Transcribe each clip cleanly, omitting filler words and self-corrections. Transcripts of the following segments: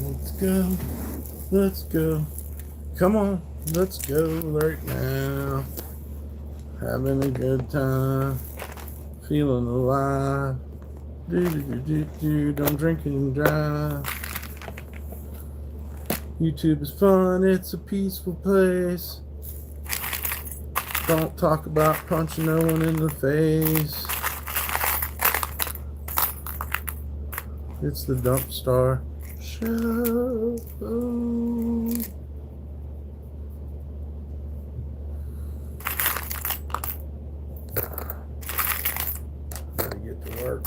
Let's go. Let's go. Come on. Let's go right now. Having a good time. Feeling alive. Don't drink and drive. YouTube is fun. It's a peaceful place. Don't talk about punching no one in the face. It's the DumpStarr Show. Gotta get to work.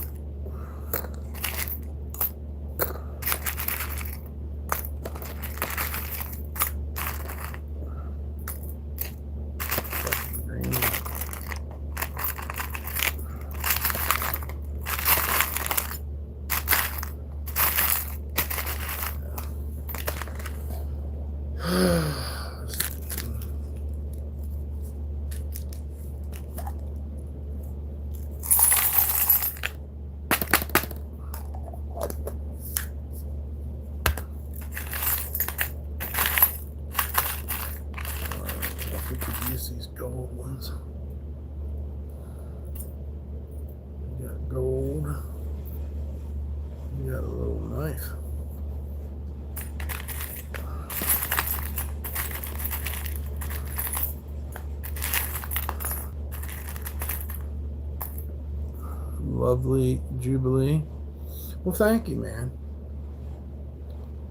We could use these gold ones. We got gold. We got a little knife. Lovely Jubilee. Well, thank you, man.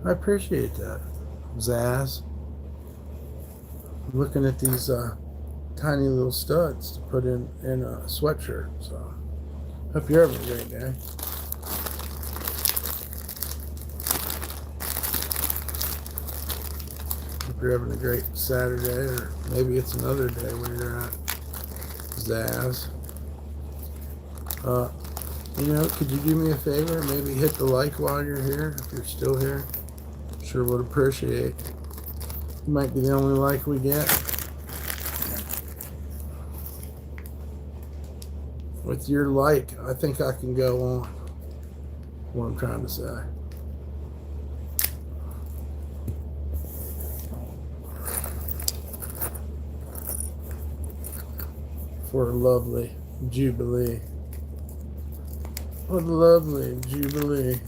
I appreciate that. Zaz. I'm looking at these tiny little studs to put in a sweatshirt. So, hope you're having a great day. Hope you're having a great Saturday, or maybe it's another day where you're at Zaz. You know, could you do me a favor? Maybe hit the like while you're here, if you're still here. Sure would appreciate. You might be the only like we get. With your like, I think I can go on. What I'm trying to say. For a lovely Jubilee. What a lovely Jubilee.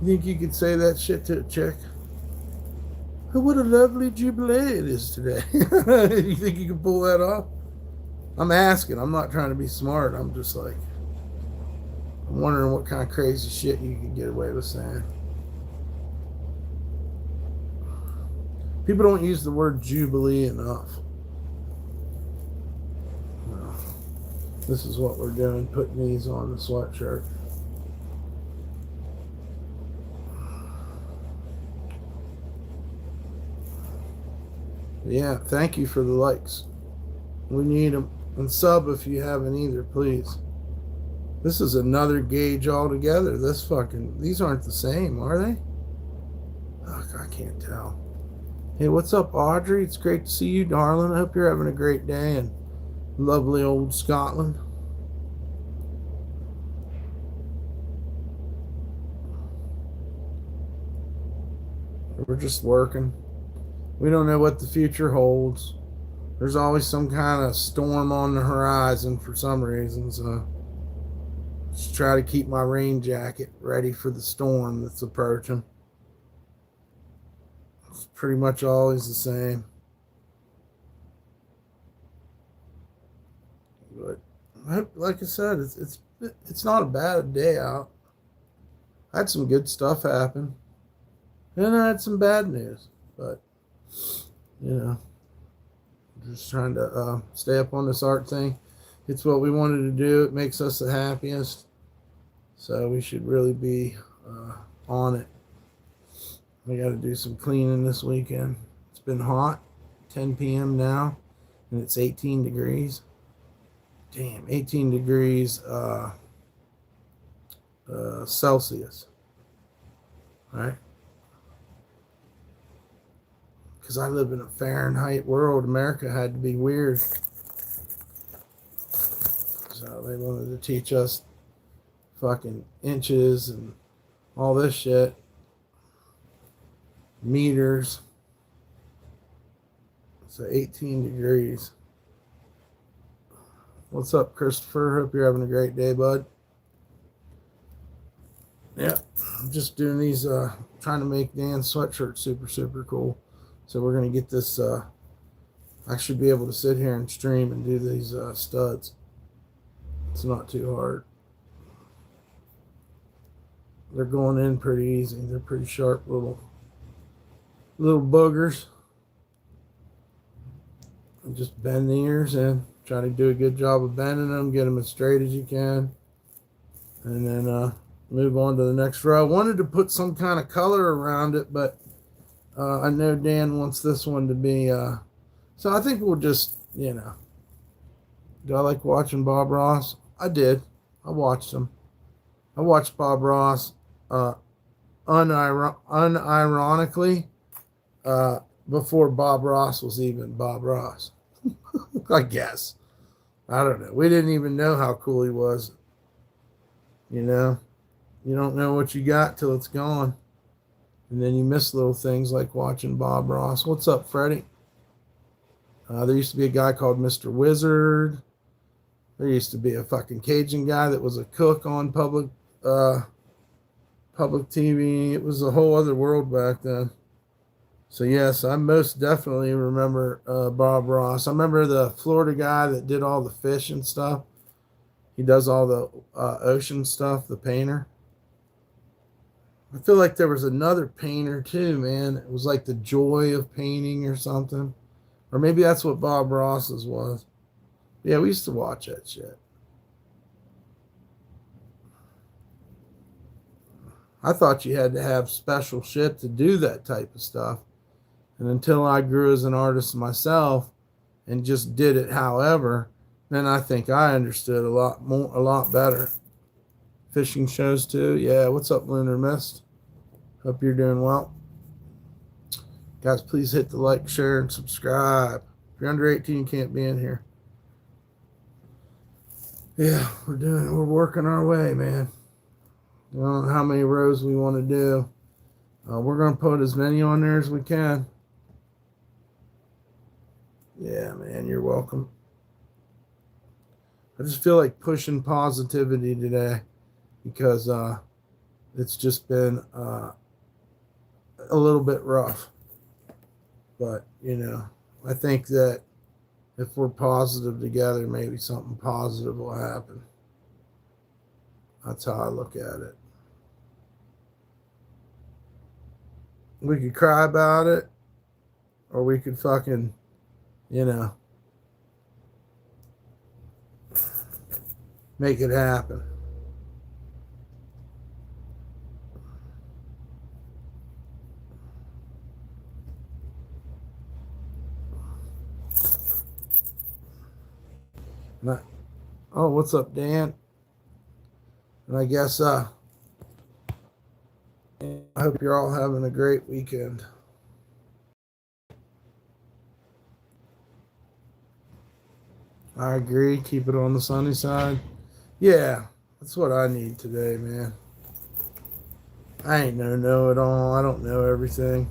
You think you could say that shit to a chick? Oh, what a lovely Jubilee it is today. You think you can pull that off? I'm asking. I'm not trying to be smart. I'm just like, I'm wondering what kind of crazy shit you could get away with saying. People don't use the word Jubilee enough. Well, this is what we're doing, putting these on the sweatshirt. Yeah, thank you for the likes. We need them. And sub if you haven't either, please. This is another gauge altogether. These aren't the same, are they? Oh, I can't tell. Hey, what's up, Audrey? It's great to see you, darling. I hope you're having a great day in lovely old Scotland. We're just working. We don't know what the future holds. There's always some kind of storm on the horizon for some reason, so just try to keep my rain jacket ready for the storm that's approaching. It's pretty much always the same. But like I said, it's not a bad day out. I had some good stuff happen, and I had some bad news, but you know, just trying to stay up on this art thing. It's what we wanted to do. It makes us the happiest, so we should really be on it. We got to do some cleaning this weekend. It's been hot, 10 p.m. now, and it's 18 degrees. Damn, 18 degrees Celsius. All right. Because I live in a Fahrenheit world. America had to be weird. So they wanted to teach us fucking inches and all this shit. Meters. So 18 degrees. What's up, Christopher? Hope you're having a great day, bud. Yeah, I'm just doing these, trying to make Dan's sweatshirt super, super cool. So we're going to get this, I should be able to sit here and stream and do these studs. It's not too hard. They're going in pretty easy. They're pretty sharp little boogers. And just bend the ears in. Try to do a good job of bending them. Get them as straight as you can. And then move on to the next row. I wanted to put some kind of color around it, but I know Dan wants this one to be... so I think we'll just, you know... Do I like watching Bob Ross? I did. I watched him. I watched Bob Ross unironically before Bob Ross was even Bob Ross. I guess. I don't know. We didn't even know how cool he was. You know? You don't know what you got till it's gone. And then you miss little things like watching Bob Ross. What's up, Freddie? There used to be a guy called Mr. Wizard. There used to be a fucking Cajun guy that was a cook on public TV. It was a whole other world back then. So yes, I most definitely remember Bob Ross. I remember the Florida guy that did all the fish and stuff. He does all the ocean stuff, the painter. I feel like there was another painter too, man. It was like the joy of painting or something. Or maybe that's what Bob Ross's was. Yeah, we used to watch that shit. I thought you had to have special shit to do that type of stuff. And until I grew as an artist myself and just did it however, then I think I understood a lot better. Fishing shows too. Yeah, what's up, Lunar Mist? Hope you're doing well. Guys, please hit the like, share, and subscribe. If you're under 18, you can't be in here. Yeah, we're working our way, man. I don't know how many rows we want to do. We're going to put as many on there as we can. Yeah, man, you're welcome. I just feel like pushing positivity today because it's just been a little bit rough. But, you know, I think that if we're positive together, maybe something positive will happen. That's how I look at it. We could cry about it, or we could fucking, you know, make it happen. Oh, what's up, Dan? And I guess I hope you're all having a great weekend. I agree. Keep it on the sunny side. Yeah, that's what I need today, man. I ain't no know-it-all. I don't know everything.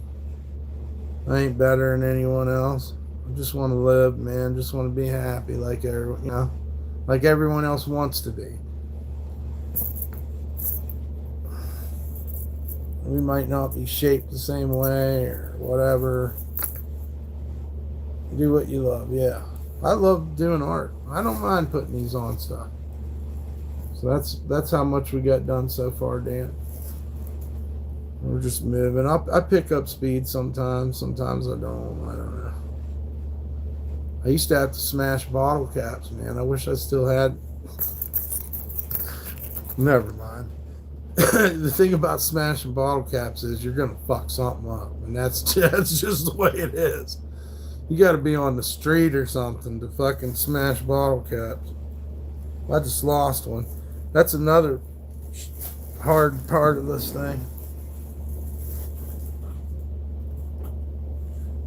I ain't better than anyone else. I just want to live, man. Just want to be happy like everyone, you know, like everyone else wants to be. We might not be shaped the same way or whatever. Do what you love, yeah. I love doing art. I don't mind putting these on stuff. So that's how much we got done so far, Dan. We're just moving. I pick up speed sometimes. Sometimes I don't. I don't know. I used to have to smash bottle caps, man. I wish I still had. Never mind. The thing about smashing bottle caps is you're going to fuck something up. And that's just the way it is. You got to be on the street or something to fucking smash bottle caps. I just lost one. That's another hard part of this thing.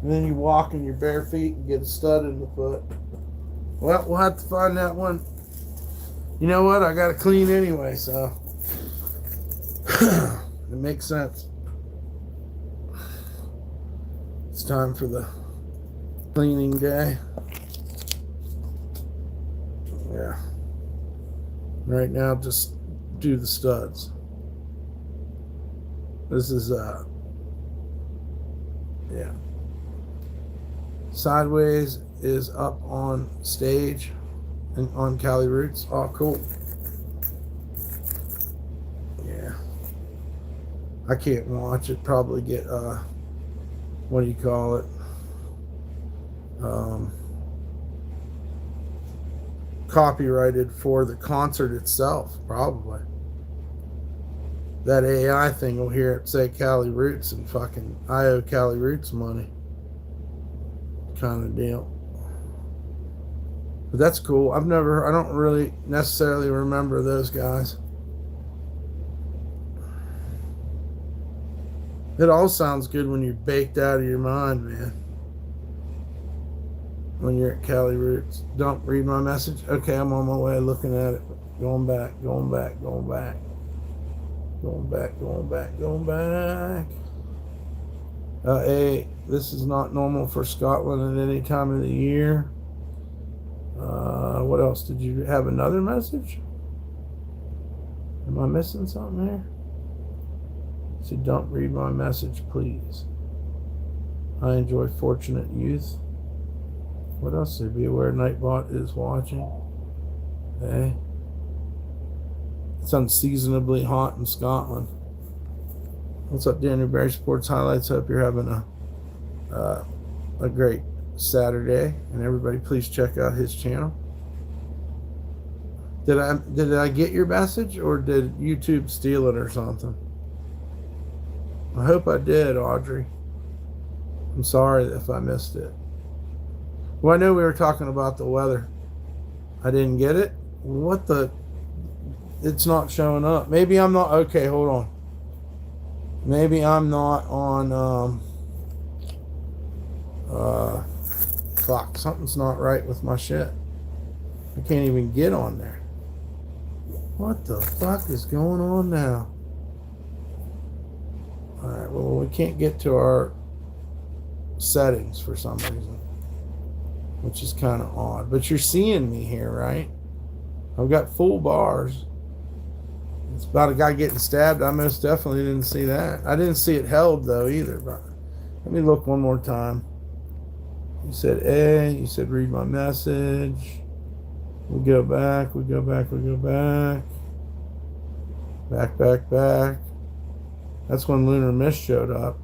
And then you walk in your bare feet and get a stud in the foot. Well, we'll have to find that one. You know what? I got to clean anyway, so It makes sense. It's time for the cleaning day. Yeah. Right now, just do the studs. This is, yeah. Sideways is up on stage and on Cali Roots. Oh, cool. Yeah. I can't watch it. Probably get, what do you call it? Copyrighted for the concert itself, probably. That AI thing will hear it say Cali Roots and fucking I owe Cali Roots money kind of deal. But that's cool. I don't really necessarily remember those guys. It all sounds good when you're baked out of your mind, man. When you're at Cali Roots. Don't read my message. Okay, I'm on my way looking at it. Going back. Hey, this is not normal for Scotland at any time of the year. What else? Did you have another message? Am I missing something here? So don't read my message, please. I enjoy Fortunate Youth. What else? So be aware Nightbot is watching. Hey. It's unseasonably hot in Scotland. What's up, Daniel Barry Sports Highlights? Hope you're having a great Saturday. And everybody, please check out his channel. Did I get your message, or did YouTube steal it or something? I hope I did, Audrey. I'm sorry if I missed it. Well, I know we were talking about the weather. I didn't get it. What the? It's not showing up. Maybe I'm not. Okay, hold on. Maybe I'm not on. Fuck. Something's not right with my shit. I can't even get on there. What the fuck is going on now? Alright, well, we can't get to our settings for some reason, which is kind of odd. But you're seeing me here, right? I've got full bars. It's about a guy getting stabbed. I most definitely didn't see that. I didn't see it held, though, either. But let me look one more time. You said A. You said read my message. We go back. Back. That's when Lunar Mist showed up.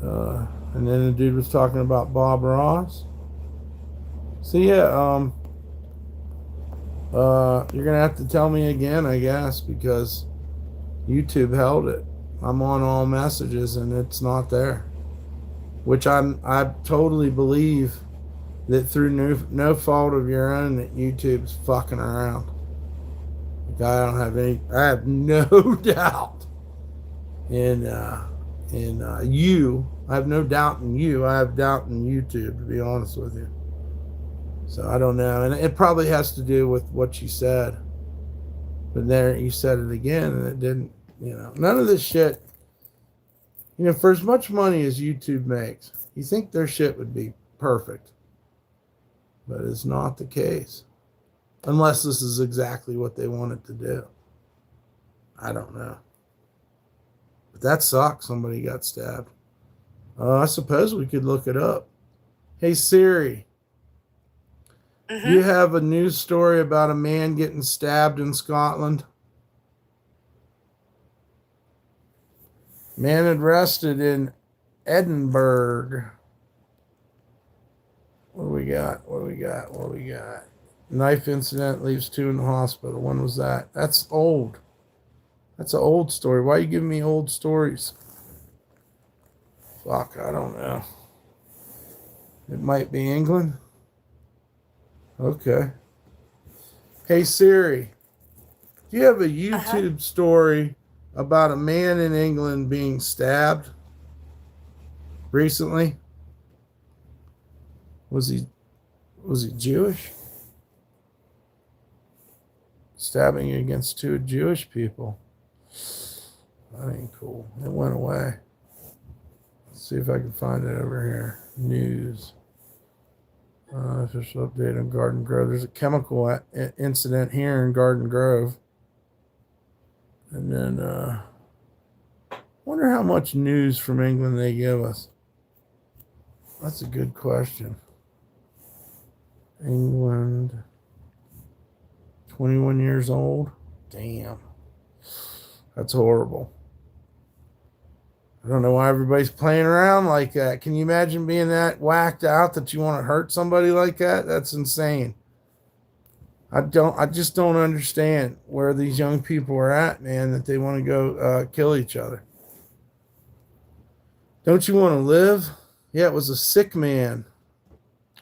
And then the dude was talking about Bob Ross. So yeah, you're gonna have to tell me again, I guess, because YouTube held it. I'm on all messages and it's not there. Which I totally believe that through no fault of your own that YouTube's fucking around. Like I have no doubt in you. I have no doubt in you. I have doubt in YouTube, to be honest with you. So I don't know. And it probably has to do with what you said. But there you said it again and it didn't, none of this shit, for as much money as YouTube makes, you think their shit would be perfect. But it's not the case. Unless this is exactly what they wanted to do. I don't know. But that sucks. Somebody got stabbed. I suppose we could look it up. Hey, Siri. Do you have a news story about a man getting stabbed in Scotland? Man arrested in Edinburgh. What do we got? Knife incident leaves 2 in the hospital. When was that? That's old. That's an old story. Why are you giving me old stories? Fuck, I don't know. It might be England. Okay. Hey, Siri. Do you have a YouTube story about a man in England being stabbed recently? Was he Jewish? Stabbing against 2 Jewish people. That ain't cool. It went away. Let's see if I can find it over here. News. Official update on Garden Grove. There's a chemical incident here in Garden Grove. And then, wonder how much news from England they give us. That's a good question. England. 21 years old. Damn. That's horrible. I don't know why everybody's playing around like that. Can you imagine being that whacked out that you want to hurt somebody like that? That's insane. I just don't understand where these young people are at, man, that they want to go kill each other. Don't you want to live? Yeah, it was a sick man.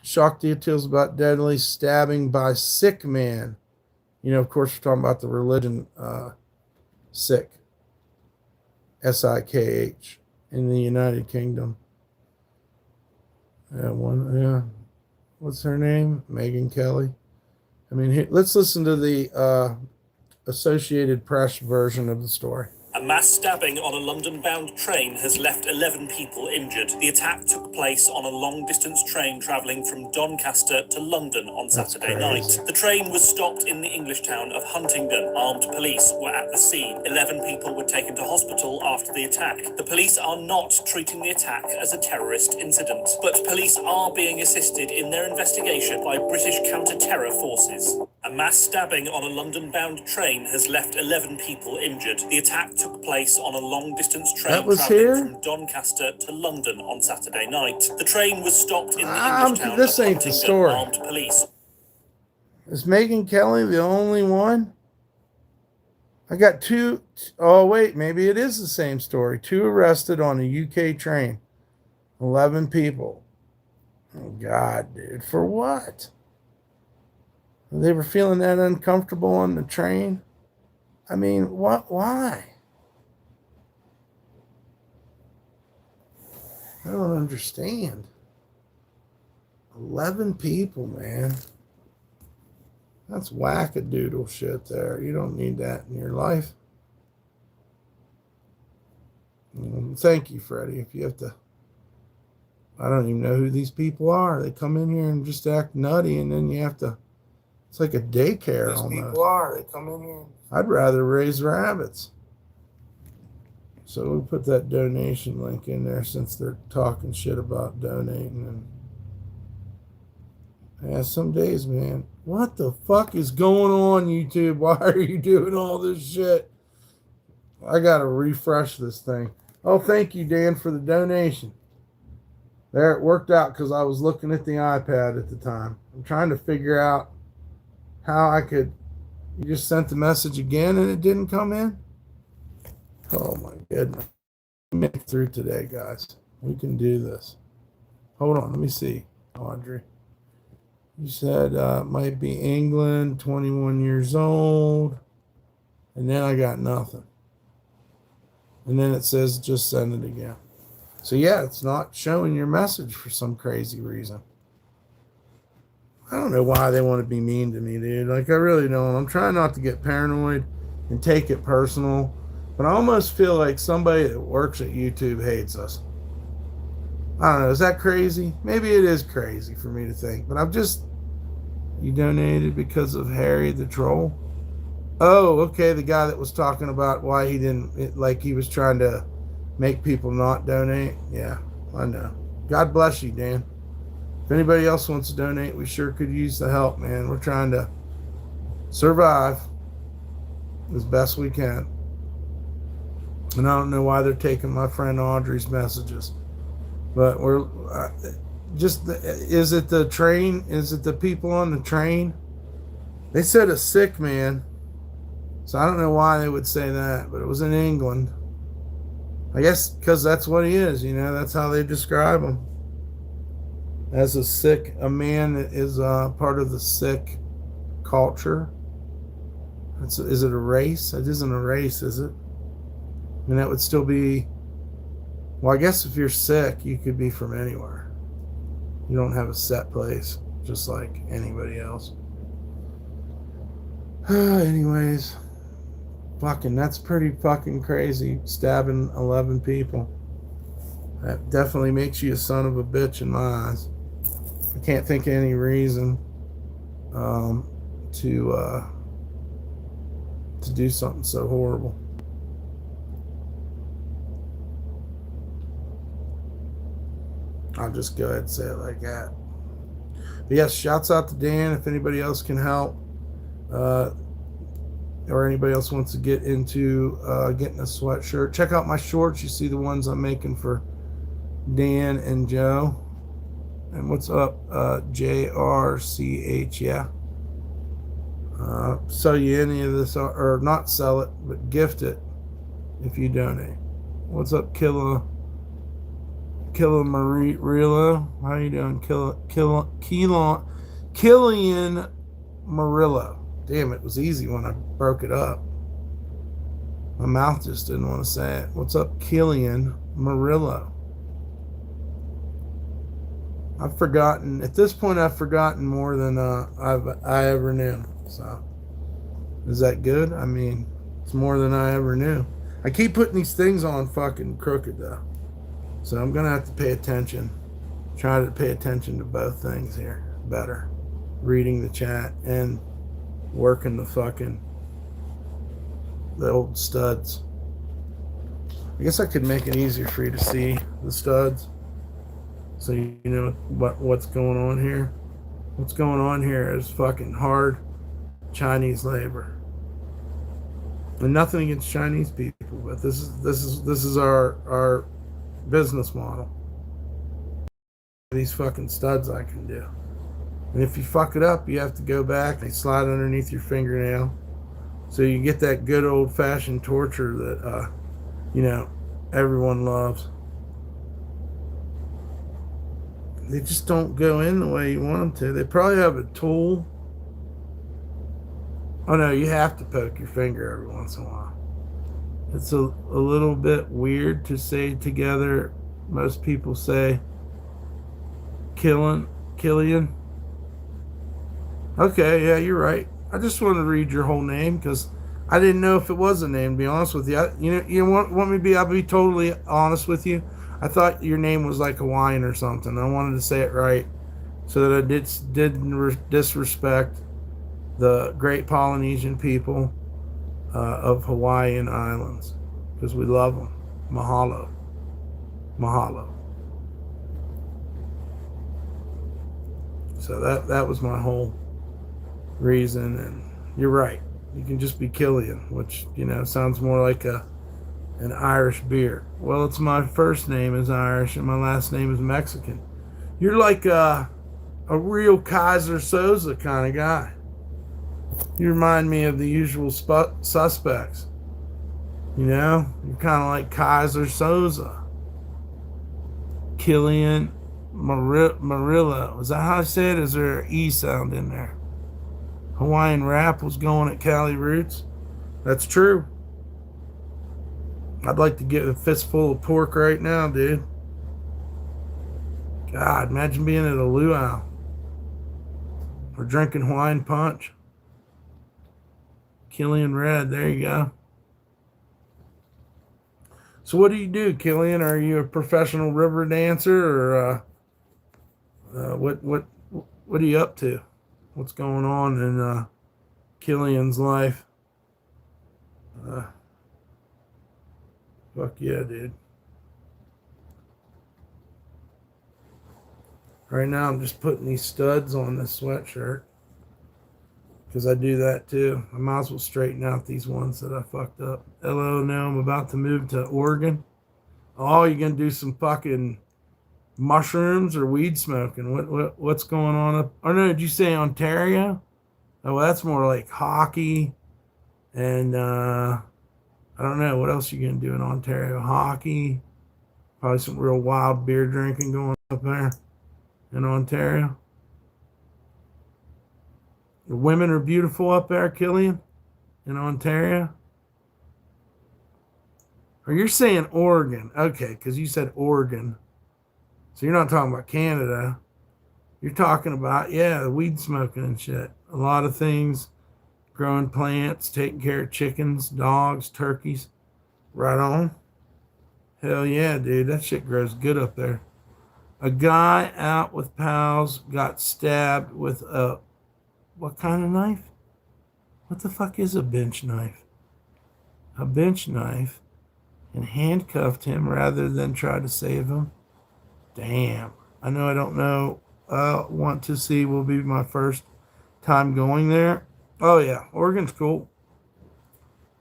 Shock details about deadly stabbing by sick man. You know, of course, we're talking about the religion Sikh. SIKH in the United Kingdom. Yeah. What's her name? Megyn Kelly. I mean, let's listen to the Associated Press version of the story. A mass stabbing on a London-bound train has left 11 people injured. The attack took place on a long-distance train travelling from Doncaster to London on Saturday night. The train was stopped in the English town of Huntingdon. Armed police were at the scene. 11 people were taken to hospital after the attack. The police are not treating the attack as a terrorist incident, but police are being assisted in their investigation by British counter-terror forces. A mass stabbing on a London-bound train has left 11 people injured. The attack took place on a long-distance train travelling from Doncaster to London on Saturday night. The train was stopped in the English town this of ain't the Huntingdon. story. Armed police. Is Megyn Kelly the only one? I got two. Oh, wait, maybe it is the same story. 2 arrested on a UK train. 11 people. Oh, God, dude. For what? They were feeling that uncomfortable on the train. I mean, what? Why? I don't understand. 11 people, man. That's wackadoodle shit there. You don't need that in your life. Thank you, Freddie. If you have to, I don't even know who these people are. They come in here and just act nutty, and then you have to. It's like a daycare almost. These people are. They come in here. I'd rather raise rabbits. So we put that donation link in there since they're talking shit about donating. And yeah, some days, man. What the fuck is going on, YouTube? Why are you doing all this shit? I gotta refresh this thing. Oh, thank you, Dan, for the donation. There, it worked out because I was looking at the iPad at the time. I'm trying to figure out how I could. You just sent the message again and it didn't come in? Oh my goodness. Make it through today, guys. We can do this. Hold on, let me see, Audrey. You said might be England, 21 years old. And then I got nothing. And then it says just send it again. So yeah, it's not showing your message for some crazy reason. I don't know why they want to be mean to me, dude. Like, I really don't. I'm trying not to get paranoid and take it personal. But I almost feel like somebody that works at YouTube hates us. I don't know. Is that crazy? Maybe it is crazy for me to think. But you donated because of Harry the Troll? Oh, okay. The guy that was talking about why he didn't, like he was trying to make people not donate. Yeah, I know. God bless you, Dan. If anybody else wants to donate, we sure could use the help, man. We're trying to survive as best we can. And I don't know why they're taking my friend Audrey's messages. But we're is it the train? Is it the people on the train? They said a sick man. So I don't know why they would say that, but it was in England. I guess because that's what he is, you know, that's how they describe him. As a man that is part of the Sikh culture. Is it a race? It isn't a race, is it? I mean, that would still be, well, I guess if you're Sikh, you could be from anywhere. You don't have a set place, just like anybody else. Anyways, fucking, that's pretty fucking crazy. Stabbing 11 people. That definitely makes you a son of a bitch in my eyes. I can't think of any reason um, to do something so horrible. I'll just go ahead and say it like that. But yes, shouts out to Dan. If anybody else can help, or anybody else wants to get into getting a sweatshirt, check out my shorts. You see the ones I'm making for Dan and Joe. And what's up, JRCH? Yeah. Sell you any of this, or not sell it, but gift it if you donate. What's up, Killa Marillo? How you doing, Killian Murillo? Damn, it was easy when I broke it up. My mouth just didn't want to say it. What's up, Killian Murillo? I've forgotten. At this point, I've forgotten more than I ever knew. So, is that good? I mean, it's more than I ever knew. I keep putting these things on fucking crooked though, so I'm gonna have to pay attention. Try to pay attention to both things here better. Reading the chat and working the old studs. I guess I could make it easier for you to see the studs, so you know what's going on here. What's going on here is fucking hard Chinese labor. And nothing against Chinese people, but this is our business model. These fucking studs I can do. And if you fuck it up, you have to go back. They slide underneath your fingernail, so you get that good old fashioned torture that everyone loves. They just don't go in the way you want them to. They probably have a tool. Oh no, you have to poke your finger every once in a while. It's a little bit weird to say together. Most people say Killian. Okay, yeah, you're right. I just wanted to read your whole name because I didn't know if it was a name, to be honest with you. You want me to be, I'll be totally honest with you. I thought your name was like Hawaiian or something. I wanted to say it right so that I didn't disrespect the great Polynesian people of Hawaiian Islands, because we love them. Mahalo. Mahalo. So that was my whole reason. And you're right. You can just be Killian, which, sounds more like an Irish beer. Well, it's my first name is Irish and my last name is Mexican. You're like a real Kaiser Soze kind of guy. You remind me of the usual suspects. You're kind of like Kaiser Soze. Killian Murillo. Is that how I say it? Is there an E sound in there? Hawaiian rap was going at Cali Roots. That's true. I'd like to get a fistful of pork right now, dude. God, imagine being at a luau or drinking Hawaiian punch. Killian Red, there you go. So what do you do, Killian? Are you a professional river dancer, or what are you up to? What's going on in Killian's life? Fuck yeah, dude. Right now I'm just putting these studs on this sweatshirt because I do that too. I might as well straighten out these ones that I fucked up. Hello, now I'm about to move to Oregon. Oh, you're gonna do some fucking mushrooms or weed smoking? What's going on up? Oh no, did you say Ontario? Oh, well, that's more like hockey, and I don't know what else you're gonna do in Ontario. Hockey, probably some real wild beer drinking going up there in Ontario. The women are beautiful up there, Killian, in Ontario. Or you're saying Oregon. Okay, because you said Oregon. So you're not talking about Canada. You're talking about, the weed smoking and shit. A lot of things growing plants, taking care of chickens, dogs, turkeys. Right on. Hell yeah, dude. That shit grows good up there. A guy out with pals got stabbed with a, what kind of knife? What the fuck is a bench knife? A bench knife, and handcuffed him rather than try to save him. Damn. I know I don't know. Want to see will be my first time going there. Oh yeah, Oregon's cool.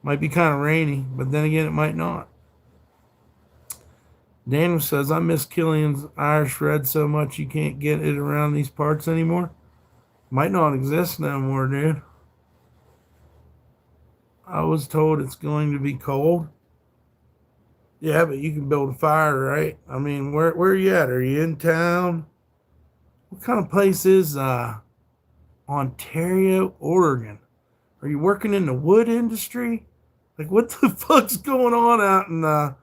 Might be kind of rainy, but then again, it might not. Daniel says, I miss Killian's Irish Red so much you can't get it around these parts anymore. Might not exist no more, dude. I was told it's going to be cold. Yeah, but you can build a fire, right? I mean, where are you at? Are you in town? What kind of place is Ontario, Oregon? Are you working in the wood industry? Like, what the fuck's going on out in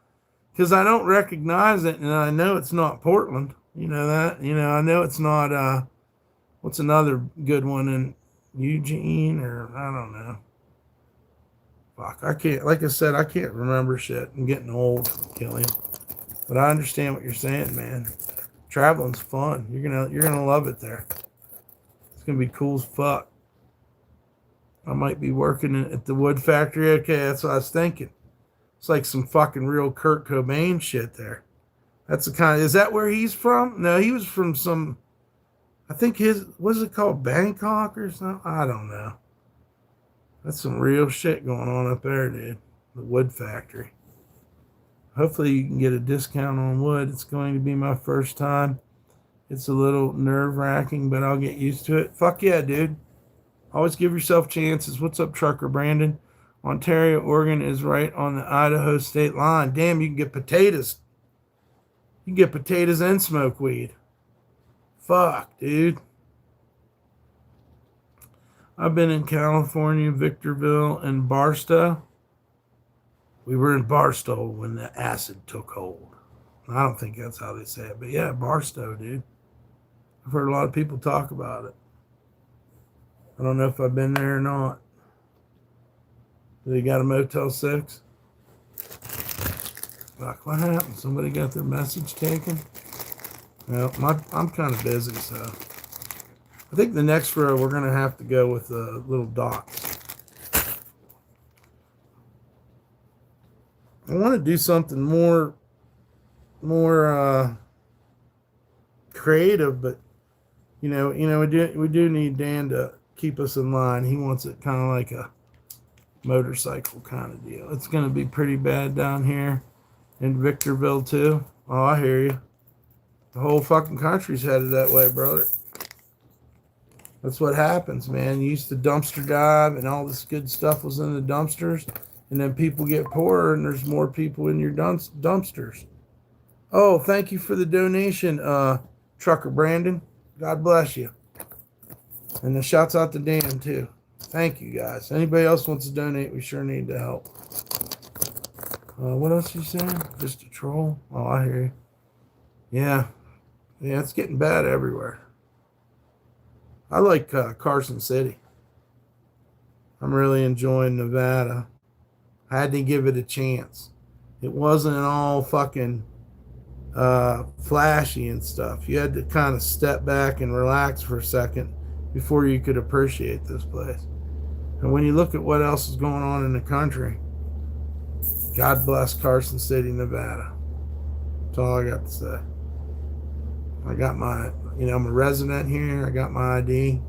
because I don't recognize it, and I know it's not Portland. You know that? You know, I know it's not what's another good one in Eugene, or I don't know. Fuck, I can't, like I said, I can't remember shit. I'm getting old, Killian. But I understand what you're saying, man. Traveling's fun. You're gonna love it there. It's gonna be cool as fuck. I might be working at the wood factory. Okay, that's what I was thinking. It's like some fucking real Kurt Cobain shit there. That's the kind of, is that where he's from? No, he was from some, I think what's it called? Bangkok or something? I don't know. That's some real shit going on up there, dude. The wood factory. Hopefully you can get a discount on wood. It's going to be my first time. It's a little nerve-wracking, but I'll get used to it. Fuck yeah, dude. Always give yourself chances. What's up, Trucker Brandon? Ontario, Oregon is right on the Idaho state line. Damn, you can get potatoes. You can get potatoes and smoke weed. Fuck, dude. I've been in California, Victorville, and Barstow. We were in Barstow when the acid took hold. I don't think that's how they say it, but yeah, Barstow, dude. I've heard a lot of people talk about it. I don't know if I've been there or not. They got a Motel 6? Fuck, what happened? Somebody got their message taken? Well, I'm kind of busy, so. I think the next row we're going to have to go with the little dots. I want to do something more creative, but we do need Dan to keep us in line. He wants it kind of like a motorcycle kind of deal. It's going to be pretty bad down here in Victorville too. Oh, I hear you. The whole fucking country's headed that way, brother. That's what happens, man. You used to dumpster dive and all this good stuff was in the dumpsters, and then people get poorer and there's more people in your dumpsters. Oh, thank you for the donation, Trucker Brandon. God bless you. And the shouts out to Dan too. Thank you, guys. Anybody else wants to donate, we sure need the help. What else you saying? Just a troll? Oh, I hear you. Yeah. Yeah, it's getting bad everywhere. I like Carson City. I'm really enjoying Nevada. I had to give it a chance. It wasn't all fucking flashy and stuff. You had to kind of step back and relax for a second before you could appreciate this place. And when you look at what else is going on in the country, God bless Carson City, Nevada. That's all I got to say. I got my, I'm a resident here. I got my ID.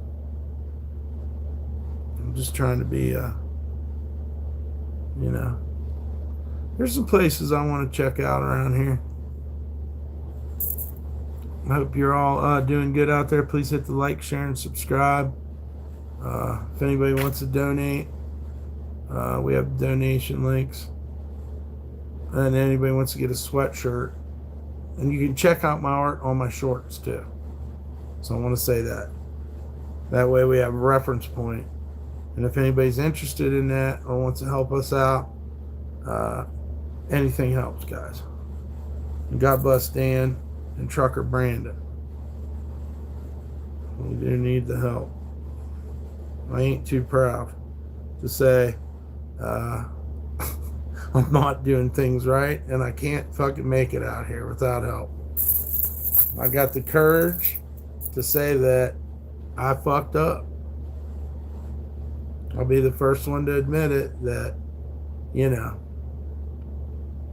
I'm just trying to be, there's some places I want to check out around here. I hope you're all doing good out there. Please hit the like, share, and subscribe. If anybody wants to donate, we have donation links. And anybody wants to get a sweatshirt. And you can check out my art on my shorts too. So I want to say that. That way we have a reference point. And if anybody's interested in that or wants to help us out, anything helps, guys. And God bless Dan and Trucker Brandon. We do need the help. I ain't too proud. to say I'm not doing things right and I can't fucking make it out here without help. I got the courage to say that I fucked up. I'll be the first one to admit it, that, you know,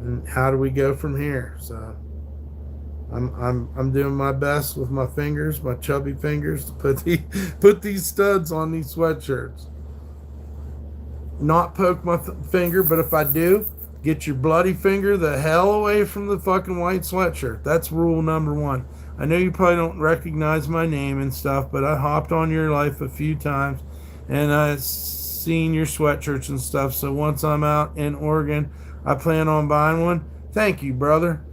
and how do we go from here? So I'm doing my best with my fingers, my chubby fingers, to put these studs on these sweatshirts. Not poke my finger, but if I do, get your bloody finger the hell away from the fucking white sweatshirt. That's rule number one. I know you probably don't recognize my name and stuff, but I hopped on your life a few times and I've seen your sweatshirts and stuff. So once I'm out in Oregon, I plan on buying one. Thank you, brother.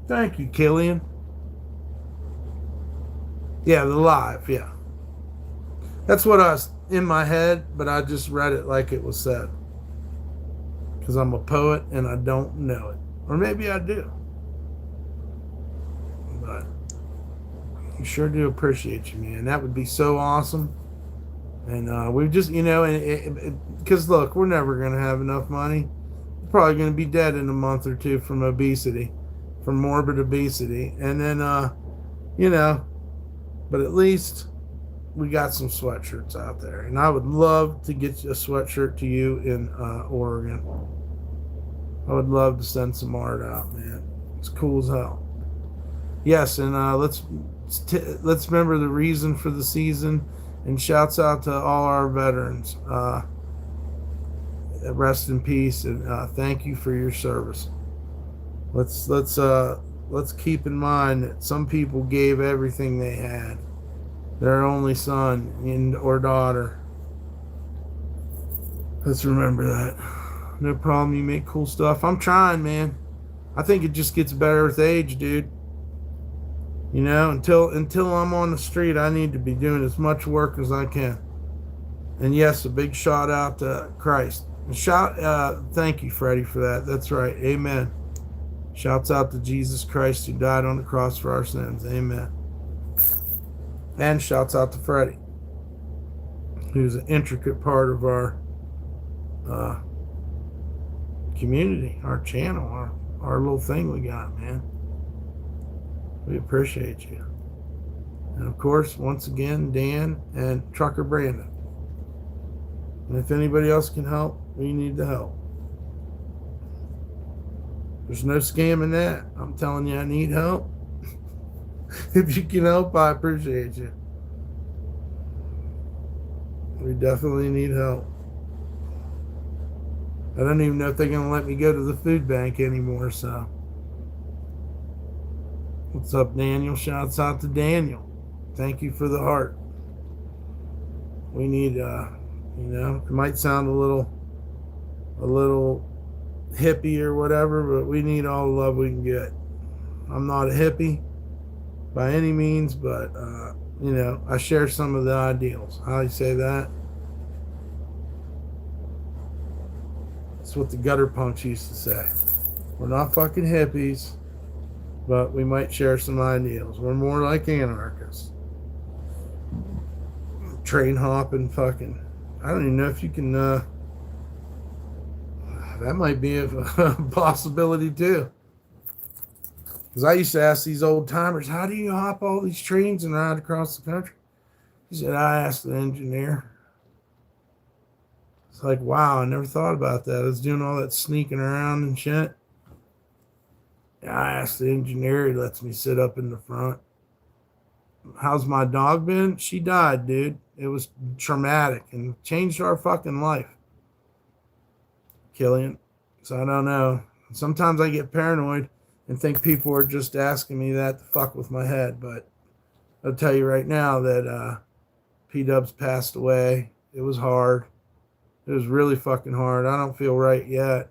Thank you, Killian. Yeah, the live, yeah. That's what I was in my head, but I just read it like it was said. Because I'm a poet and I don't know it. Or maybe I do. But I sure do appreciate you, man. That would be so awesome. And we just, you know, because look, we're never going to have enough money. We're probably going to be dead in a month or two from obesity, from morbid obesity. And then, you know, but at least we got some sweatshirts out there. And I would love to get a sweatshirt to you in Oregon. I would love to send some art out, man. It's cool as hell. Yes, and let's remember the reason for the season. And shouts out to all our veterans. Rest in peace, and thank you for your service. Let's keep in mind that some people gave everything they had, their only son or daughter. Let's remember that. No problem. You make cool stuff. I'm trying, man. I think it just gets better with age, dude. You know, until I'm on the street, I need to be doing as much work as I can. And yes, a big shout out to Christ. Thank you, Freddie, for that. That's right. Amen. Shouts out to Jesus Christ who died on the cross for our sins. Amen. And shouts out to Freddie, who's an intricate part of our community, our channel, our little thing we got, man. We appreciate you. And of course, once again, Dan and Trucker Brandon. And if anybody else can help, we need the help. There's no scamming that. I'm telling you, I need help. If you can help, I appreciate you. We definitely need help. I don't even know if they're going to let me go to the food bank anymore, so. What's up, Daniel? Shouts out to Daniel. Thank you for the heart. We need, you know, it might sound a little hippie or whatever, but we need all the love we can get. I'm not a hippie by any means, but, you know, I share some of the ideals. How do you say that? That's what the gutter punks used to say. We're not fucking hippies, but we might share some ideals. We're more like anarchists. Train hopping fucking. I don't even know if you can. That might be a possibility too. Because I used to ask these old timers, how do you hop all these trains and ride across the country? He said, I asked the engineer. It's like, wow, I never thought about that. I was doing all that sneaking around and shit. I asked the engineer, he lets me sit up in the front. How's my dog been? She died, dude. It was traumatic and changed our fucking life. Killian. So I don't know. Sometimes I get paranoid and think people are just asking me that to fuck with my head. But I'll tell you right now that P-Dubs passed away. It was hard. It was really fucking hard. I don't feel right yet.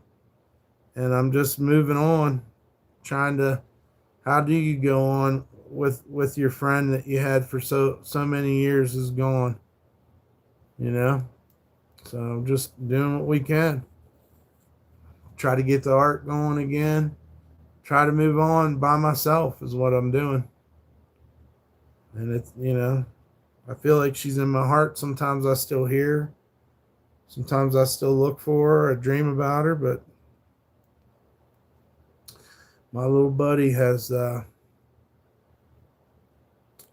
And I'm just moving on. Trying to, how do you go on with your friend that you had for so many years is gone, you know? So just doing what we can. Try to get the art going again. Try to move on by myself is what I'm doing. And it's, you know, I feel like she's in my heart. Sometimes I still hear her. Sometimes I still look for her, I dream about her, but my little buddy has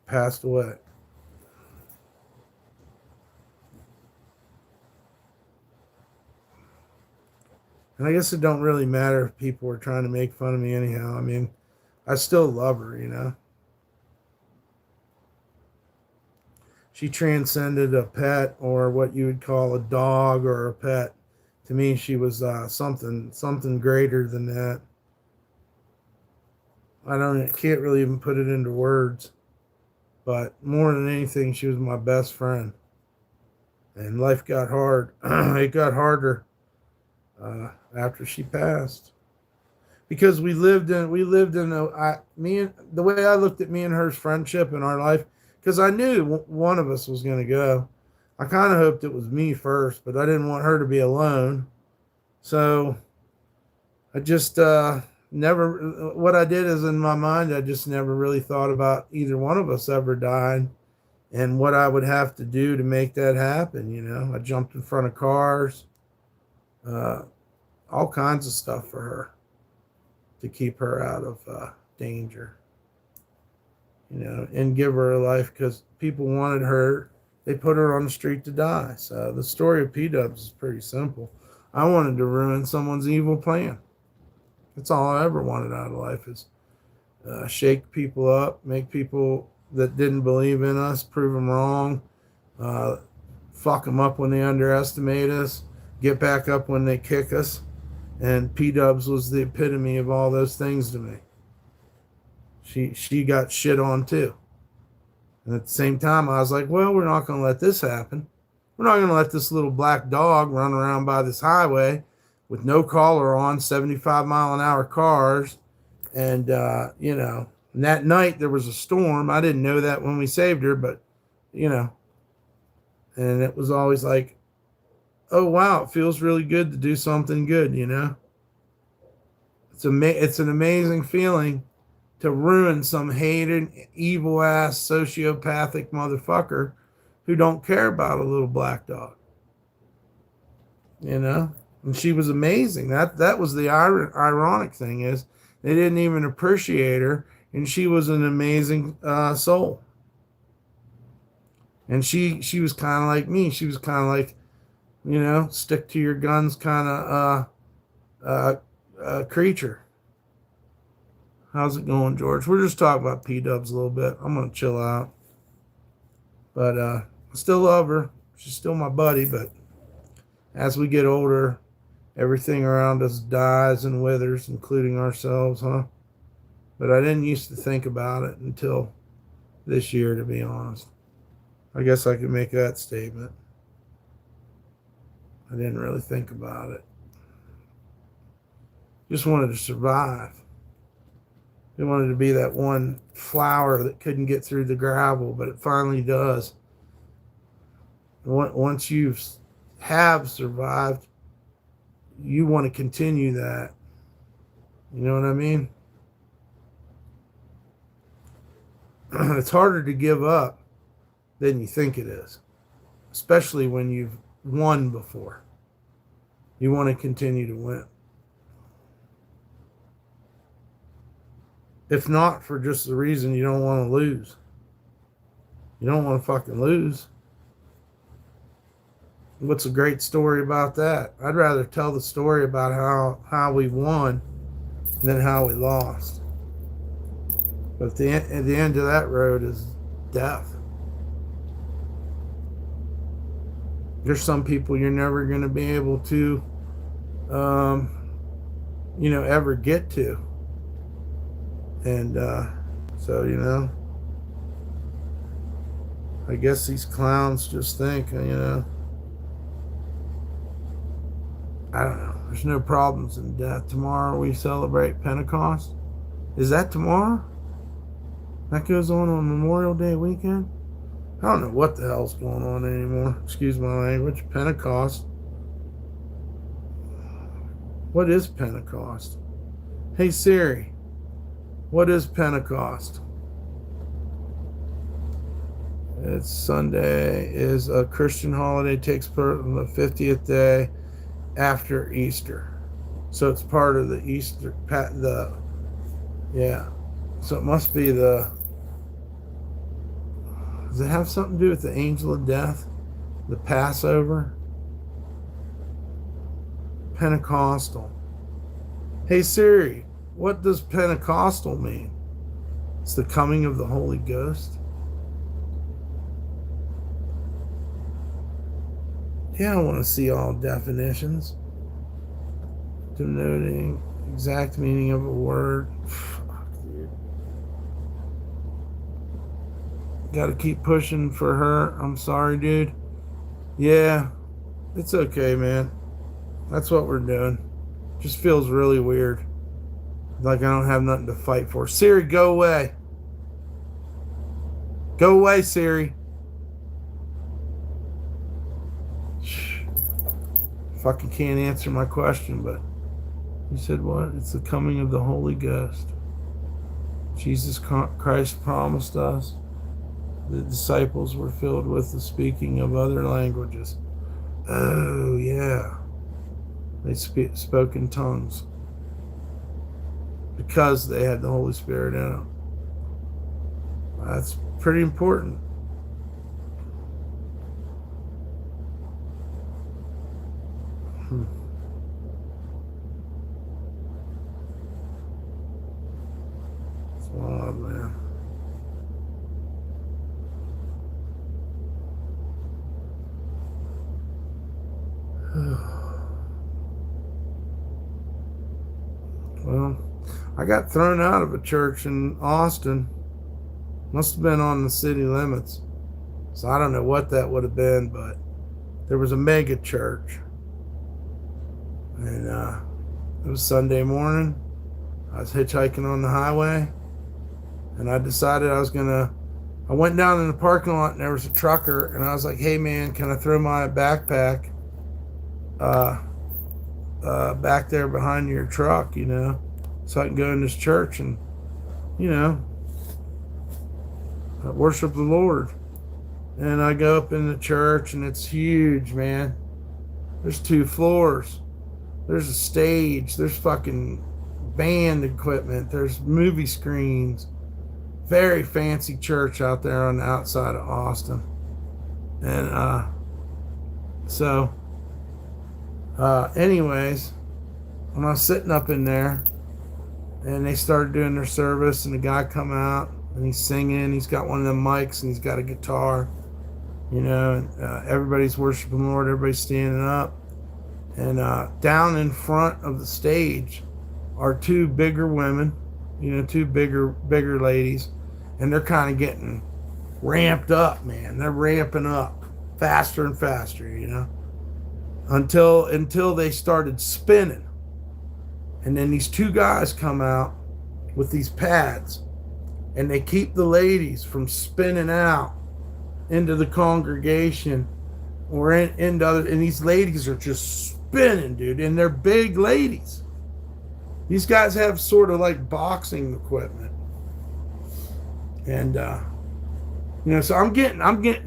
passed away. And I guess it don't really matter if people are trying to make fun of me anyhow. I mean, I still love her, you know. She transcended a pet or what you would call a dog or a pet. To me, she was something greater than that. Can't really even put it into words. But more than anything, she was my best friend. And life got hard. It got harder after she passed, because the way I looked at me and her friendship in our life, because I knew one of us was going to go. I kind of hoped it was me first, but I didn't want her to be alone. So I just never, what I did is in my mind, I just never really thought about either one of us ever dying and what I would have to do to make that happen. You know, I jumped in front of cars, all kinds of stuff for her to keep her out of danger, you know, and give her a life, because people wanted her. They put her on the street to die. So the story of P-Dubs is pretty simple. I wanted to ruin someone's evil plan. That's all I ever wanted out of life, is shake people up, make people that didn't believe in us, prove them wrong, fuck them up when they underestimate us, get back up when they kick us. And P-Dubs was the epitome of all those things to me. She got shit on too. And at the same time, I was like, well, we're not going to let this happen. We're not going to let this little black dog run around by this highway with no collar on, 75-mile-an-hour cars. And, you know, and that night there was a storm. I didn't know that when we saved her, but, you know, and it was always like, oh, wow, it feels really good to do something good, you know. It's an amazing feeling to ruin some hated, evil-ass, sociopathic motherfucker who don't care about a little black dog, you know. And she was amazing. That was the ironic thing, is they didn't even appreciate her, and she was an amazing soul. And she was kind of like me. She was kind of like, you know, stick to your guns kind of creature. How's it going, George? We're just talking about P-Dubs a little bit. I'm going to chill out. But I still love her. She's still my buddy. But as we get older, everything around us dies and withers, including ourselves, huh? But I didn't used to think about it until this year, to be honest. I guess I could make that statement. I didn't really think about it. Just wanted to survive. It wanted to be that one flower that couldn't get through the gravel, but it finally does. Once you have survived, you want to continue that. You know what I mean? It's harder to give up than you think it is, especially when you've won before. You want to continue to win. If not for just the reason you don't want to lose. You don't want to fucking lose. What's a great story about that? I'd rather tell the story about how we won than how we lost. But at the end of that road is death. There's some people you're never going to be able to, you know, ever get to. And so, you know, I guess these clowns just think, you know, I don't know. There's no problems in death. Tomorrow we celebrate Pentecost. Is that tomorrow? That goes on Memorial Day weekend? I don't know what the hell's going on anymore. Excuse my language. Pentecost. What is Pentecost? Hey Siri, what is Pentecost? It's Sunday is a Christian holiday, takes place on the 50th day after Easter. So it's part of the Easter, yeah. So it must be does it have something to do with the angel of death? The Passover? Pentecostal. Hey Siri, what does Pentecostal mean? It's the coming of the Holy Ghost. Yeah, I want to see all definitions. Denoting exact meaning of a word. Fuck, dude. Gotta keep pushing for her. I'm sorry, dude. Yeah, it's okay, man. That's what we're doing. Just feels really weird. Like I don't have nothing to fight for. Siri, go away. Go away, Siri. Fucking can't answer my question, but you said what? It's the coming of the Holy Ghost. Jesus Christ promised us. The disciples were filled with the speaking of other languages. Oh, yeah. They spoke in tongues because they had the Holy Spirit in them. That's pretty important. It's odd, man. Well, I got thrown out of a church in Austin. Must have been on the city limits. So I don't know what that would have been, but there was a mega church. And it was Sunday morning. I was hitchhiking on the highway. And I decided I went down in the parking lot and there was a trucker. And I was like, hey man, can I throw my backpack back there behind your truck, so I can go in this church and, worship the Lord. And I go up in the church and it's huge, man. There's 2 floors. There's a stage. There's fucking band equipment. There's movie screens. Very fancy church out there on the outside of Austin. And anyways, when I was sitting up in there and they started doing their service and the guy come out and he's singing, he's got one of them mics and he's got a guitar, and everybody's worshiping the Lord, everybody's standing up. And down in front of the stage are 2 bigger women, 2 bigger ladies, and they're kind of getting ramped up, man. They're ramping up faster and faster, until they started spinning. And then these 2 guys come out with these pads and they keep the ladies from spinning out into the congregation or into other, and these ladies are just spinning, dude, and they're big ladies. These guys have sort of like boxing equipment. And so I'm getting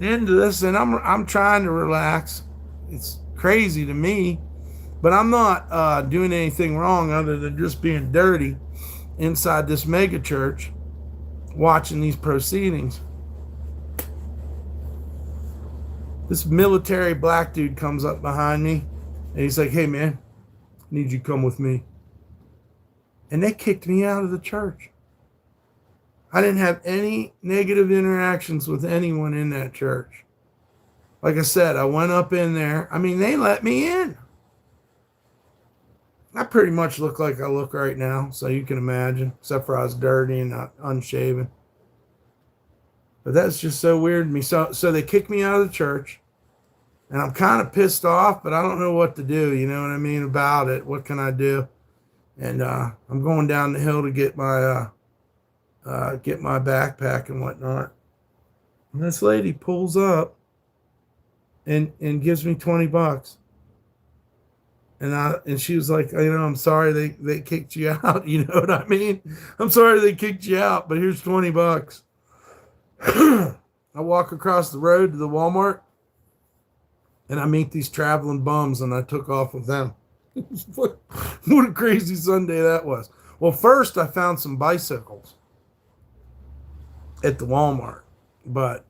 into this and I'm trying to relax. It's crazy to me, but I'm not doing anything wrong other than just being dirty inside this mega church watching these proceedings. This military black dude comes up behind me and he's like, hey man, I need you to come with me. And they kicked me out of the church. I didn't have any negative interactions with anyone in that church. Like I said, I went up in there. I mean, they let me in. I pretty much look like I look right now, so you can imagine, except for I was dirty and not unshaven. But that's just so weird to me. So they kicked me out of the church, and I'm kind of pissed off, but I don't know what to do, you know what I mean, about it. What can I do? And I'm going down the hill to get my backpack and whatnot. And this lady pulls up and gives me $20. And she was like, I'm sorry they kicked you out. You know what I mean? I'm sorry they kicked you out, but here's $20. I walk across the road to the Walmart, and I meet these traveling bums, and I took off with them. what a crazy Sunday that was. Well, first I found some bicycles at the Walmart, but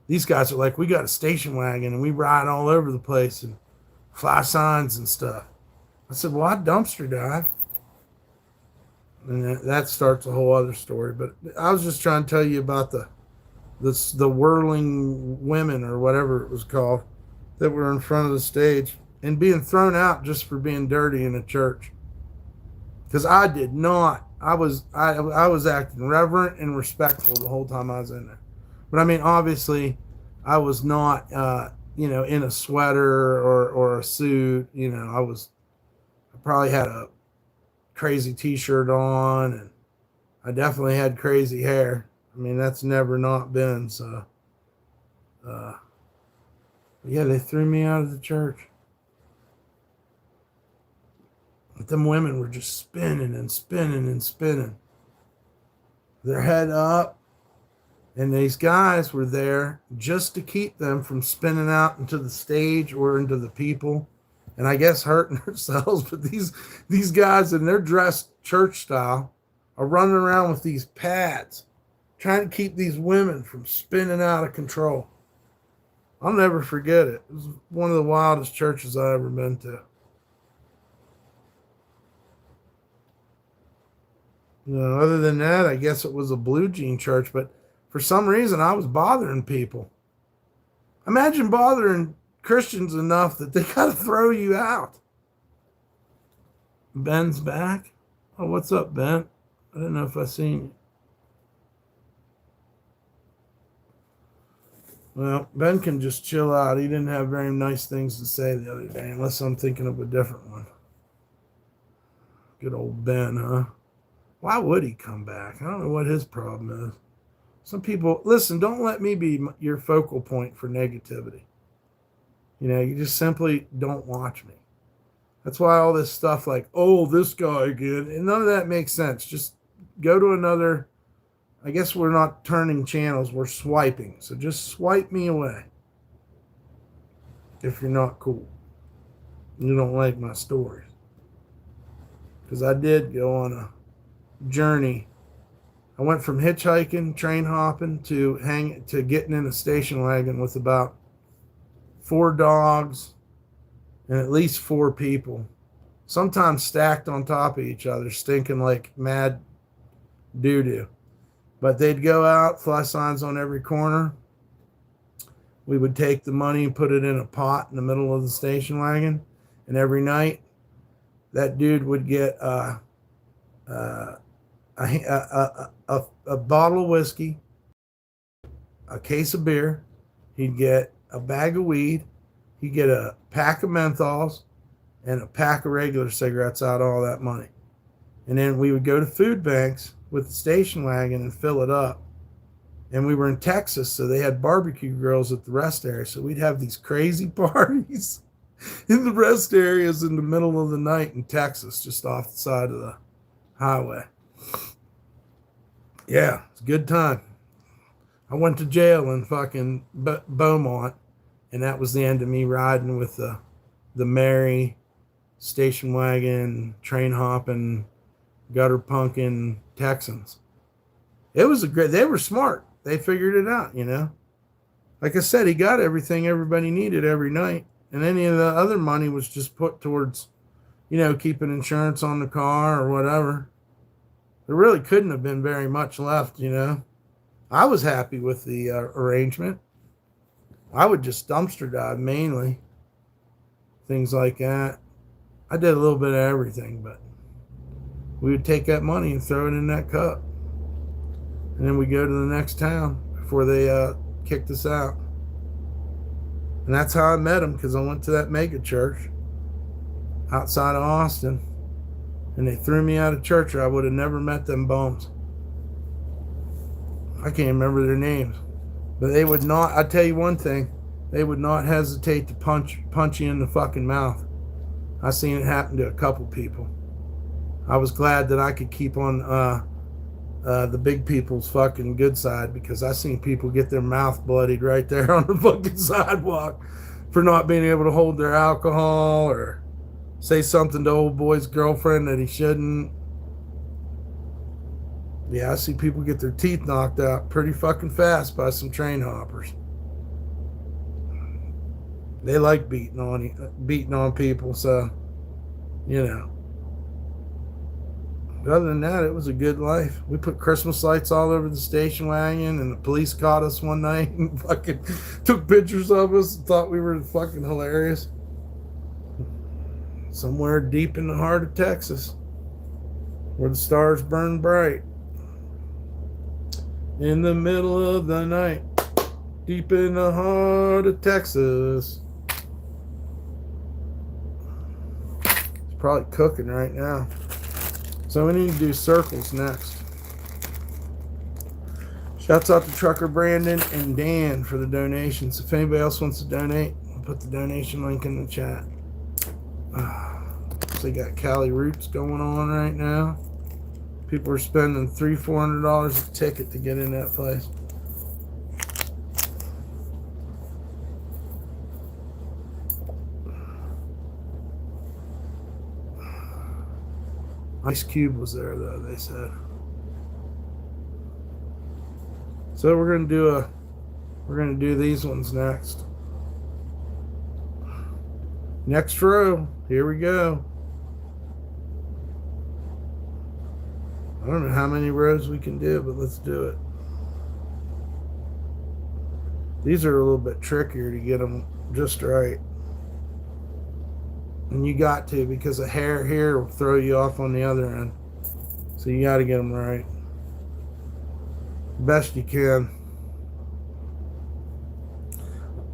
these guys are like, we got a station wagon and we ride all over the place and fly signs and stuff. I said, well, I dumpster dive. And that starts a whole other story. But I was just trying to tell you about the whirling women or whatever it was called that were in front of the stage and being thrown out just for being dirty in a church. Because I did not. I was acting reverent and respectful the whole time I was in there. But I mean, obviously, I was not, in a sweater or a suit. I probably had a crazy T-shirt on, and I definitely had crazy hair. I mean, that's never not been so. Yeah, they threw me out of the church. But them women were just spinning and spinning and spinning, their head up. And these guys were there just to keep them from spinning out into the stage or into the people, and I guess hurting themselves. But these guys in their dressed church style are running around with these pads, trying to keep these women from spinning out of control. I'll never forget it. It was one of the wildest churches I ever been to. Other than that, I guess it was a blue jean church, but for some reason I was bothering people. Imagine bothering Christians enough that they got to throw you out. Ben's back. Oh, what's up, Ben? I don't know if I seen you. Well, Ben can just chill out. He didn't have very nice things to say the other day, unless I'm thinking of a different one. Good old Ben, huh? Why would he come back? I don't know what his problem is. Some people, listen, don't let me be your focal point for negativity. You just simply don't watch me. That's why all this stuff like, oh, this guy again, and none of that makes sense. Just go to another. I guess we're not turning channels, we're swiping. So just swipe me away if you're not cool. You don't like my stories. Because I did go on a journey. I went from hitchhiking, train hopping to getting in a station wagon with about 4 dogs and at least 4 people, sometimes stacked on top of each other, stinking like mad doo-doo. But they'd go out, fly signs on every corner. We would take the money and put it in a pot in the middle of the station wagon, and every night that dude would get a bottle of whiskey, a case of beer. He'd get a bag of weed. He'd get a pack of menthols and a pack of regular cigarettes out of all that money. And then we would go to food banks with the station wagon and fill it up. And we were in Texas, so they had barbecue grills at the rest area. So we'd have these crazy parties in the rest areas in the middle of the night in Texas, just off the side of the highway. Yeah, it's a good time. I went to jail in fucking Beaumont, and that was the end of me riding with the merry station wagon, train hopping, gutter punking Texans. It was they were smart. They figured it out, Like I said, he got everything everybody needed every night, and any of the other money was just put towards, keeping insurance on the car or whatever. There really couldn't have been very much left, I was happy with the arrangement. I would just dumpster dive mainly. Things like that. I did a little bit of everything, but we would take that money and throw it in that cup. And then we go to the next town before they kicked us out. And that's how I met them, because I went to that mega church outside of Austin. And they threw me out of church, or I would have never met them bums. I can't remember their names. But they would not, I tell you one thing, they would not hesitate to punch you in the fucking mouth. I seen it happen to a couple people. I was glad that I could keep on the big people's fucking good side, because I seen people get their mouth bloodied right there on the fucking sidewalk for not being able to hold their alcohol or say something to old boy's girlfriend that he shouldn't. Yeah, I see people get their teeth knocked out pretty fucking fast by some train hoppers. They like beating on people, so you know. But other than that, it was a good life. We put Christmas lights all over the station wagon, and the police caught us one night and fucking took pictures of us and thought we were fucking hilarious. Somewhere deep in the heart of Texas, where the stars burn bright. In the middle of the night, deep in the heart of Texas. It's probably cooking right now. So we need to do circles next. Shouts out to Trucker Brandon and Dan for the donations. If anybody else wants to donate, I'll put the donation link in the chat. So they got Cali Roots going on right now. People are spending $300-$400 a ticket to get in that place. Ice Cube was there though, they said. So we're gonna do these ones next. Next row, here we go. I don't know how many rows we can do, but let's do it. These are a little bit trickier to get them just right. And you got to, because a hair here will throw you off on the other end. So you got to get them right. Best you can.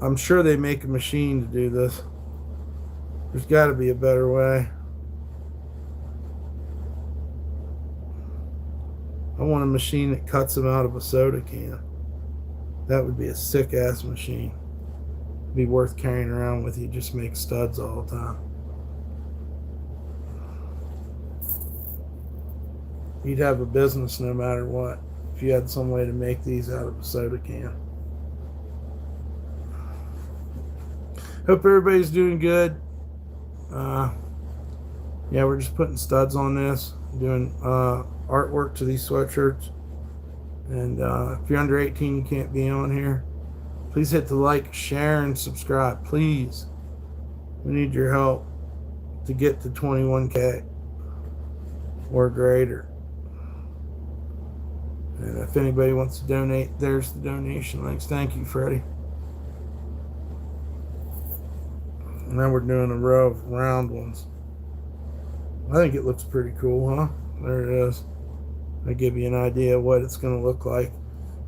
I'm sure they make a machine to do this. There's got to be a better way. I want a machine that cuts them out of a soda can. That would be a sick ass machine. Be worth carrying around with you. Just make studs all the time. You'd have a business no matter what if you had some way to make these out of a soda can. Hope everybody's doing good. Yeah, we're just putting studs on this, doing artwork to these sweatshirts. And if you're under 18, you can't be on here. Please hit the like, share, and subscribe. Please. We need your help to get to 21K or greater. And if anybody wants to donate, there's the donation links. Thank you, Freddie. And now we're doing a row of round ones. I think it looks pretty cool, huh? There it is. I give you an idea of what it's going to look like.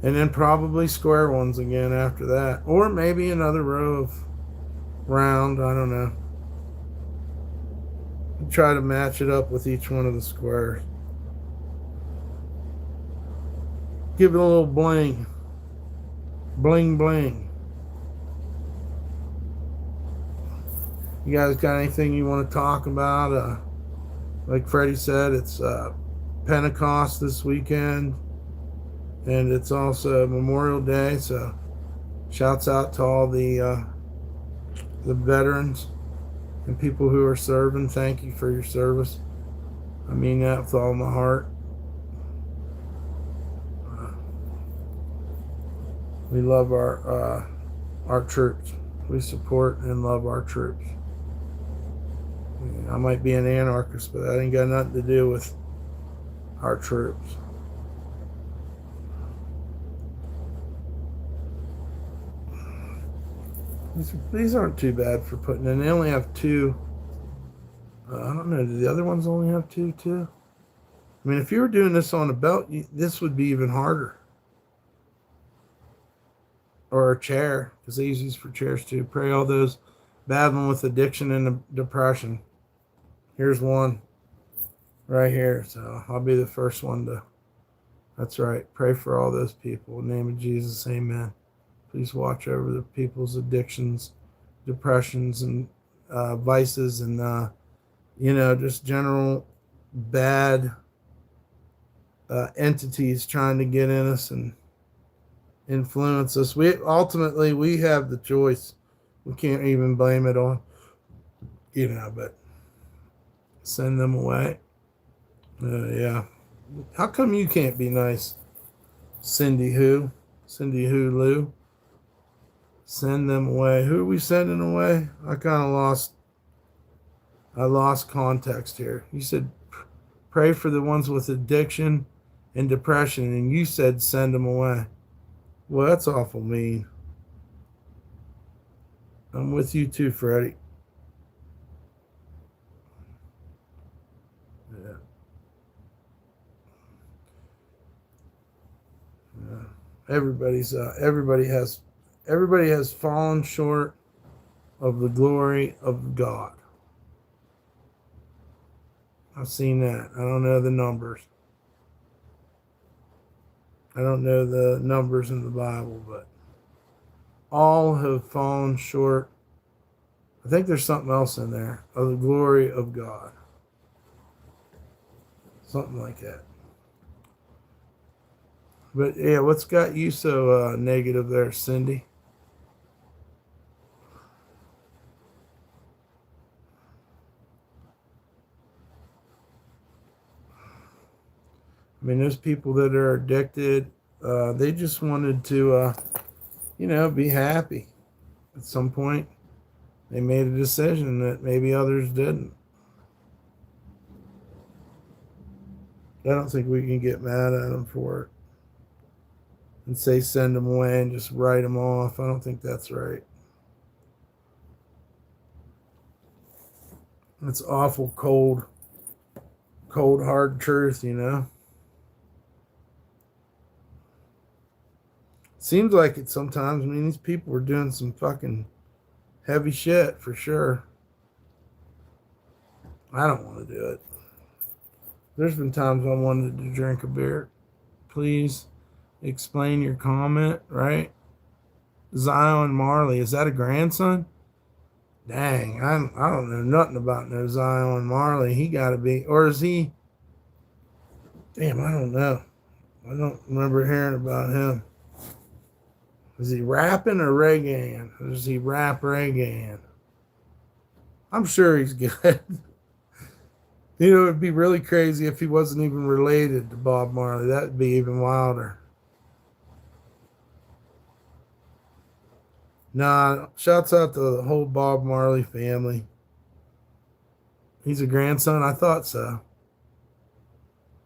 And then probably square ones again after that. Or maybe another row of round. I don't know. Try to match it up with each one of the squares. Give it a little bling. Bling, bling. You guys got anything you want to talk about? Like Freddie said, it's Pentecost this weekend, and it's also Memorial Day, so shouts out to all the veterans and people who are serving. Thank you for your service. I mean that with all my heart. We love our troops. We support and love our troops. I might be an anarchist, but that ain't got nothing to do with our troops. These aren't too bad for putting in. They only have two. I don't know. Do the other ones only have two too? I mean, if you were doing this on a belt, this would be even harder. Or a chair, because they use these for chairs too. Pray all those battling with addiction and depression. Here's one right here. So I'll be the first one to. That's right. Pray for all those people. In the name of Jesus, amen. Please watch over the people's addictions, depressions, and vices, and just general bad entities trying to get in us and influence us. We have the choice. We can't even blame it on, but send them away. Yeah. How come you can't be nice? Cindy who? Cindy who Lou? Send them away. Who are we sending away? I lost context here. You said pray for the ones with addiction and depression, and you said send them away. Well, that's awful mean. I'm with you too, Freddie. Yeah. Yeah. Everybody has fallen short of the glory of God. I've seen that. I don't know the numbers. I don't know the numbers in the Bible, but all have fallen short. I think there's something else in there, of the glory of God. Something like that. But yeah, what's got you so negative there, Cindy? I mean, there's people that are addicted. They just wanted to, be happy. At some point, they made a decision that maybe others didn't. I don't think we can get mad at them for it and say send them away and just write them off. I don't think that's right. It's awful cold, hard truth, Seems like it sometimes. I mean, these people are doing some fucking heavy shit for sure. I don't want to do it. There's been times I wanted to drink a beer. Please explain your comment, right? Zion Marley, is that a grandson? Dang, I don't know nothing about no Zion Marley. He got to be, or is he? Damn, I don't know. I don't remember hearing about him. Is he rapping or reggaeing? Or does he rap reggaeing? I'm sure he's good. It'd be really crazy if he wasn't even related to Bob Marley. That would be even wilder. Nah, shouts out to the whole Bob Marley family. He's a grandson? I thought so.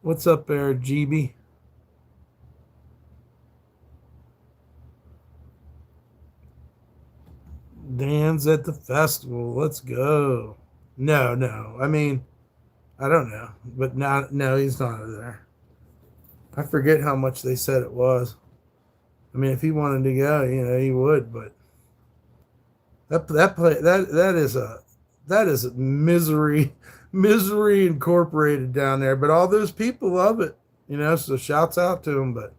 What's up there, GB? Dan's at the festival. Let's go. No. I mean, I don't know. But no, he's not there. I forget how much they said it was. I mean, if he wanted to go, he would, but that is a misery incorporated down there. But all those people love it, so shouts out to them, but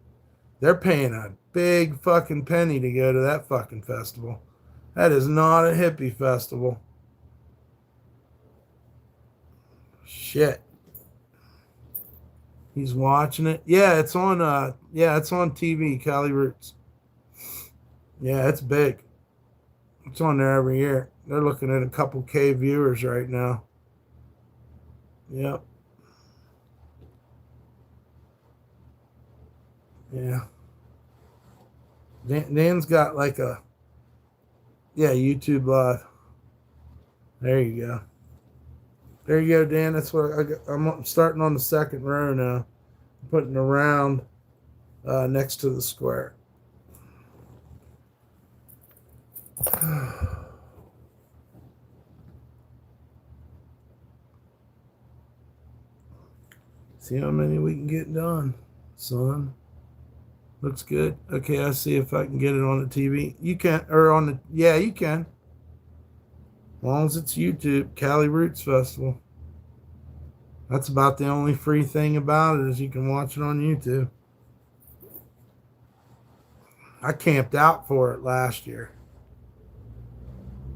they're paying a big fucking penny to go to that fucking festival. That is not a hippie festival. Shit. He's watching it. Yeah, it's on TV, Cali Roots. Yeah, it's big. It's on there every year. They're looking at a couple K viewers right now. Yep. Yeah. Dan's got like YouTube Live. There you go. There you go, Dan. That's what I'm starting on the second row now. Putting a round next to the square. See how many we can get done, son. Looks good. Okay, I see if I can get it on the TV. You can, you can. As long as it's YouTube, Cali Roots Festival. That's about the only free thing about it is you can watch it on YouTube. I camped out for it last year.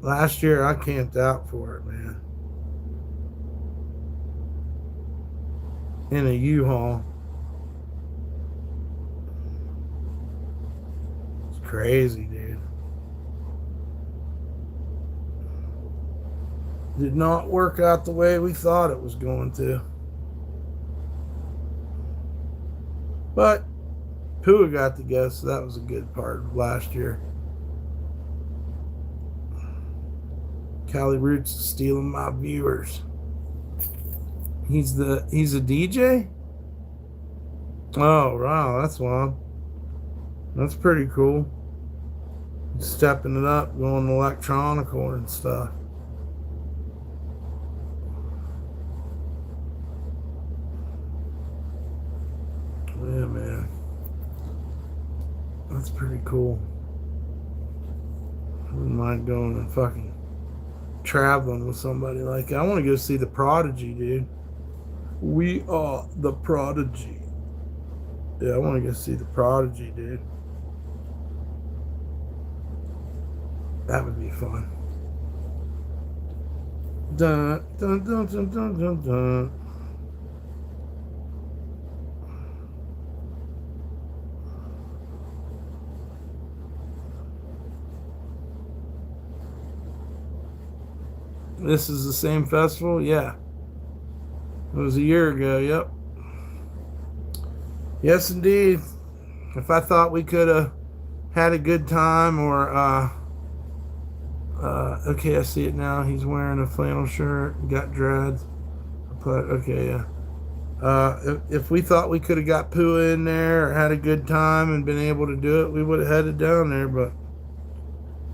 Last year I camped out for it, man. In a U-Haul. crazy, dude. Did not work out the way we thought it was going to. But Pua got to go, so that was a good part of last year. Cali Roots is stealing my viewers. He's a DJ? Oh, wow, that's wild. That's pretty cool. Stepping it up, going electronical and stuff. Yeah, man. That's pretty cool. I wouldn't mind going and fucking traveling with somebody like that. I want to go see the Prodigy, dude. We are the Prodigy. Yeah, I want to go see the Prodigy, dude. That would be fun. Dun, dun, dun, dun, dun, dun, dun. This is the same festival? Yeah. It was a year ago, yep. Yes, indeed. If I thought we could have had a good time or, okay, I see it now. He's wearing a flannel shirt, got dreads. Okay, yeah. If we thought we could have got Pua in there or had a good time and been able to do it, we would have headed down there, but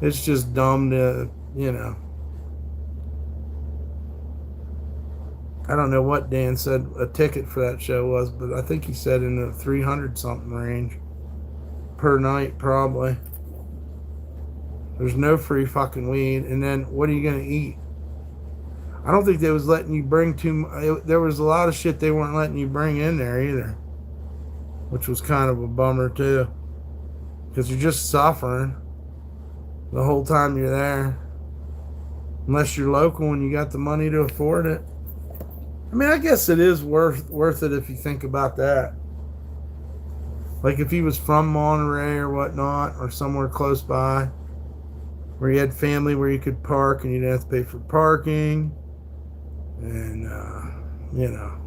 it's just dumb to, you know. I don't know what Dan said a ticket for that show was, but I think he said in the 300 something range per night, probably. There's no free fucking weed, and then what are you gonna eat? I don't think they was letting you bring too much. There was a lot of shit they weren't letting you bring in there either, which was kind of a bummer too, because you're just suffering the whole time you're there, unless you're local and you got the money to afford it. I mean, I guess it is worth it if you think about that. Like if he was from Monterey or whatnot, or somewhere close by, where you had family where you could park and you didn't have to pay for parking, and you know.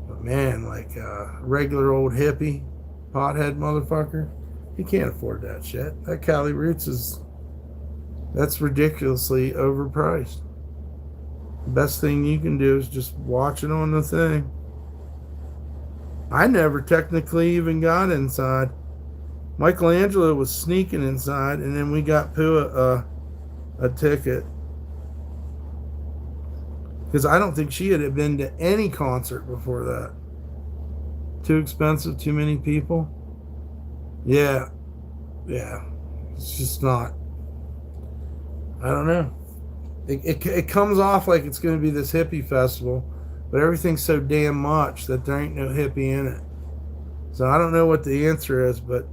But man, like a regular old hippie, pothead motherfucker, he can't afford that shit. That Cali Roots that's ridiculously overpriced. The best thing you can do is just watch it on the thing. I never technically even got inside. Michelangelo was sneaking inside, and then we got Pua a ticket. Because I don't think she had been to any concert before that. Too expensive, too many people. Yeah. It's just not. I don't know. It comes off like it's going to be this hippie festival, but everything's so damn much that there ain't no hippie in it. So I don't know what the answer is, but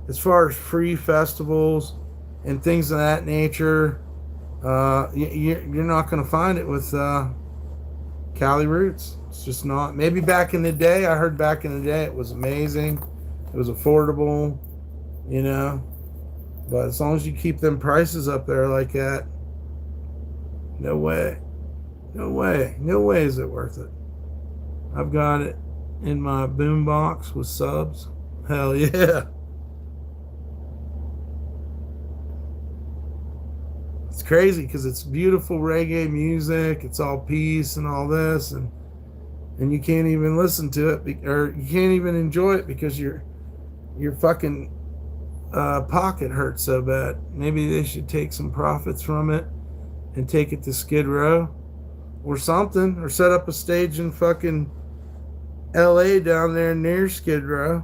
as far as free festivals and things of that nature, you're not going to find it with Cali Roots. It's just not. Maybe back in the day, I heard back in the day it was amazing. It was affordable, you know. But as long as you keep them prices up there like that, no way is it worth it. I've got it in my boombox with subs. Hell yeah. It's crazy because it's beautiful reggae music. It's all peace and all this, and you can't even listen to it, or you can't even enjoy it because your fucking pocket hurts so bad. Maybe they should take some profits from it and take it to Skid Row or something, or set up a stage in fucking LA down there near Skid Row.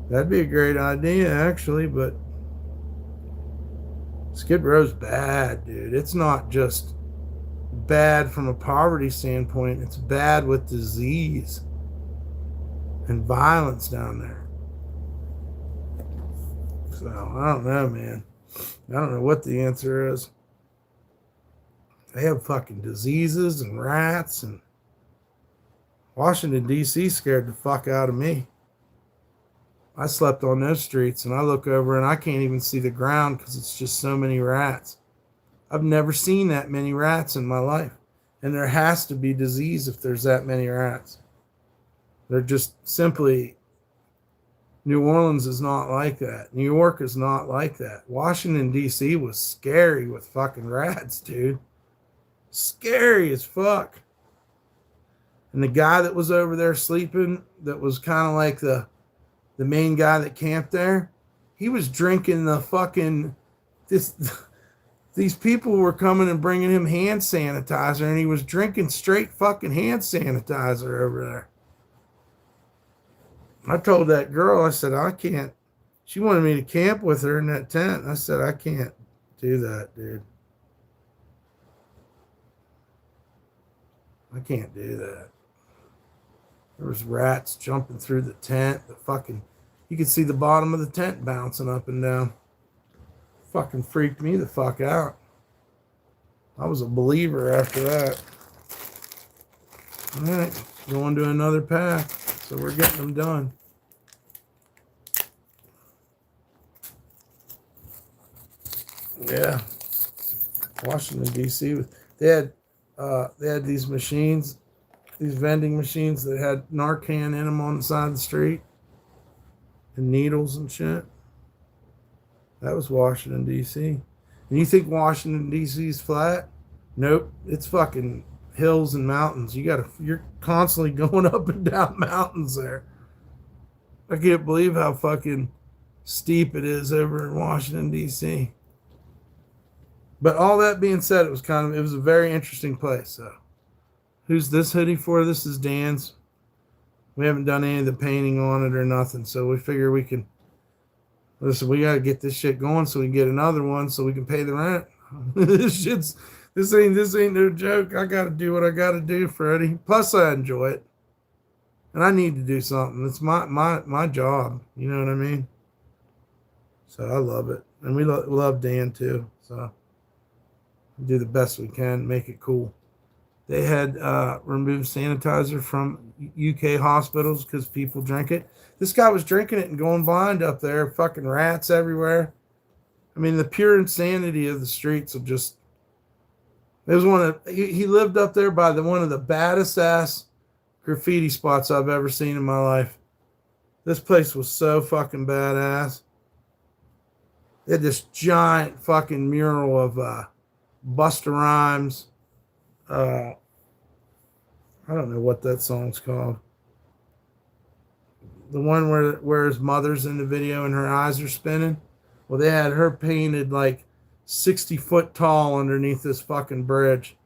That'd be a great idea, actually, but Skid Row's bad, dude. It's not just bad from a poverty standpoint, it's bad with disease and violence down there. So, I don't know, man. I don't know what the answer is. They have fucking diseases and rats, and Washington, D.C. scared the fuck out of me. I slept on those streets, and I look over and I can't even see the ground because it's just so many rats. I've never seen that many rats in my life. And there has to be disease if there's that many rats. They're just simply, New Orleans is not like that. New York is not like that. Washington, D.C. was scary with fucking rats, dude. Scary as fuck. And the guy that was over there sleeping, that was kind of like the main guy that camped there, he was drinking the fucking, this, these people were coming and bringing him hand sanitizer, and he was drinking straight fucking hand sanitizer over there. I told that girl, I said, I can't. She wanted me to camp with her in that tent. I said, I can't do that, dude. I can't do that. There was rats jumping through the tent. You could see the bottom of the tent bouncing up and down. Fucking freaked me the fuck out. I was a believer after that. All right, going to another path. So we're getting them done. Yeah, Washington D.C. They had these machines, these vending machines that had Narcan in them on the side of the street, and needles and shit. That was Washington D.C. And you think Washington D.C. is flat? Nope, it's fucking hills and mountains. You're constantly going up and down mountains there. I can't believe how fucking steep it is over in Washington D.C. But all that being said, it was a very interesting place. So, who's this hoodie for? This is Dan's. We haven't done any of the painting on it or nothing, so we figure we can. Listen, we got to get this shit going so we can get another one so we can pay the rent. This ain't no joke. I got to do what I got to do, Freddie. Plus, I enjoy it, and I need to do something. It's my job. You know what I mean? So I love it, and we love Dan too. So we do the best we can, make it cool. They had removed sanitizer from UK hospitals because people drink it. This guy was drinking it and going blind up there. Fucking rats everywhere. I mean, the pure insanity of the streets of just. It was he lived up there by one of the baddest ass graffiti spots I've ever seen in my life. This place was so fucking badass. They had this giant fucking mural of Busta Rhymes. I don't know what that song's called. The one where his mother's in the video and her eyes are spinning. Well, they had her painted like 60 foot tall underneath this fucking bridge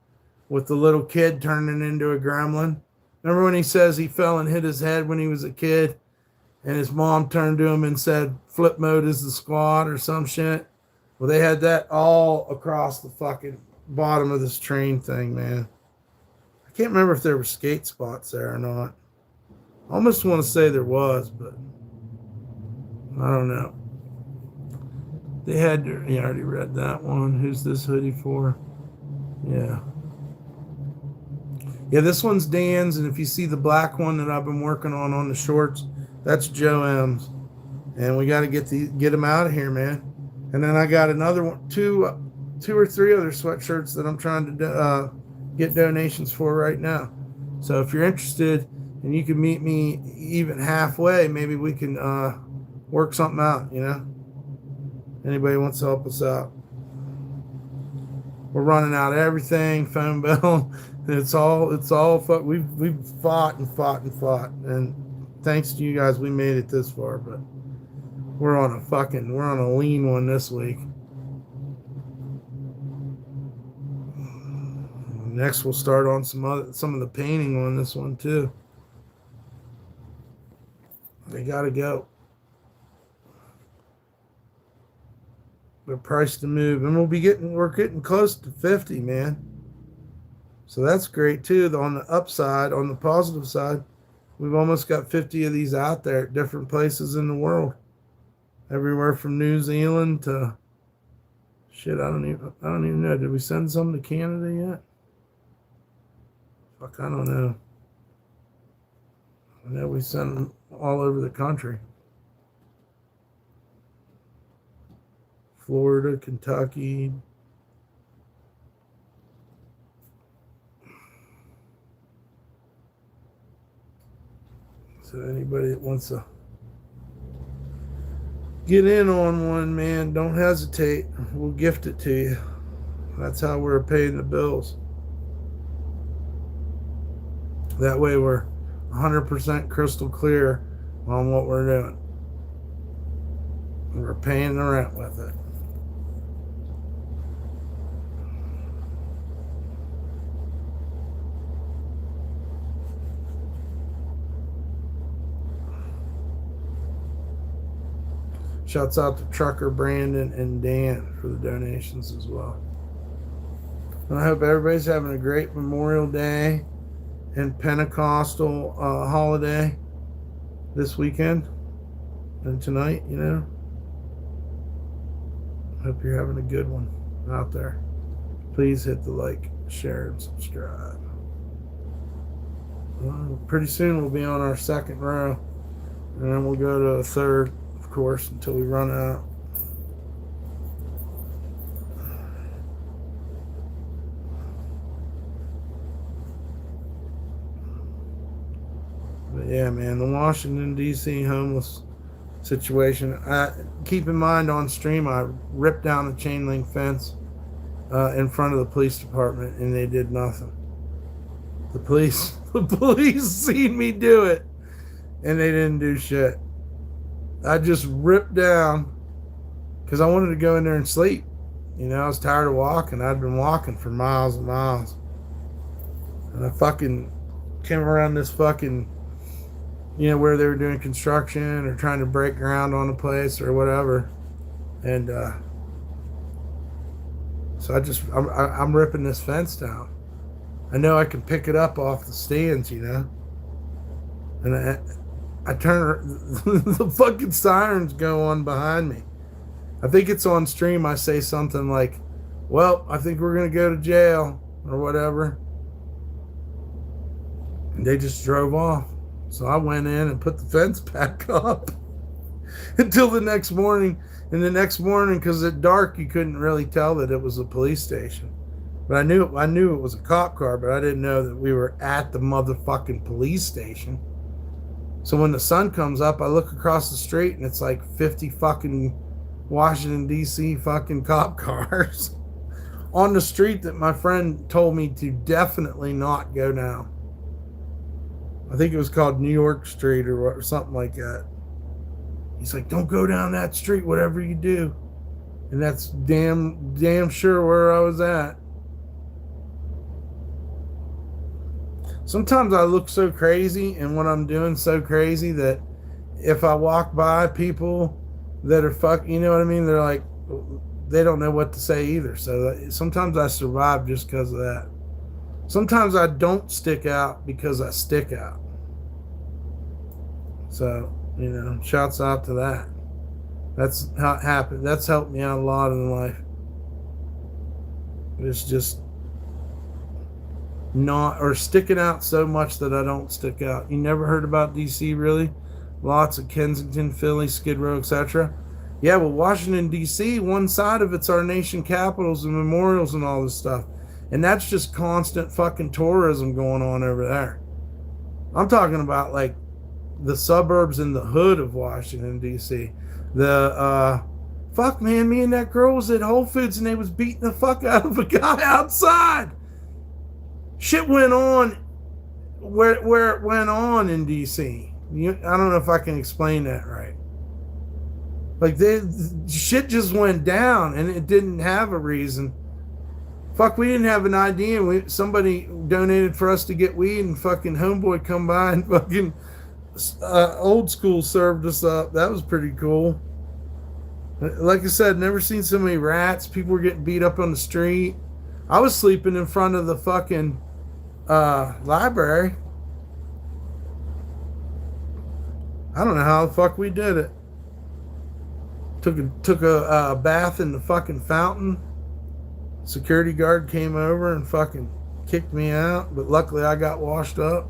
with the little kid turning into a gremlin. Remember when he says he fell and hit his head when he was a kid and his mom turned to him and said, flip mode is the squad or some shit? Well, they had that all across the fucking bottom of this train thing, man. I can't remember if there were skate spots there or not. I almost want to say there was, but I don't know. They had, I already read that one. Who's this hoodie for? Yeah. Yeah, this one's Dan's, and if you see the black one that I've been working on the shorts, that's Joe M's. And we got to get them out of here, man. And then I got another one, two or three other sweatshirts that I'm trying to get donations for right now. So if you're interested and you can meet me even halfway, maybe we can work something out, you know? Anybody wants to help us out? We're running out of everything, phone bill. It's all we've fought and fought and fought. And thanks to you guys, we made it this far, but we're on a lean one this week. Next we'll start on some of the painting on this one too. They gotta go. The price to move, and we're getting close to 50, man. So that's great too. On the upside, on the positive side, we've almost got 50 of these out there at different places in the world, everywhere from New Zealand to shit. I don't even know. Did we send some to Canada yet? Fuck, I don't know. I know we sent them all over the country. Florida, Kentucky. So anybody that wants to get in on one, man, don't hesitate. We'll gift it to you. That's how we're paying the bills. That way we're 100% crystal clear on what we're doing. We're paying the rent with it. Shouts out to Trucker Brandon and Dan for the donations as well. And I hope everybody's having a great Memorial Day and Pentecostal holiday this weekend and tonight, you know. Hope you're having a good one out there. Please hit the like, share, and subscribe. Well, pretty soon we'll be on our second row, and then we'll go to a third, of course, until we run out. But yeah, man, the Washington, D.C. homeless situation. Keep in mind, on stream, I ripped down a chain link fence in front of the police department, and they did nothing. The police seen me do it, and they didn't do shit. I just ripped down because I wanted to go in there and sleep. You know, I was tired of walking. I'd been walking for miles and miles. And I fucking came around this fucking, you know, where they were doing construction or trying to break ground on the place or whatever. And so I'm ripping this fence down. I know I can pick it up off the stands, you know. And I turn, the fucking sirens go on behind me. I think it's on stream. I say something like, well, I think we're going to go to jail or whatever. And they just drove off. So I went in and put the fence back up until the next morning. And the next morning, because at dark, you couldn't really tell that it was a police station. But I knew it was a cop car, but I didn't know that we were at the motherfucking police station. So when the sun comes up, I look across the street and it's like 50 fucking Washington, D.C. fucking cop cars on the street that my friend told me to definitely not go down. I think it was called New York Street or something like that. He's like, don't go down that street, whatever you do. And that's damn sure where I was at. Sometimes I look so crazy and what I'm doing so crazy that if I walk by people that are you know what I mean? They're like, they don't know what to say either. So sometimes I survive just because of that. Sometimes I don't stick out because I stick out. So, you know, shouts out to that. That's how it happened. That's helped me out a lot in life. It's just not, or sticking out so much that I don't stick out. You never heard about DC, really? Lots of Kensington, Philly, Skid Row, etc. Yeah, well, Washington, D.C., one side of it's our nation capitals and memorials and all this stuff. And that's just constant fucking tourism going on over there. I'm talking about, like, the suburbs and the hood of Washington, D.C. Fuck, man, me and that girl was at Whole Foods and they was beating the fuck out of a guy outside. Shit went on where it went on in D.C. I don't know if I can explain that right. Like, shit just went down and it didn't have a reason. Fuck, we didn't have an idea. Somebody donated for us to get weed and fucking homeboy come by and fucking old school served us up. That was pretty cool. Like I said, never seen so many rats. People were getting beat up on the street. I was sleeping in front of the fucking library. I don't know how the fuck we did it. Took a bath in the fucking fountain. Security guard came over and fucking kicked me out, but luckily I got washed up.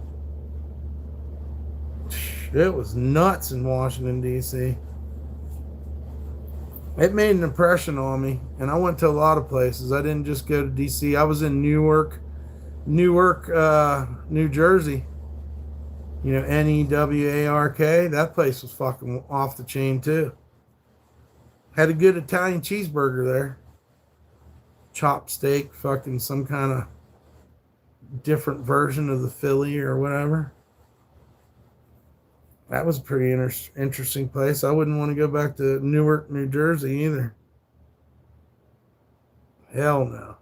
It was nuts in Washington, D.C. It made an impression on me, and I went to a lot of places. I didn't just go to DC. I was in Newark, New Jersey. You know, Newark. That place was fucking off the chain too. Had a good Italian cheeseburger there. Chopped steak, fucking some kind of different version of the Philly or whatever. That was a pretty interesting place. I wouldn't want to go back to Newark, New Jersey either. Hell no.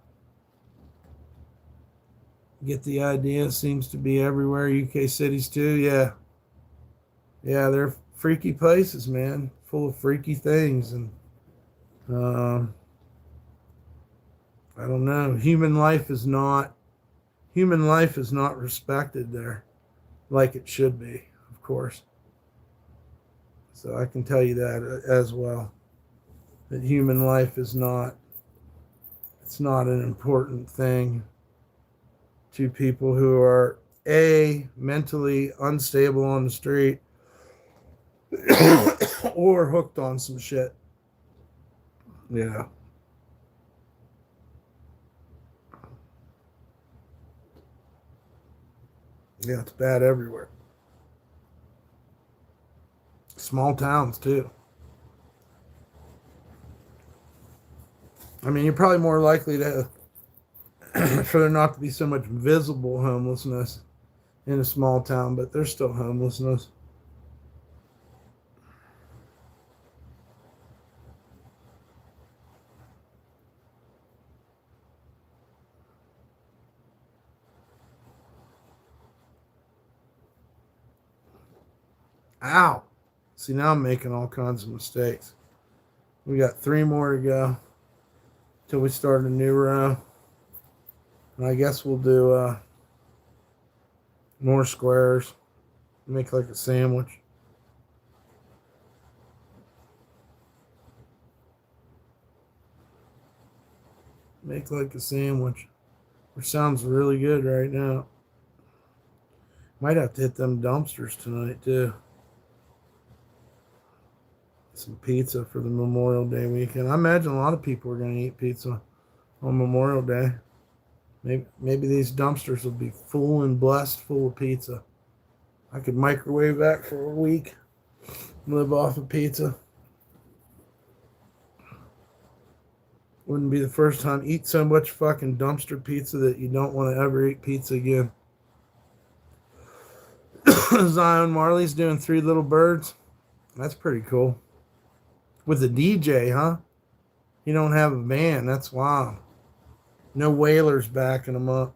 Get the idea? Seems to be everywhere. UK cities too. Yeah. Yeah, they're freaky places, man. Full of freaky things. And I don't know. Human life is not respected there like it should be, of course. So I can tell you that as well. That human life is not, it's not an important thing to people who are mentally unstable on the street or hooked on some shit. Yeah. Yeah, it's bad everywhere. Small towns too. I mean, you're probably more likely to for there not to be so much visible homelessness in a small town, but there's still homelessness. Ow. See, now I'm making all kinds of mistakes. We got 3 more to go till we start a new row. And I guess we'll do more squares. Make like a sandwich. Make like a sandwich. Which sounds really good right now. Might have to hit them dumpsters tonight too. Some pizza for the Memorial Day weekend. I imagine a lot of people are going to eat pizza on Memorial Day. Maybe these dumpsters will be full and blessed full of pizza. I could microwave that for a week. Live off of pizza. Wouldn't be the first time. Eat so much fucking dumpster pizza that you don't want to ever eat pizza again. Zion Marley's doing 3 Little Birds. That's pretty cool. With a DJ, huh? You don't have a band. That's wild. No Whalers backing them up.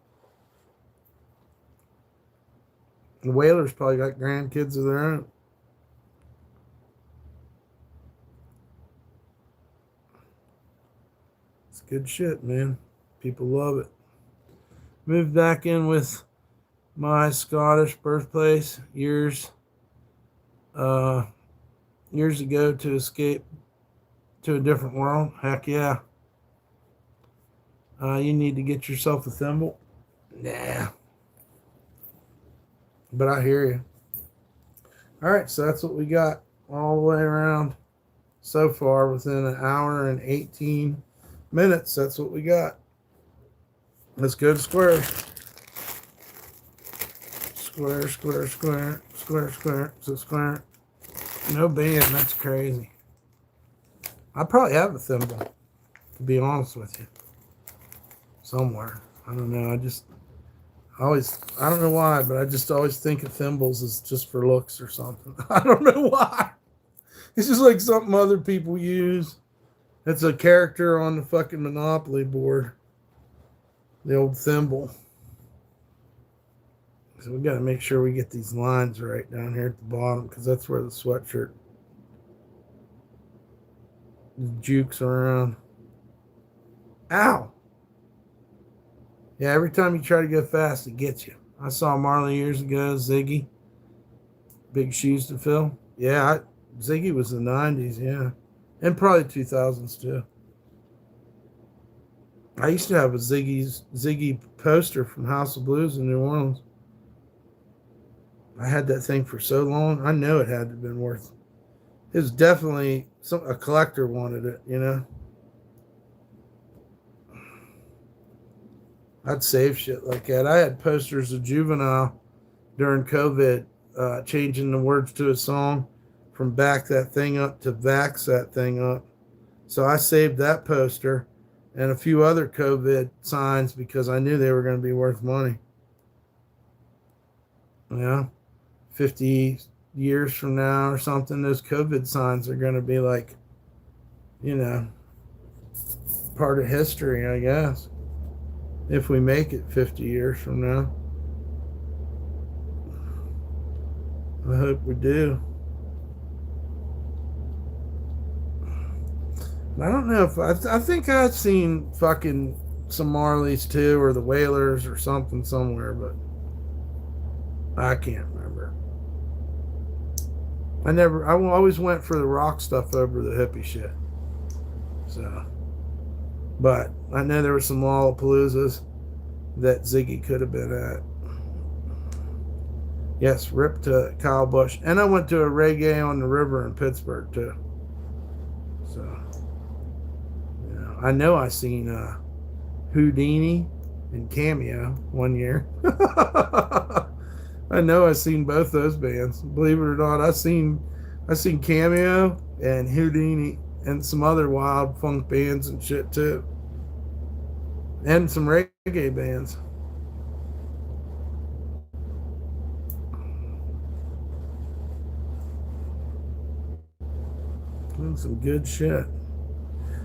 The Whalers probably got grandkids of their own. It's good shit, man. People love it. Moved back in with my Scottish birthplace years ago to escape to a different world. Heck yeah. You need to get yourself a thimble. Nah. But I hear you. All right, so that's what we got all the way around so far within an hour and 18 minutes. That's what we got. Let's go to square. Square, square, square, square, square. So square. No band. That's crazy. I probably have a thimble, to be honest with you. Somewhere. I don't know. I don't know why, but I just always think of thimbles as just for looks or something. I don't know why. It's just like something other people use. It's a character on the fucking Monopoly board. The old thimble. So we got to make sure we get these lines right down here at the bottom, because that's where the sweatshirt jukes around. Ow! Yeah, every time you try to go fast, it gets you. I saw Marley years ago, Ziggy. Big shoes to fill. Yeah, Ziggy was the 90s, yeah. And probably 2000s, too. I used to have a Ziggy poster from House of Blues in New Orleans. I had that thing for so long. I know it had to have been worth It was definitely a collector wanted it, you know. I'd save shit like that. I had posters of Juvenile during COVID, changing the words to a song from back that thing up to vax that thing up. So I saved that poster and a few other COVID signs because I knew they were going to be worth money. Yeah. 50 years from now or something, those COVID signs are going to be like, you know, part of history, I guess. If we make it 50 years from now. I hope we do. I don't know if I think I've seen fucking some Marleys too, or the Whalers or something somewhere, but I can't remember. I always went for the rock stuff over the hippie shit. So, but I know there were some Lollapaloozas that Ziggy could have been at. Yes, rip to Kyle Busch. And I went to a reggae on the river in Pittsburgh too. So, yeah, I know I seen Houdini and Cameo one year. I know I seen both those bands. Believe it or not, I seen Cameo and Houdini and some other wild funk bands and shit too. And some reggae bands. And some good shit.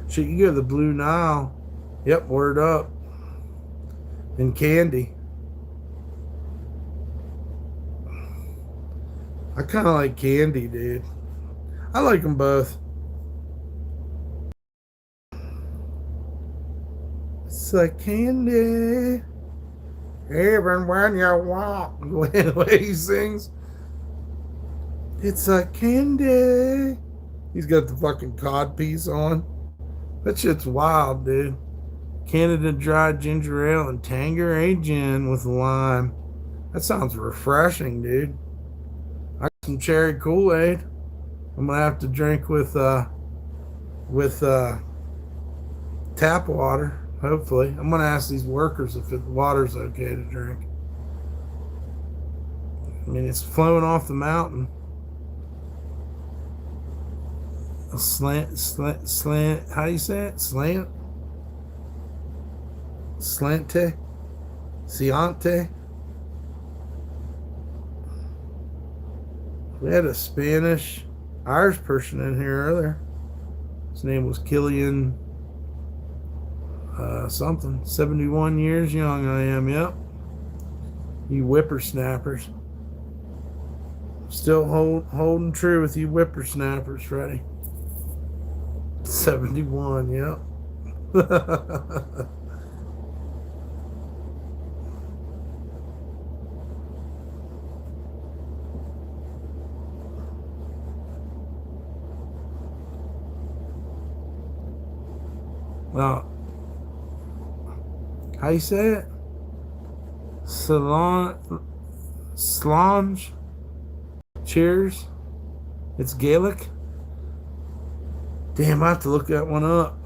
Shit, you go to the Blue Nile. Yep, word up. And Candy. I kind of like Candy, dude. I like them both. It's like candy, even when you walk. The way he sings. It's like candy. He's got the fucking cod piece on. That shit's wild, dude. Canada Dry Ginger Ale and Tanqueray Gin with lime. That sounds refreshing, dude. I got some cherry Kool-Aid. I'm gonna have to drink with tap water. Hopefully, I'm gonna ask these workers if the water's okay to drink. I mean, it's flowing off the mountain. A slant. How do you say it? Slant. Slante. Ciante. We had a Spanish Irish person in here earlier. His name was Killian something. 71 years young I am, yep. You whippersnappers. Still holding true with you whippersnappers, Freddie. 71, yep. Well, how you say it? Slange. Cheers. It's Gaelic. Damn, I have to look that one up.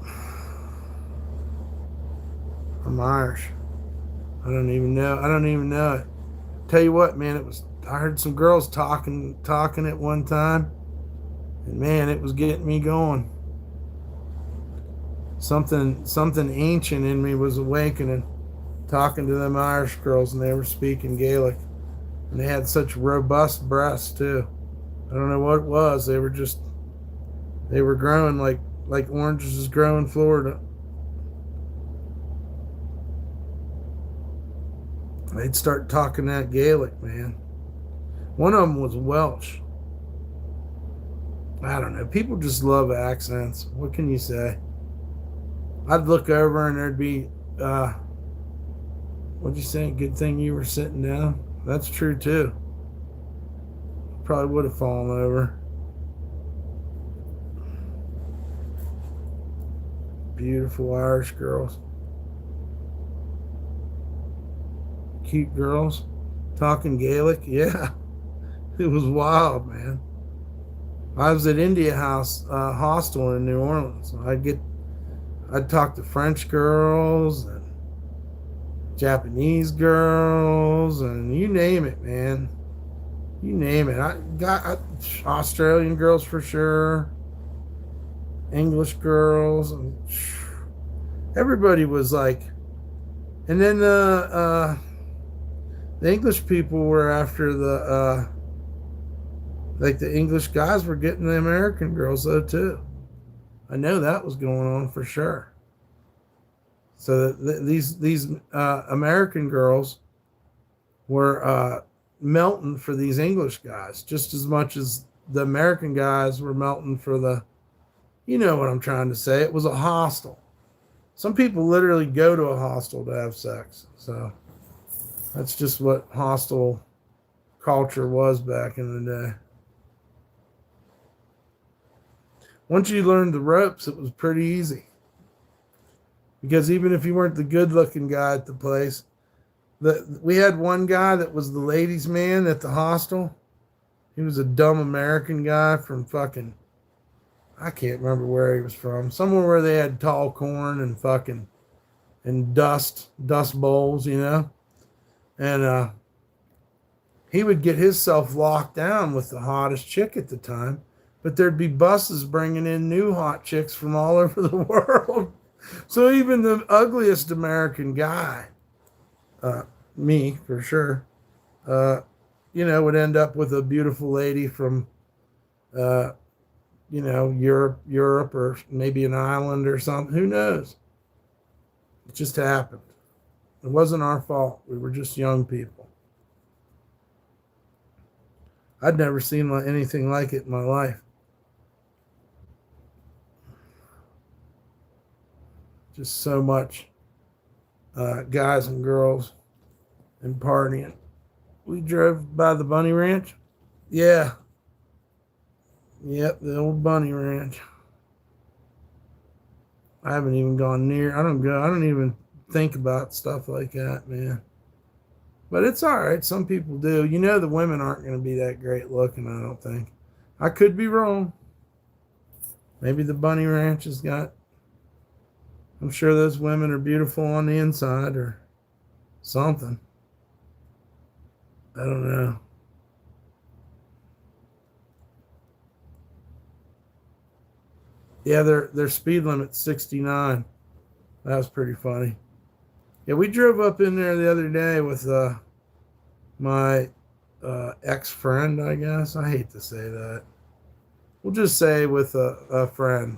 I'm Irish. I don't even know it. Tell you what, man, I heard some girls talking at one time, and man, it was getting me going. Something ancient in me was awakening, talking to them Irish girls, and they were speaking Gaelic, and they had such robust breasts too. I don't know what it was. They were growing like oranges grow in Florida. They'd start talking that Gaelic, man. One of them was Welsh. I don't know. People just love accents. What can you say? I'd look over and there'd be, what'd you say? Good thing you were sitting down. That's true too. Probably would have fallen over. Beautiful Irish girls. Cute girls. Talking Gaelic. Yeah. It was wild, man. I was at India House Hostel in New Orleans. I'd talk to French girls and Japanese girls and you name it, man. You name it. Australian girls for sure, English girls, and everybody was like. And then the English people were after the English guys were getting the American girls though too. I know that was going on for sure. So these American girls were melting for these English guys just as much as the American guys were melting for the, you know what I'm trying to say. It was a hostel. Some people literally go to a hostel to have sex. So that's just what hostel culture was back in the day. Once you learned the ropes, it was pretty easy. Because even if you weren't the good looking guy at the place, we had one guy that was the ladies' man at the hostel. He was a dumb American guy from fucking, I can't remember where he was from. Somewhere where they had tall corn and fucking, and dust bowls, you know? And he would get himself locked down with the hottest chick at the time. But there'd be buses bringing in new hot chicks from all over the world. So even the ugliest American guy, me for sure, would end up with a beautiful lady from, Europe or maybe an island or something. Who knows? It just happened. It wasn't our fault. We were just young people. I'd never seen anything like it in my life. Just so much guys and girls and partying. We drove by the Bunny Ranch. Yeah. Yep, the old Bunny Ranch. I haven't even gone near. I don't even think about stuff like that, man. But it's all right. Some people do. You know, the women aren't going to be that great looking, I don't think. I could be wrong. Maybe the Bunny Ranch has got, I'm sure those women are beautiful on the inside or something. I don't know. Yeah, their speed limit's 69. That was pretty funny. Yeah, we drove up in there the other day with my ex-friend, I guess. I hate to say that. We'll just say with a friend.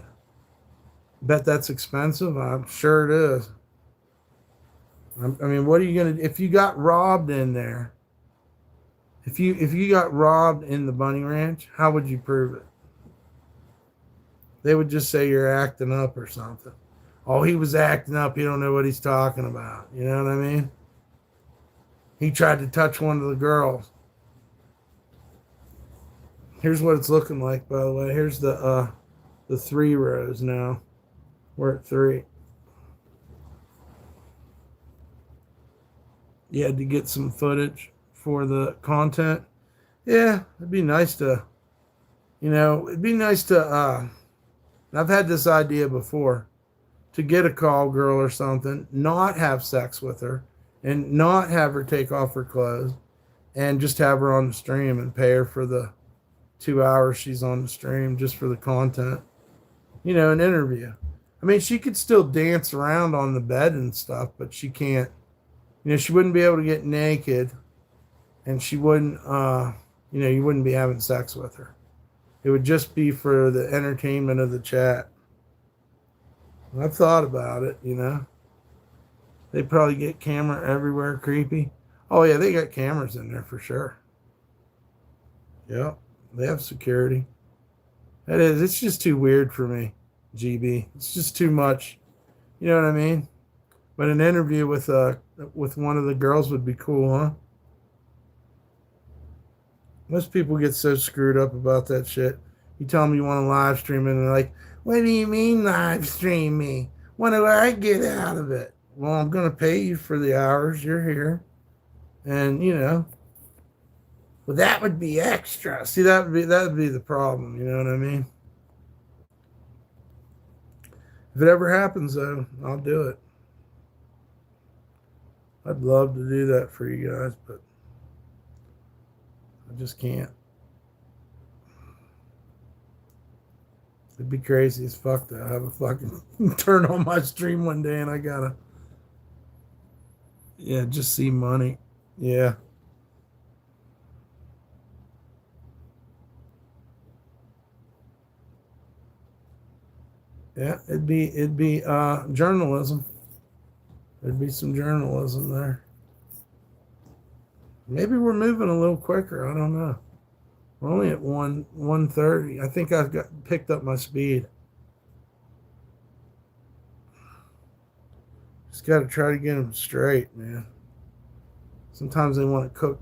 Bet that's expensive. I'm sure it is. I mean, what are you gonna if you got robbed in there? If you got robbed in the Bunny Ranch, how would you prove it? They would just say you're acting up or something. Oh, he was acting up. You don't know what he's talking about. You know what I mean? He tried to touch one of the girls. Here's what it's looking like, by the way. Here's the 3 rows now. We're at 3. You had to get some footage for the content. Yeah, it'd be nice to, I've had this idea before, to get a call girl or something, not have sex with her, and not have her take off her clothes, and just have her on the stream and pay her for the 2 hours she's on the stream just for the content. An interview. I mean, she could still dance around on the bed and stuff, but she can't, she wouldn't be able to get naked, and she wouldn't, you wouldn't be having sex with her. It would just be for the entertainment of the chat. I've thought about it, They probably get camera everywhere, creepy. Oh, yeah, they got cameras in there for sure. Yep, they have security. It's just too weird for me, GB. It's just too much. You know what I mean? But an interview with one of the girls would be cool, huh? Most people get so screwed up about that shit. You tell them you want to live stream it, and they're like, what do you mean live stream me? What do I get out of it? Well, I'm going to pay you for the hours you're here. And, Well, that would be extra. See, that would be the problem. You know what I mean? If it ever happens, though, I'll do it. I'd love to do that for you guys, but I just can't. It'd be crazy as fuck to have a fucking turn on my stream one day and I gotta, yeah, just see money. Yeah. Yeah, it'd be journalism. There'd be some journalism there. Maybe we're moving a little quicker. I don't know. We're only at 130. I think I've picked up my speed. Just got to try to get them straight, man. Sometimes they want to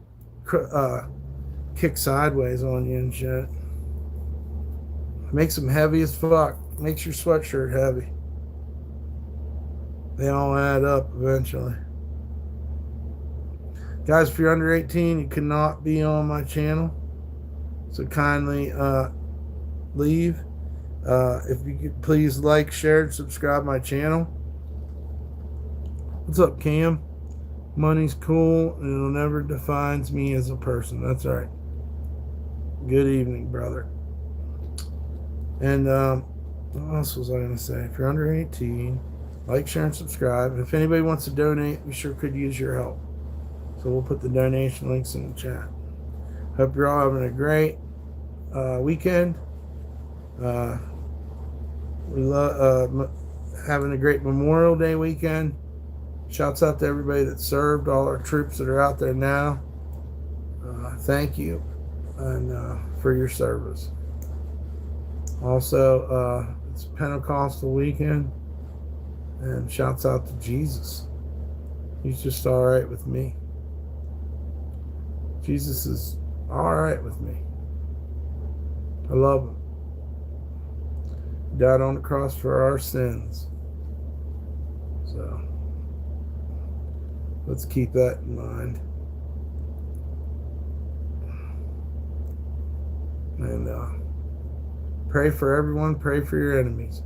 kick sideways on you and shit. Makes them heavy as fuck. Makes your sweatshirt heavy. They all add up eventually. Guys, if you're under 18, you cannot be on my channel. So kindly leave. If you could please like, share, and subscribe my channel. What's up, Cam? Money's cool and it'll never defines me as a person. That's right. Good evening, brother. And what else was I going to say? If you're under 18, like, share, and subscribe. If anybody wants to donate, we sure could use your help. So we'll put the donation links in the chat. Hope you're all having a great weekend. We love having a great Memorial Day weekend. Shouts out to everybody that served, all our troops that are out there now. Thank you and for your service. Also, it's Pentecostal weekend, and shouts out to Jesus. He's just all right with me. Jesus is all right with me. I love him. He died on the cross for our sins. So let's keep that in mind. And pray for everyone. Pray for your enemies.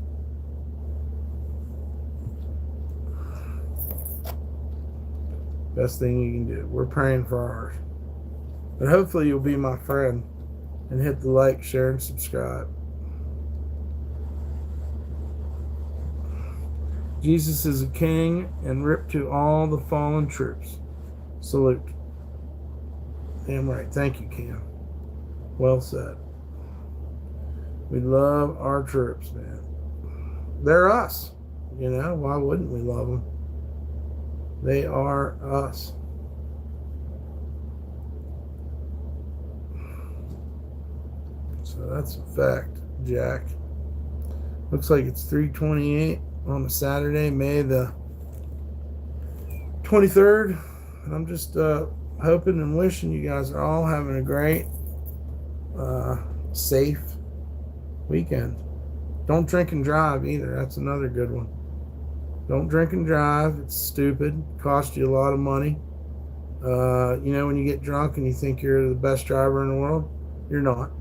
Best thing you can do. We're praying for ours. But hopefully you'll be my friend and hit the like, share, and subscribe. Jesus is a king, and rip to all the fallen troops. Salute. Damn right. Thank you, Cam. Well said. We love our troops, man. They're us. You know, why wouldn't we love them? They are us. So that's a fact, Jack. Looks like it's 3:28 on a Saturday, May the 23rd. And I'm just hoping and wishing you guys are all having a great, safe weekend. Don't drink and drive either. That's another good one. Don't drink and drive. It's stupid. Costs you a lot of money. You know, when you get drunk and you think you're the best driver in the world, you're not.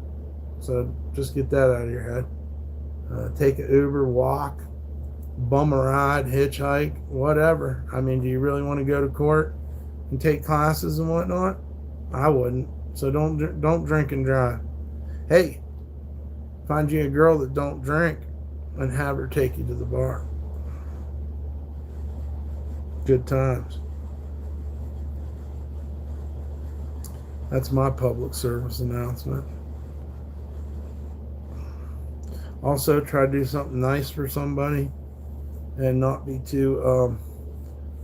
So just get that out of your head. Take an Uber, walk, bum a ride, hitchhike, whatever. I mean, do you really want to go to court and take classes and whatnot? I wouldn't. So don't drink and drive. Hey, find you a girl that don't drink and have her take you to the bar. Good times. That's my public service announcement. Also, try to do something nice for somebody and not be too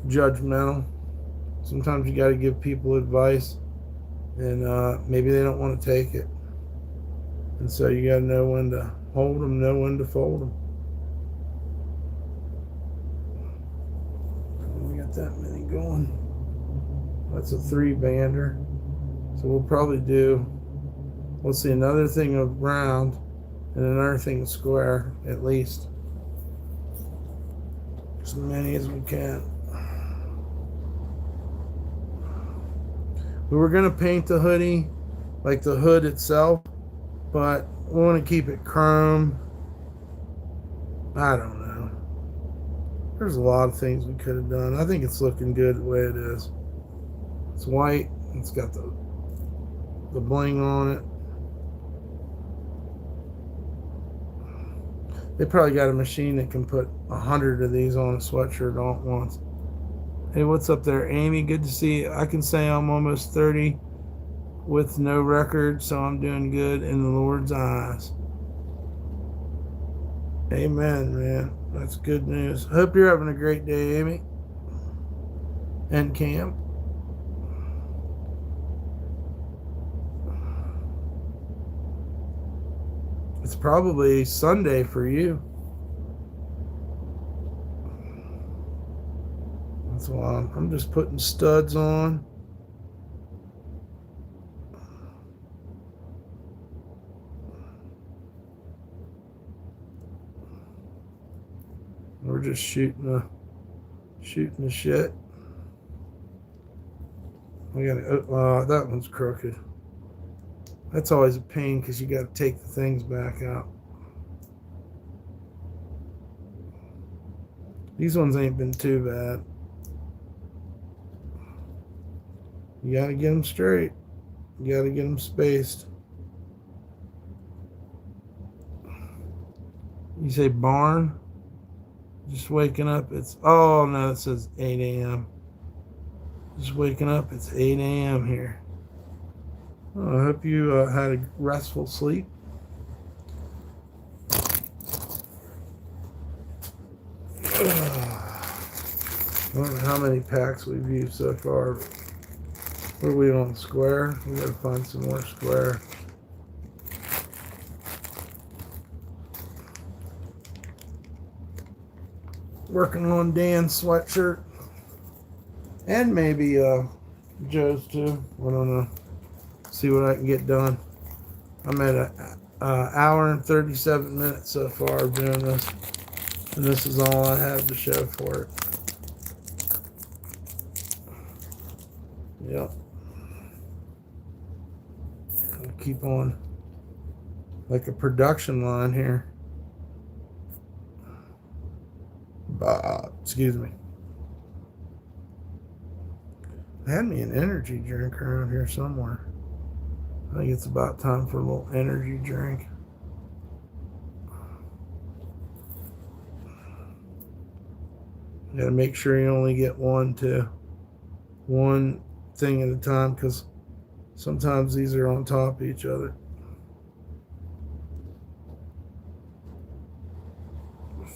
judgmental. Sometimes you got to give people advice and maybe they don't want to take it. And so you got to know when to hold them, know when to fold them. We got that many going. That's a 3-bander. So we'll probably do, let's see, another thing of round and another thing of square at least. As many as we can. We were going to paint the hoodie like the hood itself, but we want to keep it chrome. I don't know. There's a lot of things we could have done. I think it's looking good the way it is. It's white. It's got the bling on it. They probably got a machine that can put 100 of these on a sweatshirt all at once. Hey, what's up there, Amy? Good to see you. I can say I'm almost 30 with no record, so I'm doing good in the Lord's eyes. Amen, man. That's good news. Hope you're having a great day, Amy. And Cam. It's probably Sunday for you. That's why I'm just putting studs on. We're just shooting the shit. We got that one's crooked. That's always a pain because you got to take the things back out. These ones ain't been too bad. You got to get them straight. You got to get them spaced. You say barn? Just waking up. Oh no, it says 8 a.m. Just waking up. It's 8 a.m. here. I hope you had a restful sleep. I don't know how many packs we've used so far. What are we on? Square? We gotta find some more square. Working on Dan's sweatshirt. And maybe Joe's too. I don't know. See what I can get done. I'm at an hour and 37 minutes so far doing this. And this is all I have to show for it. Yep. I'll keep on like a production line here. Excuse me. I had me an energy drink around here somewhere. I think it's about time for a little energy drink. You gotta make sure you only get one thing at a time, because sometimes these are on top of each other.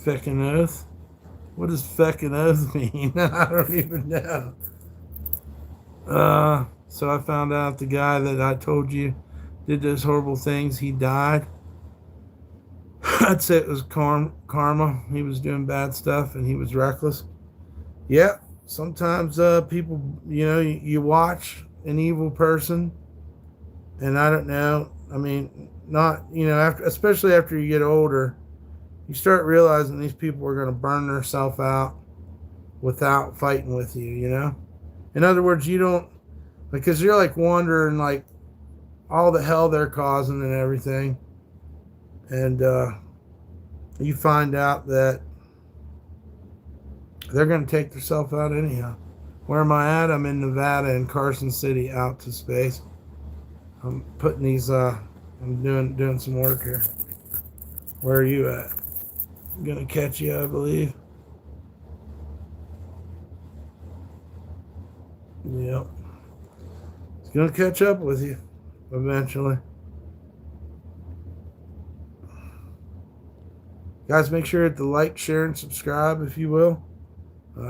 Feckin' oath? What does feckin' oath mean? I don't even know. So I found out the guy that I told you did those horrible things, he died. I'd say it was karma. He was doing bad stuff and he was reckless. Yeah, sometimes people, you watch an evil person, and I don't know. I mean, not, especially after you get older, you start realizing these people are going to burn themselves out without fighting with you, In other words, you don't, because you're like wondering like all the hell they're causing and everything. And you find out that they're going to take themselves out anyhow. Where am I at? I'm in Nevada, in Carson City, out to space. I'm putting these, I'm doing some work here. Where are you at? I'm going to catch you, I believe. Yep. It's going to catch up with you eventually. Guys, make sure to like, share, and subscribe if you will.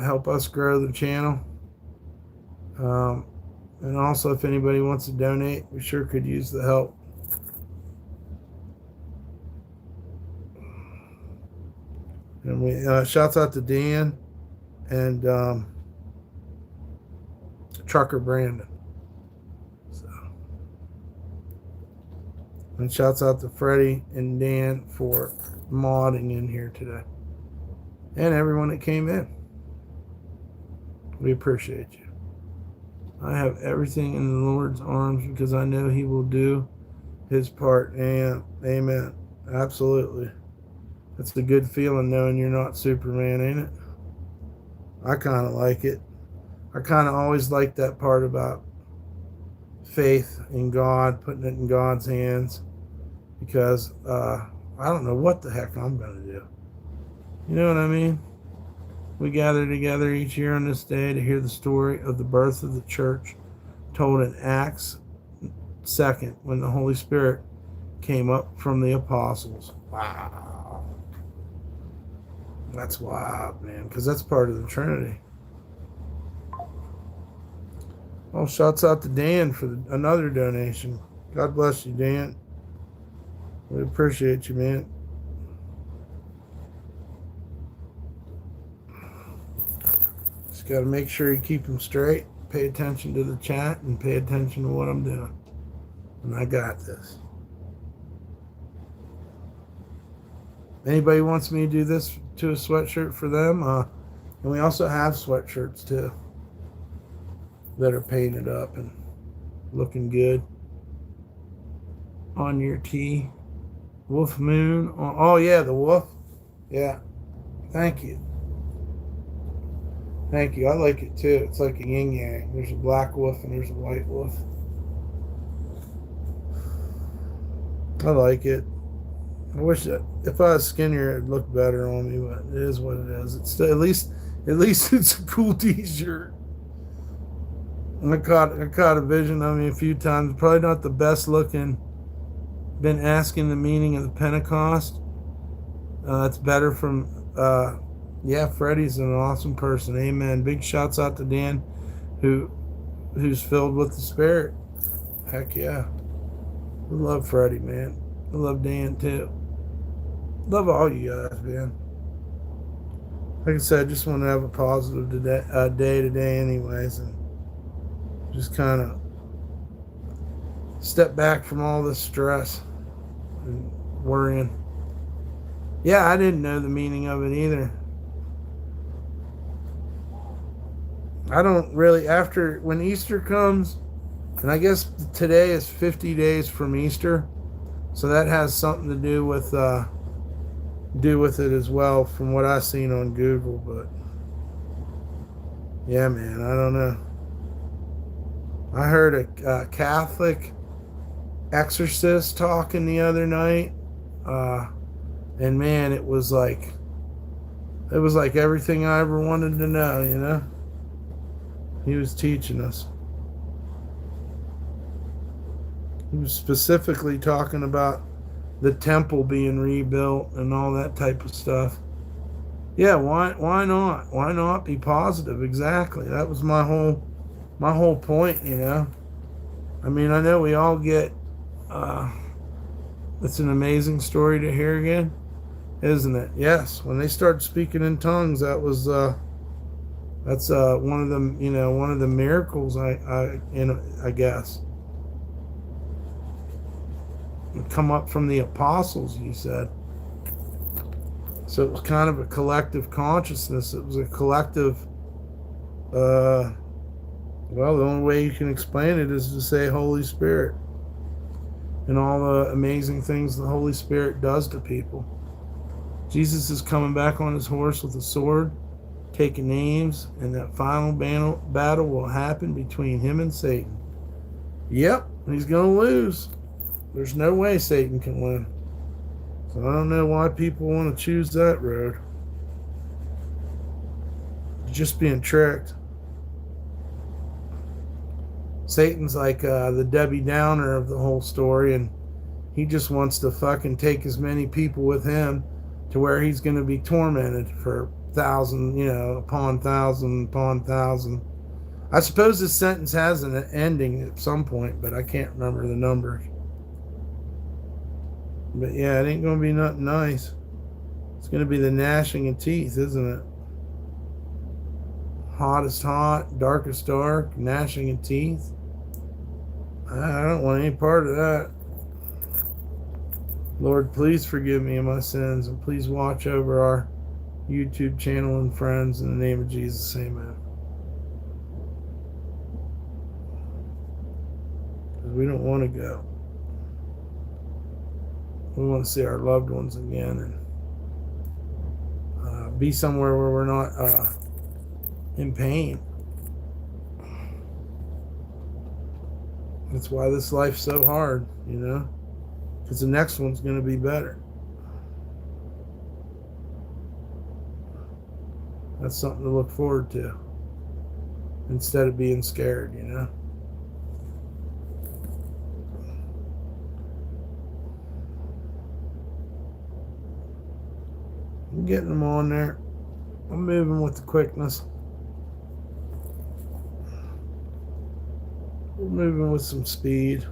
Help us grow the channel. And also, if anybody wants to donate, we sure could use the help. And we shouts out to Dan and Trucker Brandon. So, and shouts out to Freddie and Dan for modding in here today, and everyone that came in. We appreciate you. I have everything in the Lord's arms because I know He will do His part. And amen. Absolutely. It's a good feeling knowing you're not Superman, ain't it? I kind of like it. I kind of always like that part about faith in God, putting it in God's hands, because I don't know what the heck I'm going to do. You know what I mean? We gather together each year on this day to hear the story of the birth of the church told in Acts 2nd when the Holy Spirit came up from the apostles. Wow. That's wild, man, because that's part of the Trinity. Oh, shouts out to Dan for another donation. God bless you, Dan. We appreciate you, man. Just got to make sure you keep them straight. Pay attention to the chat and pay attention to what I'm doing. And I got this. Anybody wants me to do this to a sweatshirt for them? And we also have sweatshirts too that are painted up and looking good on your tee. Wolf Moon. Oh yeah, the wolf. Yeah. Thank you. Thank you. I like it too. It's like a yin yang. There's a black wolf and there's a white wolf. I like it. I wish that if I was skinnier, it'd look better on me, but it is what it is. It's at least it's a cool T-shirt. I caught a vision of me a few times. Probably not the best looking. Been asking the meaning of the Pentecost. It's better from. Yeah, Freddie's an awesome person. Amen. Big shouts out to Dan, who's filled with the Spirit. Heck yeah. We love Freddie, man. I love Dan too. Love all you guys, man. Like I said, I just want to have a positive day today anyways, and just kind of step back from all this stress and worrying. Yeah, I didn't know the meaning of it either. I don't really, after when Easter comes, and I guess today is 50 days from Easter, so that has something to do with it as well, from what I've seen on Google. But yeah, man, I don't know. I heard a Catholic exorcist talking the other night, and man, it was like everything I ever wanted to know, you know. He was teaching us. He was specifically talking about the temple being rebuilt and all that type of stuff. Yeah, why not? Why not be positive? Exactly. That was my whole point, you know. I mean, I know we all get it's an amazing story to hear again, isn't it? Yes, when they started speaking in tongues, that was that's one of the, you know, one of the miracles I guess. Come up from the apostles, you said. So it was kind of a collective consciousness. It was a collective, well, the only way you can explain it is to say Holy Spirit and all the amazing things the Holy Spirit does to people. Jesus is coming back on his horse with a sword, taking names, and that final battle will happen between him and Satan. Yep, he's going to lose. There's no way Satan can win. So I don't know why people want to choose that road. Just being tricked. Satan's like the Debbie Downer of the whole story, and he just wants to fucking take as many people with him to where he's going to be tormented for thousand, you know, upon thousand upon thousand. I suppose this sentence has an ending at some point, but I can't remember the numbers. But yeah, it ain't going to be nothing nice. It's going to be the gnashing of teeth, isn't it? Hottest hot, darkest dark, gnashing of teeth. I don't want any part of that. Lord, please forgive me of my sins, and please watch over our YouTube channel and friends. In the name of Jesus, amen. because we don't want to go. We want to see our loved ones again and be somewhere where we're not in pain. That's why this life's so hard, because the next one's going to be better. That's something to look forward to instead of being scared, I'm getting them on there. I'm moving with the quickness. We're moving with some speed.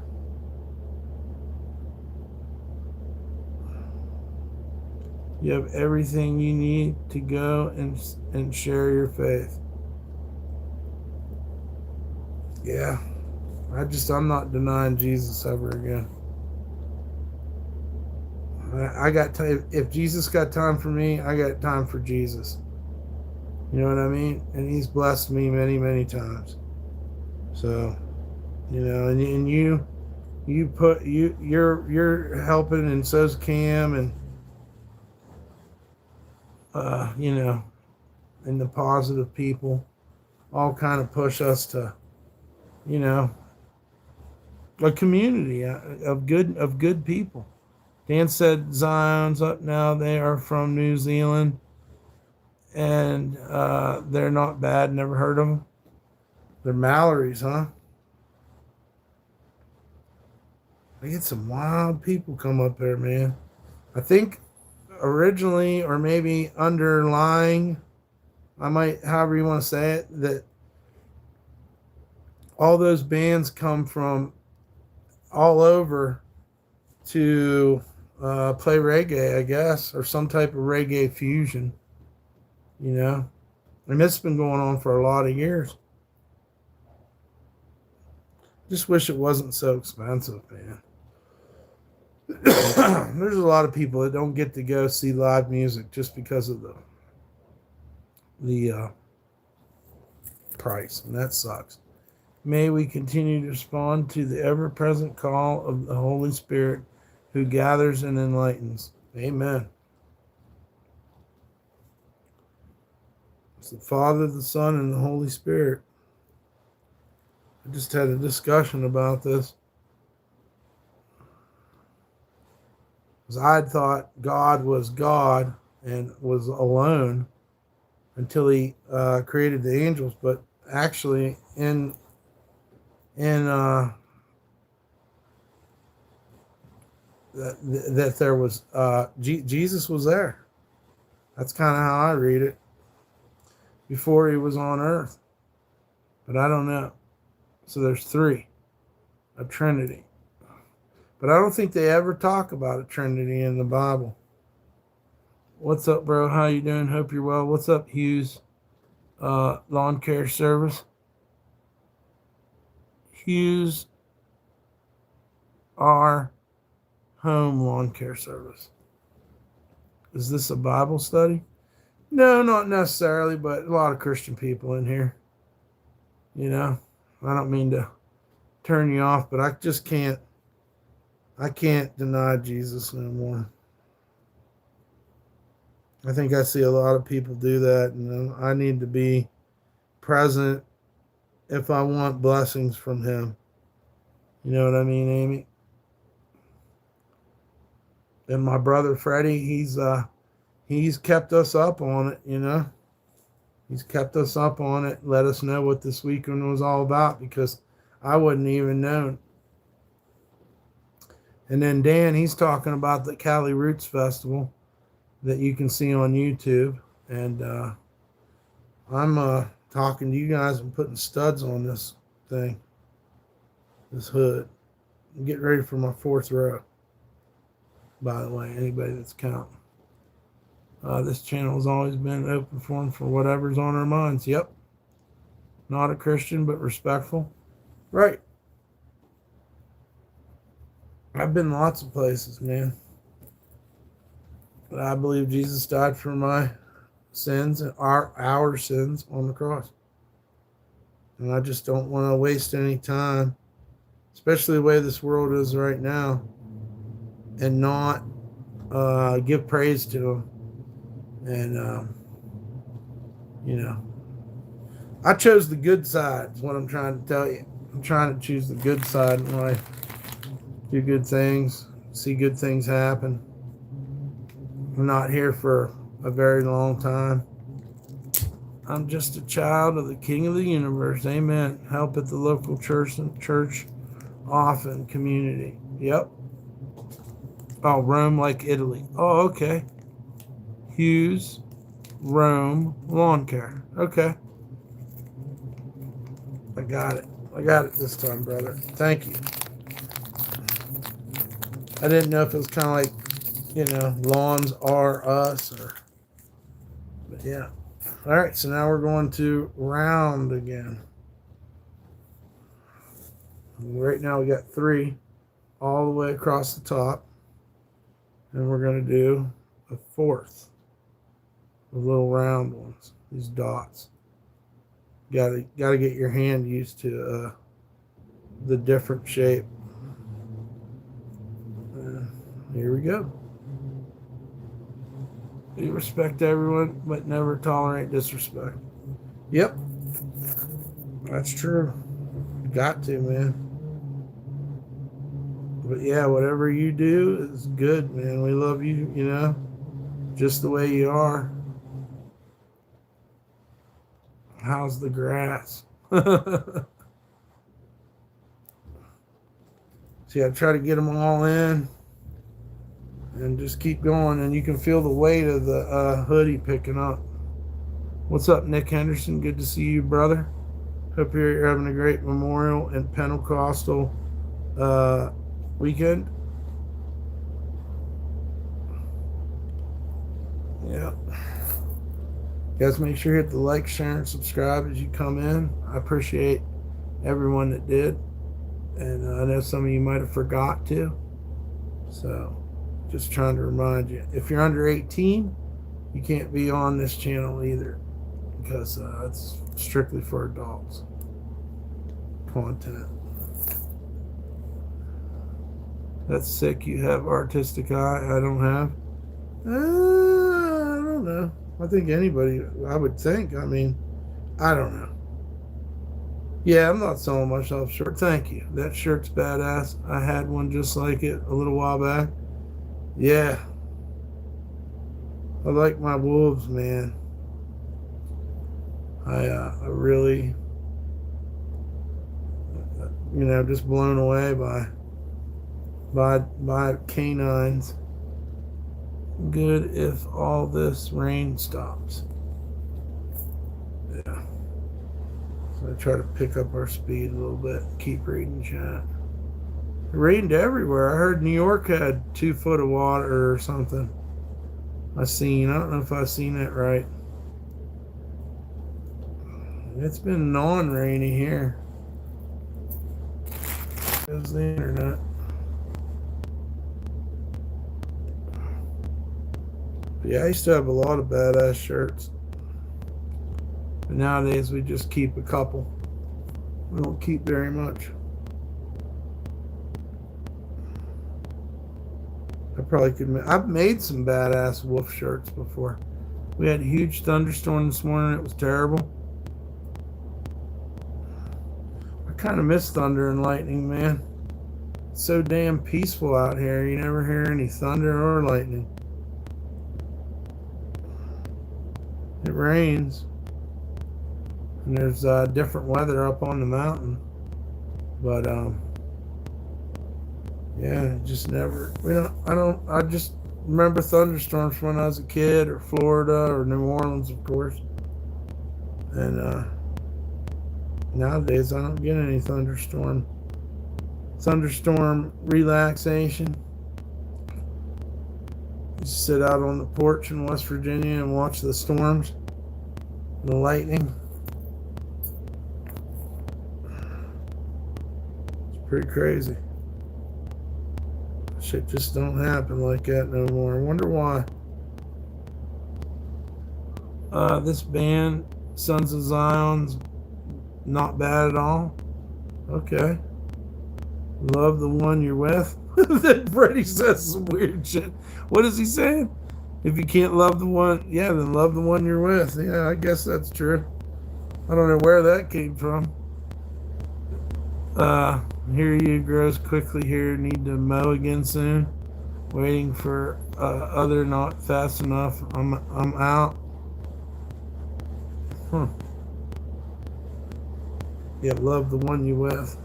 You have everything you need to go and share your faith. Yeah. I'm not denying Jesus ever again. I got time. If Jesus got time for me, I got time for Jesus. You know what I mean? And he's blessed me many, many times. So, and you're helping, and so's Cam, and and the positive people all kind of push us to, a community of good people. Dan said Zion's up now. They are from New Zealand, and they're not bad. Never heard of them. They're Mallory's, huh? I get some wild people come up there, man. I think originally, or maybe underlying, however you want to say it, that all those bands come from all over to play reggae, I guess, or some type of reggae fusion, and it's been going on for a lot of years. Just wish it wasn't so expensive, man. There's a lot of people that don't get to go see live music just because of the price, and that sucks. May we continue to respond to the ever-present call of the Holy Spirit who gathers and enlightens. Amen. It's the Father, the Son, and the Holy Spirit. I just had a discussion about this. Because I had thought God was God and was alone until he created the angels, but actually that there was Jesus was there. That's kind of how I read it before he was on earth, but I don't know. So there's three, a Trinity, but I don't think they ever talk about a Trinity in the Bible. What's up, bro? How you doing? Hope you're well. What's up, Hughes? Lawn care service. Hughes R. Home lawn care service. Is this a Bible study? No, not necessarily, but a lot of Christian people in here. I don't mean to turn you off, but I just can't. I can't deny Jesus no more. I think I see a lot of people do that, and I need to be present if I want blessings from him. You know what I mean, Amy? And my brother Freddie, he's kept us up on it, He's kept us up on it, let us know what this weekend was all about, because I wouldn't even known. And then Dan, he's talking about the Cali Roots Festival that you can see on YouTube. And I'm talking to you guys and putting studs on this thing, this hood. I'm getting ready for my fourth row, by the way, anybody that's counting. This channel has always been open forum for whatever's on our minds. Yep. Not a Christian, but respectful. Right. I've been lots of places, man. But I believe Jesus died for my sins, our sins on the cross. And I just don't want to waste any time especially the way this world is right now, and not give praise to him. And you know, I chose the good side. Is what I'm trying to tell you. I'm trying to choose the good side in life. Do good things, see good things happen. I'm not here for a very long time. I'm just a child of the King of the universe. Amen. Help at the local church often community. Yep. Oh, Rome like Italy. Oh, okay. Hughes, Rome, lawn care. Okay. I got it. I got it this time, brother. Thank you. I didn't know if it was kind of like, lawns are us, but yeah. All right, so now we're going to round again. Right now we got 3 all the way across the top, and we're going to do a 4th with little round ones, these dots. Got to get your hand used to the different shape. Here we go. You respect everyone, but never tolerate disrespect. Yep. That's true. Got to, man. But yeah, whatever you do is good, man. We love you, just the way you are. How's the grass? See, I try to get them all in and just keep going, and you can feel the weight of the hoodie picking up. What's up, Nick Henderson? Good to see you, brother. Hope you're having a great Memorial and Pentecostal weekend. Yeah. Guys, make sure you hit the like, share, and subscribe as you come in. I appreciate everyone that did. And I know some of you might have forgot to. So, just trying to remind you. If you're under 18, you can't be on this channel either. Because it's strictly for adults content. That's sick. You have artistic eye. I don't have. I don't know. I think anybody, I would think. I mean, I don't know. Yeah, I'm not selling myself short. Thank you. That shirt's badass. I had one just like it a little while back. Yeah. I like my wolves, man. I really, just blown away by canines. Good if all this rain stops. Yeah. So I try to pick up our speed a little bit. Keep reading chat. It rained everywhere. I heard New York had 2 foot of water or something. I don't know if I seen it right. It's been non-rainy here. There's the internet. But yeah, I used to have a lot of badass shirts. But nowadays we just keep a couple. We don't keep very much. I probably could. I've made some badass wolf shirts before. We had a huge thunderstorm this morning. It was terrible. I kind of miss thunder and lightning, man. It's so damn peaceful out here. You never hear any thunder or lightning. It rains. And there's different weather up on the mountain. But, yeah, just never. I just remember thunderstorms from when I was a kid, or Florida, or New Orleans, of course. And, nowadays I don't get any thunderstorm relaxation. Just sit out on the porch in West Virginia and watch the storms, the lightning. It's pretty crazy. Shit just don't happen like that no more. I wonder why. This band, Sons of Zion's, not bad at all. Okay. Love the one you're with. Then Freddie says some weird shit. What is he saying? If you can't love the one, yeah, then love the one you're with. Yeah, I guess that's true. I don't know where that came from. Here you grows quickly here. Need to mow again soon. Waiting for other not fast enough. I'm out. Huh. Yeah, love the one you with.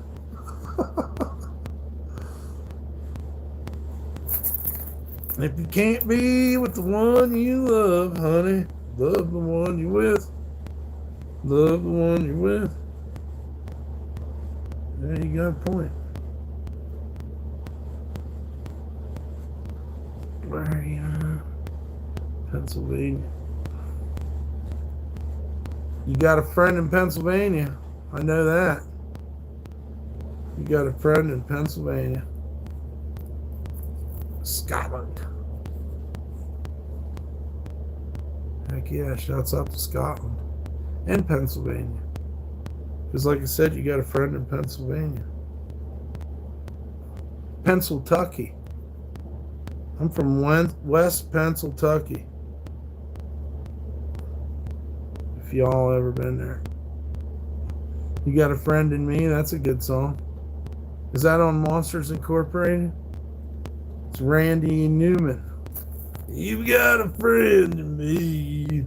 If you can't be with the one you love, honey, love the one you're with. Love the one you're with. There you got a point. Where are you? Pennsylvania. You got a friend in Pennsylvania. I know that. You got a friend in Pennsylvania. Scotland. Heck yeah, shouts out to Scotland and Pennsylvania. Because like I said, you got a friend in Pennsylvania. Pennsylvania. I'm from West Pennsylvania. If y'all ever been there. You got a friend in me, that's a good song. Is that on Monsters Incorporated? It's Randy Newman. You've got a friend in me.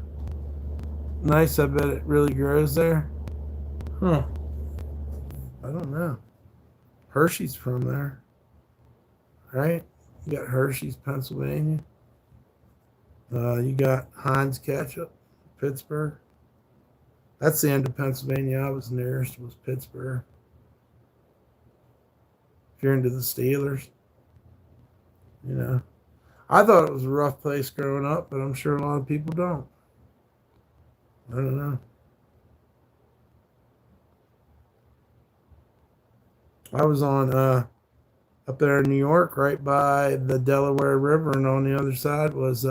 Nice, I bet it really grows there. Huh. I don't know. Hershey's from there. Right? You got Hershey's, Pennsylvania. You got Heinz Ketchup, Pittsburgh. That's the end of Pennsylvania I was nearest, was Pittsburgh. If you're into the Steelers, you know. I thought it was a rough place growing up, but I'm sure a lot of people don't. I don't know. I was on up there in New York, right by the Delaware River, and on the other side was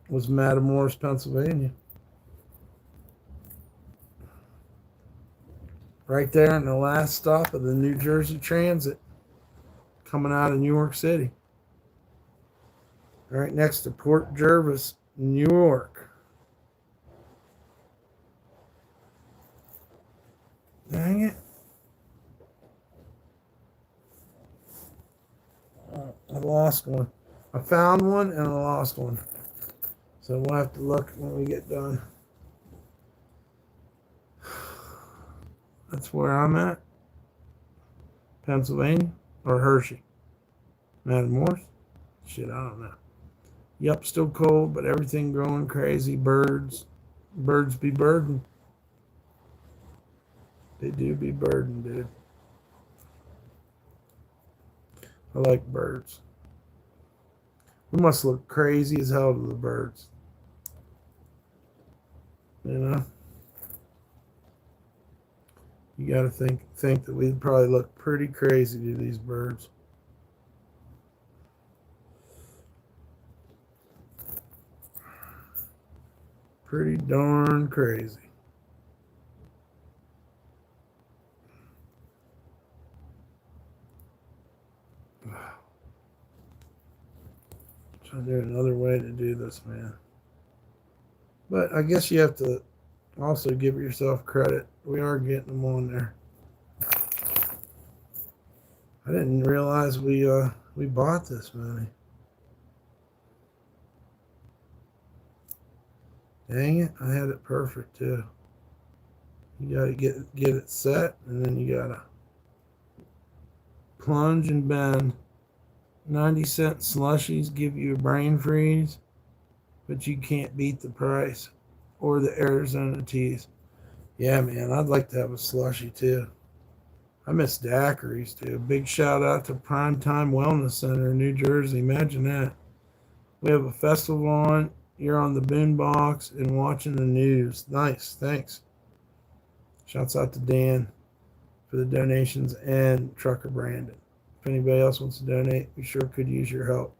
Matamoros, Pennsylvania. Right there in the last stop of the New Jersey Transit coming out of New York City. Right next to Port Jervis, New York. Dang it. I lost one. I found one and I lost one. So we'll have to look when we get done. That's where I'm at. Pennsylvania or Hershey? Matamoros? Shit, I don't know. Yep, still cold, but everything growing crazy. Birds be birding. They do be birding, dude. I like birds. We must look crazy as hell to the birds. You know? You gotta think that we'd probably look pretty crazy to these birds. Pretty darn crazy. Trying to do another way to do this, man. But I guess you have to also give yourself credit. We are getting them on there. I didn't realize we bought this many. Dang it, I had it perfect too. You gotta get it set, and then you gotta plunge and bend. 90-cent slushies give you a brain freeze, but you can't beat the price or the Arizona teas. Yeah, man, I'd like to have a slushie too. I miss daiquiris too. Big shout out to Primetime Wellness Center in New Jersey. Imagine that. We have a festival on. You're on the boombox and watching the news. Nice, thanks. Shouts out to Dan for the donations and Trucker Brandon. If anybody else wants to donate, we sure could use your help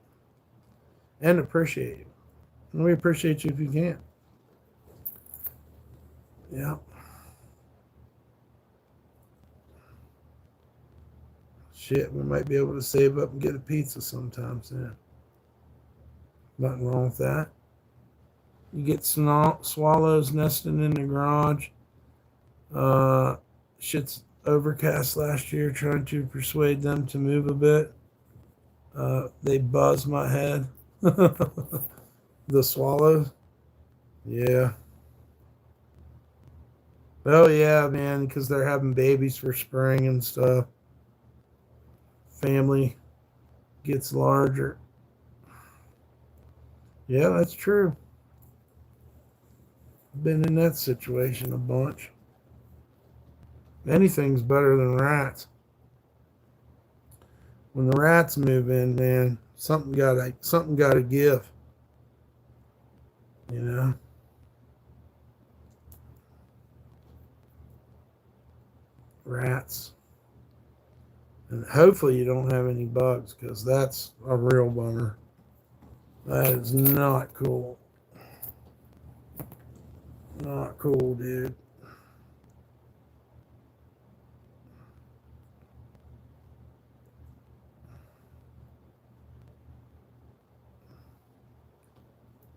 and appreciate you. And we appreciate you if you can. Yeah. Shit, we might be able to save up and get a pizza sometime soon. Nothing wrong with that. You get swallows nesting in the garage. Shit's overcast last year, trying to persuade them to move a bit. They buzz my head. The swallows. Yeah. Oh, yeah, man, because they're having babies for spring and stuff. Family gets larger. Yeah, that's true. Been in that situation a bunch. Anything's better than rats. When the rats move in, man, something gotta give. You know? Rats. And hopefully you don't have any bugs, because that's a real bummer. That is not cool. Not cool, dude.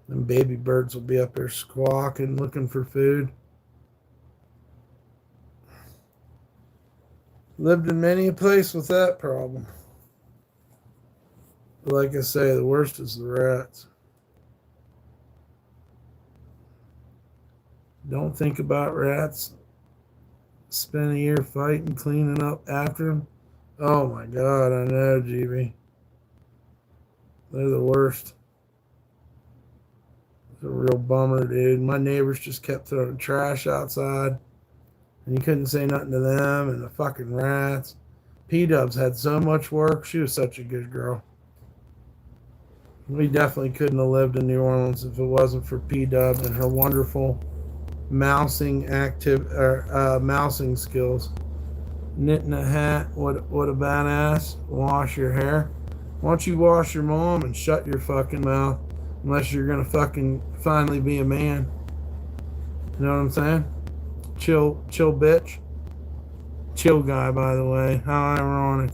Them baby birds will be up there squawking, looking for food. Lived in many a place with that problem. But like I say, the worst is the rats. Don't think about rats. Spend a year fighting, cleaning up after them. Oh my God, I know, GB. They're the worst. It's a real bummer, dude. My neighbors just kept throwing trash outside, and you couldn't say nothing to them, and the fucking rats. P-Dubs had so much work. She was such a good girl. We definitely couldn't have lived in New Orleans if it wasn't for P-Dub and her wonderful mousing skills. Knitting a hat, what a badass. Wash your hair. Why don't you wash your mom and shut your fucking mouth, unless you're gonna fucking finally be a man. You know what I'm saying? Chill bitch. Chill guy, by the way. How ironic.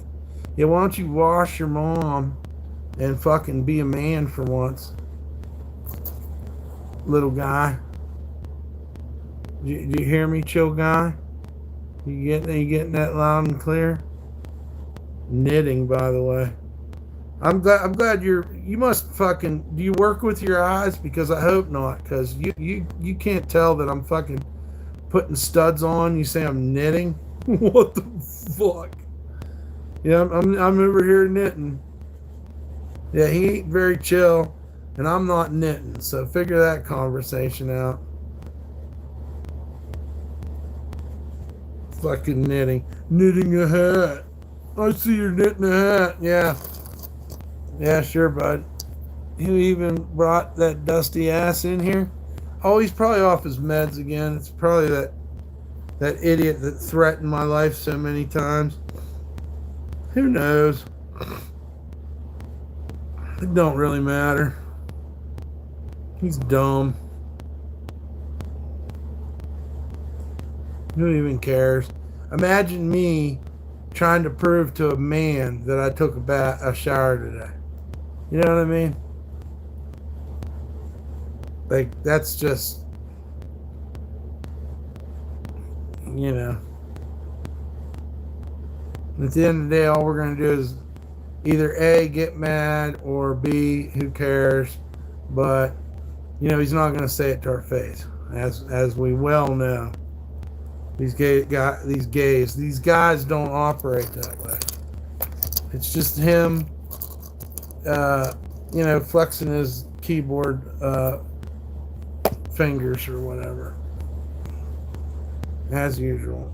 Yeah, why don't you wash your mom and fucking be a man for once, little guy? Do you hear me, chill guy? You getting that loud and clear? Knitting, by the way. I'm glad you must fucking, do you work with your eyes? Because I hope not, because you can't tell that I'm fucking putting studs on. You say I'm knitting? What the fuck? Yeah, I'm over here knitting. Yeah, he ain't very chill, and I'm not knitting, so figure that conversation out. Fucking knitting. Knitting a hat. I see you're knitting a hat. Yeah. Yeah, sure, bud. Who even brought that dusty ass in here? Oh, he's probably off his meds again. It's probably that idiot that threatened my life so many times. Who knows? It don't really matter. He's dumb. Who even cares? Imagine me trying to prove to a man that I took a shower today. You know what I mean? Like, that's just, you know. At the end of the day, all we're going to do is either A, get mad, or B, who cares? But, you know, he's not going to say it to our face, as we well know. These guys don't operate that way. It's just him, you know, flexing his keyboard fingers or whatever, as usual.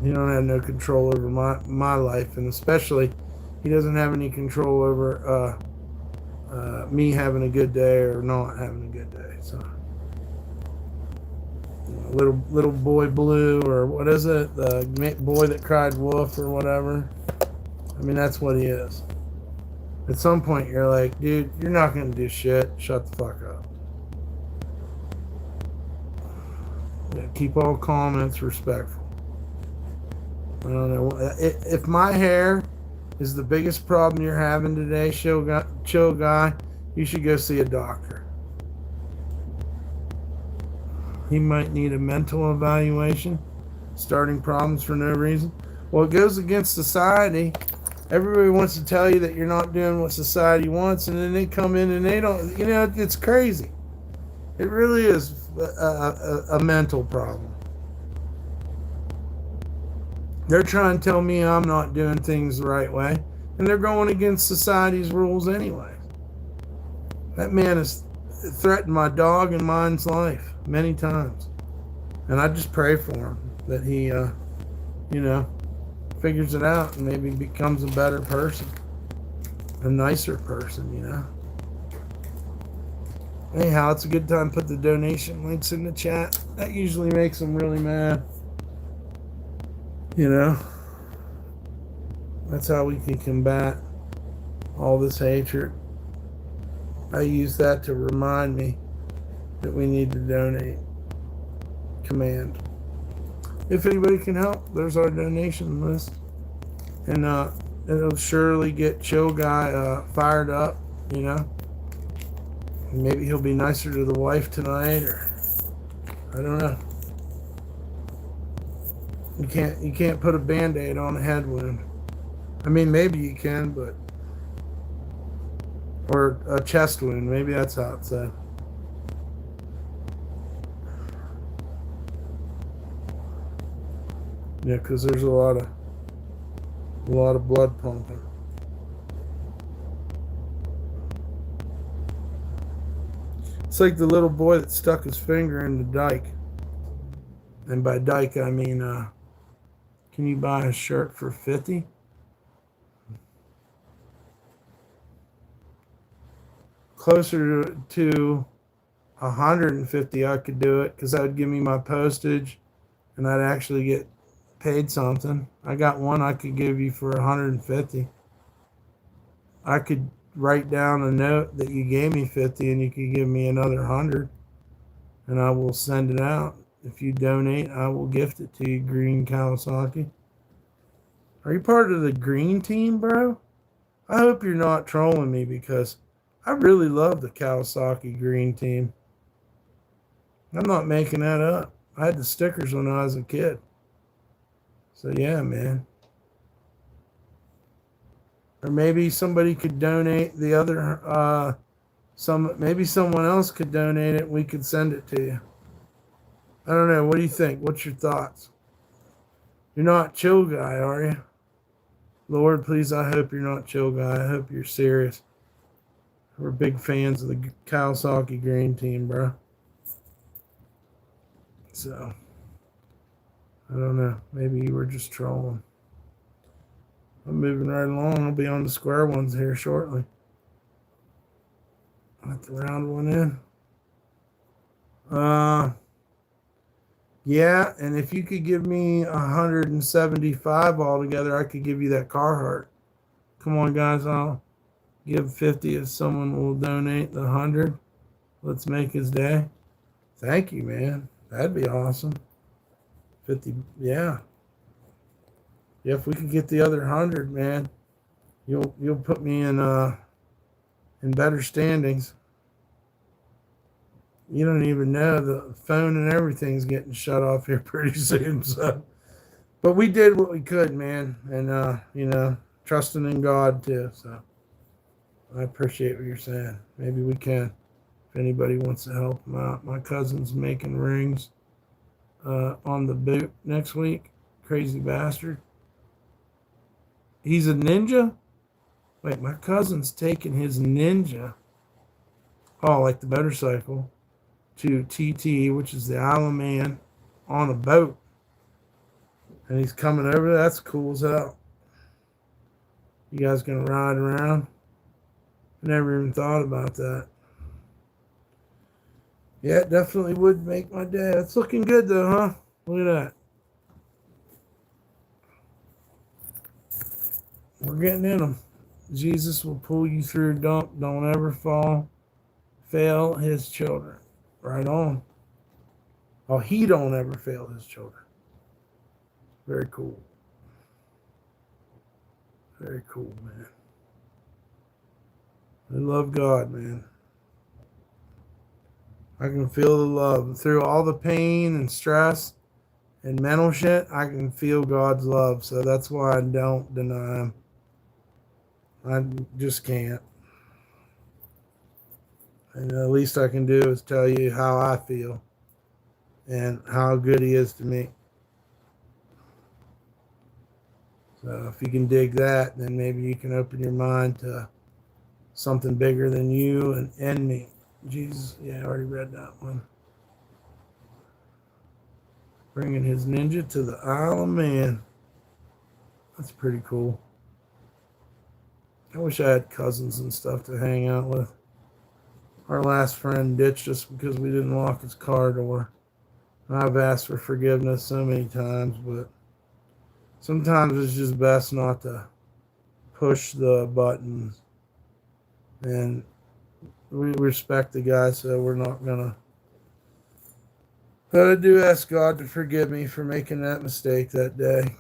He don't have no control over my life, and especially he doesn't have any control over me having a good day or not having a good day. So, little boy blue, or what is it? The boy that cried wolf or whatever. I mean, that's what he is. At some point, you're like, dude, you're not gonna do shit. Shut the fuck up. Yeah, keep all comments respectful. I don't know. If my hair is the biggest problem you're having today, chill guy, you should go see a doctor. He might need a mental evaluation, starting problems for no reason. Well, it goes against society. Everybody wants to tell you that you're not doing what society wants, and then they come in and they don't. It's crazy. It really is a mental problem. They're trying to tell me I'm not doing things the right way, and they're going against society's rules anyway. That man has threatened my dog and mine's life many times, and I just pray for him that he, figures it out and maybe becomes a better person, a nicer person. Anyhow, it's a good time to put the donation links in the chat. That usually makes them really mad. That's how we can combat all this hatred. I use that to remind me that we need to donate. Command. If anybody can help, there's our donation list. And it'll surely get Chill Guy fired up, Maybe he'll be nicer to the wife tonight, or I don't know. You can't put a Band-Aid on a head wound. I mean, maybe you can, but or a chest wound. Maybe that's how it's said. Yeah, because there's a lot of blood pumping. It's like the little boy that stuck his finger in the dike. And by dike, I mean, can you buy a shirt for $50? Closer to $150, I could do it, because that would give me my postage, and I'd actually get paid something. I got one I could give you for $150. I could write down a note that you gave me $50, and you could give me another $100, and I will send it out. If you donate, I will gift it to you, Green Kawasaki. Are you part of the green team, bro? I hope you're not trolling me, because I really love the Kawasaki green team. I'm not making that up. I had the stickers when I was a kid. So yeah, man. Or maybe somebody could donate the other, maybe someone else could donate it and we could send it to you. I don't know. What do you think? What's your thoughts? You're not Chill Guy, are you? Lord, please, I hope you're not Chill Guy. I hope you're serious. We're big fans of the Kawasaki green team, bro. So, I don't know. Maybe you were just trolling. I'm moving right along. I'll be on the square ones here shortly. Let the round one in. Yeah, and if you could give me 175 altogether, I could give you that Carhartt. Come on, guys. I'll give 50 if someone will donate the 100. Let's make his day. Thank you, man. That'd be awesome. 50, yeah. Yeah, if we could get the other 100, man, you'll put me in better standings. You don't even know, the phone and everything's getting shut off here pretty soon. So, but we did what we could, man, and trusting in God too. So I appreciate what you're saying. Maybe we can, if anybody wants to help them out. My cousin's making rings on the boot next week. Crazy bastard. He's a ninja? Wait, my cousin's taking his ninja, like the motorcycle, to TT, which is the Isle of Man, on a boat. And he's coming over. That's cool as hell. You guys gonna ride around? I never even thought about that. Yeah, it definitely would make my day. It's looking good though, huh? Look at that. We're getting in them. Jesus will pull you through. Don't ever fail his children. Right on. Oh, he don't ever fail his children. Very cool. Very cool, man. I love God, man. I can feel the love. Through all the pain and stress and mental shit, I can feel God's love. So that's why I don't deny him. I just can't. And the least I can do is tell you how I feel and how good he is to me. So if you can dig that, then maybe you can open your mind to something bigger than you and me. Jesus, yeah, I already read that one. Bringing his ninja to the Isle of Man. That's pretty cool. I wish I had cousins and stuff to hang out with. Our last friend ditched us because we didn't lock his car door. I've asked for forgiveness so many times, but sometimes it's just best not to push the buttons. And we respect the guy, so we're not gonna. But I do ask God to forgive me for making that mistake that day.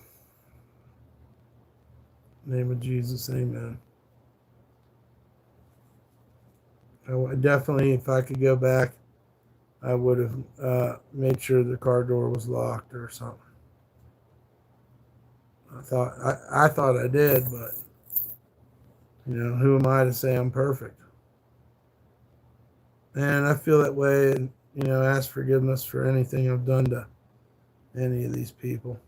In the name of Jesus, amen. I definitely, if I could go back, I would have made sure the car door was locked or something. I thought I did, but who am I to say I'm perfect? And I feel that way, and ask forgiveness for anything I've done to any of these people.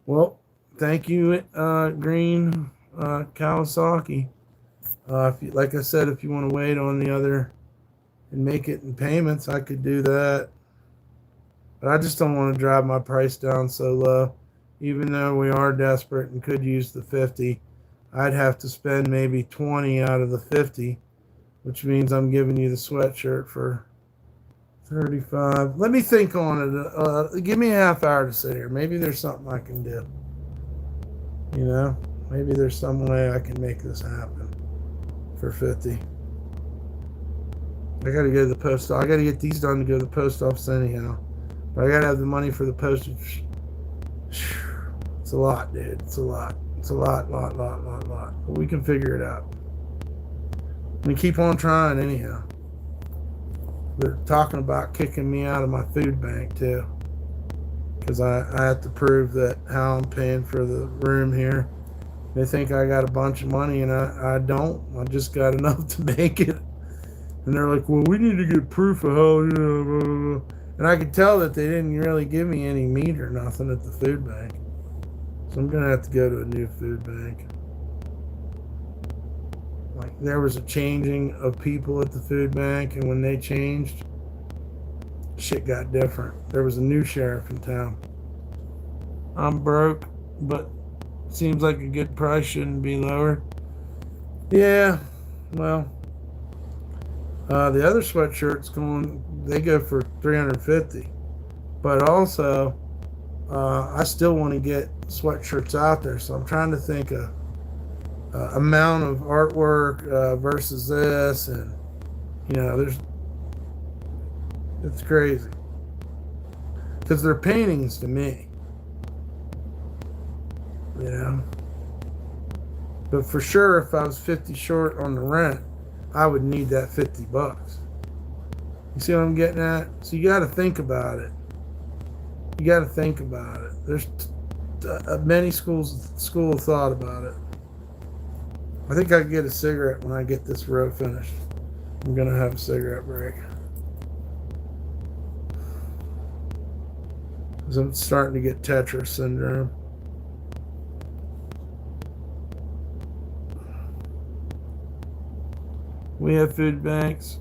Well, thank you, Green Kawasaki. Like I said, if you want to wait on the other and make it in payments, I could do that. But I just don't want to drive my price down so low. Even though we are desperate and could use the 50, I'd have to spend maybe 20 out of the 50, which means I'm giving you the sweatshirt for 35. Let me think on it. Give me a half hour to sit here. Maybe there's something I can do. Maybe there's some way I can make this happen for 50. I got to go to the post office. I got to get these done to go to the post office anyhow. But I got to have the money for the postage. It's a lot, dude. It's a lot. It's a lot. But we can figure it out. We keep on trying anyhow. They're talking about kicking me out of my food bank too, because I have to prove that how I'm paying for the room here. They think I got a bunch of money, and I don't. I just got enough to make it. And they're like, well, we need to get proof of how, blah, blah, blah. And I could tell that they didn't really give me any meat or nothing at the food bank. So I'm going to have to go to a new food bank. Like, there was a changing of people at the food bank, and when they changed, shit got different. There was a new sheriff in town. I'm broke, but seems like a good price shouldn't be lower. Yeah, well, the other sweatshirts they go for $350, but also I still want to get sweatshirts out there, so I'm trying to think of amount of artwork versus this, and it's crazy because they're paintings to me, but for sure if I was 50 short on the rent, I would need that $50. You see what I'm getting at? So you got to think about it. There's many schools of thought about it. I think I can get a cigarette when I get this row finished. I'm going to have a cigarette break. Because I'm starting to get Tetris syndrome. We have food banks,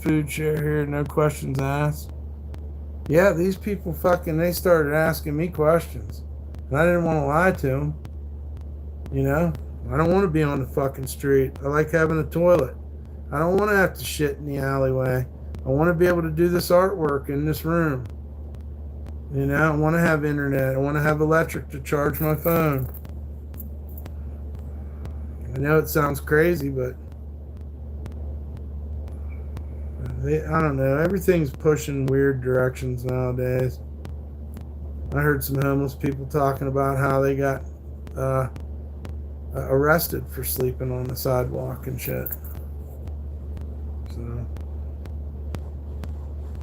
food share here, no questions asked. Yeah, these people they started asking me questions. And I didn't want to lie to them. I don't want to be on the fucking street. I like having a toilet. I don't want to have to shit in the alleyway. I want to be able to do this artwork in this room. I want to have internet. I want to have electric to charge my phone. I know it sounds crazy, but I don't know. Everything's pushing weird directions nowadays. I heard some homeless people talking about how they got uh, arrested for sleeping on the sidewalk and shit. So,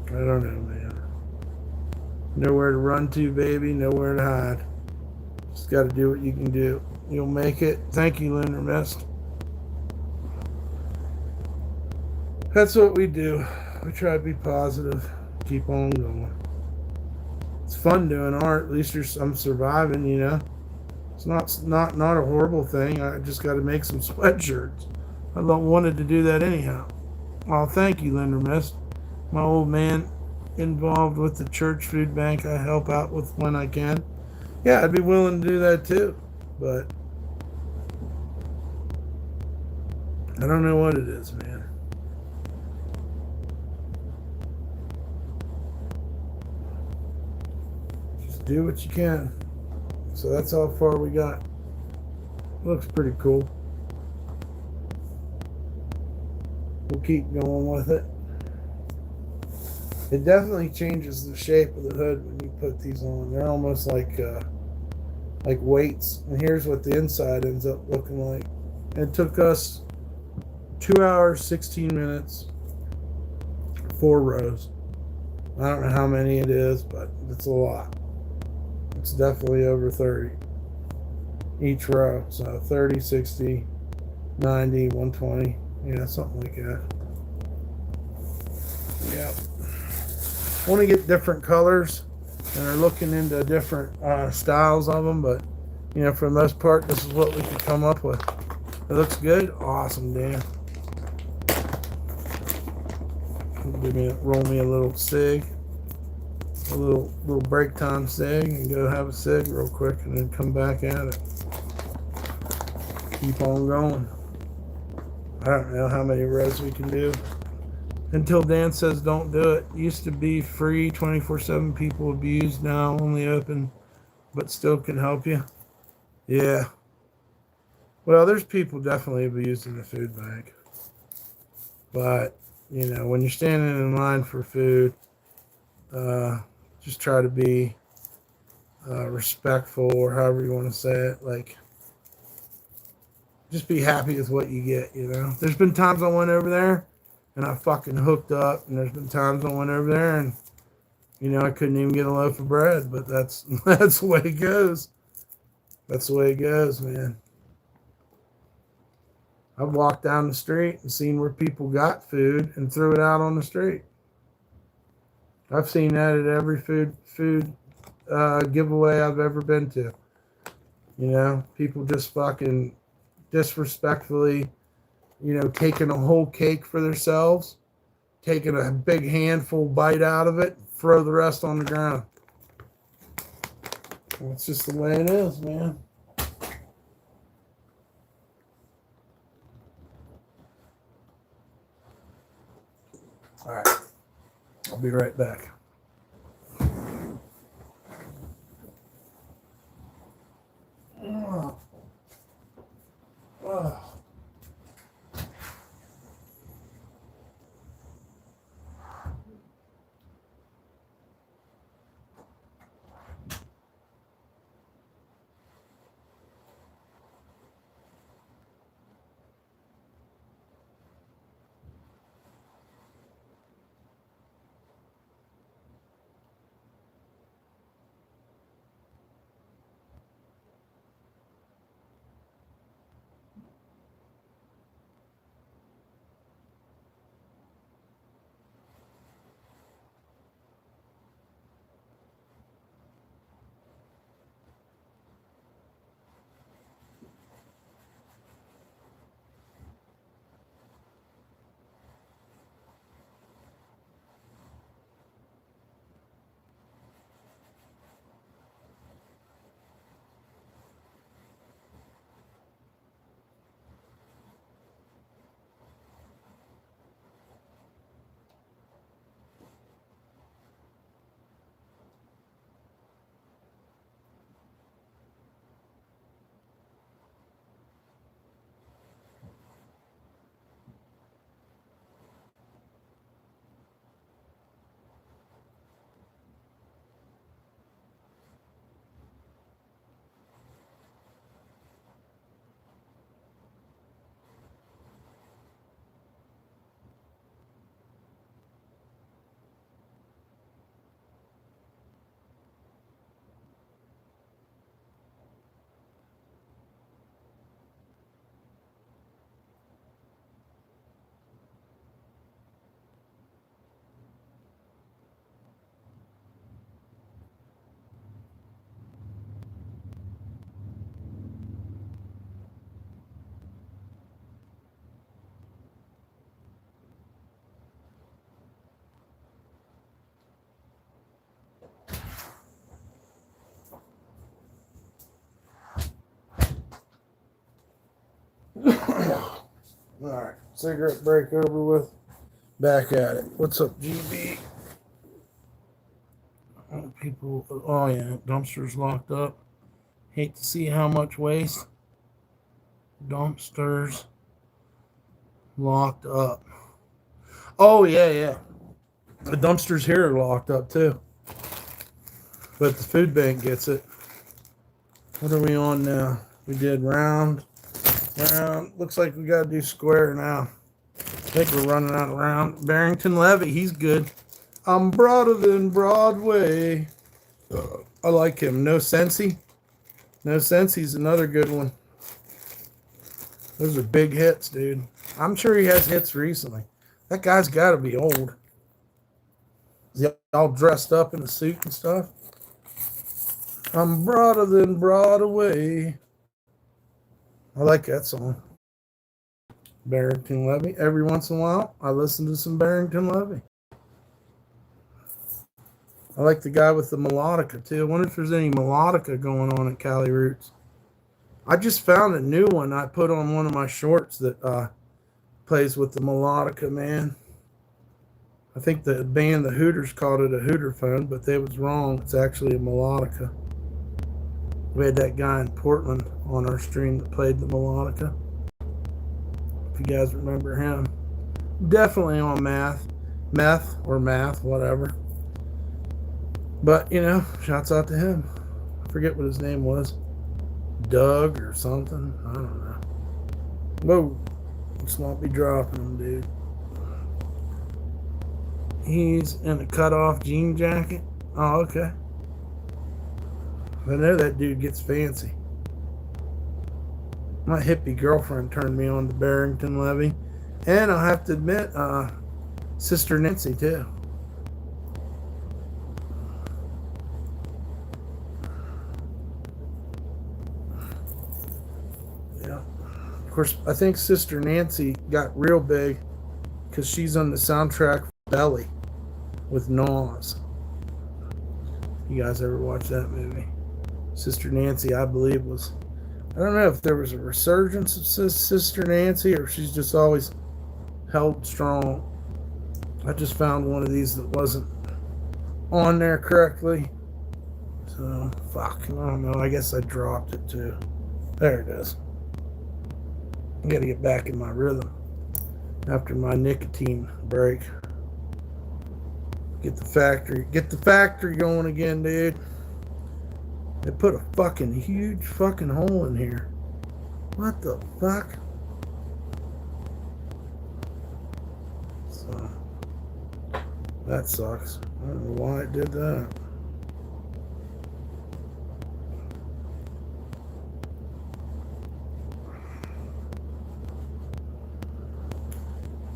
I don't know, man. Nowhere to run to, baby. Nowhere to hide. Just got to do what you can do. You'll make it. Thank you, Lunar Mist. That's what we do. We try to be positive. Keep on going. It's fun doing art. At least I'm surviving, you know. It's not a horrible thing. I just got to make some sweatshirts. I wanted to do that anyhow. Well, thank you, Lunar Mist. My old man involved with the church food bank I help out with when I can. Yeah, I'd be willing to do that too. But I don't know what it is, man. Just do what you can. So that's how far we got. Looks pretty cool. We'll keep going with it. It definitely changes the shape of the hood when you put these on. They're almost like weights. And here's what the inside ends up looking like. It took us 2 hours, 16 minutes, 4 rows. I don't know how many it is, but it's a lot. It's definitely over 30 each row. So 30, 60, 90, 120. Yeah, something like that. Yeah. Want to get different colors, and are looking into different styles of them, but you know, for the most part, this is what we could come up with. It looks good. Awesome, Dan. Roll me a little cig, a little break time cig, and go have a cig real quick, and then come back at it. Keep on going. I don't know how many rows we can do until Dan says don't do it. Used to be free 24/7, people abused, now only open but still can help you. Yeah. Well, there's people definitely abused in the food bank. But, you know, when you're standing in line for food, just try to be respectful, or however you want to say it. Like, just be happy with what you get, you know. There's been times I went over there and I fucking hooked up, and there's been times I went over there and, you know, I couldn't even get a loaf of bread, but that's the way it goes. That's the way it goes, man. I've walked down the street and seen where people got food and threw it out on the street. I've seen that at every food giveaway I've ever been to. You know, people just fucking disrespectfully, you know, taking a whole cake for themselves, taking a big handful bite out of it, throw the rest on the ground. That's just the way it is, man. All right. I'll be right back. Oh. Oh. All right, cigarette break over with. Back at it. What's up, GB? People, oh yeah, dumpsters locked up. Hate to see how much waste. Dumpsters locked up. Oh yeah. The dumpsters here are locked up too. But the food bank gets it. What are we on now? We did round. Looks like we gotta do square now. I think we're running out of round. Barrington Levy, he's good. I'm broader than Broadway. I like him. No Sensey. No Sensey's another good one. Those are big hits, dude. I'm sure he has hits recently. That guy's got to be old. Is he all dressed up in a suit and stuff? I'm broader than Broadway. I like that song. Barrington Levy. Every once in a while, I listen to some Barrington Levy. I like the guy with the melodica, too. I wonder if there's any melodica going on at Cali Roots. I just found a new one I put on one of my shorts that plays with the melodica, man. I think the band, the Hooters, called it a Hooter phone, but they was wrong. It's actually a melodica. We had that guy in Portland on our stream that played the melodica. If you guys remember him. Definitely on meth, whatever. But, you know, shouts out to him. I forget what his name was. Doug or something. I don't know. Whoa. Let's not be dropping him, dude. He's in a cut-off jean jacket. Oh, okay. I know that dude gets fancy. My hippie girlfriend turned me on to Barrington Levy. And I'll have to admit, Sister Nancy, too. Yeah. Of course, I think Sister Nancy got real big because she's on the soundtrack for Belly with Nas. You guys ever watch that movie? Sister Nancy, I believe, was... I don't know if there was a resurgence of Sister Nancy or if she's just always held strong. I just found one of these that wasn't on there correctly. So, fuck, I don't know. I guess I dropped it too. There it is. I gotta get back in my rhythm after my nicotine break. Get the factory going again, dude. They put a fucking huge fucking hole in here. What the fuck? So, that sucks. I don't know why it did that.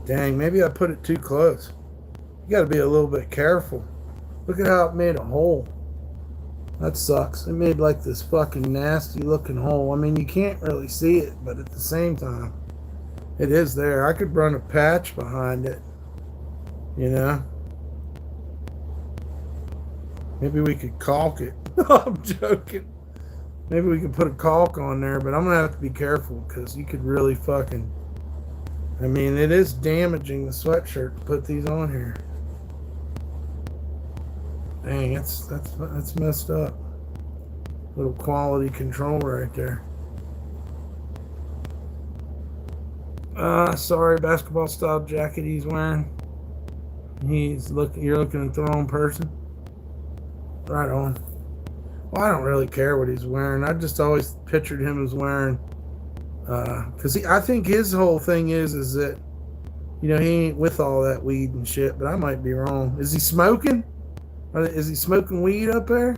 Dang, maybe I put it too close. You gotta be a little bit careful. Look at how it made a hole. That sucks. It made like this fucking nasty looking hole. I mean, you can't really see it, but at the same time, it is there. I could run a patch behind it, you know? Maybe we could caulk it. I'm joking. Maybe we could put a caulk on there, but I'm going to have to be careful because you could really fucking... I mean, it is damaging the sweatshirt to put these on here. Dang, that's messed up. Little quality control right there. Sorry, basketball style jacket he's wearing. You're looking at the wrong person. Right on. Well, I don't really care what he's wearing. I just always pictured him as wearing, because I think his whole thing is that, you know, he ain't with all that weed and shit. But I might be wrong. Is he smoking? Is he smoking weed up there?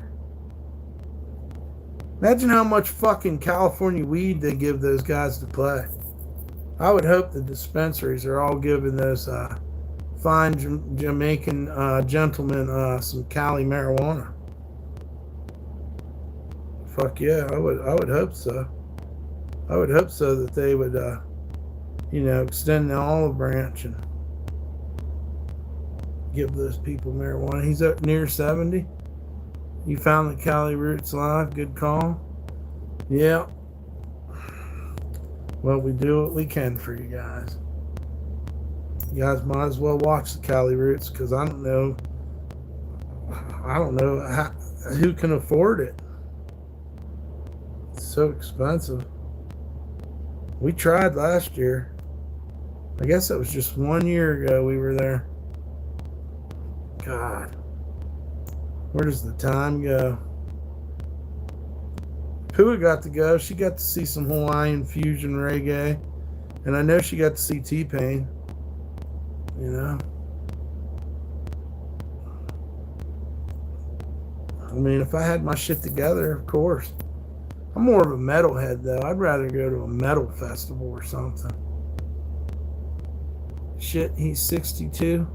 Imagine how much fucking California weed they give those guys to play. I would hope the dispensaries are all giving those fine Jamaican gentlemen some Cali marijuana. Fuck yeah, I would hope so. I would hope so that they would, you know, extend the olive branch and give those people marijuana. He's up near 70. You found the Cali Roots live. Good call. Yeah. Well, we do what we can for you guys. You guys might as well watch the Cali Roots because I don't know. Who can afford it. It's so expensive. We tried last year. I guess it was just 1 year ago we were there. God, where does the time go? Pua got to go. She got to see some Hawaiian fusion reggae. And I know she got to see T-Pain. You know? I mean, if I had my shit together, of course. I'm more of a metalhead, though. I'd rather go to a metal festival or something. Shit, he's 62.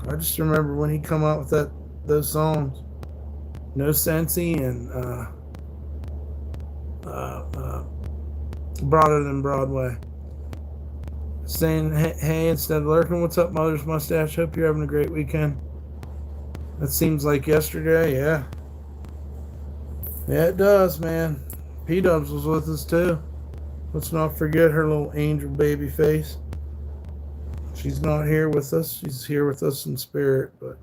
I just remember when he come out with those songs. No Sensey and Broader Than Broadway. Saying hey instead of lurking. What's up, Mother's Mustache? Hope you're having a great weekend. That seems like yesterday, yeah. Yeah, it does, man. P-Dubs was with us too. Let's not forget her little angel baby face. She's not here with us. She's here with us in spirit, but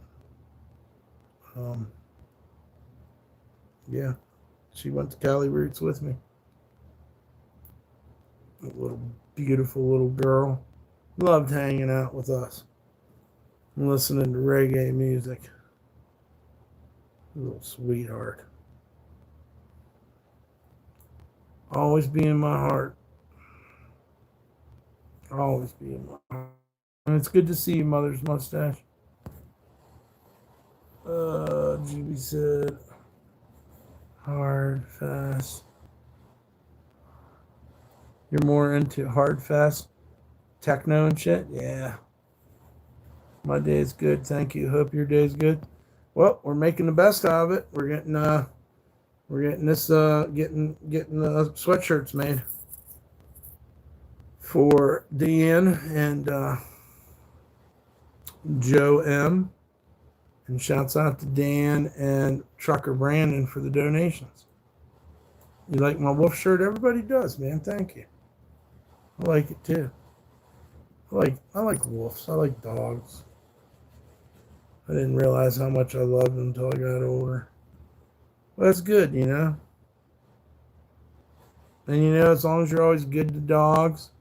yeah, she went to Cali Roots with me. A little beautiful little girl. Loved hanging out with us and listening to reggae music. A little sweetheart. Always be in my heart. Always be in my heart. And it's good to see you, Mother's Mustache. GB said, hard, fast. You're more into hard, fast techno and shit? Yeah. My day is good, thank you. Hope your day is good. Well, we're making the best out of it. We're getting sweatshirts made for Deanne and Joe M. And shouts out to Dan and Trucker Brandon for the donations. You like my wolf shirt? Everybody does, man. Thank you. I like it too. I like wolves. I like dogs. I didn't realize how much I loved them until I got older. Well, that's good, you know. And you know, as long as you're always good to dogs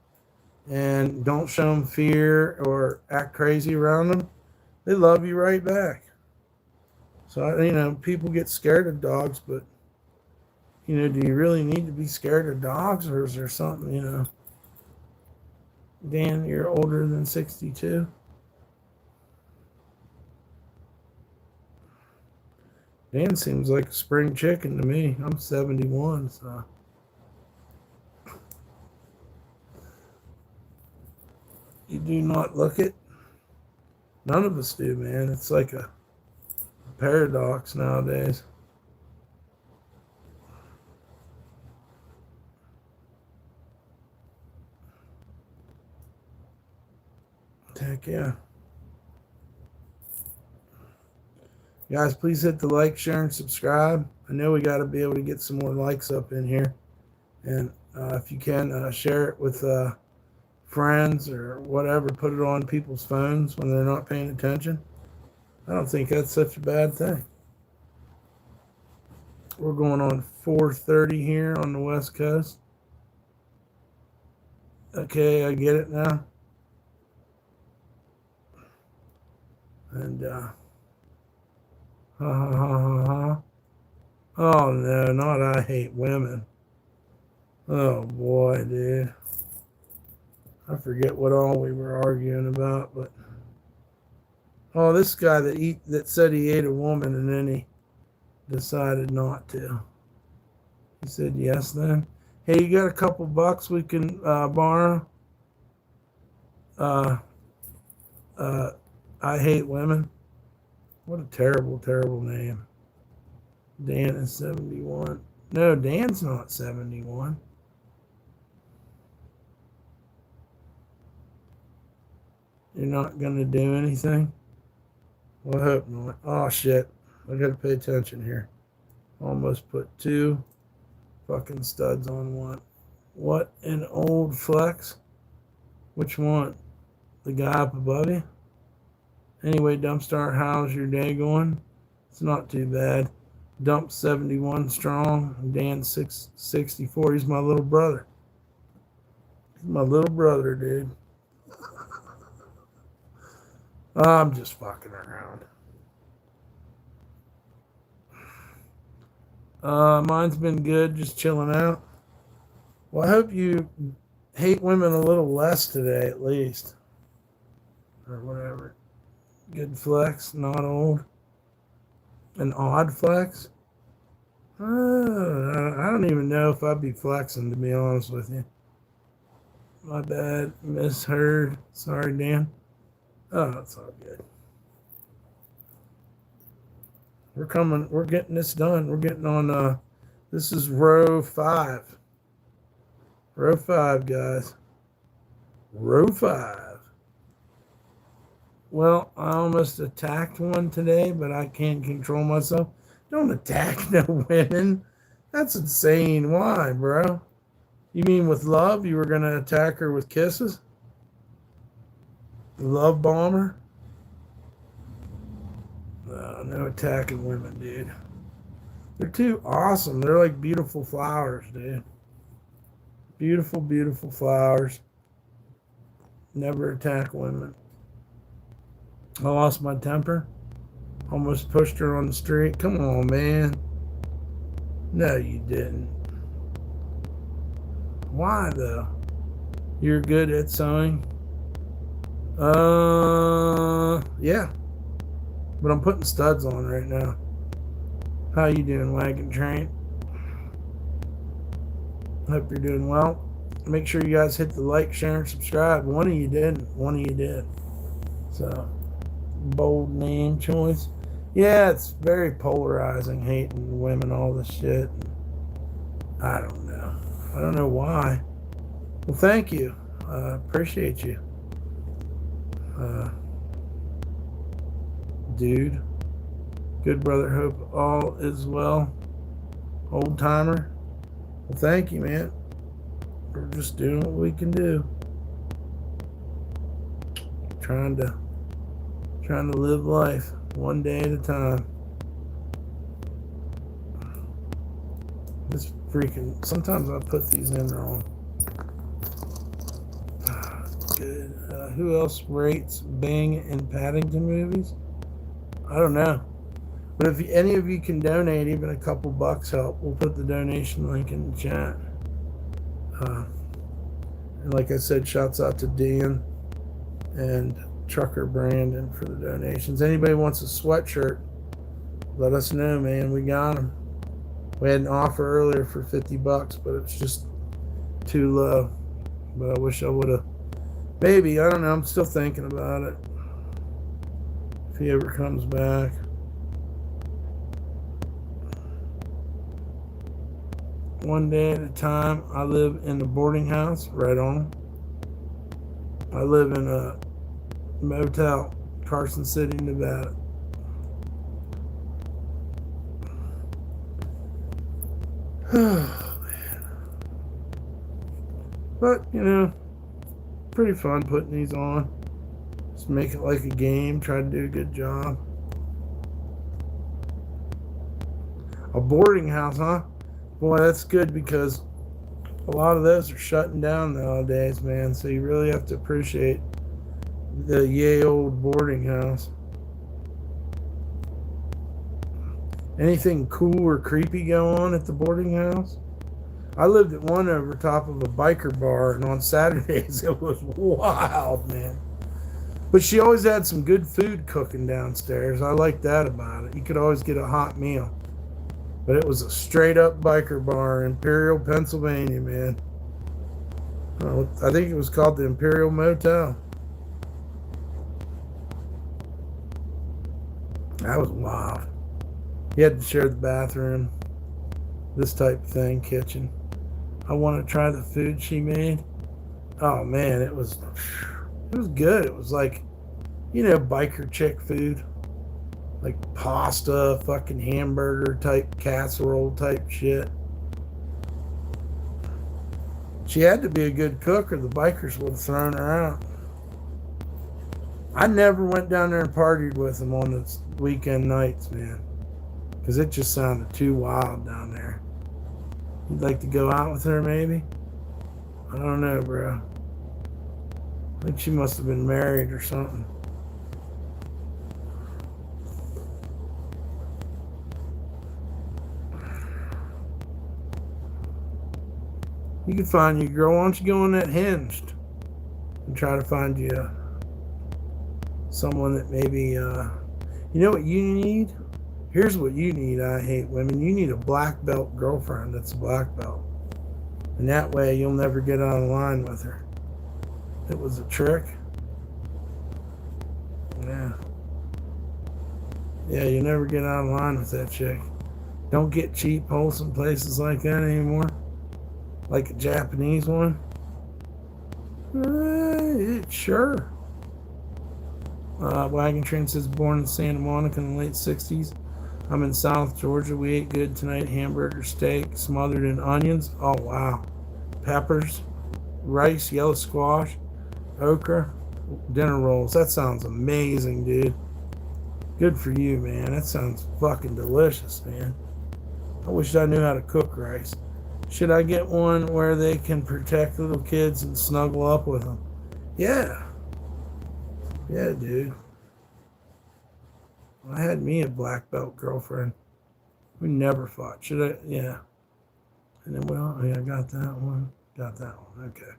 and don't show them fear or act crazy around them, they love you right back. So, you know, people get scared of dogs, but, you know, do you really need to be scared of dogs, or is there something, you know? Dan, you're older than 62. Dan seems like a spring chicken to me. I'm 71, so. You do not look it. None of us do, man. It's like a paradox nowadays. Heck yeah. Guys, please hit the like, share, and subscribe. I know we got to be able to get some more likes up in here. And if you can, share it with friends or whatever. Put it on people's phones when they're not paying attention. I don't think that's such a bad thing. We're going on 4:30 here on the West Coast. Okay, I get it now. And ha ha ha ha ha. Oh no, not I hate women. Oh boy, dude. I forget what all we were arguing about, but oh, this guy that said he ate a woman and then he decided not to. He said yes then. Hey, you got a couple bucks we can borrow? I hate women. What a terrible, terrible name. Dan is 71. No, Dan's not 71. You're not going to do anything? Well, I hope not. Oh, shit. I got to pay attention here. Almost put 2 fucking studs on what? What an old flex. Which one? The guy up above you? Anyway, DumpStarr, how's your day going? It's not too bad. Dump 71 strong. Dan 664. He's my little brother. He's my little brother, dude. I'm just fucking around. Mine's been good, just chilling out. Well, I hope you hate women a little less today, at least. Or whatever. Good flex, not old. An odd flex? I don't even know if I'd be flexing, to be honest with you. My bad, misheard. Sorry, Dan. Oh, it's all good. We're getting this done. We're getting on, this is row 5. Row 5, guys. Row 5. Well, I almost attacked one today, but I can't control myself. Don't attack no women. That's insane. Why, bro? You mean with love? You were going to attack her with kisses? Love bomber? No attacking women, dude. They're too awesome. They're like beautiful flowers, dude. Beautiful, beautiful flowers. Never attack women. I lost my temper. Almost pushed her on the street. Come on, man. No, you didn't. Why, though? You're good at sewing? Yeah. But I'm putting studs on right now. How you doing, Wagon Train? Hope you're doing well. Make sure you guys hit the like, share, and subscribe. One of you didn't. One of you did. So, bold name choice. Yeah, it's very polarizing, hating women, all this shit. I don't know. I don't know why. Well, thank you. Appreciate you. Dude. Good brother. Hope all is well. Old timer. Well, thank you, man. We're just doing what we can do. Trying to live life one day at a time. This freaking, sometimes I put these in wrong. Good. Who else rates Bing and Paddington movies? I don't know. But if any of you can donate, even a couple bucks help. We'll put the donation link in the chat. And like I said, shouts out to Dan and Trucker Brandon for the donations. Anybody wants a sweatshirt, let us know, man. We got them. We had an offer earlier for $50, but it's just too low. But I wish I would have. Maybe, I don't know. I'm still thinking about it. If he ever comes back. One day at a time. I live in a boarding house. Right on. I live in a motel, Carson City, Nevada. Oh, man. But, you know, pretty fun putting these on. Just make it like a game. Try to do a good job. A boarding house, huh? Boy, that's good because a lot of those are shutting down nowadays, man. So you really have to appreciate the yay old boarding house. Anything cool or creepy go on at the boarding house? I lived at one over top of a biker bar, and on Saturdays it was wild, man. But she always had some good food cooking downstairs. I liked that about it. You could always get a hot meal. But it was a straight up biker bar in Imperial, Pennsylvania, man. I think it was called the Imperial Motel. That was wild. You had to share the bathroom. This type of thing, kitchen. I want to try the food she made. Oh man, it was good. It was like, you know, biker chick food. Like pasta, fucking hamburger type, casserole type shit. She had to be a good cook or the bikers would have thrown her out. I never went down there and partied with them on the weekend nights, man. Because it just sounded too wild down there. You'd like to go out with her, maybe? I don't know, bro. I think she must have been married or something. You can find you, girl. Why don't you go on that Hinged and try to find you someone that maybe, you know what you need? Here's what you need. I hate women. You need a black belt girlfriend that's a black belt. And that way you'll never get out of line with her. It was a trick. Yeah. Yeah, you never get out of line with that chick. Don't get cheap, wholesome places like that anymore. Like a Japanese one. Sure. Wagon Train says born in Santa Monica in the late 60s. I'm in South Georgia. We ate good tonight. Hamburger steak smothered in onions. Oh, wow. Peppers, rice, yellow squash, okra, dinner rolls. That sounds amazing, dude. Good for you, man. That sounds fucking delicious, man. I wish I knew how to cook rice. Should I get one where they can protect little kids and snuggle up with them? Yeah. Yeah, dude. I had me a black belt girlfriend. We never fought. Should I? Yeah. And then, well, yeah, I got that one. Got that one. Okay.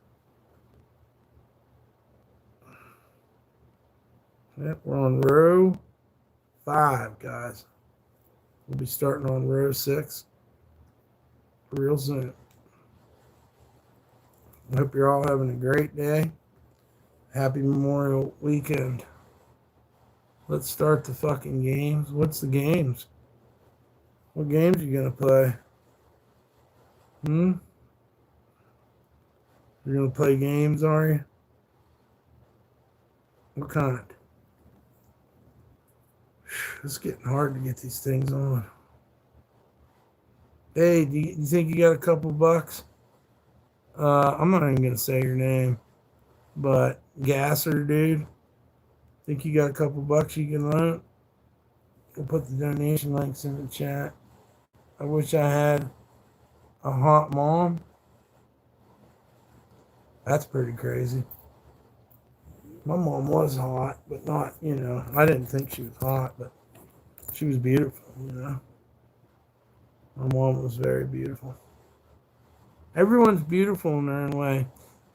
Yep, we're on row 5, guys. We'll be starting on row 6 real soon. I hope you're all having a great day. Happy Memorial Weekend. Let's start the fucking games. What's the games? What games are you gonna play? You're gonna play games, are you? What kind? It's getting hard to get these things on. Hey, do you think you got a couple bucks? I'm not even gonna say your name, but Gasser, dude. Think you got a couple bucks you can loan? We'll put the donation links in the chat. I wish I had a hot mom. That's pretty crazy. My mom was hot, but not, I didn't think she was hot, but she was beautiful, My mom was very beautiful. Everyone's beautiful in their own way.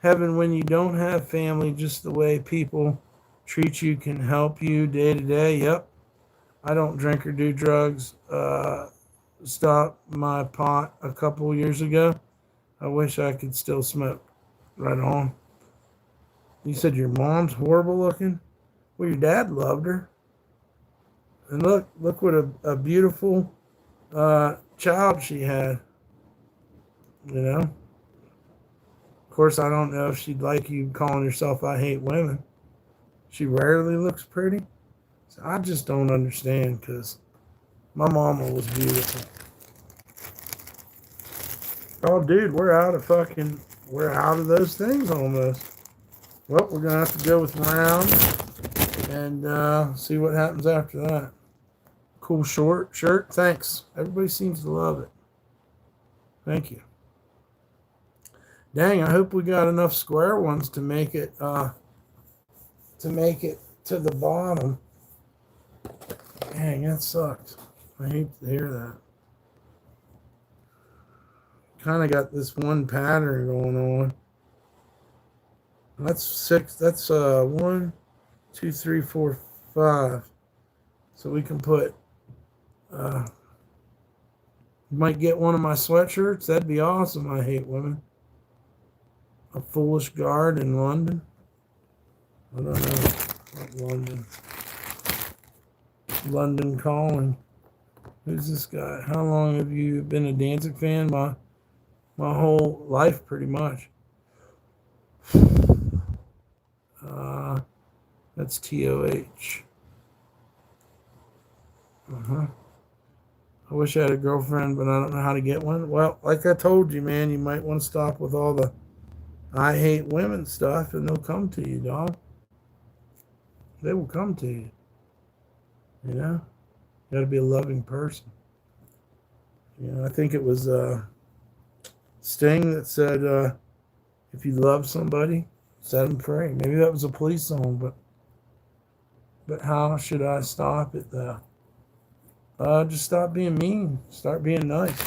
Heaven, when you don't have family, just the way people treat you can help you day to day. Yep. I don't drink or do drugs. Stopped my pot a couple years ago. I wish I could still smoke. Right on. You said your mom's horrible looking? Well, your dad loved her. And look what a beautiful child she had. Of course, I don't know if she'd like you calling herself I hate women. She rarely looks pretty. So I just don't understand because my mama was beautiful. Oh, dude, we're out of those things almost. Well, we're going to have to go with round and see what happens after that. Cool short shirt. Thanks. Everybody seems to love it. Thank you. Dang, I hope we got enough square ones to make it to the bottom. Dang, that sucks. I hate to hear that. Kind of got this one pattern going on. That's 6. That's 1, 2, 3, 4, 5. So we can put. You might get one of my sweatshirts. That'd be awesome. I hate women. A foolish guard in London. I don't know. Not London. London Calling. Who's this guy? How long have you been a Danzig fan? My whole life, pretty much. That's TOH. I wish I had a girlfriend, but I don't know how to get one. Well, like I told you, man, you might want to stop with all the I hate women stuff, and they'll come to you, dog. They will come to you. You know, you got to be a loving person. You know, I think it was Sting that said, "If you love somebody, set them free." Maybe that was a police song, but how should I stop it though? Just stop being mean. Start being nice.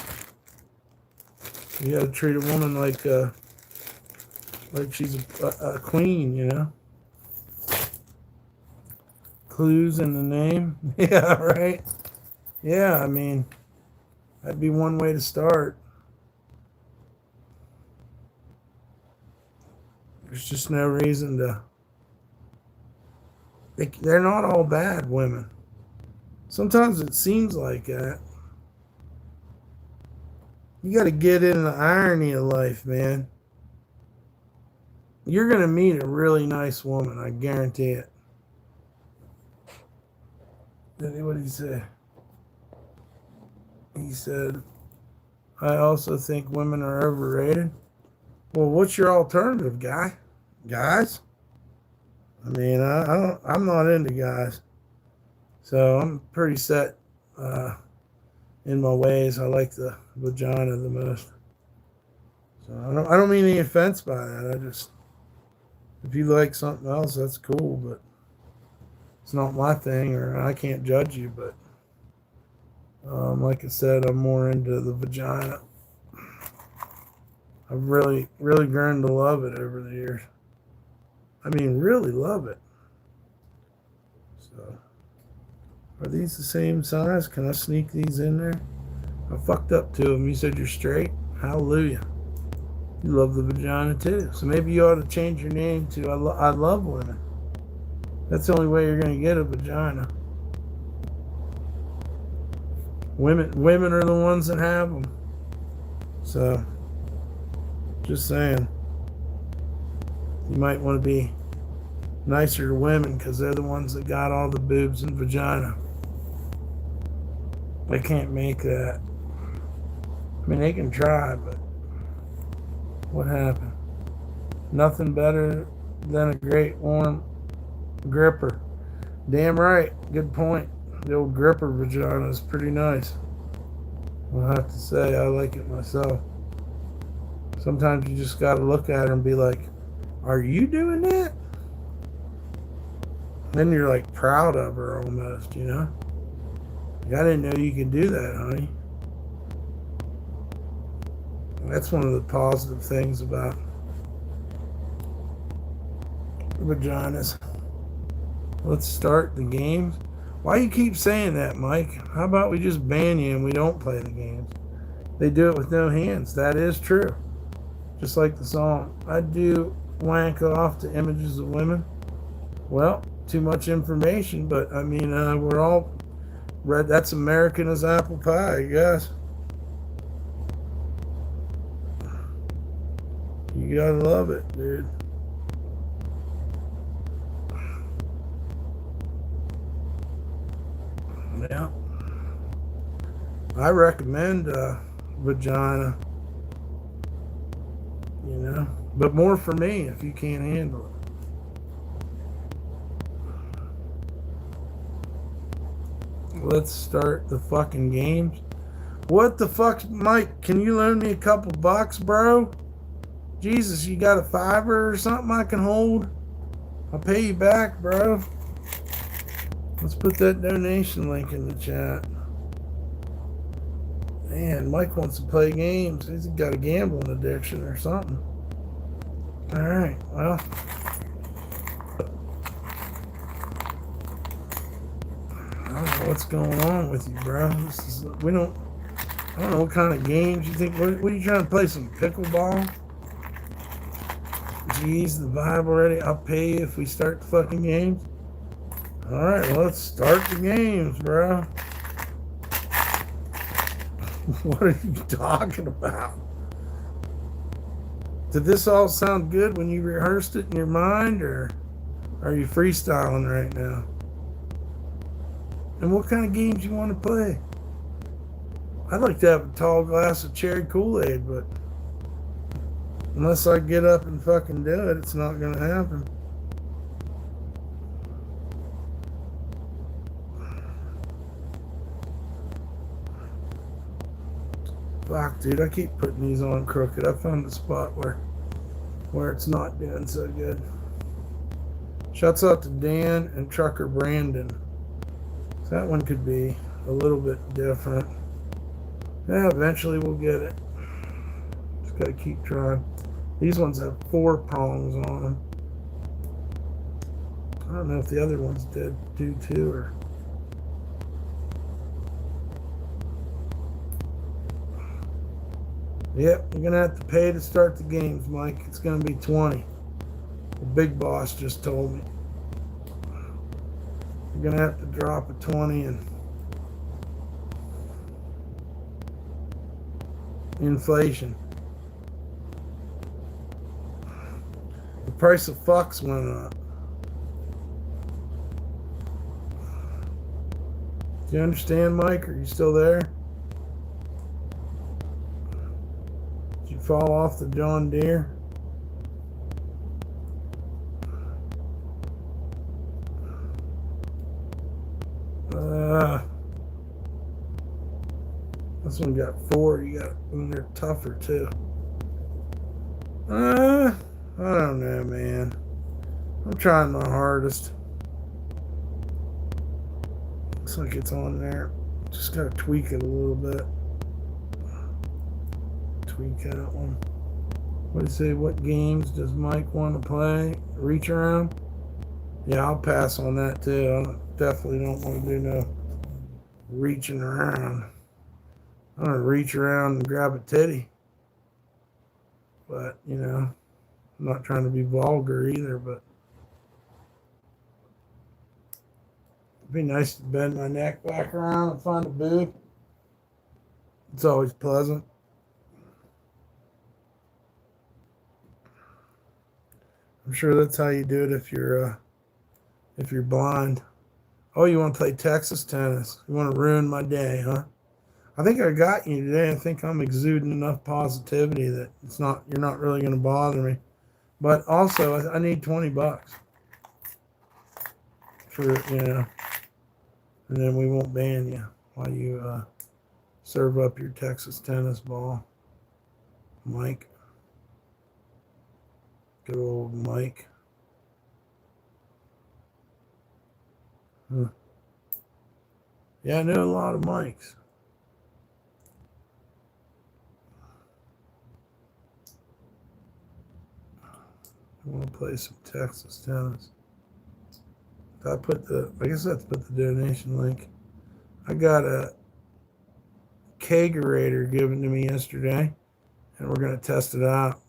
You got to treat a woman like she's a queen. You know. Clues in the name. Yeah, right. Yeah, I mean, that'd be one way to start. There's just no reason to. They're not all bad women. Sometimes it seems like that. You got to get in the irony of life, man. You're going to meet a really nice woman, I guarantee it. What did he say? He said, I also think women are overrated. Well, what's your alternative, guy? Guys? I mean, I'm not into guys. So I'm pretty set in my ways. I like the vagina the most. So I don't mean any offense by that. I just, if you like something else, that's cool, but it's not my thing, or I can't judge you. But like I said, I'm more into the vagina. I've really, really grown to love it over the years. I mean, really love it. So, are these the same size? Can I sneak these in there? I fucked up to them. You said you're straight? Hallelujah. You love the vagina too. So maybe you ought to change your name to I love women. That's the only way you're going to get a vagina. Women are the ones that have them. So, just saying. You might want to be nicer to women because they're the ones that got all the boobs and vagina. They can't make that. I mean, they can try, but what happened? Nothing better than a great warm gripper. Damn right. Good point. The old gripper vagina is pretty nice. I'll have to say, I like it myself. Sometimes you just got to look at her and be like, are you doing that? Then you're like proud of her almost, you know? Like, I didn't know you could do that, honey. That's one of the positive things about vaginas. Let's start the games. Why you keep saying that, Mike? How about we just ban you and we don't play the games? They do it with no hands. That is true. Just like the song, I do wank off to images of women. Well, too much information, but I mean, we're all read. That's American as apple pie, I guess. You gotta love it, dude. Yeah. I recommend vagina. You know, but more for me if you can't handle it. Let's start the fucking games. What the fuck, Mike? Can you loan me a couple bucks, bro? Jesus, you got a $5 or something I can hold? I'll pay you back, bro. Let's put that donation link in the chat. Man, Mike wants to play games. He's got a gambling addiction or something. Alright, well. I don't know what's going on with you, bro. I don't know what kind of games you think. What are you trying to play? Some pickleball? Jeez, the vibe already. I'll pay you if we start the fucking games. Alright, well, let's start the games, bro. What are you talking about? Did this all sound good when you rehearsed it in your mind, or are you freestyling right now? And what kind of games you want to play? I'd like to have a tall glass of cherry Kool-Aid, but Unless I get up and fucking do it, it's not gonna happen. Fuck, dude, I keep putting these on crooked. I found the spot where it's not doing so good. Shouts out to Dan and Trucker Brandon. So that one could be a little bit different. Yeah, eventually we'll get it. Just gotta keep trying. These ones have 4 prongs on them. I don't know if the other ones do too, or... Yep, you're gonna have to pay to start the games, Mike. It's gonna be 20. The big boss just told me. You're gonna have to drop a 20 and inflation. The price of fucks went up. Do you understand, Mike? Are you still there? Did you fall off the John Deere? This one got 4. You got, and they're tougher too. I don't know, man. I'm trying my hardest. Looks like it's on there. Just gotta tweak it a little bit. Tweak that one. What do you say? What games does Mike want to play? Reach around? Yeah, I'll pass on that too. I definitely don't want to do no reaching around. I'm gonna reach around and grab a titty. But, you know, I'm not trying to be vulgar either, but it'd be nice to bend my neck back around and find a boob. It's always pleasant. I'm sure that's how you do it if you're blind. Oh, you want to play Texas tennis? You want to ruin my day, huh? I think I got you today. I think I'm exuding enough positivity that you're not really going to bother me. But also, I need $20 for, you know, and then we won't ban you while you serve up your Texas tennis ball, Mike. Good old Mike. Huh. Yeah, I know a lot of Mikes. I want to play some Texas tennis. I guess I have to put the donation link. I got a kegerator given to me yesterday, and we're going to test it out.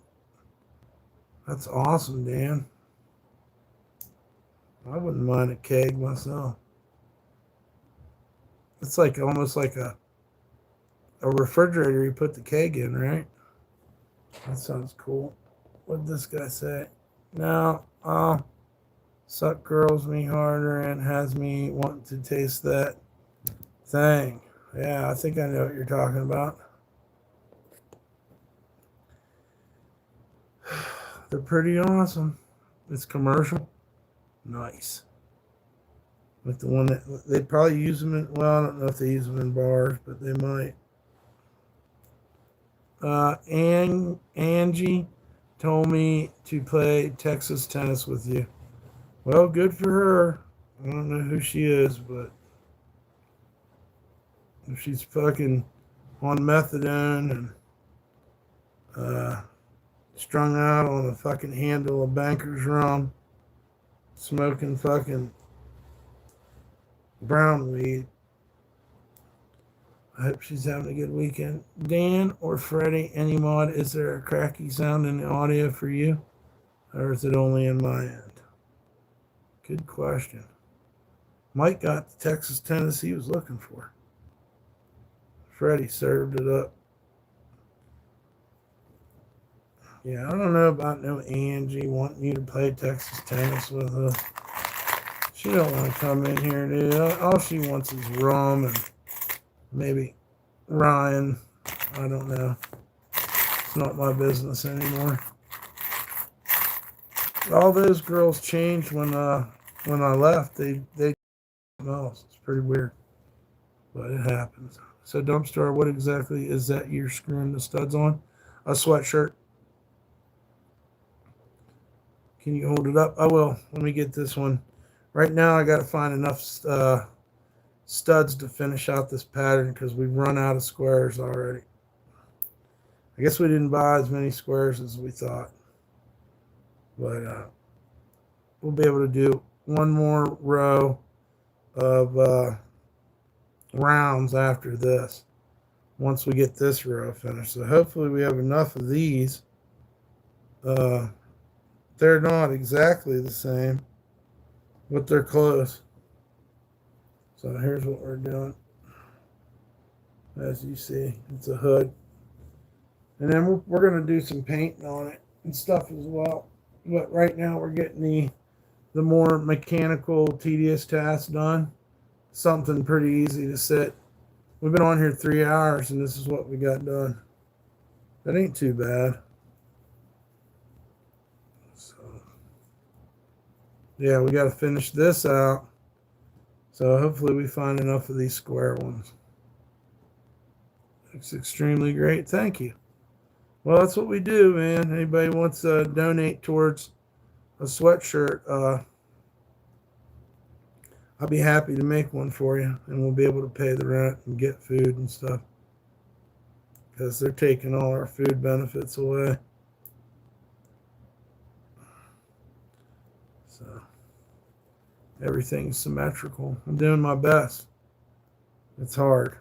That's awesome, Dan. I wouldn't mind a keg myself. It's like almost like a refrigerator you put the keg in, right? That sounds cool. What did this guy say? No, suck girls me harder and has me want to taste that thing. Yeah, I think I know what you're talking about. They're pretty awesome. It's commercial. Nice. Like the one that they probably use them in, well, I don't know if they use them in bars, but they might. Angie told me to play Texas tennis with you. Well, good for her. I don't know who she is, but if she's fucking on methadone and strung out on a fucking handle of Banker's rum, smoking fucking brown weed, I hope she's having a good weekend. Dan or Freddie, any mod, is there a cracky sound in the audio for you? Or is it only in my end? Good question. Mike got the Texas tennis he was looking for. Freddie served it up. Yeah, I don't know about no Angie wanting you to play Texas tennis with her. She don't want to come in here, dude. All she wants is rum and maybe Ryan. I don't know. It's not my business anymore. All those girls changed when I left. They something else. It's pretty weird, but it happens. So DumpStarr, what exactly is that you're screwing the studs on? A sweatshirt. Can you hold it up? I will. Let me get this one. Right now, I got to find enough studs to finish out this pattern because we've run out of squares already. I guess we didn't buy as many squares as we thought. But we'll be able to do one more row of rounds after this once we get this row finished. So hopefully we have enough of these. They're not exactly the same, but they're close. So here's what we're doing. As you see, it's a hood. And then we're going to do some painting on it and stuff as well. But right now we're getting the more mechanical, tedious tasks done. Something pretty easy to sit. We've been on here 3 hours and this is what we got done. That ain't too bad. So, yeah, we got to finish this out. So hopefully we find enough of these square ones. Looks extremely great. Thank you. Well, that's what we do, man. Anybody wants to donate towards a sweatshirt, I'll be happy to make one for you, and we'll be able to pay the rent and get food and stuff because they're taking all our food benefits away. So everything's symmetrical. I'm doing my best. It's hard,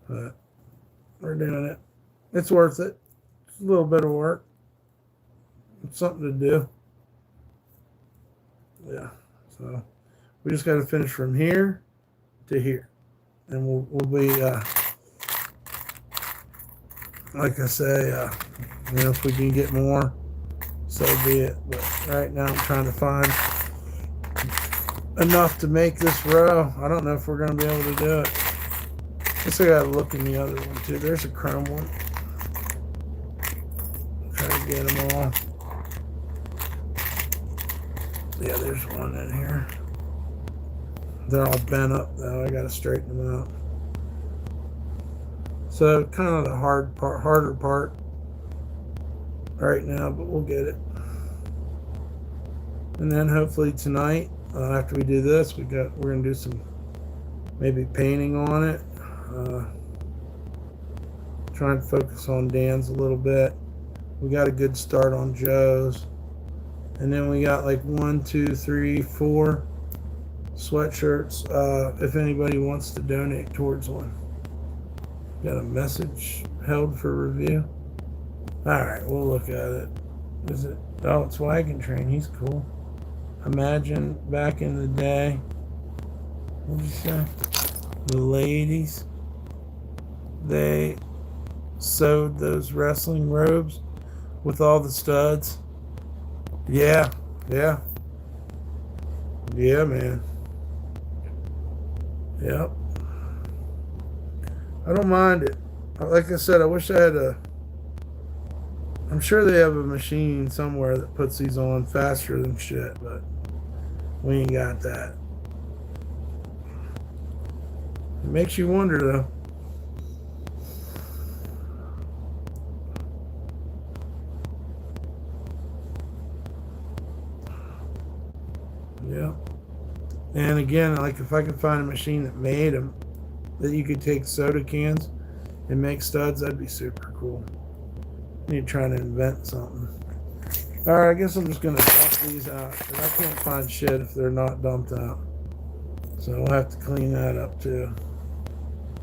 but we're doing it. It's worth it. It's a little bit of work. It's something to do. Yeah. So we just got to finish from here to here. And we'll be, like I say, if we can get more, so be it. But right now I'm trying to find enough to make this row. I don't know if we're going to be able to do it. I guess I got to look in the other one too. There's a chrome one. Try to get them all. Yeah, there's one in here. They're all bent up though. I gotta straighten them out. So kind of the harder part right now, but we'll get it. And then hopefully tonight, after we do this, we're gonna do some maybe painting on it. Trying to focus on Dan's a little bit. We got a good start on Joe's. And then we got like 1, 2, 3, 4 sweatshirts. If anybody wants to donate towards one. Got a message held for review. Alright, we'll look at it. Is it? Oh, it's Wagon Train. He's cool. Imagine back in the day. What did you say? The ladies. They sewed those wrestling robes with all the studs. Yeah, man. Yep. I don't mind it. Like I said, I wish I had I'm sure they have a machine somewhere that puts these on faster than shit, but we ain't got that. It makes you wonder, though. Yeah. And again, like if I could find a machine that made them, that you could take soda cans and make studs, that'd be super cool. You're trying to invent something. Alright, I guess I'm just going to dump these out. But I can't find shit if they're not dumped out. So we'll have to clean that up too.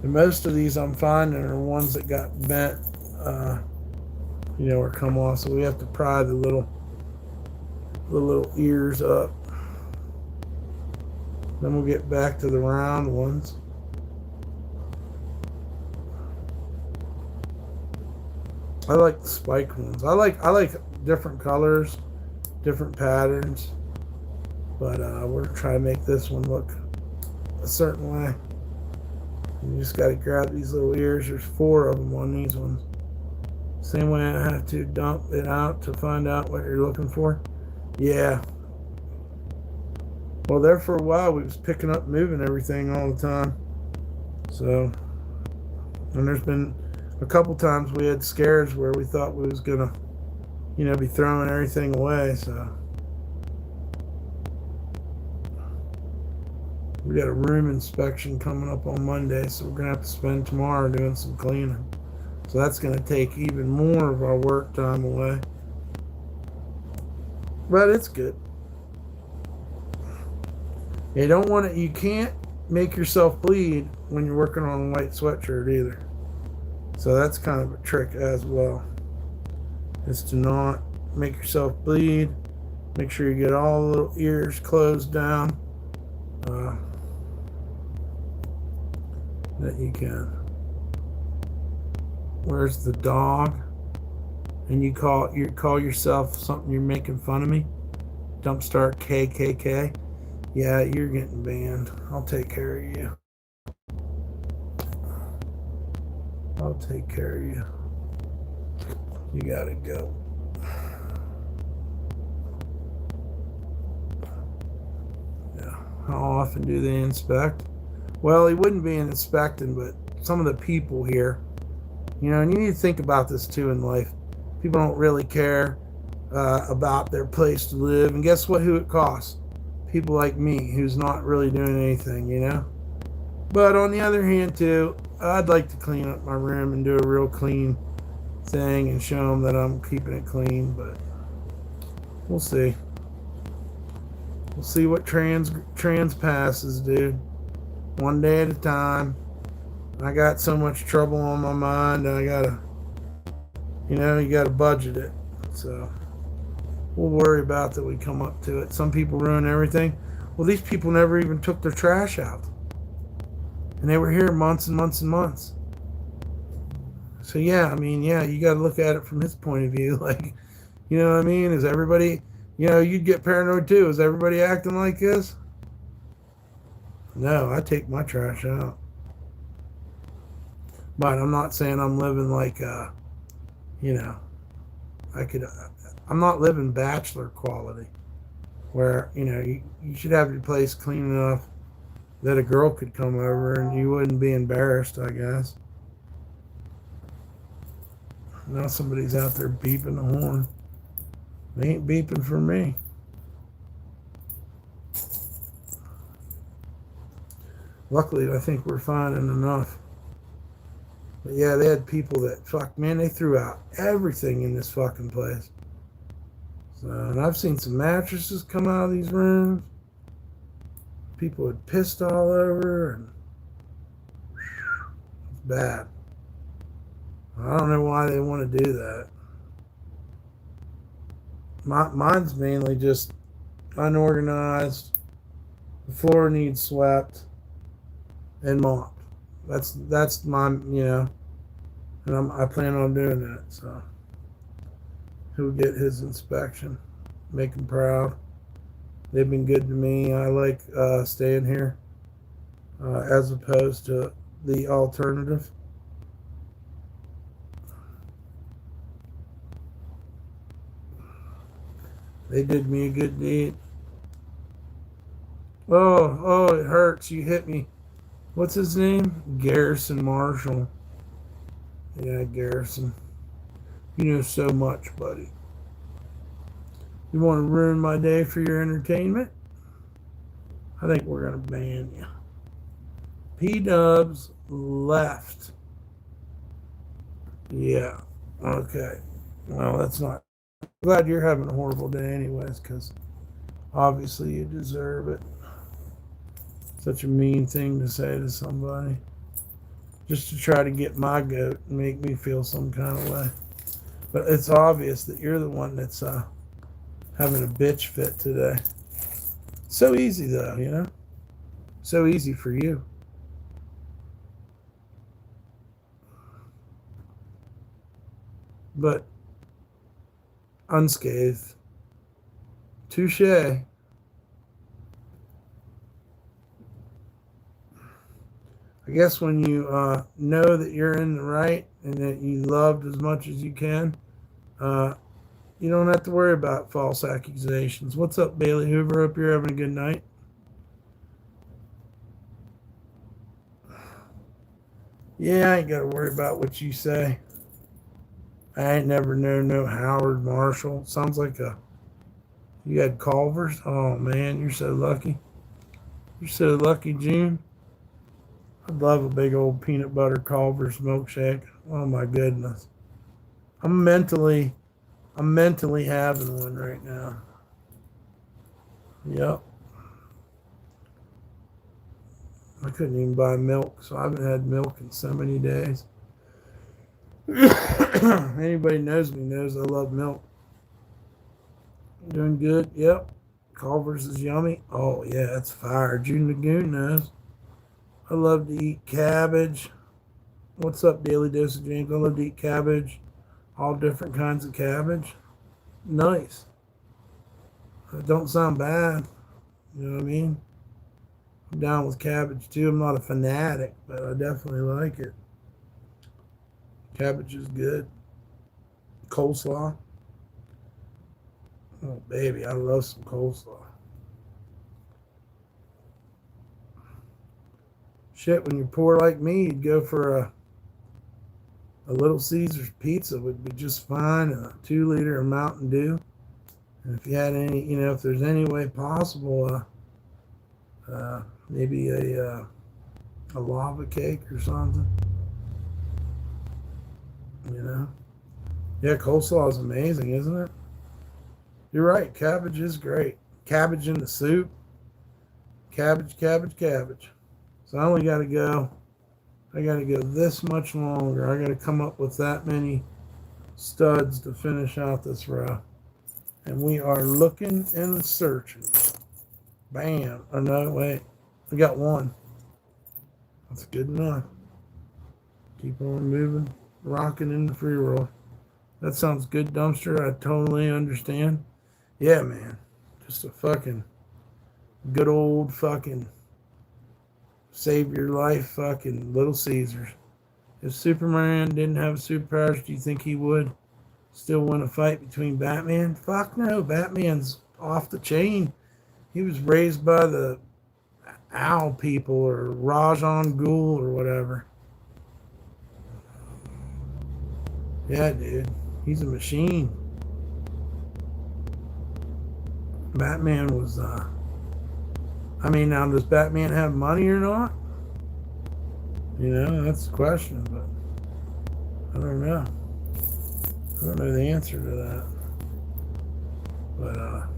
And most of these I'm finding are ones that got bent, or come off. So we have to pry the little ears up. Then we'll get back to the round ones. I like the spike ones. I like different colors, different patterns. But we're trying to make this one look a certain way. You just got to grab these little ears. There's 4 of them on these ones. Same way I have to dump it out to find out what you're looking for. Yeah. Well, there for a while we was picking up, moving everything all the time. So, and there's been a couple times we had scares where we thought we was gonna, be throwing everything away. So we got a room inspection coming up on Monday, so we're gonna have to spend tomorrow doing some cleaning. So that's gonna take even more of our work time away. But it's good. You can't make yourself bleed when you're working on a white sweatshirt either. So that's kind of a trick as well. Is to not make yourself bleed. Make sure you get all the little ears closed down. That you can. Where's the dog? And you call yourself something, you're making fun of me? DumpStarr KKK? Yeah, you're getting banned. I'll take care of you. I'll take care of you. You gotta go. Yeah. How often do they inspect? Well, he wouldn't be inspecting, but some of the people here, and you need to think about this too in life. People don't really care about their place to live. And guess what? Who it costs? People like me, who's not really doing anything, But on the other hand, too, I'd like to clean up my room and do a real clean thing and show them that I'm keeping it clean. But we'll see. We'll see what trans passes, dude. One day at a time. I got so much trouble on my mind, and I gotta, you gotta budget it. So we'll worry about that. We come up to it. Some people ruin everything. Well, these people never even took their trash out, and they were here months and months and months. So yeah, you got to look at it from his point of view. Like, you know what I mean? Is everybody, you'd get paranoid too. Is everybody acting like this? No, I take my trash out. But I'm not saying I'm living like, I'm not living bachelor quality where, you should have your place clean enough that a girl could come over and you wouldn't be embarrassed, I guess. Now somebody's out there beeping the horn. They ain't beeping for me. Luckily, I think we're finding enough. But yeah, they had people that, they threw out everything in this fucking place. So, and I've seen some mattresses come out of these rooms. People had pissed all over, and it's bad. I don't know why they want to do that. Mine's mainly just unorganized. The floor needs swept and mopped. That's my, and I plan on doing that. So he'll get his inspection. Make him proud. They've been good to me. I like staying here as opposed to the alternative. They did me a good deed. Oh, it hurts. You hit me. What's his name? Garrison Marshall. Yeah, Garrison. You know so much, buddy. You want to ruin my day for your entertainment? I think we're going to ban you. P-Dubs left. Yeah. Okay. Well, that's not... Glad you're having a horrible day anyways, because obviously you deserve it. Such a mean thing to say to somebody. Just to try to get my goat and make me feel some kind of way. But it's obvious that you're the one that's having a bitch fit today. So easy though, So easy for you. But unscathed. Touche. I guess when you know that you're in the right and that you loved as much as you can, you don't have to worry about false accusations. What's up, Bailey Hoover? Hope you're having a good night. Yeah, I ain't got to worry about what you say. I ain't never known no Howard Marshall. Sounds like you had Culver's. Oh man, you're so lucky. You're so lucky, June. I love a big old peanut butter Culver's milkshake. Oh my goodness. I'm mentally having one right now. Yep. I couldn't even buy milk, so I haven't had milk in so many days. Anybody knows me knows I love milk. Doing good? Yep. Culver's is yummy. Oh yeah, it's fire. June Lagoon knows. I love to eat cabbage. What's up, Daily Dose of James? I love to eat cabbage. All different kinds of cabbage. Nice. It don't sound bad. You know what I mean? I'm down with cabbage too. I'm not a fanatic, but I definitely like it. Cabbage is good. Coleslaw. Oh, baby, I love some coleslaw. Shit, when you're poor like me, you'd go for a Little Caesars pizza would be just fine, and a 2-liter of Mountain Dew. And if you had any, if there's any way possible, maybe a lava cake or something. Yeah, coleslaw is amazing, isn't it? You're right. Cabbage is great. Cabbage in the soup. Cabbage, cabbage, cabbage. So I only got to go. I got to go this much longer. I got to come up with that many studs to finish out this row. And we are looking and searching. Bam. Oh, no, wait. We got one. That's good enough. Keep on moving. Rocking in the free roll. That sounds good, Dumpster. I totally understand. Yeah, man. Just a fucking good old fucking save your life fucking Little Caesars. If Superman didn't have superpowers, do you think he would still win a fight between Batman? Fuck no. Batman's off the chain. He was raised by the owl people or Rajan Ghul or whatever. Yeah, dude. He's a machine. Batman was, now does Batman have money or not? That's the question, but I don't know. I don't know the answer to that. But,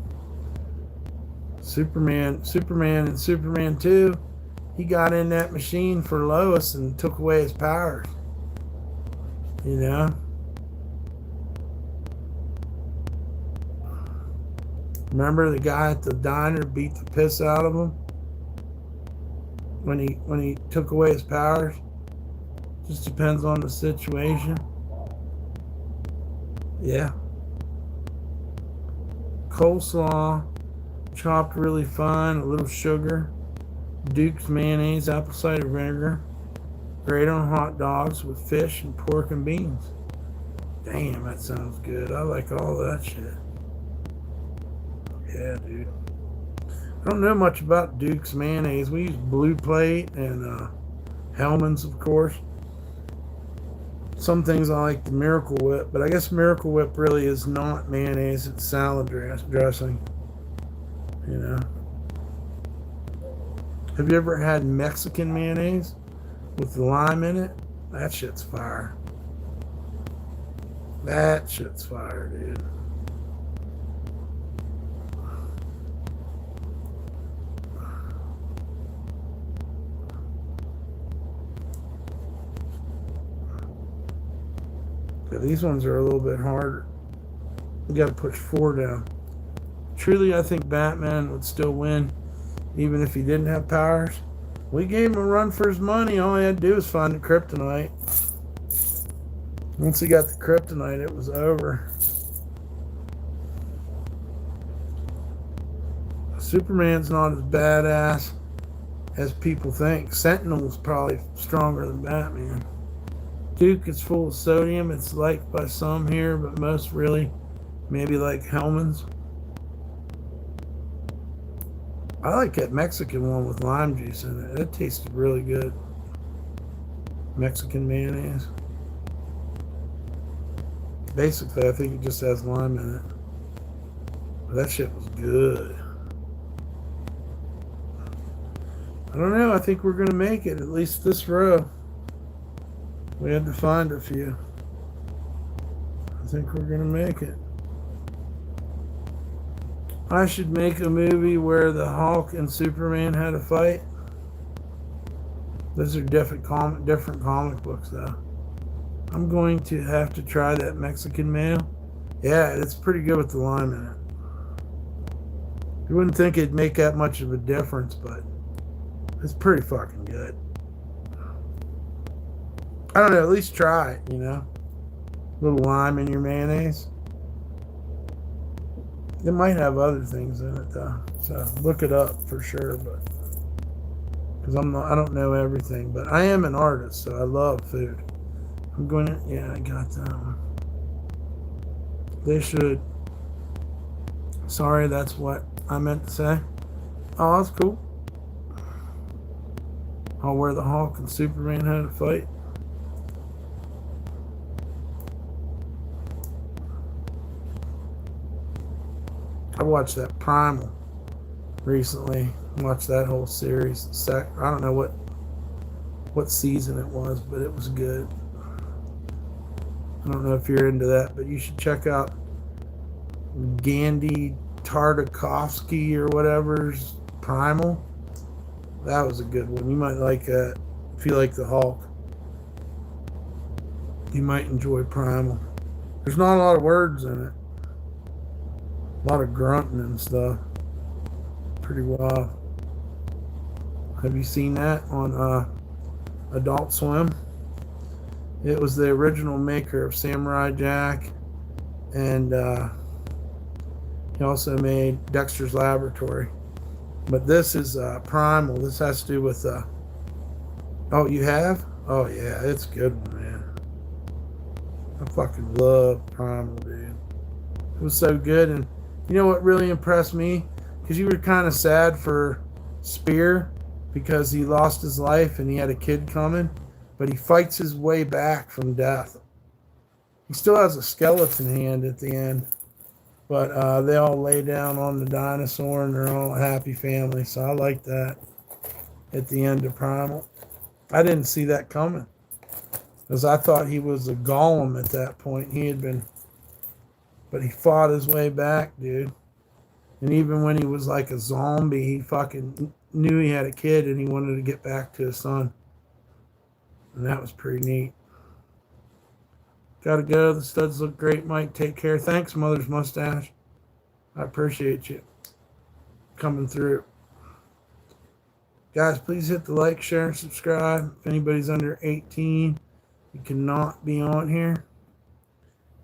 Superman and Superman 2, he got in that machine for Lois and took away his powers. Remember the guy at the diner beat the piss out of him when he took away his powers? Just depends on the situation. Yeah. Coleslaw, chopped really fine, a little sugar, Duke's mayonnaise, apple cider vinegar, great on hot dogs with fish and pork and beans. Damn, that sounds good. I like all that shit. Yeah, dude. I don't know much about Duke's mayonnaise. We use Blue Plate and Hellman's, of course. Some things I like the Miracle Whip, but I guess Miracle Whip really is not mayonnaise. It's salad dressing. Have you ever had Mexican mayonnaise with lime in it? That shit's fire. That shit's fire, dude. Yeah, these ones are a little bit harder. We got to push 4 down. Truly, I think Batman would still win, even if he didn't have powers. We gave him a run for his money. All he had to do was find the kryptonite. Once he got the kryptonite, it was over. Superman's not as badass as people think. Sentinel's probably stronger than Batman. Duke is full of sodium. It's liked by some here, but most really maybe like Hellman's. I like that Mexican one with lime juice in it. It tasted really good. Mexican mayonnaise. Basically, I think it just has lime in it. But that shit was good. I don't know. I think we're going to make it, at least this row. We had to find a few. I think we're going to make it. I should make a movie where the Hulk and Superman had a fight. Those are different comic books, though. I'm going to have to try that Mexican mayo. Yeah, it's pretty good with the lime in it. You wouldn't think it'd make that much of a difference, but it's pretty fucking good. I don't know, at least try it, you know? A little lime in your mayonnaise. It might have other things in it, though. So look it up for sure, but because I don't know everything, but I am an artist, so I love food. I'm going to, yeah, I got that one. They should. Sorry, that's what I meant to say. Oh, that's cool. Oh, where the Hulk and Superman had a fight. I watched that Primal recently. Watched that whole series. I don't know what season it was, but it was good. I don't know if you're into that, but you should check out Gandhi Tartakovsky or whatever's Primal. That was a good one. You might like that if you like the Hulk. You might enjoy Primal. There's not a lot of words in it. A lot of grunting and stuff. Pretty wild. Have you seen that on Adult Swim? It was the original maker of Samurai Jack, and he also made Dexter's Laboratory. But this is Primal. This has to do with... oh, you have? Oh, yeah. It's a good one, man. I fucking love Primal, dude. It was so good. And you know what really impressed me? Because you were kind of sad for Spear because he lost his life and he had a kid coming. But he fights his way back from death. He still has a skeleton hand at the end. But they all lay down on the dinosaur and they're all a happy family. So I like that at the end of Primal. I didn't see that coming. Because I thought he was a golem at that point. He had been... But he fought his way back, dude. And even when he was like a zombie, he fucking knew he had a kid and he wanted to get back to his son. And that was pretty neat. Gotta go. The studs look great, Mike. Take care. Thanks, Mother's Mustache. I appreciate you coming through. Guys, please hit the like, share, and subscribe. If anybody's under 18, you cannot be on here.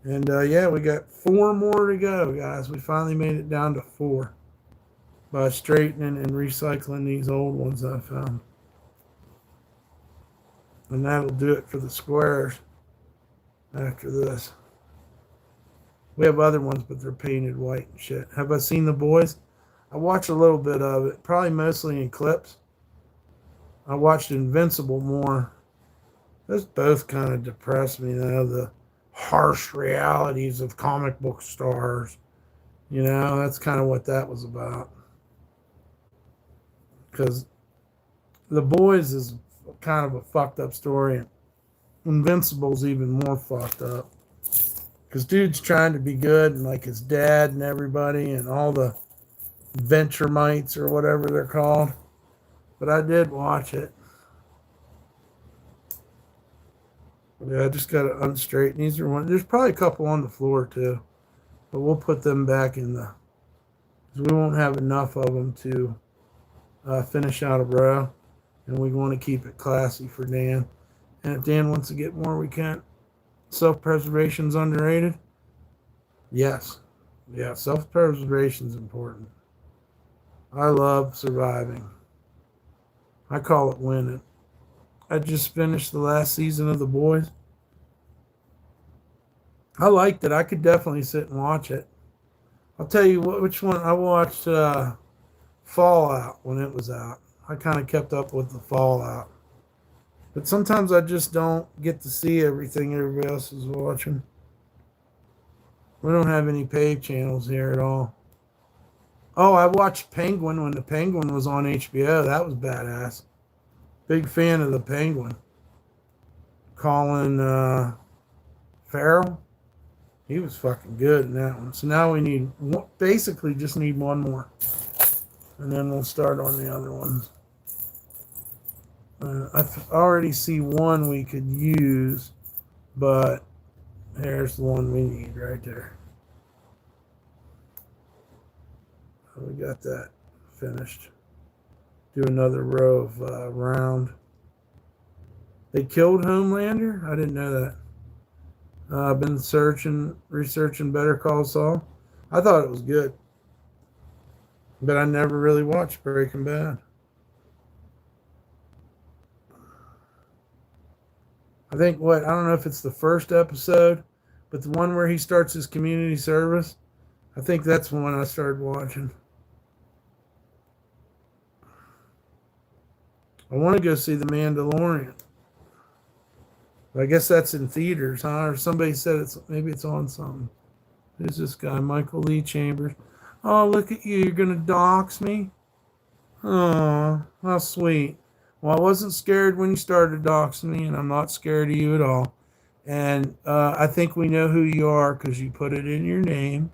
And yeah, we got 4 more to go, guys. We finally made it down to 4 by straightening and recycling these old ones I found. And that'll do it for the squares after this. We have other ones, but they're painted white and shit. Have I seen The Boys? I watched a little bit of it, probably mostly in clips. I watched Invincible more. Those both kind of depressed me, though. The harsh realities of comic book stars. You know, that's kind of what that was about. Because The Boys is kind of a fucked up story. Invincible's even more fucked up. Because dude's trying to be good, and like his dad and everybody, and all the Venturemites or whatever they're called. But I did watch it. Yeah, I just got to unstraighten. These are one. There's probably a couple on the floor too, but we'll put them back in the. Because we won't have enough of them to finish out a row, and we want to keep it classy for Dan. And if Dan wants to get more, we can. Self-preservation's underrated. Yes, yeah, self-preservation's important. I love surviving. I call it winning. I just finished the last season of The Boys. I liked it. I could definitely sit and watch it. I'll tell you which one I watched. Fallout when it was out. I kind of kept up with the Fallout, but sometimes I just don't get to see everything everybody else is watching. We don't have any paid channels here at all. Oh, I watched Penguin when the Penguin was on HBO. That was badass. Big fan of the Penguin. Colin Farrell. He was fucking good in that one. So now we need, basically just need one more. And then we'll start on the other ones. I already see one we could use, but there's the one we need right there. We got that finished. Do another row of round. They killed Homelander? I didn't know that. I've been researching Better Call Saul. I thought it was good. But I never really watched Breaking Bad. I think I don't know if it's the first episode, but the one where he starts his community service, I think that's the one I started watching. I want to go see The Mandalorian. But I guess that's in theaters, huh? Or somebody said maybe it's on something. Who's this guy? Michael Lee Chambers. Oh, look at you. You're going to dox me? Oh, how sweet. Well, I wasn't scared when you started doxing me, and I'm not scared of you at all. And I think we know who you are because you put it in your name.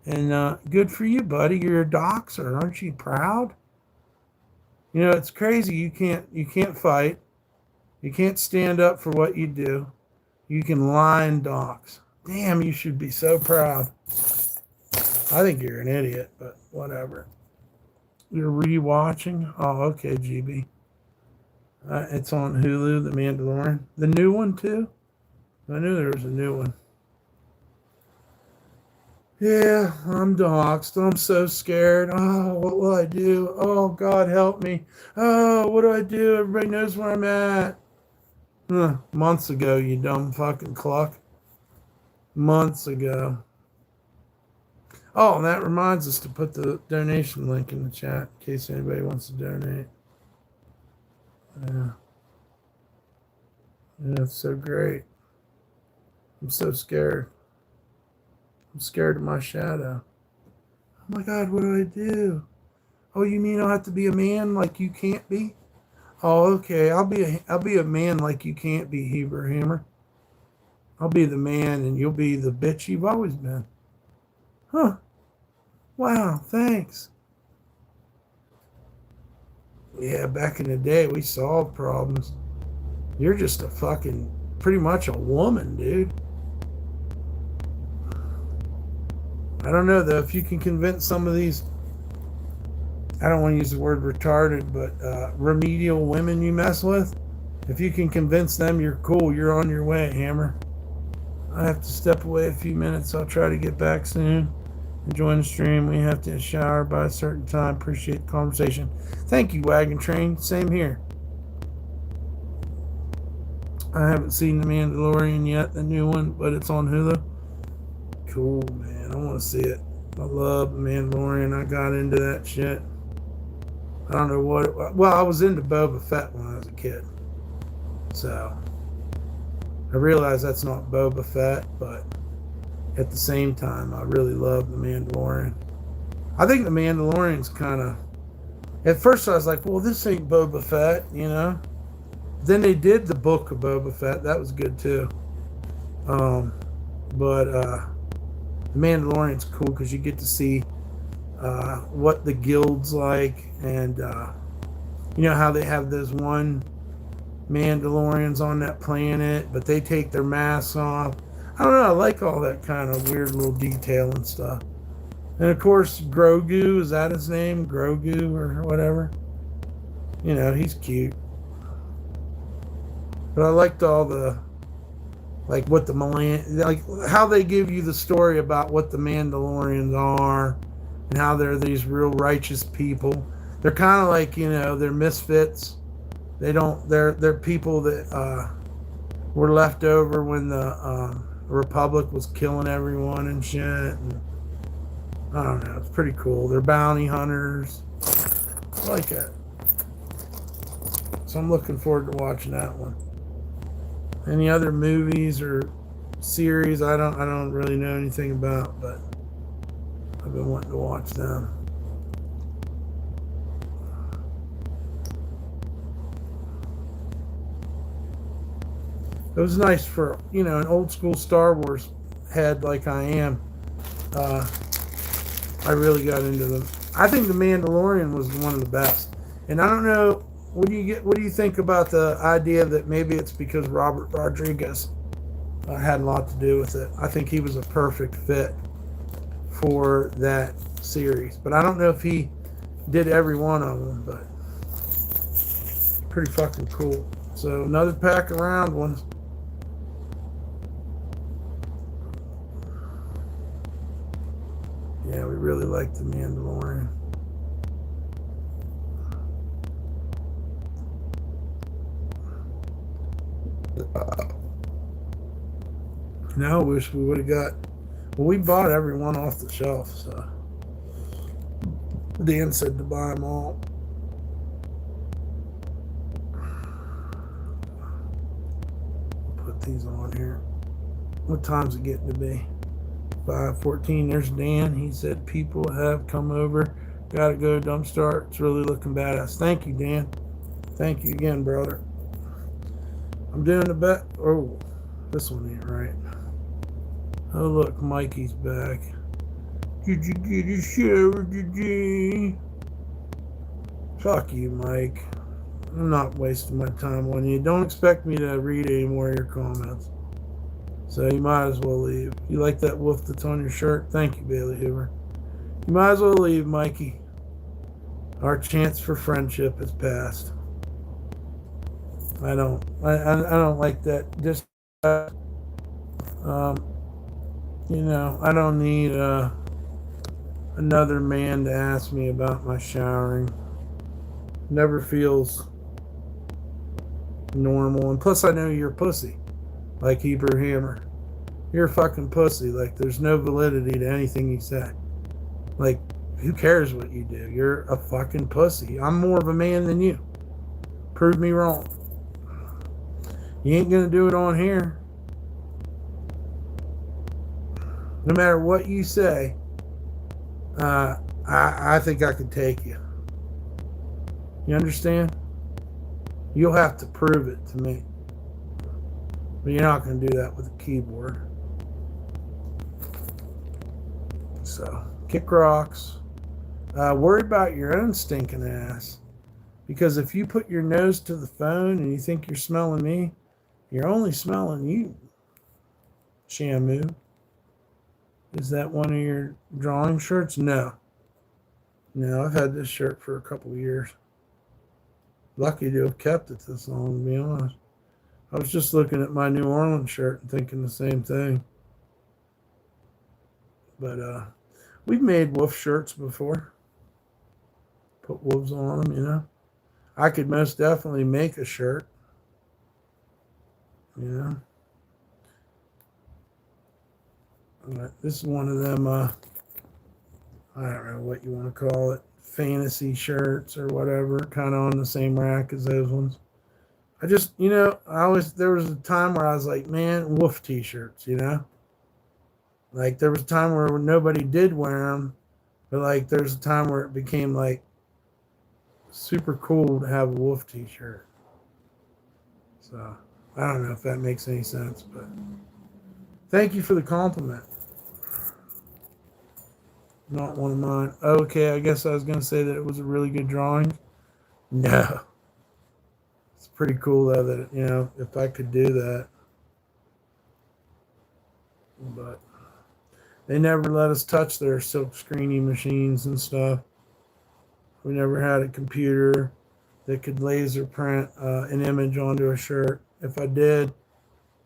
And good for you, buddy. You're a doxer. Aren't you proud? You know, it's crazy. You can't fight. You can't stand up for what you do. You can lie and dox. Damn, you should be so proud. I think you're an idiot, but whatever. You're rewatching? Oh, okay, GB. It's on Hulu, The Mandalorian. The new one, too? I knew there was a new one. Yeah, I'm doxxed. I'm so scared. Oh, what will I do? Oh, God, help me. Oh, what do I do? Everybody knows where I'm at. Months ago, you dumb fucking cluck. Months ago. Oh, and that reminds us to put the donation link in the chat in case anybody wants to donate. Yeah. Yeah, it's so great. I'm so scared. I'm scared of my shadow. Oh my God, what do I do? Oh, you mean I'll have to be a man like you can't be? Oh, okay. I'll be a man like you can't be, Heber Hammer. I'll be the man and you'll be the bitch you've always been. Huh. Wow, thanks. Yeah, back in the day, we solved problems. You're just pretty much a woman, dude. I don't know, though, if you can convince some of these, I don't want to use the word retarded, but remedial women you mess with, if you can convince them you're cool, you're on your way, Hammer. I have to step away a few minutes. I'll try to get back soon. Join the stream. We have to shower by a certain time. Appreciate the conversation. Thank you, Wagon Train. Same here. I haven't seen The Mandalorian yet, the new one, but it's on Hulu. Cool, man. I want to see it. I love The Mandalorian. I got into that shit. I don't know what it was. Well, I was into Boba Fett when I was a kid. So, I realize that's not Boba Fett, but at the same time, I really love The Mandalorian. I think The Mandalorian's kind of... At first, I was like, well, this ain't Boba Fett, you know? Then they did the book of Boba Fett. That was good, too. But The Mandalorian's cool because you get to see what the guild's like. And, you know how they have those one Mandalorians on that planet, but they take their masks off. I don't know. I like all that kind of weird little detail and stuff. And of course, Grogu, is that his name? Grogu or whatever. You know, he's cute. But I liked all the, like what the like how they give you the story about what the Mandalorians are and how they're these real righteous people. They're kind of like, you know, they're misfits. They're people that were left over when the the Republic was killing everyone and shit. And I don't know. It's pretty cool. They're bounty hunters. I like that. So I'm looking forward to watching that one. Any other movies or series I don't really know anything about, but I've been wanting to watch them. It was nice for, an old school Star Wars head like I am. I really got into them. I think The Mandalorian was one of the best. And I don't know, what do you think about the idea that maybe it's because Robert Rodriguez had a lot to do with it? I think he was a perfect fit for that series. But I don't know if he did every one of them, but pretty fucking cool. So another pack of round ones. Yeah, we really like The Mandalorian. Now I wish we would have got. Well, we bought every one off the shelf, so Dan said to buy them all. Put these on here. What time's it getting to be? 5:14. There's Dan. He said people have come over. Gotta go to DumpStarr. It's really looking badass. Thank you, Dan. Thank you again, brother. I'm doing the bet. Oh, this one ain't right. Oh, look, Mikey's back. Did you get a shower today? Fuck you, Mike. I'm not wasting my time on you. Don't expect me to read any more of your comments. So you might as well leave. You like that wolf that's on your shirt? Thank you, Bailey Hoover. You might as well leave, Mikey. Our chance for friendship has passed. I don't like that. Just, I don't need another man to ask me about my showering. Never feels normal. And plus, I know you're a pussy. Like Hebrew Hammer. You're a fucking pussy. Like, there's no validity to anything you say. Like, who cares what you do? You're a fucking pussy. I'm more of a man than you. Prove me wrong. You ain't gonna do it on here. No matter what you say, I think I could take you. You understand? You'll have to prove it to me. But you're not going to do that with a keyboard. So, kick rocks. Worry about your own stinking ass. Because if you put your nose to the phone and you think you're smelling me, you're only smelling you. Shamu. Is that one of your drawing shirts? No. No, I've had this shirt for a couple of years. Lucky to have kept it this long, to be honest. I was just looking at my New Orleans shirt and thinking the same thing. But we've made wolf shirts before. Put wolves on them, I could most definitely make a shirt. But this is one of them, I don't know what you want to call it, fantasy shirts or whatever, kind of on the same rack as those ones. I just, there was a time where I was like, man, wolf t-shirts, Like, there was a time where nobody did wear them, but, like, there's a time where it became, like, super cool to have a wolf t-shirt. So, I don't know if that makes any sense, but thank you for the compliment. Not one of mine. Okay, I guess I was going to say that it was a really good drawing. No. It's pretty cool, though, that, if I could do that. But they never let us touch their silk screening machines and stuff. We never had a computer that could laser print an image onto a shirt. If I did,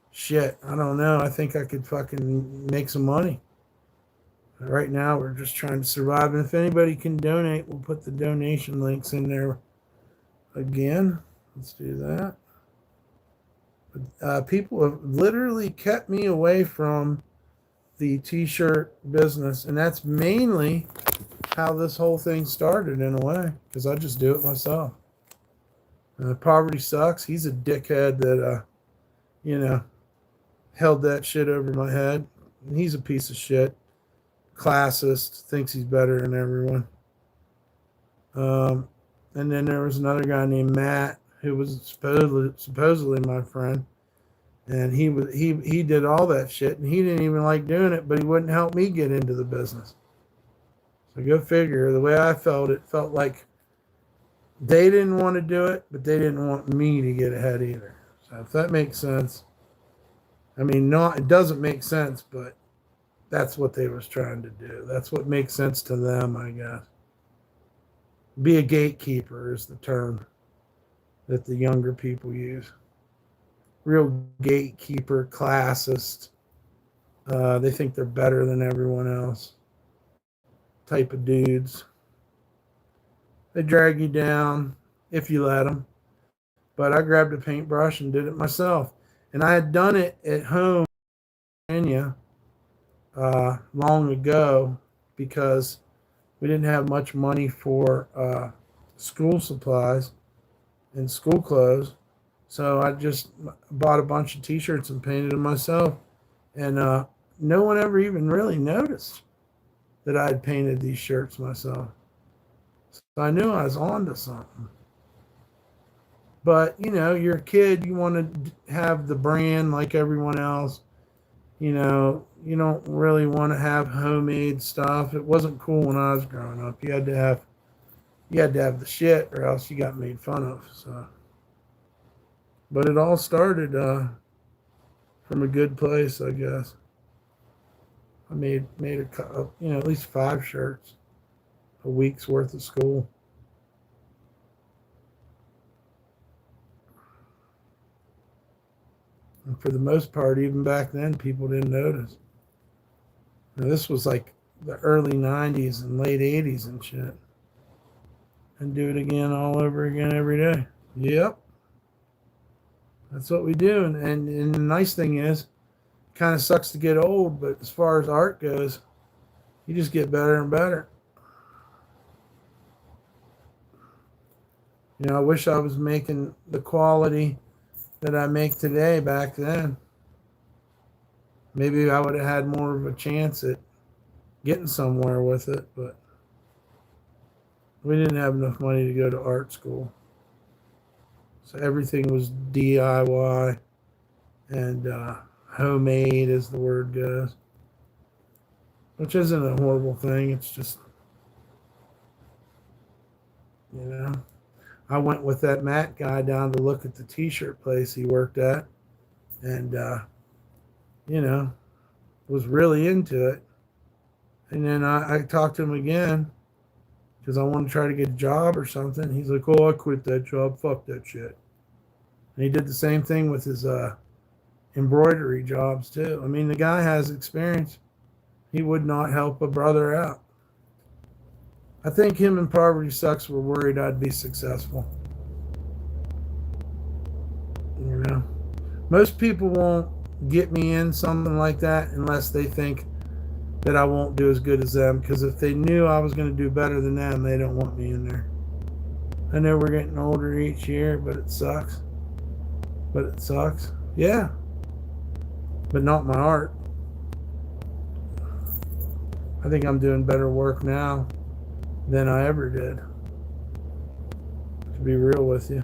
shit, I don't know. I think I could fucking make some money. Right now, we're just trying to survive. And if anybody can donate, we'll put the donation links in there again. Let's do that. People have literally kept me away from the t-shirt business, and that's mainly how this whole thing started in a way, because I just do it myself. Poverty sucks. He's a dickhead that you know held that shit over my head. And he's a piece of shit, classist, thinks he's better than everyone. And then there was another guy named Matt who was supposedly my friend, and he did all that shit, and he didn't even like doing it, but he wouldn't help me get into the business. So go figure. The way I felt, it felt like they didn't want to do it, but they didn't want me to get ahead either. So if that makes sense, I mean, not it doesn't make sense, but that's what they was trying to do. That's what makes sense to them, I guess. Be a gatekeeper is the term that the younger people use. Real gatekeeper, classist. They think they're better than everyone else. Type of dudes. They drag you down if you let them. But I grabbed a paintbrush and did it myself. And I had done it at home in Virginia long ago because we didn't have much money for school supplies and school clothes. So I just bought a bunch of t-shirts and painted them myself. And no one ever even really noticed that I had painted these shirts myself. So I knew I was onto something. But, you're a kid. You want to have the brand like everyone else. You don't really want to have homemade stuff. It wasn't cool when I was growing up. You had to have the shit, or else you got made fun of. So, but it all started from a good place, I guess. I made at least 5 shirts, a week's worth of school. And for the most part, even back then, people didn't notice. Now, this was like the early 90s and late 80s and shit. And do it again all over again every day. Yep. That's what we do. And the nice thing is, it kind of sucks to get old, but as far as art goes, you just get better and better. I wish I was making the quality that I make today back then. Maybe I would have had more of a chance at getting somewhere with it, but we didn't have enough money to go to art school. So everything was DIY and homemade, as the word goes, which isn't a horrible thing. It's just, I went with that Matt guy down to look at the t-shirt place he worked at, and was really into it. And then I talked to him again because I wanted to try to get a job or something. He's like, "Oh, I quit that job. Fuck that shit." And he did the same thing with his embroidery jobs too. I mean, the guy has experience. He would not help a brother out. I think him and Poverty Sucks were worried I'd be successful. Most people won't get me in something like that unless they think that I won't do as good as them. Because if they knew I was going to do better than them, they don't want me in there. I know we're getting older each year, but it sucks. Yeah. But not my art. I think I'm doing better work now than I ever did. To be real with you.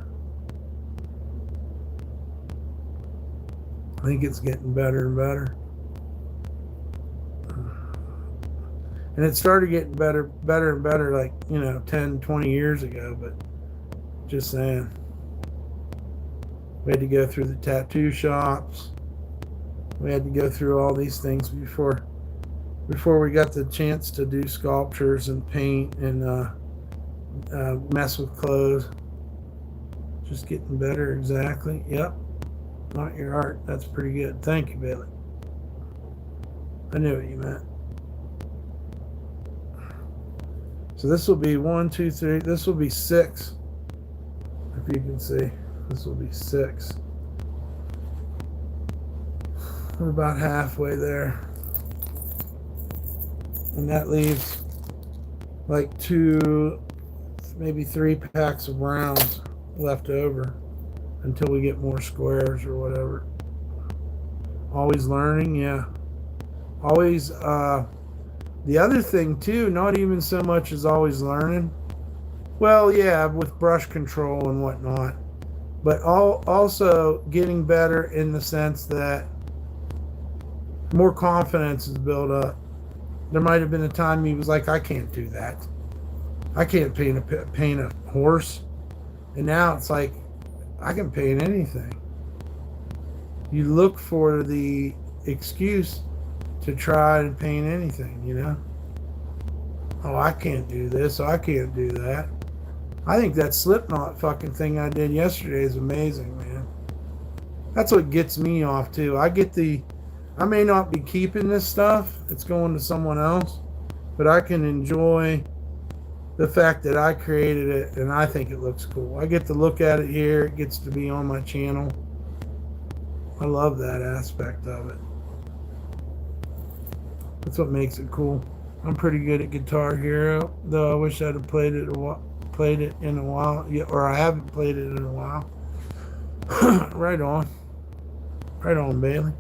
I think it's getting better and better. And it started getting better and better like, 10, 20 years ago, but just saying. We had to go through the tattoo shops. We had to go through all these things before we got the chance to do sculptures and paint and mess with clothes. Just getting better, exactly. Yep. Not your art. That's pretty good. Thank you, Bailey. I knew what you meant. So this will be 1, 2, 3. This will be 6. If you can see. This will be 6. We're about halfway there. And that leaves like 2, maybe 3 packs of rounds left over until we get more squares or whatever. Always learning, yeah. Always, the other thing too, not even so much as always learning. Well, yeah, with brush control and whatnot. But also getting better in the sense that more confidence is built up. There might have been a time he was like, I can't do that. I can't paint a horse. And now it's like, I can paint anything. You look for the excuse to try and paint anything, you know? Oh, I can't do this. Oh, I can't do that. I think that Slipknot fucking thing I did yesterday is amazing, man. That's what gets me off, too. I may not be keeping this stuff. It's going to someone else. But I can enjoy the fact that I created it and I think it looks cool. I get to look at it here. It gets to be on my channel. I love that aspect of it. That's what makes it cool. I'm pretty good at Guitar Hero, though I wish I'd have played it in a while. Yeah, or I haven't played it in a while. Right on. Right on, Bailey.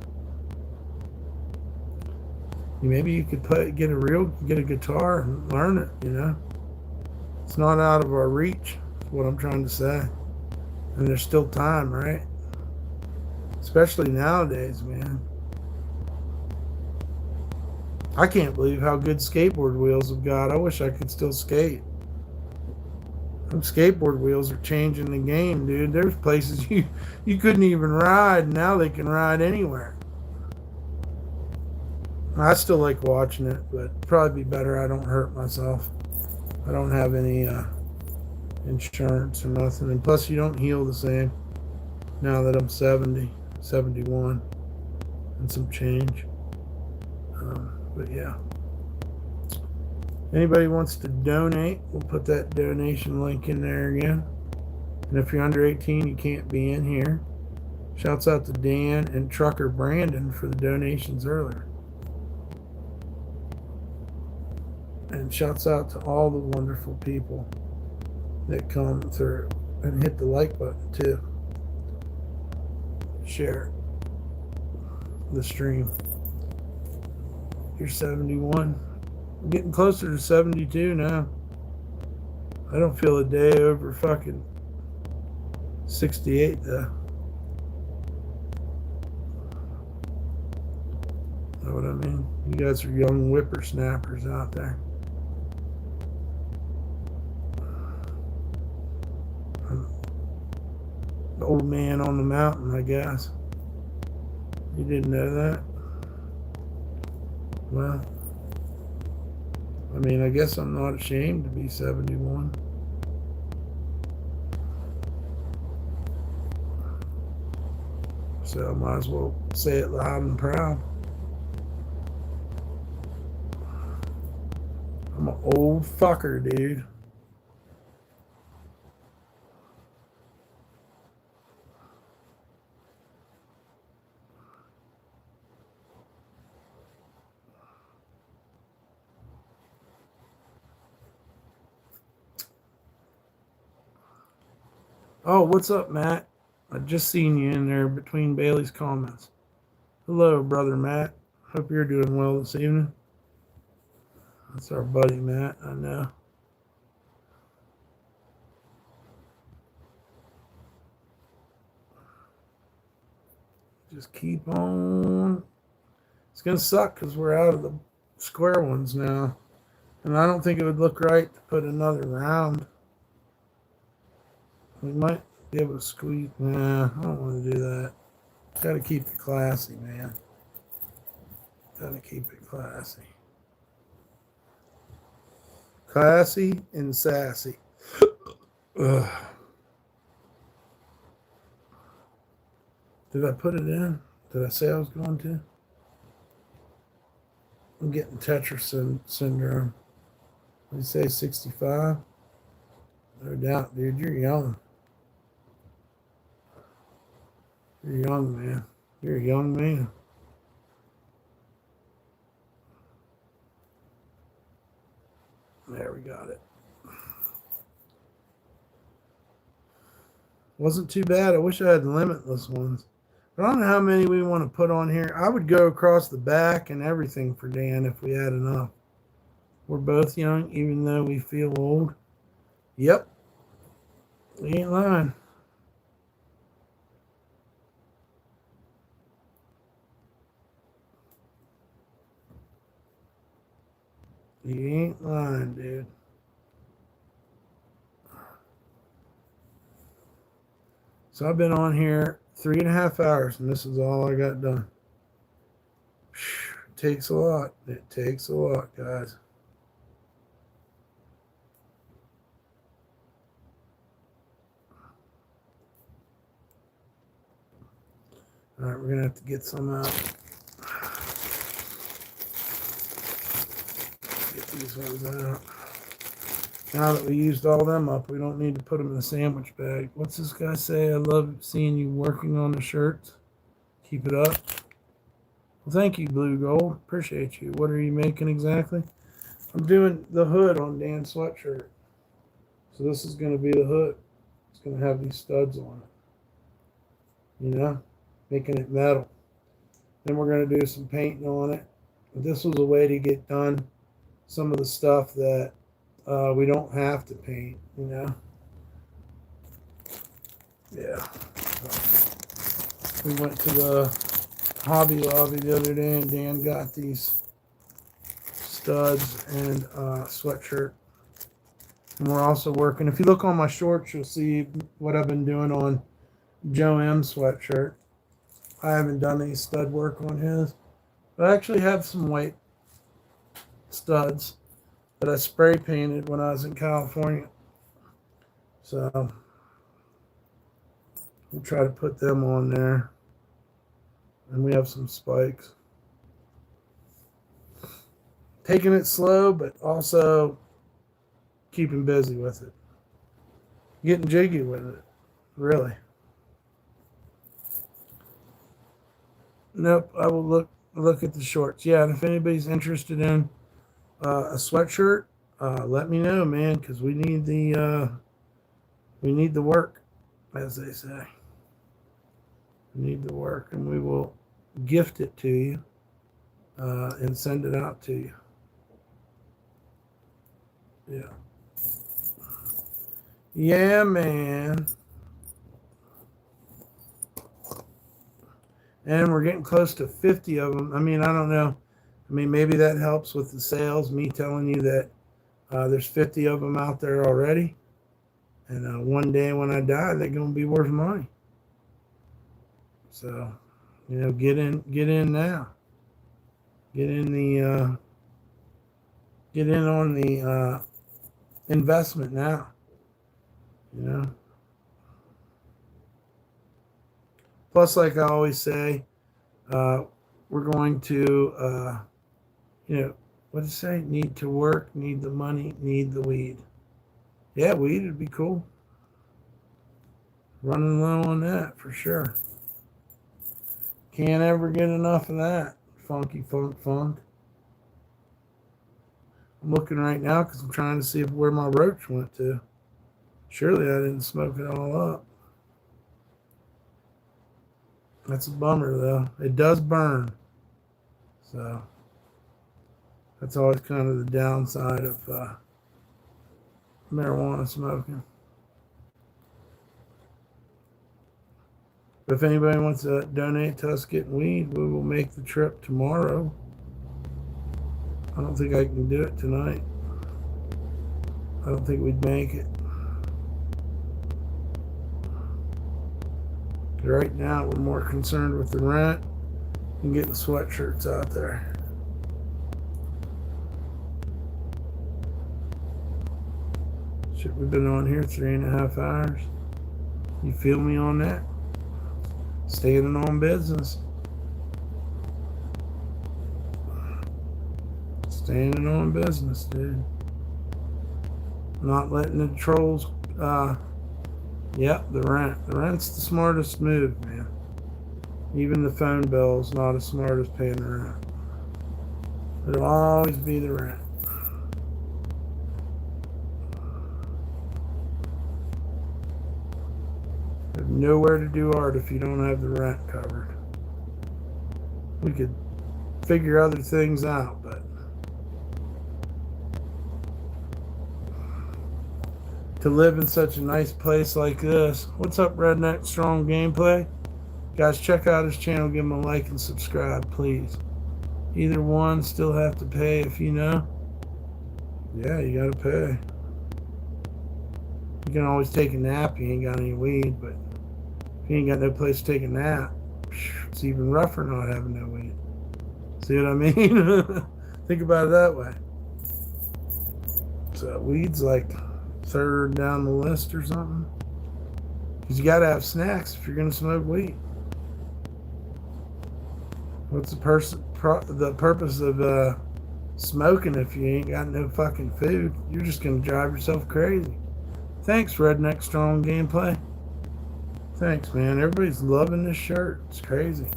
Maybe you could get a guitar and learn it, you know. It's not out of our reach, is what I'm trying to say. And there's still time, right? Especially nowadays, man. I can't believe how good skateboard wheels have got. I wish I could still skate. Them skateboard wheels are changing the game, dude. There's places you couldn't even ride, and now they can ride anywhere. I still like watching it, but it'd probably be better I don't hurt myself. I don't have any insurance or nothing. And plus, you don't heal the same now that I'm 70, 71, and some change. But yeah. Anybody wants to donate, we'll put that donation link in there again. And if you're under 18, you can't be in here. Shouts out to Dan and Trucker Brandon for the donations earlier. And shouts out to all the wonderful people that come through. And hit the like button too. Share the stream. You're 71. I'm getting closer to 72 now. I don't feel a day over fucking 68 though. Know what I mean? You guys are young whippersnappers out there. I'm the old man on the mountain, I guess. You didn't know that? Well, I mean, I guess I'm not ashamed to be 71. So I might as well say it loud and proud. I'm an old fucker, dude. Oh, what's up, Matt? I just seen you in there between Bailey's comments. Hello, brother Matt. Hope you're doing well this evening. That's our buddy Matt, I know. Just keep on. It's going to suck because we're out of the square ones now. And I don't think it would look right to put another round. We might be able to squeeze. Nah, I don't want to do that. Got to keep it classy, man. Got to keep it classy. Classy and sassy. Ugh. Did I put it in? Did I say I was going to? I'm getting Tetris syndrome. What do you say, 65? No doubt, dude. You're young. You're young, man. You're a young man. There, we got it. Wasn't too bad. I wish I had limitless ones. But I don't know how many we want to put on here. I would go across the back and everything for Dan if we had enough. We're both young, even though we feel old. Yep. We ain't lying. You ain't lying, dude. So I've been on here 3.5 hours, and this is all I got done. It takes a lot. It takes a lot, guys. All right, we're going to have to get some out. Get these ones out. Now that we used all them up, we don't need to put them in the sandwich bag. What's this guy say? I love seeing you working on the shirts. Keep it up. Well, thank you, Blue Gold. Appreciate you. What are you making exactly? I'm doing the hood on Dan's sweatshirt. So this is going to be the hood. It's going to have these studs on it. You know? Making it metal. Then we're going to do some painting on it. But this was a way to get done some of the stuff that we don't have to paint, you know? Yeah. We went to the Hobby Lobby the other day, and Dan got these studs and sweatshirt. And we're also working. If you look on my shorts, you'll see what I've been doing on Joe M sweatshirt. I haven't done any stud work on his, but I actually have some white studs that I spray painted when I was in California. So we'll try to put them on there. And we have some spikes. Taking it slow, but also keeping busy with it. Getting jiggy with it, really. Nope, I will look at the shorts. Yeah, and if anybody's interested in a sweatshirt, let me know, man, because we need the work, as they say. We need the work, and we will gift it to you and send it out to you. Yeah. Yeah, man. And we're getting close to 50 of them. I mean, I don't know. I mean, maybe that helps with the sales, me telling you that there's 50 of them out there already. And one day when I die, they're going to be worth money. So, you know, get in now. Get in on the investment now. You know. Plus, like I always say, we're going to, you know, what did it say? Need to work, need the money, need the weed. Yeah, weed would be cool. Running low on that for sure. Can't ever get enough of that. Funky funk. I'm looking right now because I'm trying to see where my roach went to. Surely I didn't smoke it all up. That's a bummer, though. It does burn. So that's always kind of the downside of marijuana smoking. But if anybody wants to donate to us getting weed, we will make the trip tomorrow. I don't think I can do it tonight. I don't think we'd make it. Right now, we're more concerned with the rent and getting sweatshirts out there. Shit, we've been on here 3.5 hours. You feel me on that? Standing on business. Standing on business, dude. Not letting the trolls, yep, the rent. The rent's the smartest move, man. Even the phone bill's not as smart as paying the rent. It'll always be the rent. have nowhere to do art if you don't have the rent covered. We could figure other things out, but to live in such a nice place like this. What's up, Redneck Strong Gameplay? Guys, check out his channel. Give him a like and subscribe, please. Either one, still have to pay if you know. Yeah, you gotta pay. You can always take a nap. You ain't got any weed, but if you ain't got no place to take a nap, it's even rougher not having no weed. See what I mean? Think about it that way. So weed's like third down the list or something. Because you got to have snacks if you're going to smoke weed. What's the purpose of smoking if you ain't got no fucking food? You're just going to drive yourself crazy. Thanks, Redneck Strong Gameplay. Thanks, man. Everybody's loving this shirt. It's crazy.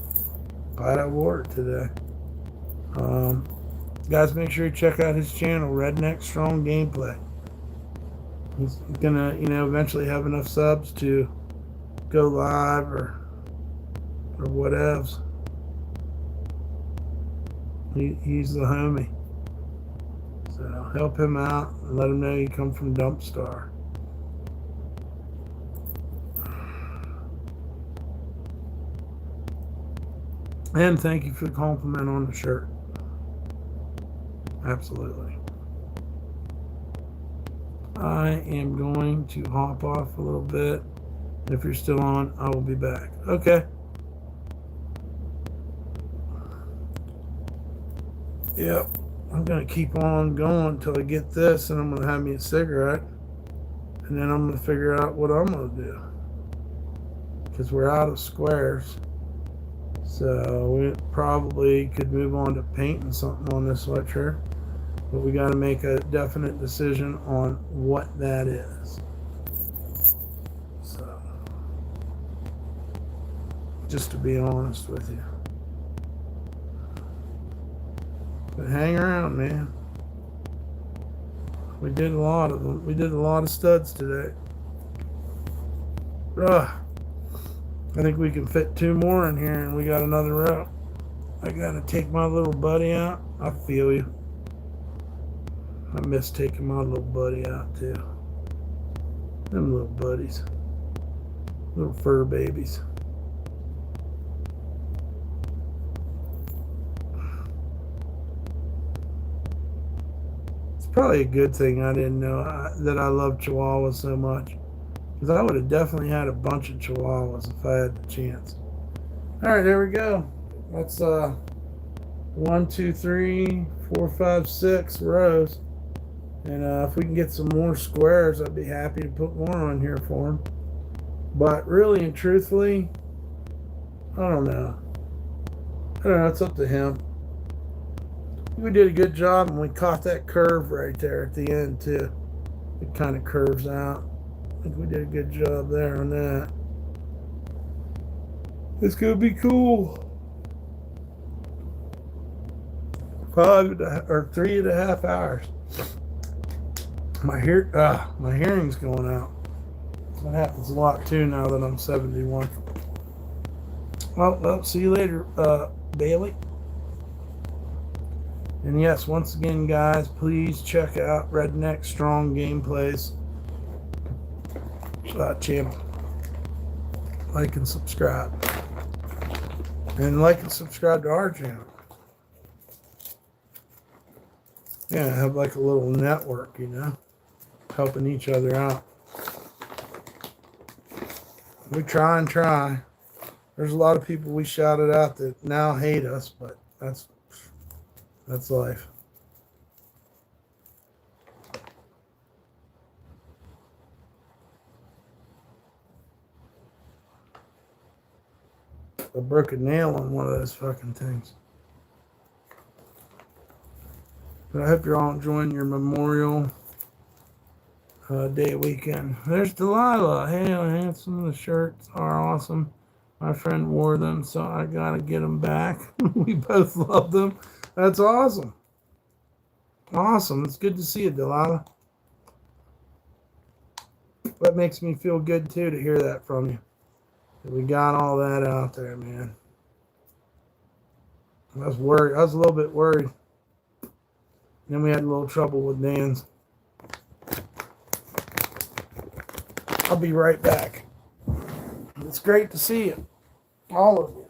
Glad I wore it today. Guys, make sure you check out his channel, Redneck Strong Gameplay. He's gonna, eventually have enough subs to go live or whatevs. He's the homie. So help him out and let him know you come from DumpStarr. And thank you for the compliment on the shirt. Absolutely. I am going to hop off a little bit. If you're still on, I will be back. Okay. Yep. I'm going to keep on going until I get this, and I'm going to have me a cigarette. And then I'm going to figure out what I'm going to do. Because we're out of squares. So we probably could move on to painting something on this sweatshirt. But we got to make a definite decision on what that is. So, just to be honest with you. But hang around, man. We did a lot of them. We did a lot of studs today. I think we can fit 2 more in here and we got another route. I gotta take my little buddy out. I feel you. I miss taking my little buddy out too. Them little buddies. Little fur babies. It's probably a good thing I didn't know that I love Chihuahuas so much. Because I would have definitely had a bunch of Chihuahuas if I had the chance. Alright, there we go. That's 1, 2, 3, 4, 5, 6 rows. And if we can get some more squares, I'd be happy to put more on here for him. But really and truthfully, I don't know. It's up to him. We did a good job, and we caught that curve right there at the end too. It kind of curves out. I think we did a good job there on that. It's gonna be cool. 3.5 hours. My hearing's going out. That happens a lot too now that I'm 71. Well, see you later, Bailey. And yes, once again, guys, please check out Redneck Strong Gameplays channel. Like and subscribe. And like and subscribe to our channel. Yeah, have like a little network, helping each other out. We try and try. There's a lot of people we shouted out that now hate us, but that's life. I broke a nail on one of those fucking things. But I hope you're all enjoying your Memorial Day weekend. There's Delilah. Hey, handsome. The shirts are awesome. My friend wore them, so I gotta get them back. We both love them. That's awesome. Awesome. It's good to see you, Delilah. That makes me feel good too to hear that from you. We got all that out there, man. I was worried. I was a little bit worried. Then we had a little trouble with Dan's. I'll be right back. It's great to see you, all of you.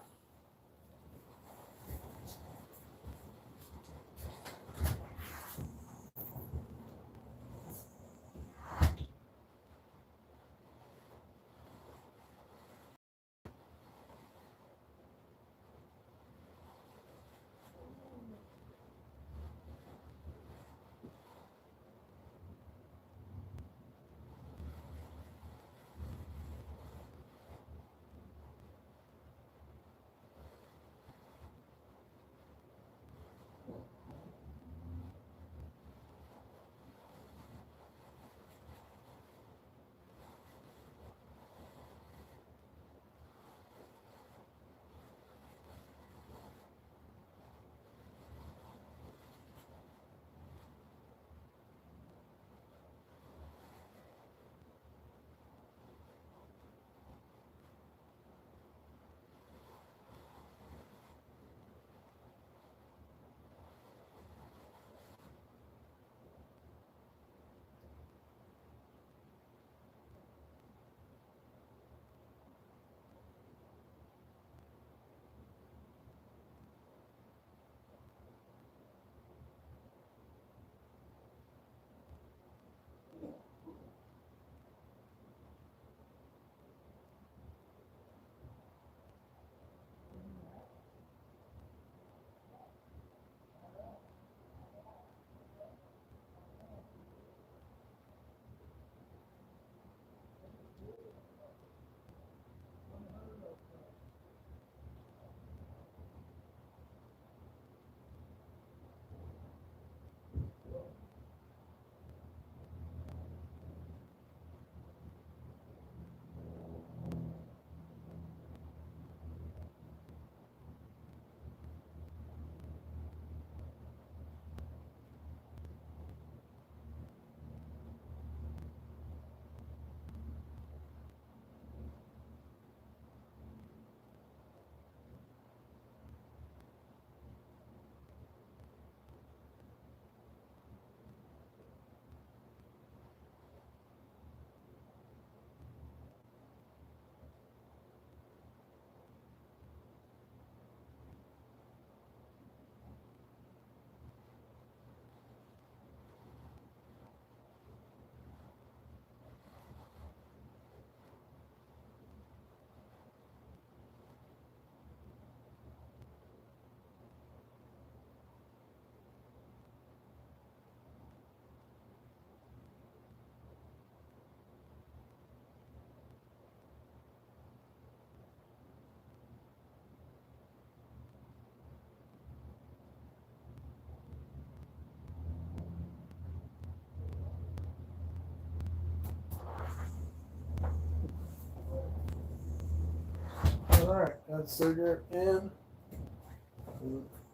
All right, that's cigarette in.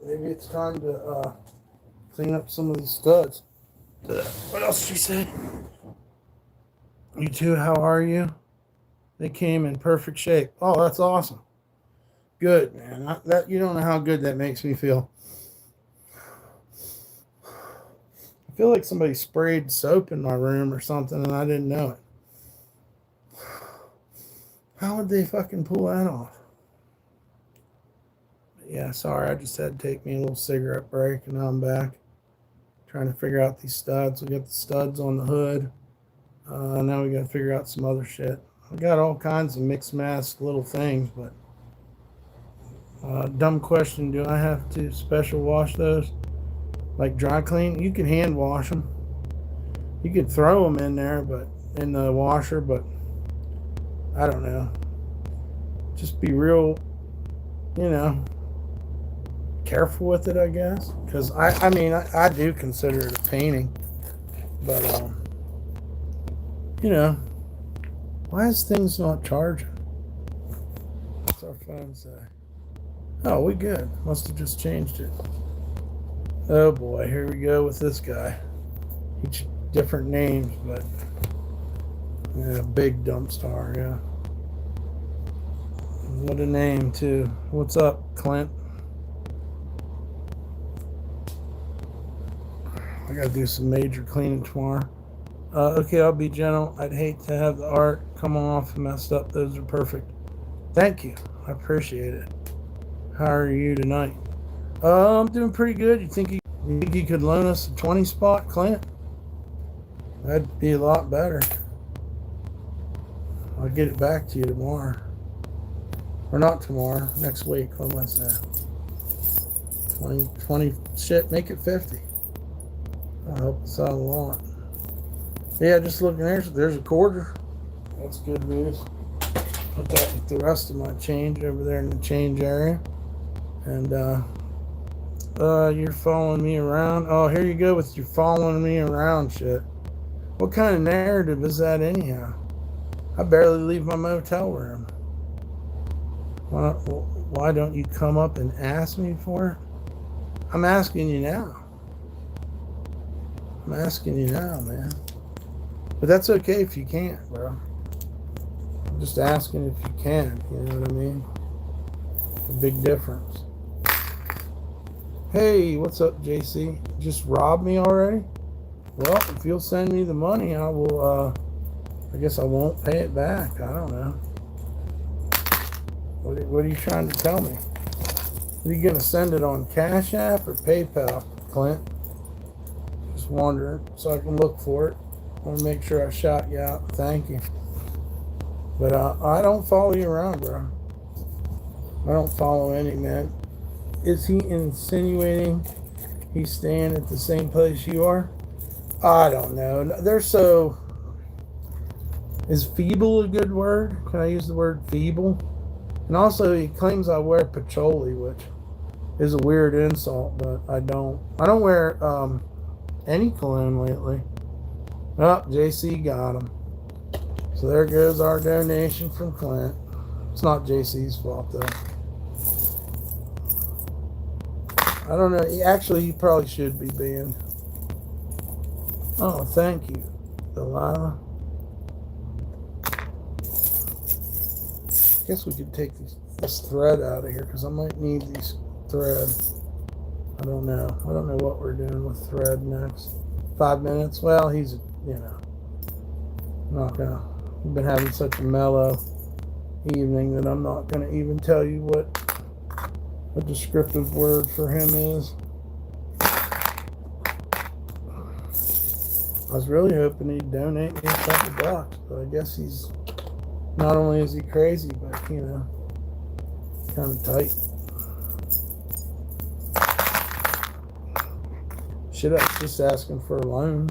Maybe it's time to clean up some of these studs. What else did you say? You two, how are you? They came in perfect shape. Oh, that's awesome. Good, man. That you don't know how good that makes me feel. I feel like somebody sprayed soap in my room or something and I didn't know it. How would they fucking pull that off? Yeah, sorry, I just had to take me a little cigarette break and now I'm back. Trying to figure out these studs. We got the studs on the hood. Now we got to figure out some other shit. I got all kinds of mixed mask little things, but dumb question, do I have to special wash those? Like dry clean? You can hand wash them. You could throw them in there, but in the washer, but I don't know. Just be real, careful with it, I guess. Because I mean, I do consider it a painting, but why is things not charging? What's our phone say? Oh, we good. Must have just changed it. Oh boy, here we go with this guy. Each different names, but yeah, big DumpStarr, yeah. What a name, too. What's up, Clint? I gotta do some major cleaning tomorrow. Okay, I'll be gentle. I'd hate to have the art come off and messed up. Those are perfect. Thank you. I appreciate it. How are you tonight? I'm doing pretty good. You think you could loan us a 20 spot, Clint? That'd be a lot better. I'll get it back to you tomorrow. Or not tomorrow, next week. What am I saying? 20, shit, make it 50. I'll help us out a lot. Yeah, just looking there's a quarter. That's good news. Put that with the rest of my change over there in the change area. And you're following me around. Oh, here you go with your following me around shit. What kind of narrative is that anyhow? I barely leave my motel room. Why don't you come up and ask me for it? I'm asking you now. I'm asking you now, man. But that's okay if you can't, bro. I'm just asking if you can. You know what I mean? A big difference. Hey, what's up, JC? Just robbed me already? Well, if you'll send me the money, I will, I guess I won't pay it back. I don't know. What are you trying to tell me? Are you going to send it on Cash App or PayPal, Clint? Just wondering so I can look for it. I want to make sure I shout you out. Thank you. But I don't follow you around, bro. I don't follow any man. Is he insinuating he's staying at the same place you are? I don't know. They're so... Is feeble a good word? Can I use the word feeble? And also, he claims I wear patchouli, which is a weird insult, but I don't wear any cologne lately. Oh, JC got him. So there goes our donation from Clint. It's not JC's fault, though. I don't know. He probably should be banned. Oh, thank you, Delilah. I guess we could take this thread out of here because I might need these threads. I don't know. I don't know what we're doing with thread next. 5 minutes? Well, he's, not gonna. We've been having such a mellow evening that I'm not gonna even tell you what a descriptive word for him is. I was really hoping he'd donate me a couple bucks, but I guess he's not only is he crazy, but kind of tight. Shit, I was just asking for a loan.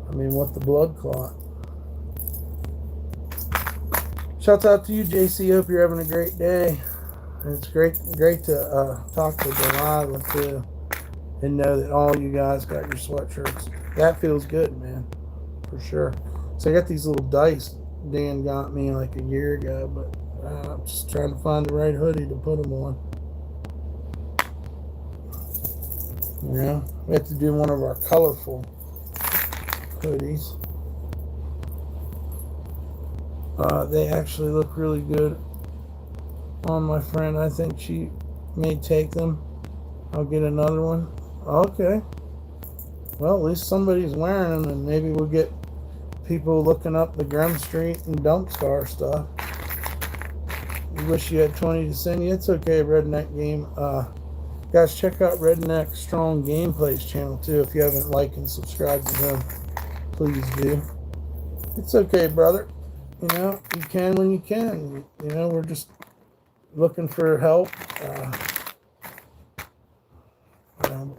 I mean, what the blood clot? Shouts out to you, JC. Hope you're having a great day. And it's great to talk to Delilah too, and know that all you guys got your sweatshirts. That feels good, man, for sure. So I got these little dice Dan got me like a year ago, but I'm just trying to find the right hoodie to put them on. We have to do one of our colorful hoodies. They actually look really good on my friend. I think she may take them. I'll get another one. Okay. Well, at least somebody's wearing them, and maybe we'll get people looking up the Grim Street and DumpStarr stuff. You wish you had 20 to send you. It's okay, Redneck Game. Guys, check out Redneck Strong Gameplays channel too. If you haven't liked and subscribed to him, please do. It's okay, brother. You can when you can. We're just looking for help.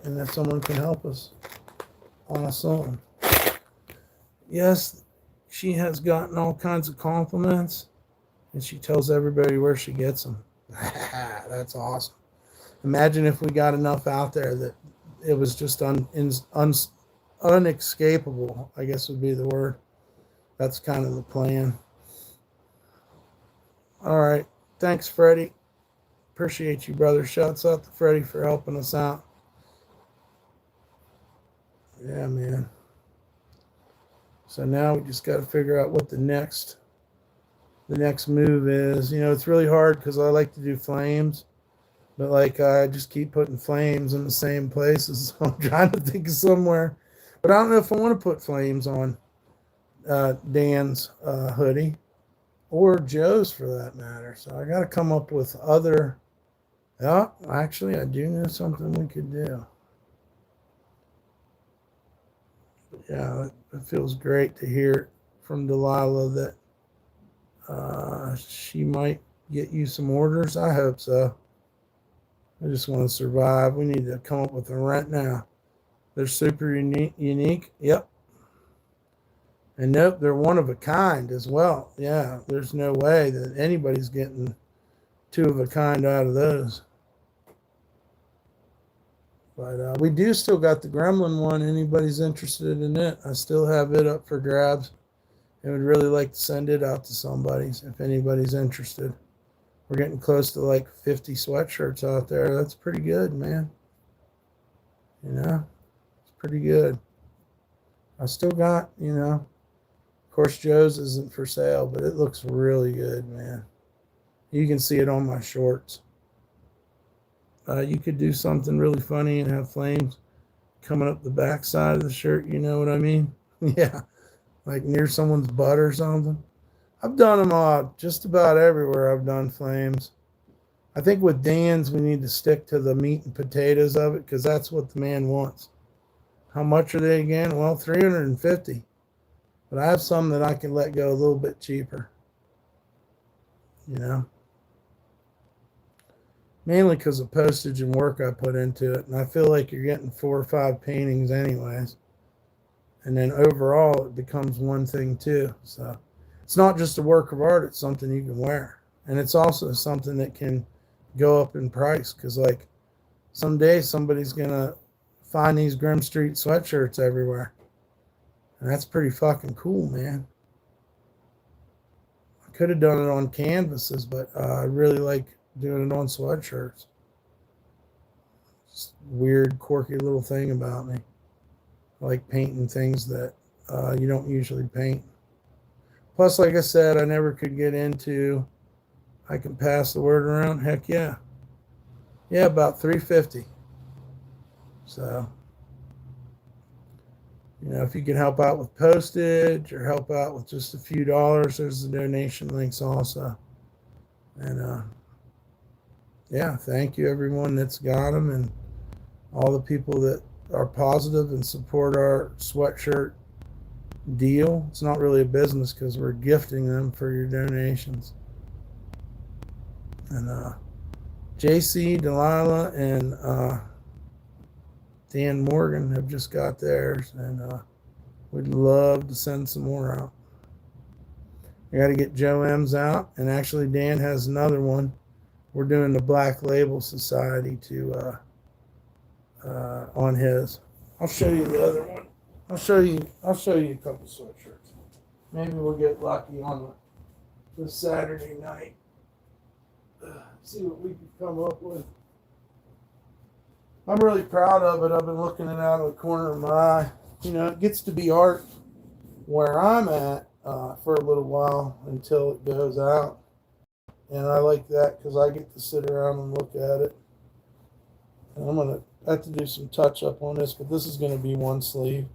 And if someone can help us, awesome. Yes, she has gotten all kinds of compliments, and she tells everybody where she gets them. That's awesome. Imagine if we got enough out there that it was just unescapable, I guess would be the word. That's kind of the plan. All right. Thanks, Freddie. Appreciate you, brother. Shouts out to Freddie for helping us out. Yeah, man. So now we just got to figure out what the next the next move is. It's really hard because I like to do flames, but like I just keep putting flames in the same places. So I'm trying to think of somewhere, but I don't know if I want to put flames on Dan's hoodie or Joe's for that matter. So I got to come up with other. Oh, actually, I do know something we could do. Yeah, it feels great to hear from Delilah that she might get you some orders. I hope so. I just want to survive. We need to come up with a rent now. They're super unique. Yep. And nope, they're one of a kind as well. Yeah, there's no way that anybody's getting two of a kind out of those. But we do still got the Gremlin one. Anybody's interested in it, I still have it up for grabs. I would really like to send it out to somebody if anybody's interested. We're getting close to like 50 sweatshirts out there. That's pretty good, man. It's pretty good. I still got, of course, Joe's isn't for sale, but it looks really good, man. You can see it on my shorts. You could do something really funny and have flames coming up the back side of the shirt. You know what I mean? Yeah, like near someone's butt or something. I've done them all, just about everywhere I've done flames. I think with Dan's, we need to stick to the meat and potatoes of it because that's what the man wants. How much are they again? Well, $350. But I have some that I can let go a little bit cheaper. Mainly because of postage and work I put into it. And I feel like you're getting 4 or 5 paintings anyways. And then overall, it becomes one thing too. So it's not just a work of art. It's something you can wear. And it's also something that can go up in price. Because like someday somebody's going to find these Grim Street sweatshirts everywhere. And that's pretty fucking cool, man. I could have done it on canvases, but I really like doing it on sweatshirts. It's a weird, quirky little thing about me. I like painting things that you don't usually paint. Plus, like I said, I never could get into, I can pass the word around. Heck yeah. Yeah, about $350. So, if you can help out with postage or help out with just a few dollars, there's the donation links also. And yeah, thank you everyone that's got them and all the people that are positive and support our sweatshirt deal. It's not really a business because we're gifting them for your donations. And JC, Delilah, and Dan Morgan have just got theirs, and we'd love to send some more out. I got to get Joe M's out, and actually Dan has another one. We're doing the Black Label Society to on his. I'll show you the other one. I'll show you a couple sweatshirts. Maybe we'll get lucky on this Saturday night. See what we can come up with. I'm really proud of it. I've been looking at it out of the corner of my eye. It gets to be art where I'm at for a little while until it goes out. And I like that because I get to sit around and look at it. And I'm going to have to do some touch up on this, but this is going to be one sleeve.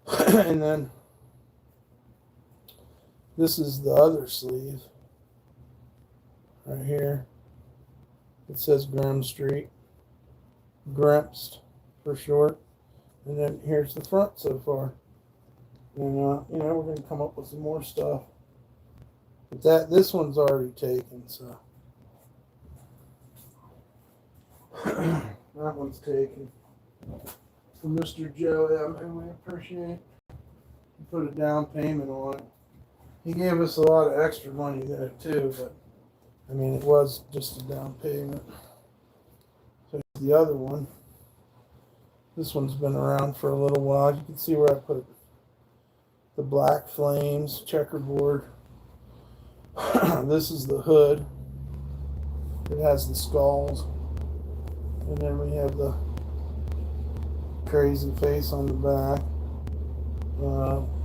And then this is the other sleeve right here. It says Grim Street. Grimst for short. And then here's the front so far. And we're going to come up with some more stuff. But this one's already taken, so that one's taken. From Mr. Joe M, and we appreciate he put a down payment on it. He gave us a lot of extra money there too, but it was just a down payment. So the other one. This one's been around for a little while. You can see where I put the black flames, checkerboard. This is the hood. It has the skulls. And then we have the crazy face on the back.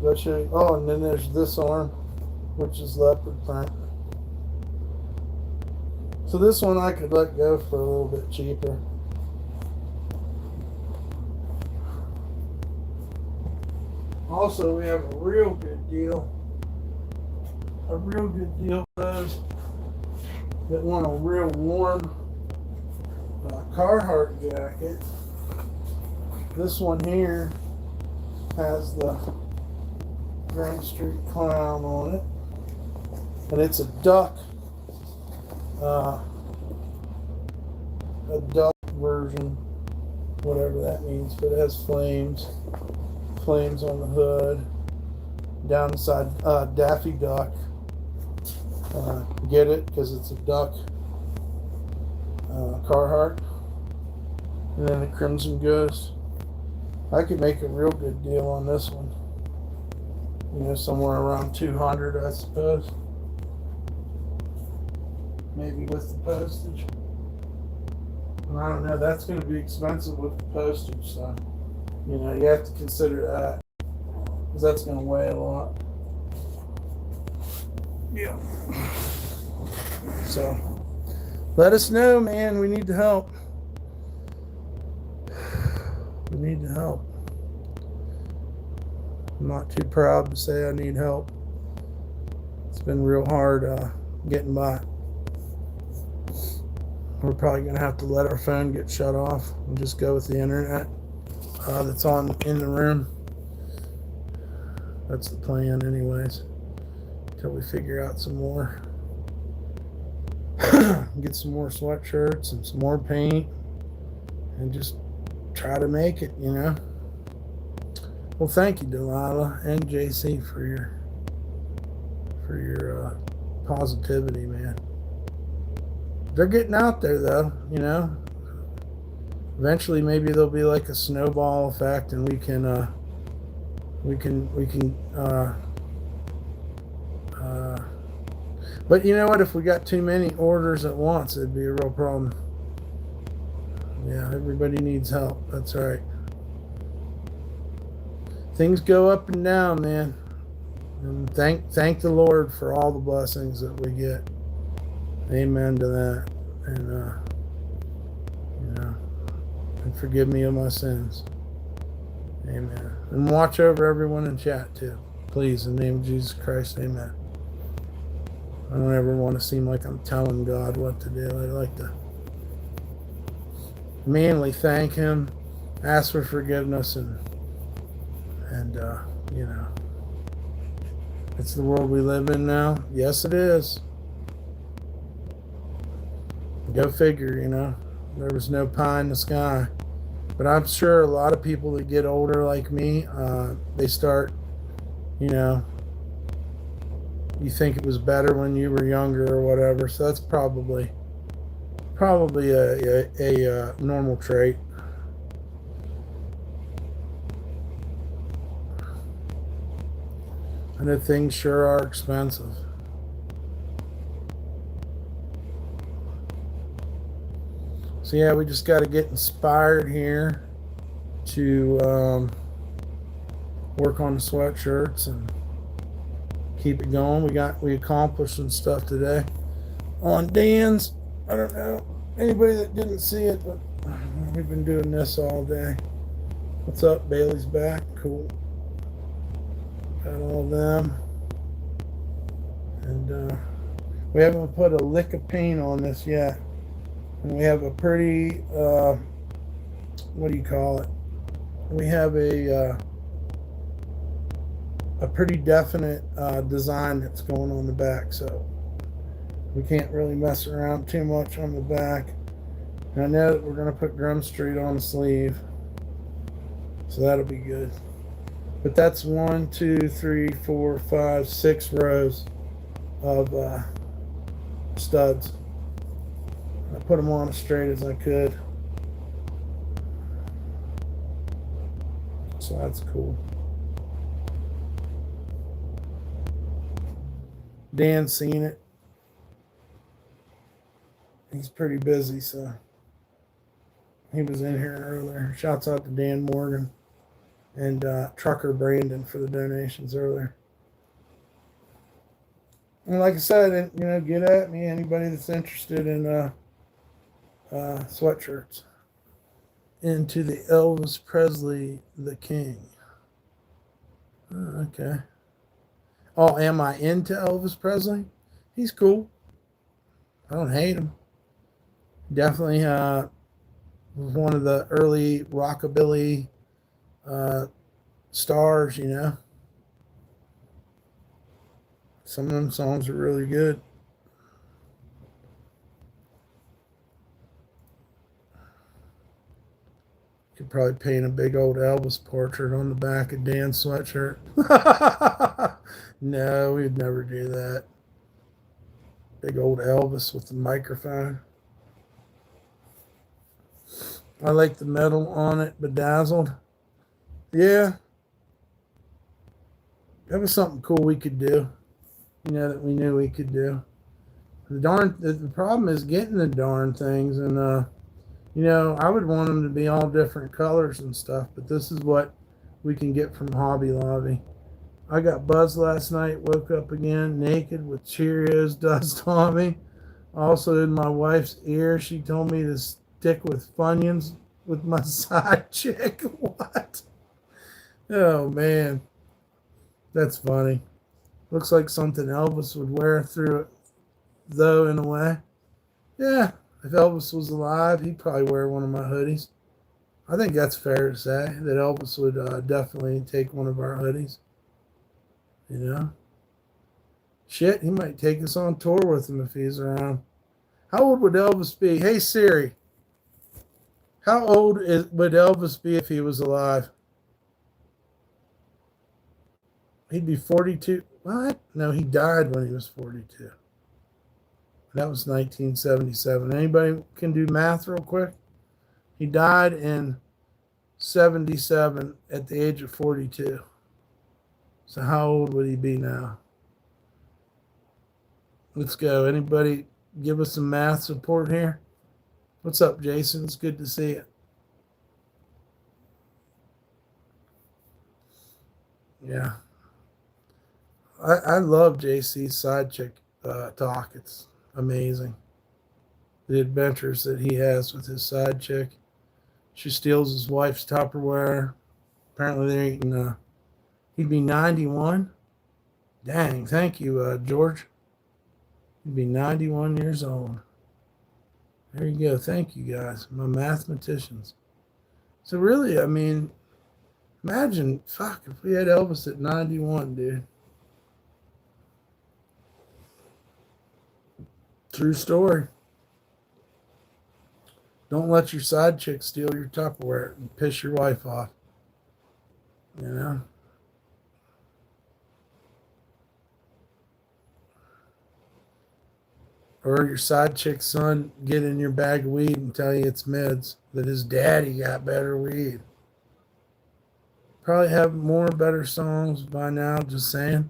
Let's show you. Oh, and then there's this arm. which is leopard print. So this one I could let go for a little bit cheaper. Also, we have a real good deal. A real good deal for those that want a real warm Carhartt jacket. This one here has the Grand Street Clown on it, and it's a duck version, whatever that means, but it has flames on the hood. Down the side, Daffy Duck. Get it? Because it's a duck. Carhartt. And then the Crimson Ghost. I could make a real good deal on this one. You know, somewhere around 200, I suppose. Maybe with the postage. And I don't know, that's going to be expensive with the postage, so you know, you have to consider that, because that's going to weigh a lot. Yeah. So, let us know, man. We need to help. We need to help. I'm not too proud to say I need help. It's been real hard getting by. We're probably going to have to let our phone get shut off and just go with the internet that's on in the room. That's the plan anyways, until we figure out some more. Get some more sweatshirts and some more paint and just try to make it, you know. Well, thank you, Delilah and JC, for your positivity, man. They're getting out there, though, you know. Eventually, maybe there'll be like a snowball effect, and we can but you know what? If we got too many orders at once, it'd be a real problem. Yeah, everybody needs help. That's right. Things go up and down, man. And thank the Lord for all the blessings that we get. Amen to that. And you know, and forgive me of my sins. Amen. And watch over everyone in chat too. Please, in the name of Jesus Christ, amen. I don't ever want to seem like I'm telling God what to do. I like to manly thank Him, ask for forgiveness, and you know, it's the world we live in now. Yes, it is. Go figure, you know. There was no pie in the sky. But I'm sure a lot of people that get older like me, they start, you know, you think it was better when you were younger or whatever. So that's probably a normal trait. I know things sure are expensive. So yeah, we just got to get inspired here to work on the sweatshirts and keep it going. We accomplished some stuff today on Dan's. I don't know anybody that didn't see it, but we've been doing this all day. What's up? Bailey's back. Cool. Got all of them, and we haven't put a lick of paint on this yet. And we have a pretty, what do you call it? We have a pretty definite design that's going on the back, so we can't really mess around too much on the back. And I know that we're going to put Grum Street on the sleeve, so that'll be good. But that's 1, 2, 3, 4, 5, 6 rows of studs. I put them on as straight as I could. So that's cool. Dan's seen it. He's pretty busy, so he was in here earlier. Shouts out to Dan Morgan and Trucker Brandon for the donations earlier. And like I said, get at me, anybody that's interested in sweatshirts. Into the Elvis Presley, the King. Oh, okay. Oh, am I into Elvis Presley? He's cool. I don't hate him. Definitely was one of the early rockabilly uh, stars, Some of them songs are really good. Could probably paint a big old Elvis portrait on the back of Dan's sweatshirt. No, we'd never do that. Big old Elvis with the microphone. I like the metal on it, bedazzled. Yeah, that was something cool we could do. That we knew we could do. The problem is getting the darn things, and I would want them to be all different colors and stuff, but this is what we can get from Hobby Lobby. I got buzzed last night, woke up again naked with Cheerios dust on me. Also, in my wife's ear, she told me to stick with Funyuns with my side chick. What? Oh, man. That's funny. Looks like something Elvis would wear through it, though, in a way. Yeah, if Elvis was alive, he'd probably wear one of my hoodies. I think that's fair to say that Elvis would definitely take one of our hoodies. Shit, he might take us on tour with him if he's around. How old would Elvis be? Hey Siri, how old would Elvis be if he was alive? He'd be 42. What? No, he died when he was 42. That was 1977. Anybody can do math real quick? He died in 77 at the age of 42. So how old would he be now? Let's go. Anybody give us some math support here? What's up, Jason? It's good to see you. Yeah. I love JC's side chick talk. It's amazing. The adventures that he has with his side chick. She steals his wife's Tupperware. Apparently they're eating, he'd be 91. Dang, thank you, George. He'd be 91 years old. There you go. Thank you, guys. My mathematicians. So really, I mean, imagine, fuck, if we had Elvis at 91, dude. True story. Don't let your side chick steal your Tupperware and piss your wife off. Or your side chick's son get in your bag of weed and tell you it's meds, that his daddy got better weed. Probably have more better songs by now, just saying.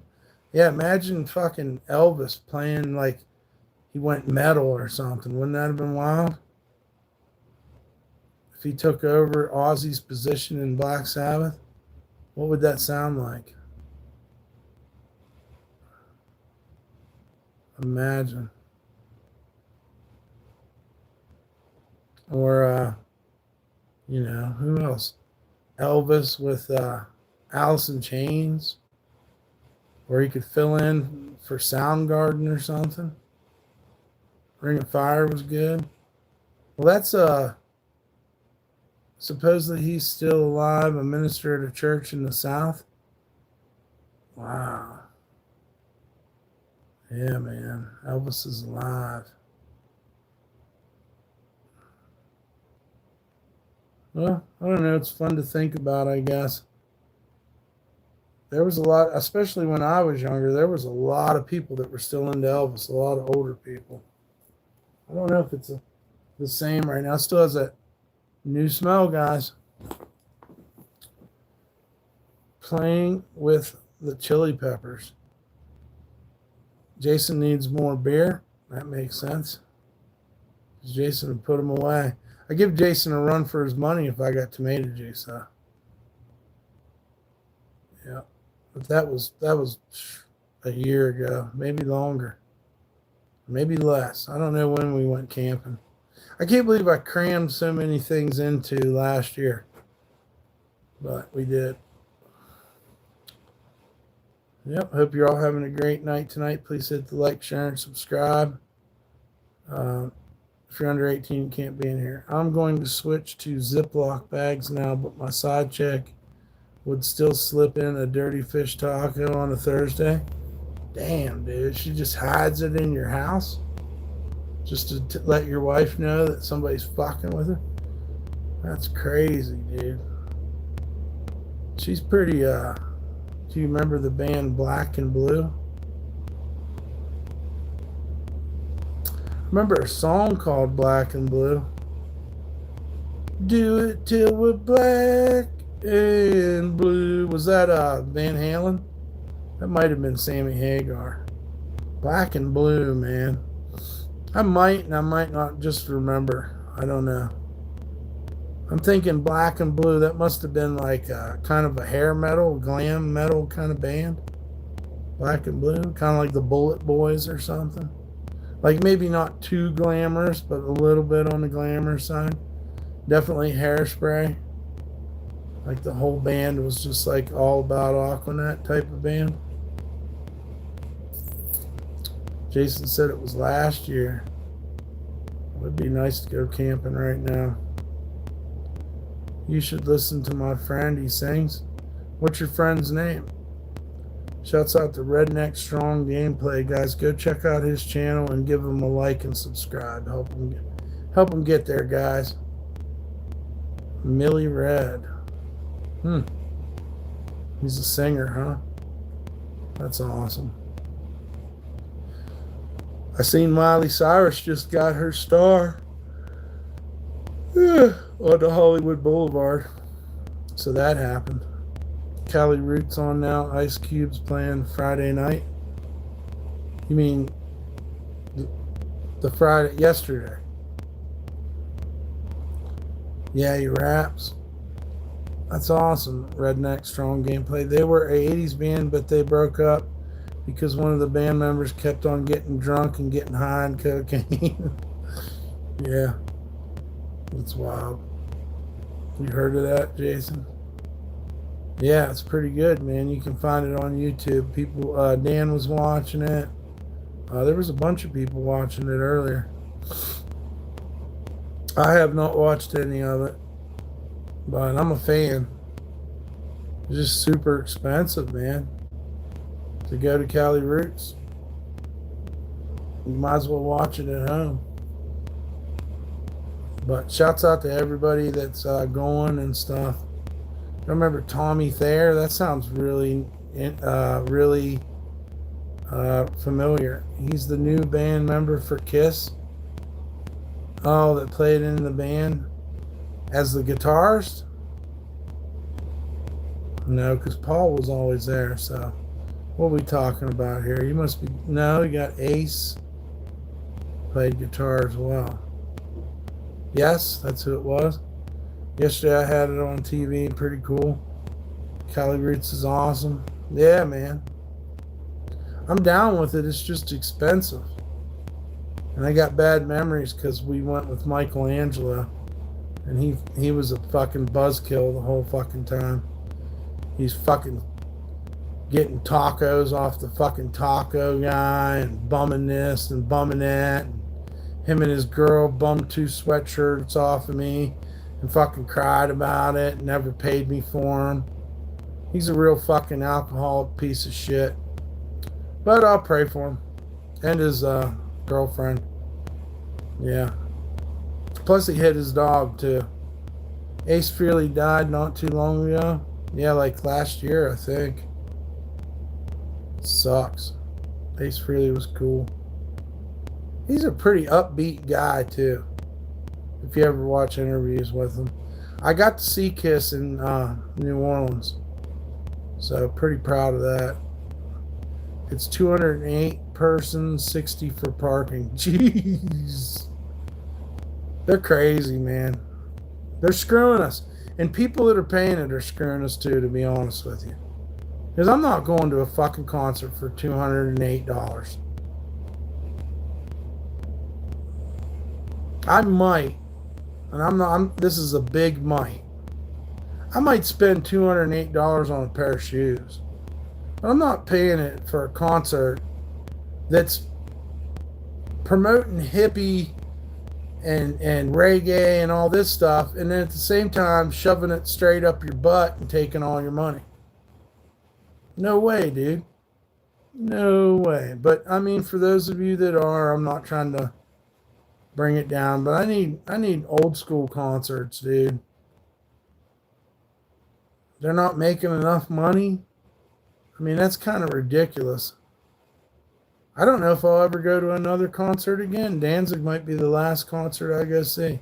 Yeah, imagine fucking Elvis playing like he went metal or something. Wouldn't that have been wild? If he took over Ozzy's position in Black Sabbath, what would that sound like? Imagine. Or, who else? Elvis with Alice in Chains, where he could fill in for Soundgarden or something. Ring of Fire was good. Well, that's supposedly he's still alive, a minister at a church in the South. Wow. Yeah, man. Elvis is alive. Well, I don't know. It's fun to think about, I guess. There was a lot, especially when I was younger, there was a lot of people that were still into Elvis, a lot of older people. I don't know if it's the same right now. It still has that new smell, guys. Playing with the Chili Peppers. Jason needs more beer. That makes sense. Jason would put them away. I give Jason a run for his money if I got tomato juice, Yeah. But that was a year ago, maybe longer, maybe less. I don't know when we went camping. I can't believe I crammed so many things into last year, but we did. Yep. Hope you're all having a great night tonight. Please hit the like, share, and subscribe. If you're under 18, you can't be in here. I'm going to switch to Ziploc bags now, but my side check would still slip in a dirty fish taco on a Thursday. Damn, dude. She just hides it in your house just to let your wife know that somebody's fucking with her. That's crazy, dude. She's pretty, do you remember the band Black and Blue? Remember a song called Black and Blue? Do it till we're black and blue. Was that Van Halen? That might have been Sammy Hagar. Black and Blue, man. I might and I might not just remember. I don't know. I'm thinking Black and Blue. That must have been like kind of a hair metal, glam metal kind of band. Black and Blue. Kind of like the Bullet Boys or something. Like maybe not too glamorous, but a little bit on the glamorous side. Definitely Hairspray. Like the whole band was just like all about Aquanet type of band. Jason said it was last year. It would be nice to go camping right now. You should listen to my friend. He sings. What's your friend's name? Shouts out to Redneck Strong Gameplay, guys. Go check out his channel and give him a like and subscribe. Help him get there, guys. Millie Red. He's a singer, huh? That's awesome. I seen Miley Cyrus just got her star on the Hollywood Boulevard. So that happened. Cali Roots on now. Ice Cube's playing Friday night. You mean the Friday yesterday? Yeah, he raps. That's awesome. Redneck Strong Gameplay. They were an 80s band, but they broke up because one of the band members kept on getting drunk and getting high on cocaine. Yeah. That's wild. You heard of that, Jason? Yeah, it's pretty good, man. You can find it on YouTube. People, Dan was watching it. There was a bunch of people watching it earlier. I have not watched any of it, but I'm a fan. It's just super expensive, man, to go to Cali Roots. You might as well watch it at home. But shouts out to everybody that's going and stuff. I remember Tommy Thayer. That sounds really familiar. He's the new band member for Kiss. Oh, that played in the band as the guitarist? No, because Paul was always there. So what are we talking about here? He must be... No, he got Ace. Played guitar as well. Yes, that's who it was. Yesterday I had it on TV. Pretty cool. Cali Roots is awesome. Yeah, man. I'm down with it. It's just expensive. And I got bad memories because we went with Michelangelo. And he was a fucking buzzkill the whole fucking time. He's fucking getting tacos off the fucking taco guy and bumming this and bumming that. And him and his girl bummed 2 sweatshirts off of me and fucking cried about it, never paid me for them. He's a real fucking alcoholic piece of shit. But I'll pray for him. And his girlfriend. Yeah. Plus he hit his dog too. Ace Frehley died not too long ago. Yeah, like last year, I think. Sucks. Ace Frehley was cool. He's a pretty upbeat guy too. If you ever watch interviews with him. I got to see Kiss in New Orleans. So pretty proud of that. It's 208 persons, 60 for parking. Jeez. They're crazy, man. They're screwing us. And people that are paying it are screwing us too, to be honest with you. Because I'm not going to a fucking concert for $208. I might, and this is a big might. I might spend $208 on a pair of shoes. But I'm not paying it for a concert that's promoting hippie and reggae and all this stuff, and then at the same time shoving it straight up your butt and taking all your money. No way, dude. No way. But I mean, for those of you that are, I'm not trying to bring it down, but I need old school concerts, dude. They're not making enough money. I mean, that's kind of ridiculous. I don't know if I'll ever go to another concert again. Danzig might be the last concert I go see,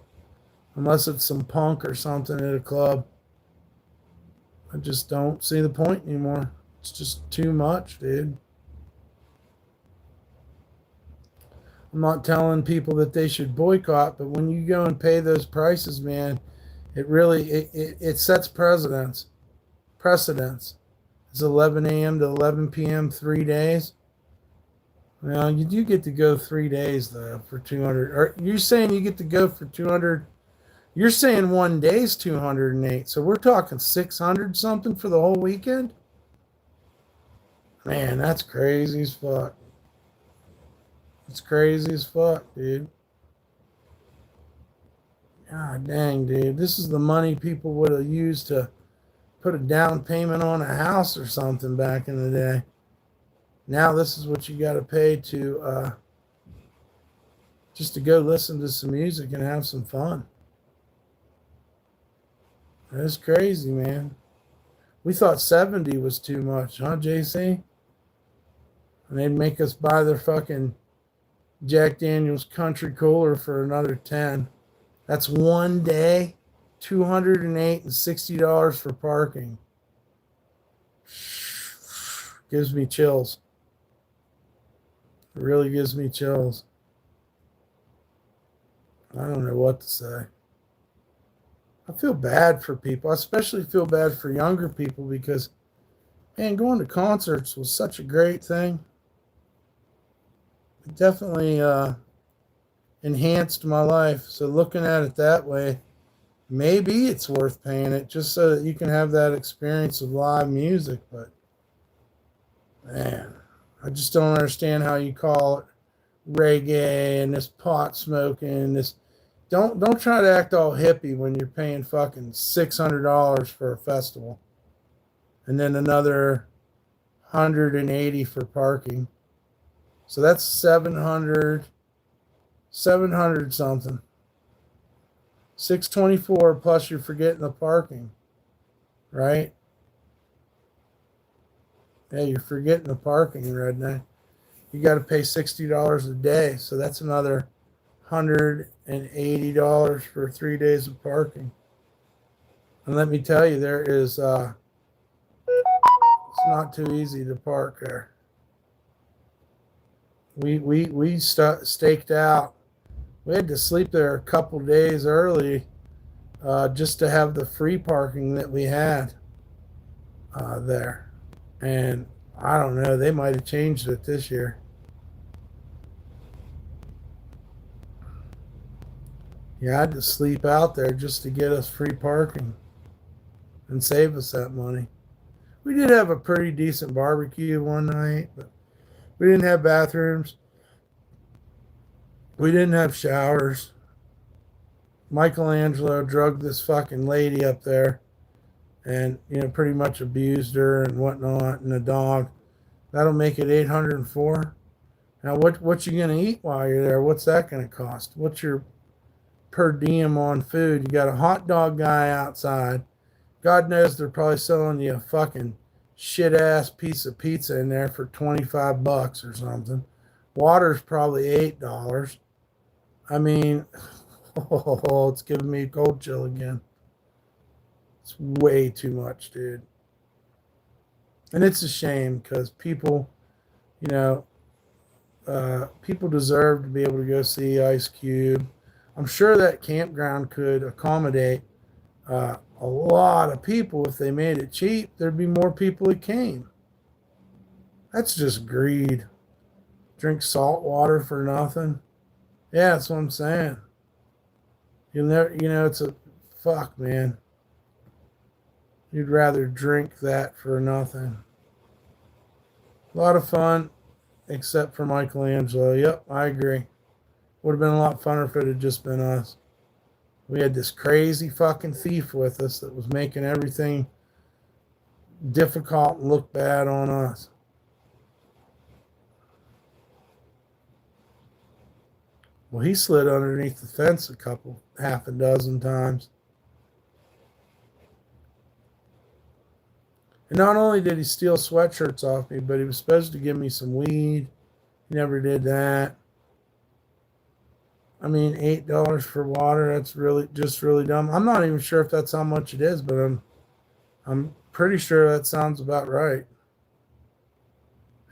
unless it's some punk or something at a club. I just don't see the point anymore. It's just too much, dude. I'm not telling people that they should boycott, but when you go and pay those prices, man, it really it sets precedents. It's 11 a.m. to 11 p.m. 3 days. Well, you do get to go 3 days though for 200. Or you're saying you get to go for 200? You're saying one day's 208. So we're talking 600 something for the whole weekend. Man, that's crazy as fuck. It's crazy as fuck, dude. God dang, dude. This is the money people would have used to put a down payment on a house or something back in the day. Now this is what you got to pay to just to go listen to some music and have some fun. That's crazy, man. We thought 70 was too much, huh, JC? And they'd make us buy their fucking Jack Daniels Country Cooler for another 10. That's one day, $208 and $60 for parking. Gives me chills. It really gives me chills. I don't know what to say. I feel bad for people. I especially feel bad for younger people because, man, going to concerts was such a great thing. It definitely enhanced my life. So looking at it that way, maybe it's worth paying it just so that you can have that experience of live music. But, man, I just don't understand how you call it reggae and this pot smoking and this. Don't try to act all hippie when you're paying fucking $600 for a festival, and then another $180 for parking. So that's 700 something. 624 plus you're forgetting the parking, right? Yeah, you're forgetting the parking, Redneck. You got to pay $60 a day, so that's another $180 for 3 days of parking. And let me tell you, there is it's not too easy to park there. We staked out. We had to sleep there a couple days early just to have the free parking that we had there. And I don't know, they might have changed it this year. Yeah, I had to sleep out there just to get us free parking and save us that money. We did have a pretty decent barbecue one night, but we didn't have bathrooms. We didn't have showers. Michelangelo drugged this fucking lady up there and, pretty much abused her and whatnot, and the dog. That'll make it 804. Now, what you going to eat while you're there? What's that going to cost? What's your per diem on food? You got a hot dog guy outside. God knows they're probably selling you a fucking shit ass piece of pizza in there for $25 or something. Water's probably $8. I mean, it's giving me a cold chill again. It's way too much, dude. And it's a shame because people, people deserve to be able to go see Ice Cube. I'm sure that campground could accommodate a lot of people if they made it cheap. There'd be more people that came. That's just greed. Drink salt water for nothing. Yeah, that's what I'm saying. You'll never, it's a fuck, man. You'd rather drink that for nothing. A lot of fun, except for Michelangelo. Yep, I agree. Would have been a lot funner if it had just been us. We had this crazy fucking thief with us that was making everything difficult and look bad on us. Well, he slid underneath the fence half a dozen times. And not only did he steal sweatshirts off me, but he was supposed to give me some weed. He never did that. I mean, $8 for water, that's really dumb. I'm not even sure if that's how much it is, but I'm pretty sure that sounds about right.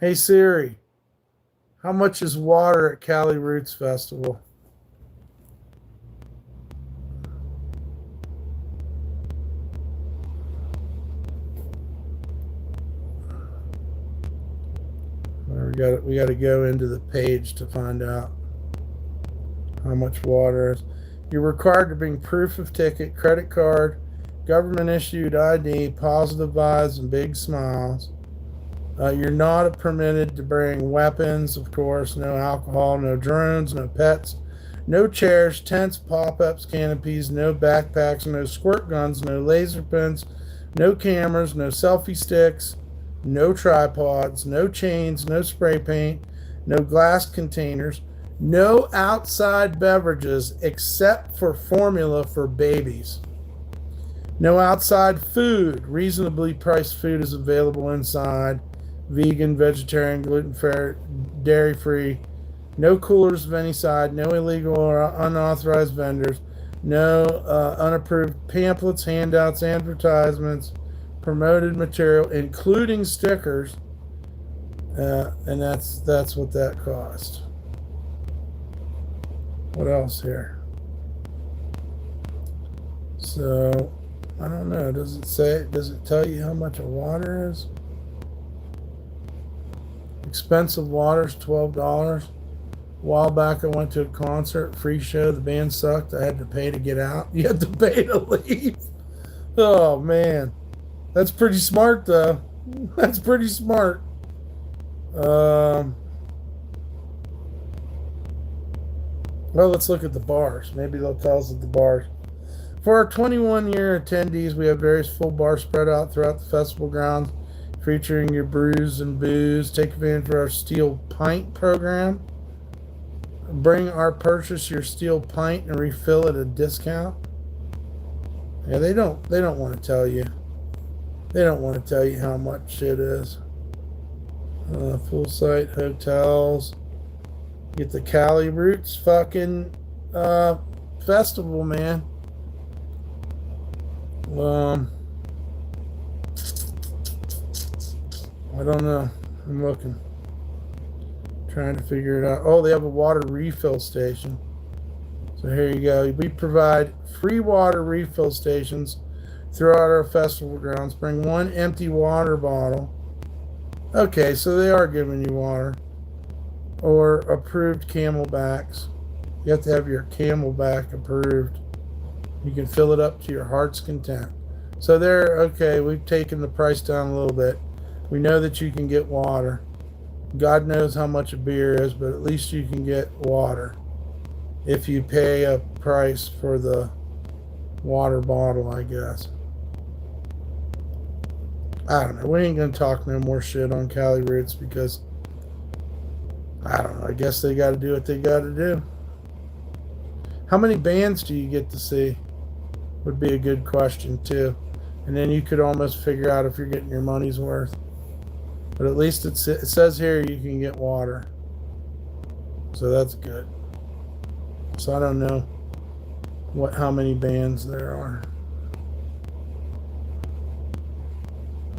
Hey Siri, how much is water at Cali Roots Festival? We got to go into the page to find out how much water is. You're required to bring proof of ticket, credit card, government issued ID, positive vibes, and big smiles. You're not permitted to bring weapons, of course, no alcohol, no drones, no pets, no chairs, tents, pop-ups, canopies, no backpacks, no squirt guns, no laser pens, no cameras, no selfie sticks, no tripods, no chains, no spray paint, no glass containers, no outside beverages except for formula for babies. No outside food. Reasonably priced food is available inside. Vegan, vegetarian, gluten-free, dairy-free. No coolers of any side. No illegal or unauthorized vendors. No unapproved pamphlets, handouts, advertisements, promoted material, including stickers. And that's what that cost. What else here? So, I don't know. Does it tell you how much a water is? Expensive water's $12. A while back I went to a concert, free show, the band sucked. I had to pay to get out. You had to pay to leave. Oh man. That's pretty smart though. That's pretty smart. Well, let's look at the bars. Maybe they'll tell us at the bars. For our 21-year attendees, we have various full bars spread out throughout the festival grounds, featuring your brews and booze. Take advantage of our steel pint program. Bring or purchase your steel pint and refill at a discount. Yeah, they don't want to tell you. They don't want to tell you how much it is. Full site hotels. Get the Cali Roots fucking festival, man. I don't know. I'm looking. Trying to figure it out. Oh, they have a water refill station. So here you go. We provide free water refill stations throughout our festival grounds. Bring one empty water bottle. Okay, so they are giving you water. Or approved camelbacks. You have to have your camelback approved. You can fill it up to your heart's content. So there, okay, we've taken the price down a little bit. We know that you can get water. God knows how much a beer is, but at least you can get water if you pay a price for the water bottle, I guess. I don't know. We ain't going to talk no more shit on Cali Roots because, I don't know. I guess they got to do what they got to do. How many bands do you get to see? Would be a good question, too. And then you could almost figure out if you're getting your money's worth. But at least it says here you can get water. So that's good. So I don't know how many bands there are.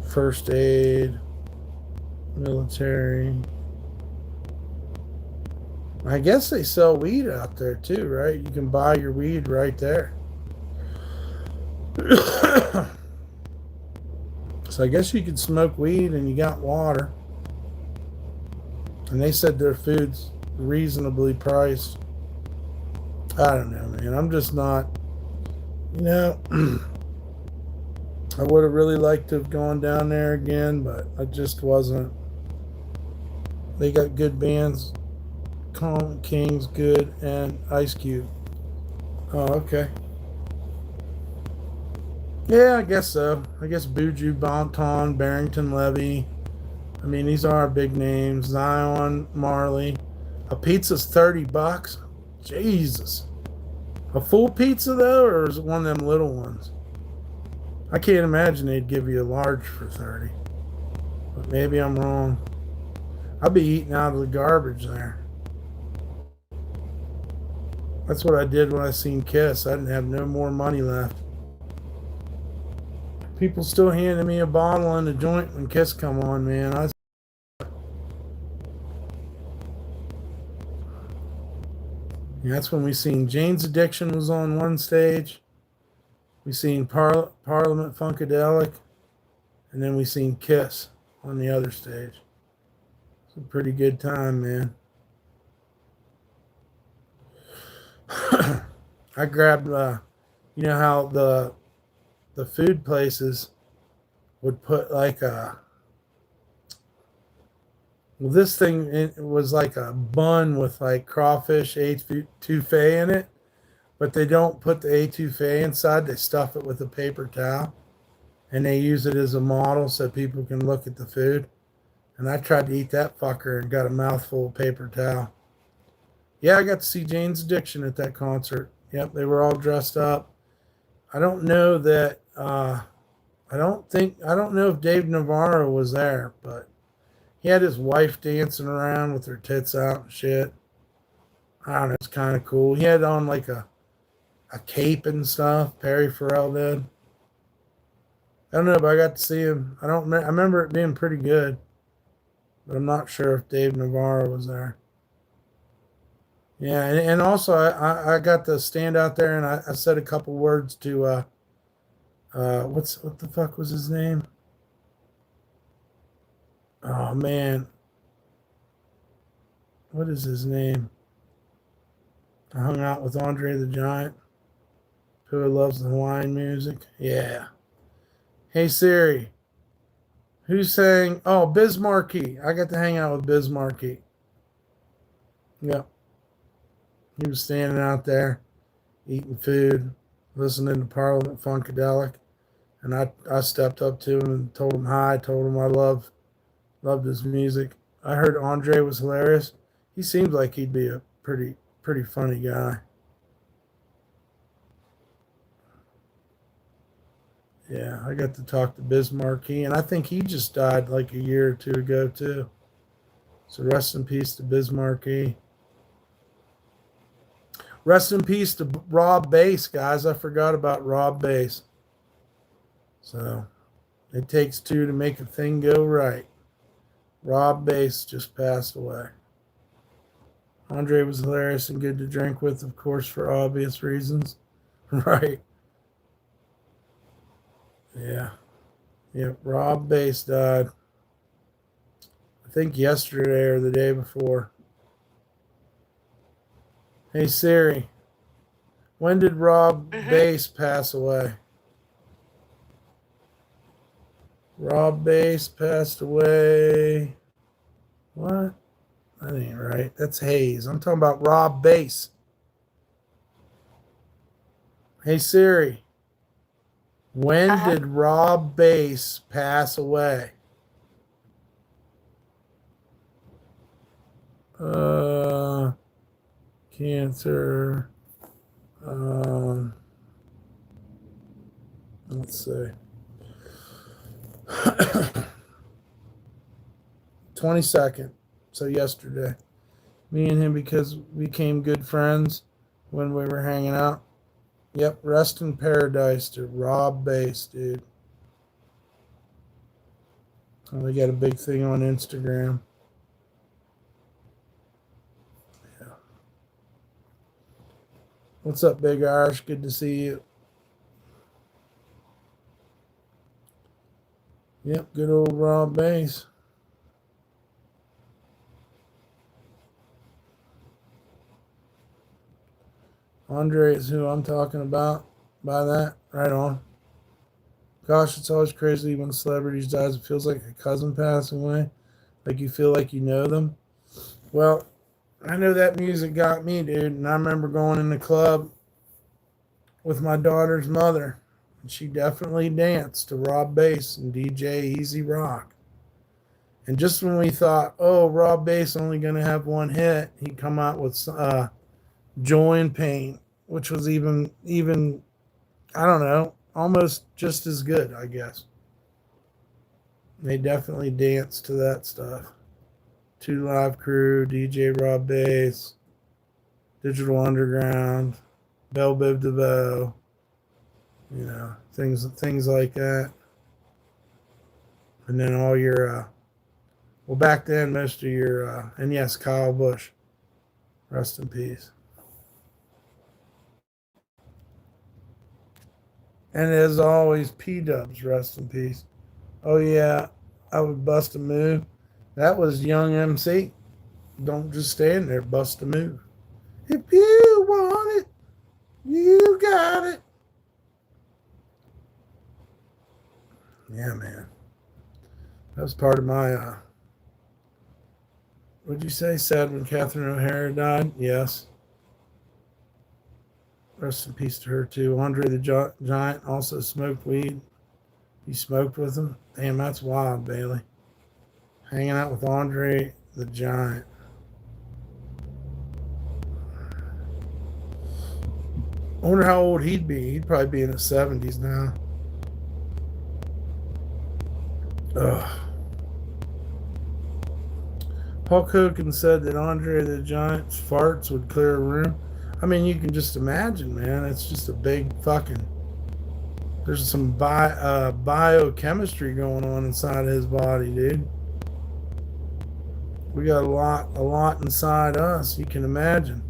First aid, military. I guess they sell weed out there too, right? You can buy your weed right there. So I guess you could smoke weed and you got water. And they said their food's reasonably priced. I don't know, man. I'm just not, you know, I would have really liked to have gone down there again, but I just wasn't. They got good bands. Calm King's good, and Ice Cube. Oh, okay. Yeah, I guess so. I guess Buju Banton, Barrington Levy. I mean, these are big names. Zion, Marley. A pizza's $30. Jesus. A full pizza though, or is it one of them little ones? I can't imagine they'd give you a large for 30. But maybe I'm wrong. I'd be eating out of the garbage there. That's what I did when I seen Kiss. I didn't have no more money left. People still handing me a bottle and a joint when Kiss come on, man. That's when we seen Jane's Addiction was on one stage. We seen Parliament Funkadelic, and then we seen Kiss on the other stage. It's a pretty good time, man. I grabbed, you know how the food places would put like a, well, this thing, it was like a bun with like crawfish etouffee in it, but they don't put the etouffee inside. They stuff it with a paper towel, and they use it as a model so people can look at the food. And I tried to eat that fucker and got a mouthful of paper towel. Yeah, I got to see Jane's Addiction at that concert. Yep, they were all dressed up. I don't know that. I don't know if Dave Navarro was there, but he had his wife dancing around with her tits out and shit. I don't know. It's kind of cool. He had on like a cape and stuff. Perry Farrell did. I don't know, but I got to see him. I don't. I remember it being pretty good, but I'm not sure if Dave Navarro was there. Yeah, and also I got to stand out there and I said a couple words to what the fuck was his name? Oh man, what is his name? I hung out with Andre the Giant, who loves the Hawaiian music. Yeah. Hey Siri, who's saying? Oh, Bismarcky. I got to hang out with Bismarcky. Yep. He was standing out there eating food, listening to Parliament Funkadelic, and I stepped up to him and told him hi, told him I loved his music. I heard Andre was hilarious. He seems like he'd be a pretty funny guy. Yeah, I got to talk to Bismarcky, and I think he just died like a year or two ago too. So rest in peace to Bismarcky. Rest in peace to Rob Bass, guys. I forgot about Rob Bass. So it takes two to make a thing go right. Rob Bass just passed away. Andre was hilarious and good to drink with, of course, for obvious reasons. Right. Yeah. Yeah. Rob Bass died, I think yesterday or the day before. Hey Siri, when did Rob Bass pass away? Rob Bass passed away. What? That ain't right. That's Hayes. I'm talking about Rob Bass. Hey Siri, when did Rob Bass pass away? Cancer. Let's see. 22nd. So yesterday. Me and him, because we became good friends when we were hanging out. Yep, rest in paradise to Rob Bass, dude. And we got a big thing on Instagram. Yeah. What's up, Big Irish? Good to see you. Yep, good old Rob Bass. Andre is who I'm talking about by that. Right on. Gosh, it's always crazy when celebrities dies. It feels like a cousin passing away. Like you feel like you know them. Well, I know that music got me, dude. And I remember going in the club with my daughter's mother. And she definitely danced to Rob Bass and DJ Easy Rock. And just when we thought, oh, Rob Bass only going to have one hit, he'd come out with Joy and Pain, which was even I don't know, almost just as good, I guess. They definitely danced to that stuff. Two Live Crew, DJ Rob Bass, Digital Underground, Belle Biv DeVoe, things like that. And then all your, well, back then, most of your, and yes, Kyle Busch, rest in peace. And as always, P-Dubs, rest in peace. Oh, yeah, I would bust a move. That was Young MC. Don't just stand there, bust a move. If you want it, you got it. Yeah, man. That was part of my, what'd you say, sad when Catherine O'Hara died? Yes. Rest in peace to her, too. Andre the Giant also smoked weed. You smoked with him? Damn, that's wild, Bailey. Hanging out with Andre the Giant. I wonder how old he'd be. He'd probably be in his 70s now. Ugh. Hulk Hogan said that Andre the Giant's farts would clear a room. I mean, you can just imagine, man. It's just a big fucking... There's some biochemistry going on inside his body, dude. We got a lot inside us. You can imagine.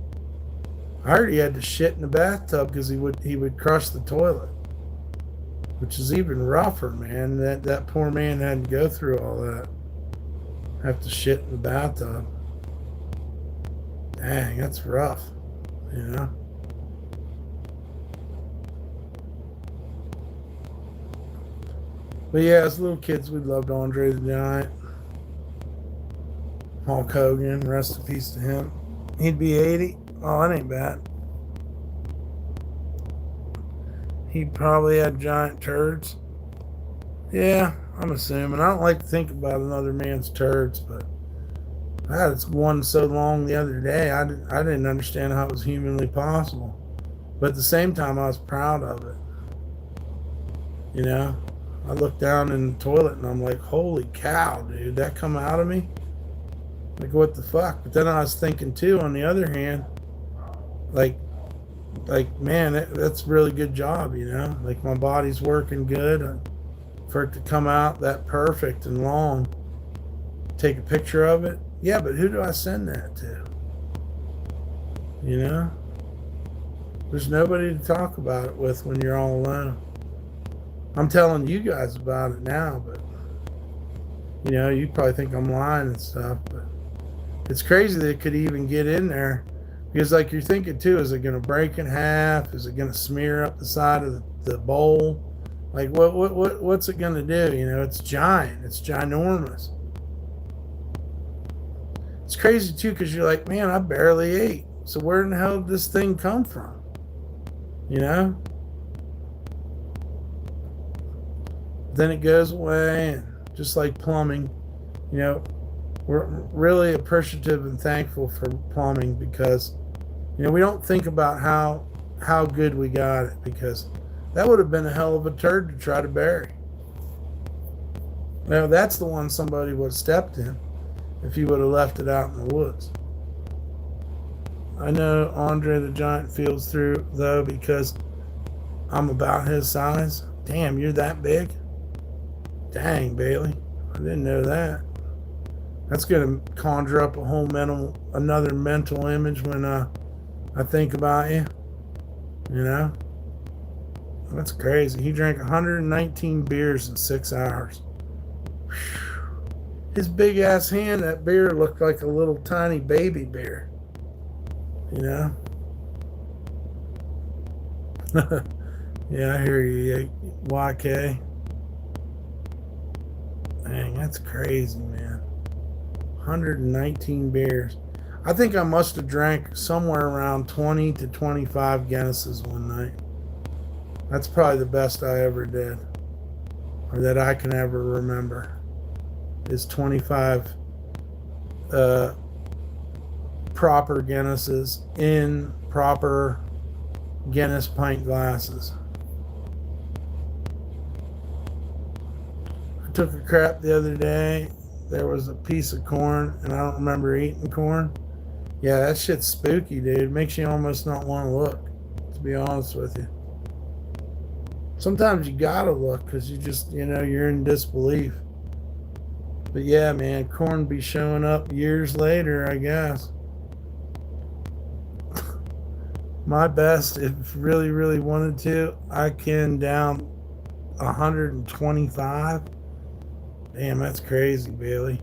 I heard he had to shit in the bathtub because he would crush the toilet, which is even rougher, man. That poor man had to go through all that. Have to shit in the bathtub. Dang, that's rough. You know? But yeah, as little kids, we loved Andre the Giant. Hulk Hogan, rest in peace to him. He'd be 80. Oh, that ain't bad. He probably had giant turds. Yeah, I'm assuming. I don't like to think about another man's turds, but I had one so long the other day, I didn't understand how it was humanly possible. But at the same time, I was proud of it. You know? I looked down in the toilet and I'm like, holy cow, dude, that come out of me? Like, what the fuck? But then I was thinking, too, on the other hand, like man, that's a really good job, you know? Like, my body's working good. For it to come out that perfect and long, take a picture of it. Yeah, but who do I send that to? You know? There's nobody to talk about it with when you're all alone. I'm telling you guys about it now, but you know, you probably think I'm lying and stuff, but it's crazy that it could even get in there, because like you're thinking too, is it going to break in half? Is it going to smear up the side of the bowl? Like what's it going to do? You know, it's giant. It's ginormous. It's crazy too, because you're like, man, I barely ate. So where in the hell did this thing come from? You know? Then it goes away, and just like plumbing, you know, we're really appreciative and thankful for plumbing, because, you know, we don't think about how good we got it, because that would have been a hell of a turd to try to bury. Now, that's the one somebody would have stepped in if you would have left it out in the woods. I know Andre the Giant feels through, though, because I'm about his size. Damn, you're that big? Dang, Bailey. I didn't know that. That's going to conjure up another mental image when I think about you. You know? That's crazy. He drank 119 beers in 6 hours. Whew. His big ass hand, that beer looked like a little tiny baby beer. You know? Yeah, I hear you, YK. Dang, that's crazy, man. 119 beers. I think I must have drank somewhere around 20 to 25 Guinnesses one night. That's probably the best I ever did, or that I can ever remember, is 25 uh, proper Guinnesses in proper Guinness pint glasses. I took a crap the other day. There was a piece of corn, and I don't remember eating corn. Yeah, that shit's spooky, dude. It makes you almost not want to look, to be honest with you. Sometimes you gotta look because you just, you're in disbelief. But yeah, man, corn be showing up years later, I guess. My best, if really, really wanted to, I can down 125. Damn, that's crazy, Bailey.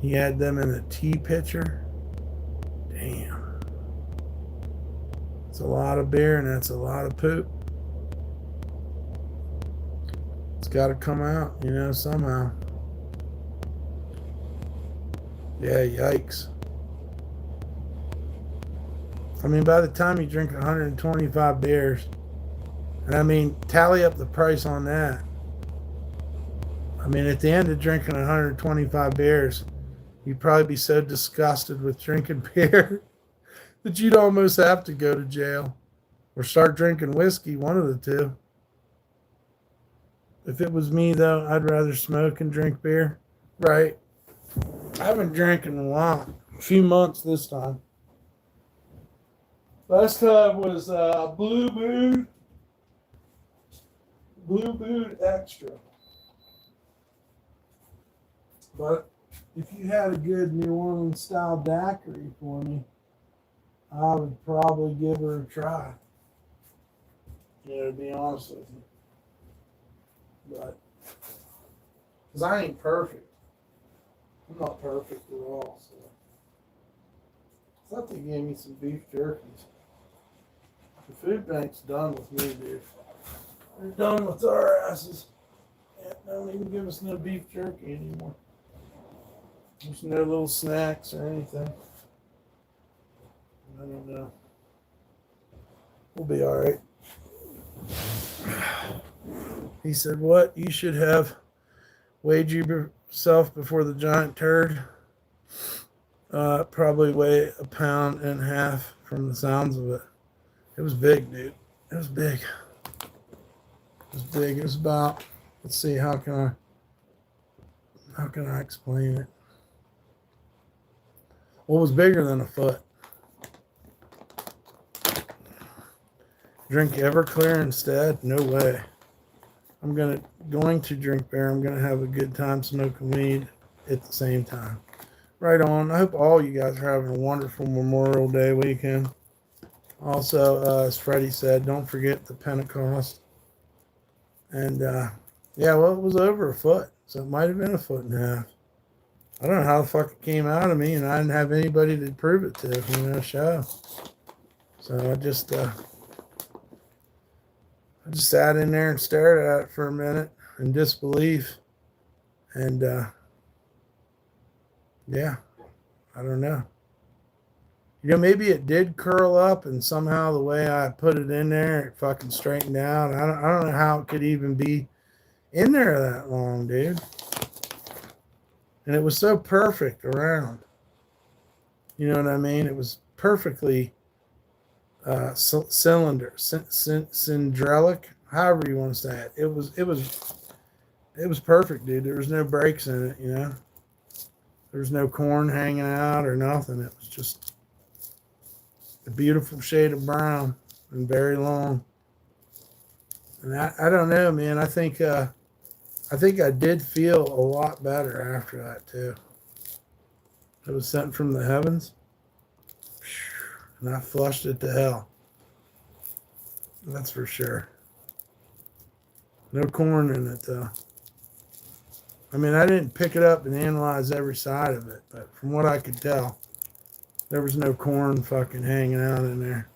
He had them in a tea pitcher. Damn. It's a lot of beer and that's a lot of poop. It's got to come out, somehow. Yeah, yikes. I mean, by the time you drink 125 beers, and I mean, tally up the price on that. I mean, at the end of drinking 125 beers, you'd probably be so disgusted with drinking beer that you'd almost have to go to jail or start drinking whiskey, one of the two. If it was me, though, I'd rather smoke and drink beer. Right. I haven't drank in a while. A few months this time. Last time was Blue Moon Extra. But if you had a good New Orleans style daiquiri for me, I would probably give her a try. To be honest with you. But, because I ain't perfect. I'm not perfect at all. So, I thought they gave me some beef jerkies. The food bank's done with me, dude. They're done with our asses. They don't even give us no beef jerky anymore. There's no little snacks or anything. I don't know. We'll be all right. He said, what? You should have weighed yourself before the giant turd. Probably weigh 1.5 pounds from the sounds of it. It was big, dude. It was big. It was big. It was about, let's see, how can I explain it? Well, it was bigger than a foot. Drink Everclear instead? No way. I'm going to drink beer. I'm going to have a good time smoking weed at the same time. Right on. I hope all you guys are having a wonderful Memorial Day weekend. Also, as Freddie said, don't forget the Pentecost. And, it was over a foot. So it might have been 1.5 feet. I don't know how the fuck it came out of me, and I didn't have anybody to prove it to, show. So I just sat in there and stared at it for a minute in disbelief. And, I don't know. Maybe it did curl up and somehow the way I put it in there, it fucking straightened out. I don't know how it could even be in there that long, dude. And it was so perfect around. You know what I mean? It was perfectly cylindrical, however you want to say it. It was perfect, dude. There was no breaks in it, There was no corn hanging out or nothing. It was just a beautiful shade of brown and very long. And I don't know, man. I think I did feel a lot better after that too. It was sent from the heavens, and I flushed it to hell. That's for sure. No corn in it though. I mean, I didn't pick it up and analyze every side of it, but from what I could tell, there was no corn fucking hanging out in there.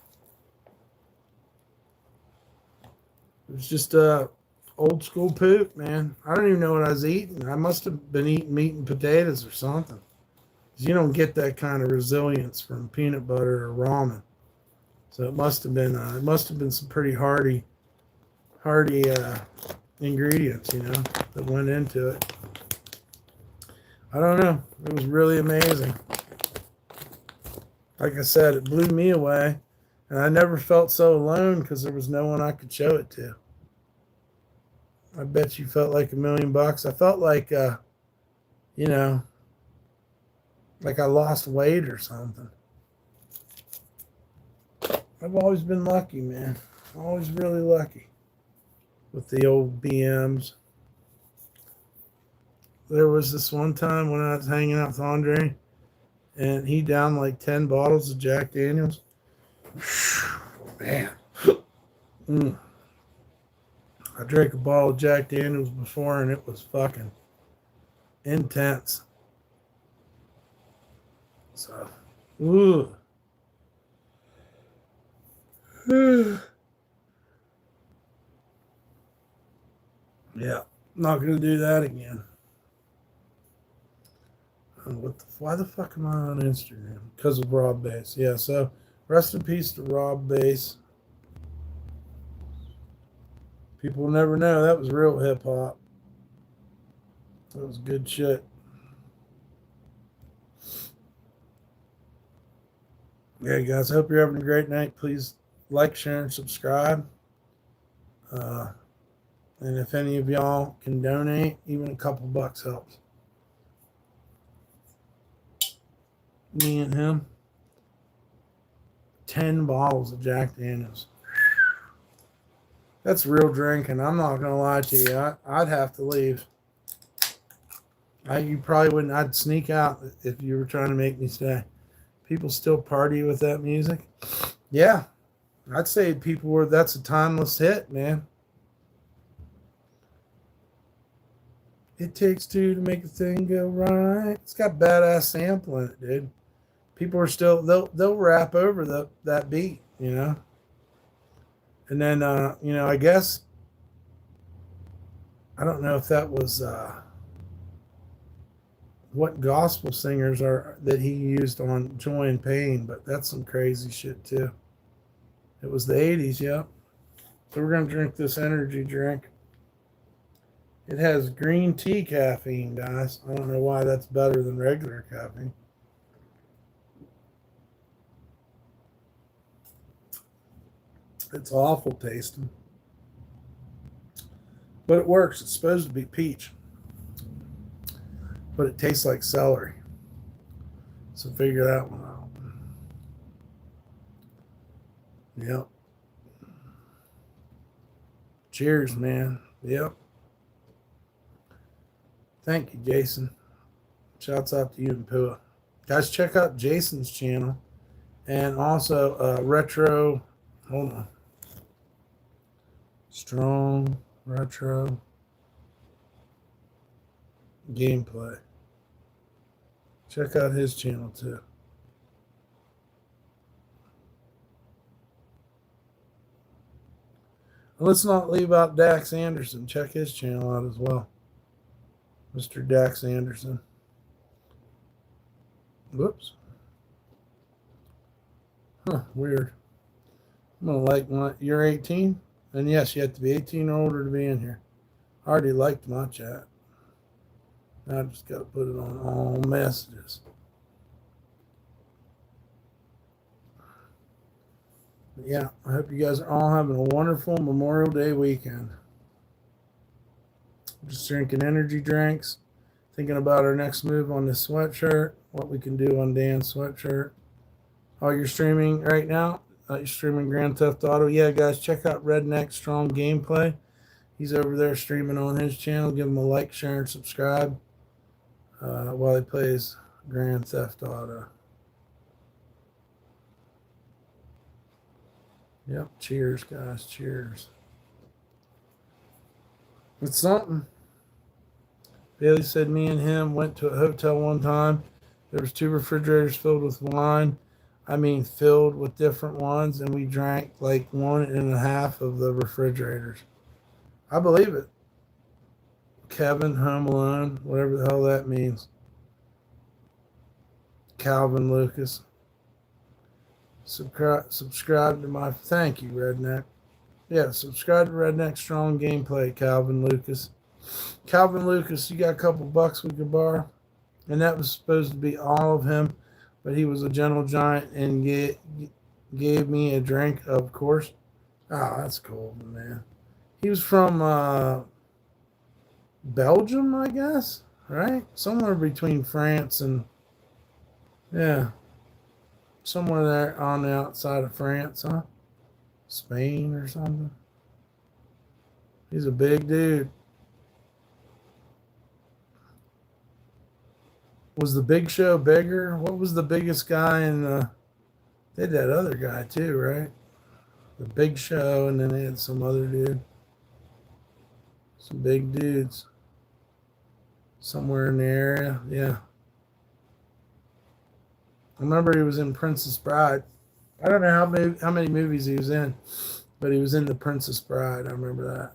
It was just old school poop, man. I don't even know what I was eating. I must have been eating meat and potatoes or something. 'Cause you don't get that kind of resilience from peanut butter or ramen. So it must have been some pretty hardy ingredients, that went into it. I don't know. It was really amazing. Like I said, it blew me away, and I never felt so alone because there was no one I could show it to. I bet you felt like $1,000,000. I felt like, you know, like I lost weight or something. I've always been lucky, man. Always really lucky with the old BMs. There was this one time when I was hanging out with Andre, and he downed like 10 bottles of Jack Daniels. Man. I drank a bottle of Jack Daniels before, and it was fucking intense. So, ooh. Yeah, not gonna do that again. Why the fuck am I on Instagram? Because of Rob Bass. Yeah, so rest in peace to Rob Bass. People will never know that was real hip hop. That was good shit. Yeah, guys, I hope you're having a great night. Please like, share, and subscribe. And if any of y'all can donate, even a couple bucks helps. Me and him, 10 bottles of Jack Daniels. That's real drinking. I'm not gonna lie to you. I'd have to leave. You probably wouldn't. I'd sneak out if you were trying to make me stay. People still party with that music. Yeah, I'd say that's a timeless hit, man. It takes two to make a thing go right. It's got badass sample in it, dude. People are still they'll rap over that beat, And then I guess I don't know if that was what gospel singers are that he used on Joy and Pain, but that's some crazy shit too. It was the 80s, yeah. So we're gonna drink this energy drink. It has green tea caffeine, guys. I don't know why that's better than regular caffeine. It's awful tasting. But it works. It's supposed to be peach. But it tastes like celery. So figure that one out. Yep. Cheers, man. Yep. Thank you, Jason. Shouts out to you and Pua. Guys, check out Jason's channel. And also retro. Hold on. Strong retro gameplay. Check out his channel too. And let's not leave out Dax Anderson. Check his channel out as well. Mr. Dax Anderson. Whoops. Huh, weird. I'm going to you're 18? And yes, you have to be 18 or older to be in here. I already liked my chat. Now I just got to put it on all messages. But yeah, I hope you guys are all having a wonderful Memorial Day weekend. Just drinking energy drinks, thinking about our next move on this sweatshirt, what we can do on Dan's sweatshirt. Oh, you're streaming right now? You're streaming Grand Theft Auto? Yeah, guys, check out Redneck Strong Gameplay. He's over there streaming on his channel. Give him a like, share, and subscribe while he plays Grand Theft Auto. Yep, cheers, guys, cheers. It's something. Bailey said me and him went to a hotel one time. There was 2 refrigerators filled with wine. I mean, filled with different ones, and we drank like 1.5 of the refrigerators. I believe it. Kevin Home Alone, whatever the hell that means. Calvin Lucas. Subscribe to my. Thank you, Redneck. Yeah, subscribe to Redneck Strong Gameplay, Calvin Lucas. Calvin Lucas, you got a couple bucks we could borrow? And that was supposed to be all of him, but he was a gentle giant and gave me a drink, of course. Oh, that's cool, man. He was from Belgium, I guess, right? Somewhere between France and, yeah, somewhere there on the outside of France, huh? Spain or something. He's a big dude. Was the Big Show bigger? What was the biggest guy in the? They had that other guy too, right? The Big Show, and then they had some other dude. Some big dudes. Somewhere in the area, yeah. I remember he was in Princess Bride. I don't know how many movies he was in, but he was in The Princess Bride. I remember that.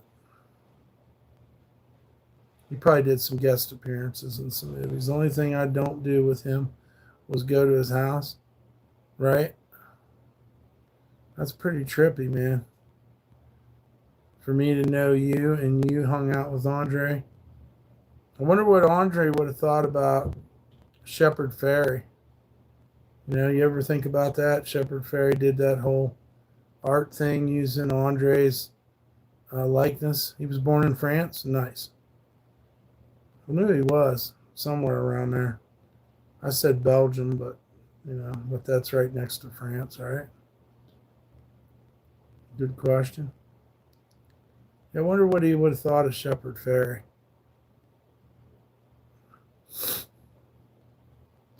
He probably did some guest appearances in some movies. The only thing I don't do with him was go to his house, right? That's pretty trippy, man. For me to know you and you hung out with Andre. I wonder what Andre would have thought about Shepard Fairey. You know, you ever think about that? Shepard Fairey did that whole art thing using Andre's likeness. He was born in France. Nice. I knew he was somewhere around there. I said Belgium, but but that's right next to France, right? Good question. I wonder what he would have thought of Shepard Fairey.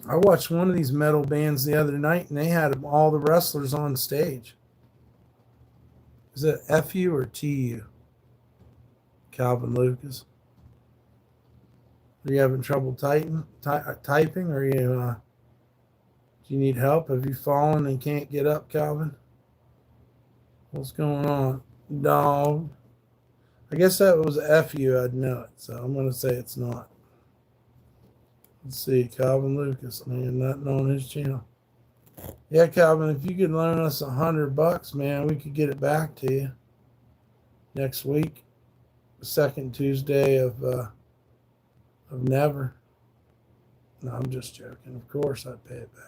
I watched one of these metal bands the other night, and they had all the wrestlers on stage. Is it FU or TU? Calvin Lucas. Are you having trouble typing, or do you need help? Have you fallen and can't get up, Calvin? What's going on, dog? I guess that was FU. I'd know it, so I'm going to say it's not. Let's see, Calvin Lucas, man, nothing on his channel. Yeah, Calvin, if you could loan us $100, man, we could get it back to you next week, the second Tuesday of never. No, I'm just joking. Of course, I'd pay it back.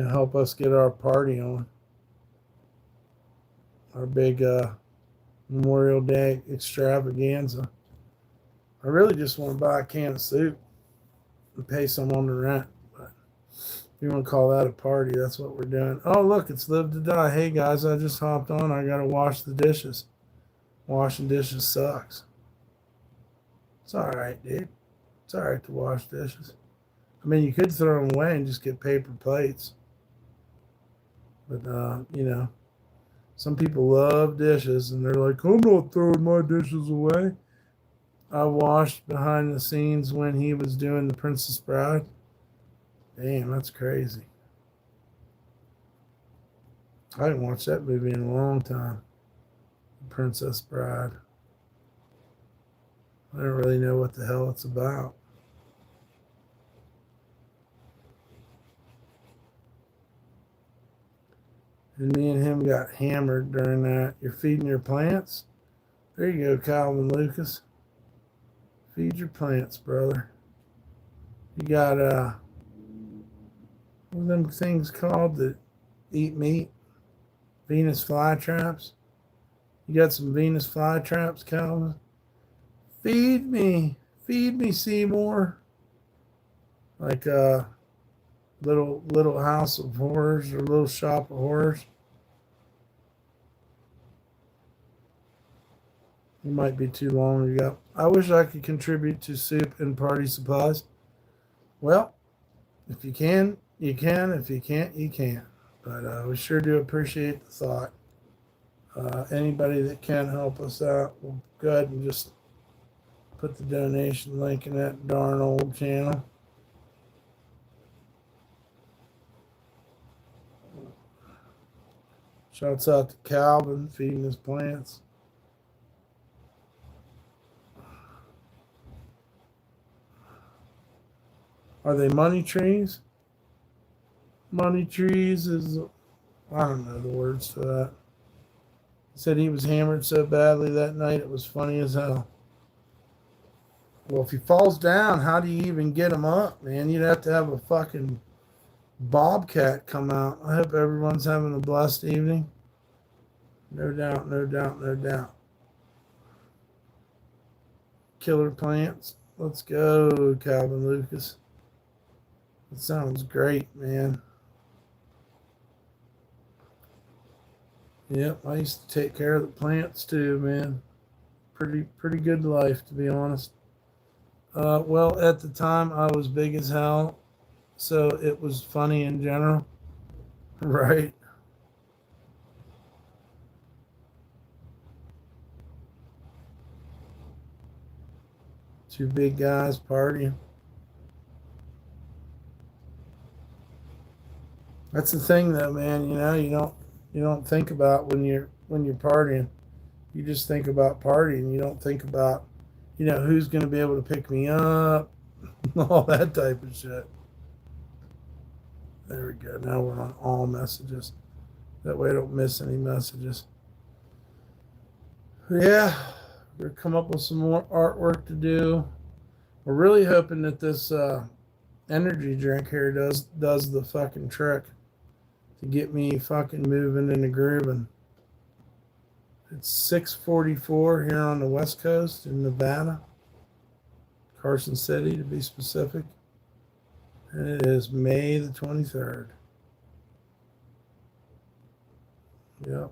Help us get our party on. Our big Memorial Day extravaganza. I really just want to buy a can of soup and pay some on the rent. But if you want to call that a party, that's what we're doing. Oh, look, it's Live to Die. Hey, guys, I just hopped on. I got to wash the dishes. Washing dishes sucks. It's all right, dude. It's all right to wash dishes. I mean, you could throw them away and just get paper plates. But, some people love dishes, and they're like, I'm not throwing my dishes away. I watched behind the scenes when he was doing The Princess Bride. Damn, that's crazy. I haven't watched that movie in a long time. The Princess Bride. I don't really know what the hell it's about. And me and him got hammered during that. You're feeding your plants? There you go, Calvin Lucas. Feed your plants, brother. You got what are them things called that eat meat? Venus flytraps? You got some Venus flytraps, Calvin? Feed me, Seymour. Like little house of horrors or little shop of horrors. You might be too long to go. I wish I could contribute to soup and party supplies. Well, if you can, you can. If you can't, you can't. But we sure do appreciate the thought. Anybody that can help us out, we'll go ahead and just put the donation link in that darn old channel. Shouts out to Calvin feeding his plants. Are they money trees? Money trees is, I don't know the words to that. He said he was hammered so badly that night it was funny as hell. Well, if he falls down, how do you even get him up, man? You'd have to have a fucking bobcat come out. I hope everyone's having a blessed evening. No doubt, no doubt, no doubt. Killer plants. Let's go, Calvin Lucas. That sounds great, man. Yep, I used to take care of the plants too, man. Pretty good life, to be honest. Well, at the time I was big as hell, so it was funny in general, right? Two big guys partying. That's the thing, though, man. You don't think about when you're partying. You just think about partying. You don't think about who's going to be able to pick me up, all that type of shit. There we go. Now we're on all messages. That way I don't miss any messages. Yeah, we're going to come up with some more artwork to do. We're really hoping that this energy drink here does the fucking trick to get me fucking moving and grooving. It's 6:44 here on the West Coast in Nevada, Carson City to be specific, and it is May the 23rd. Yep.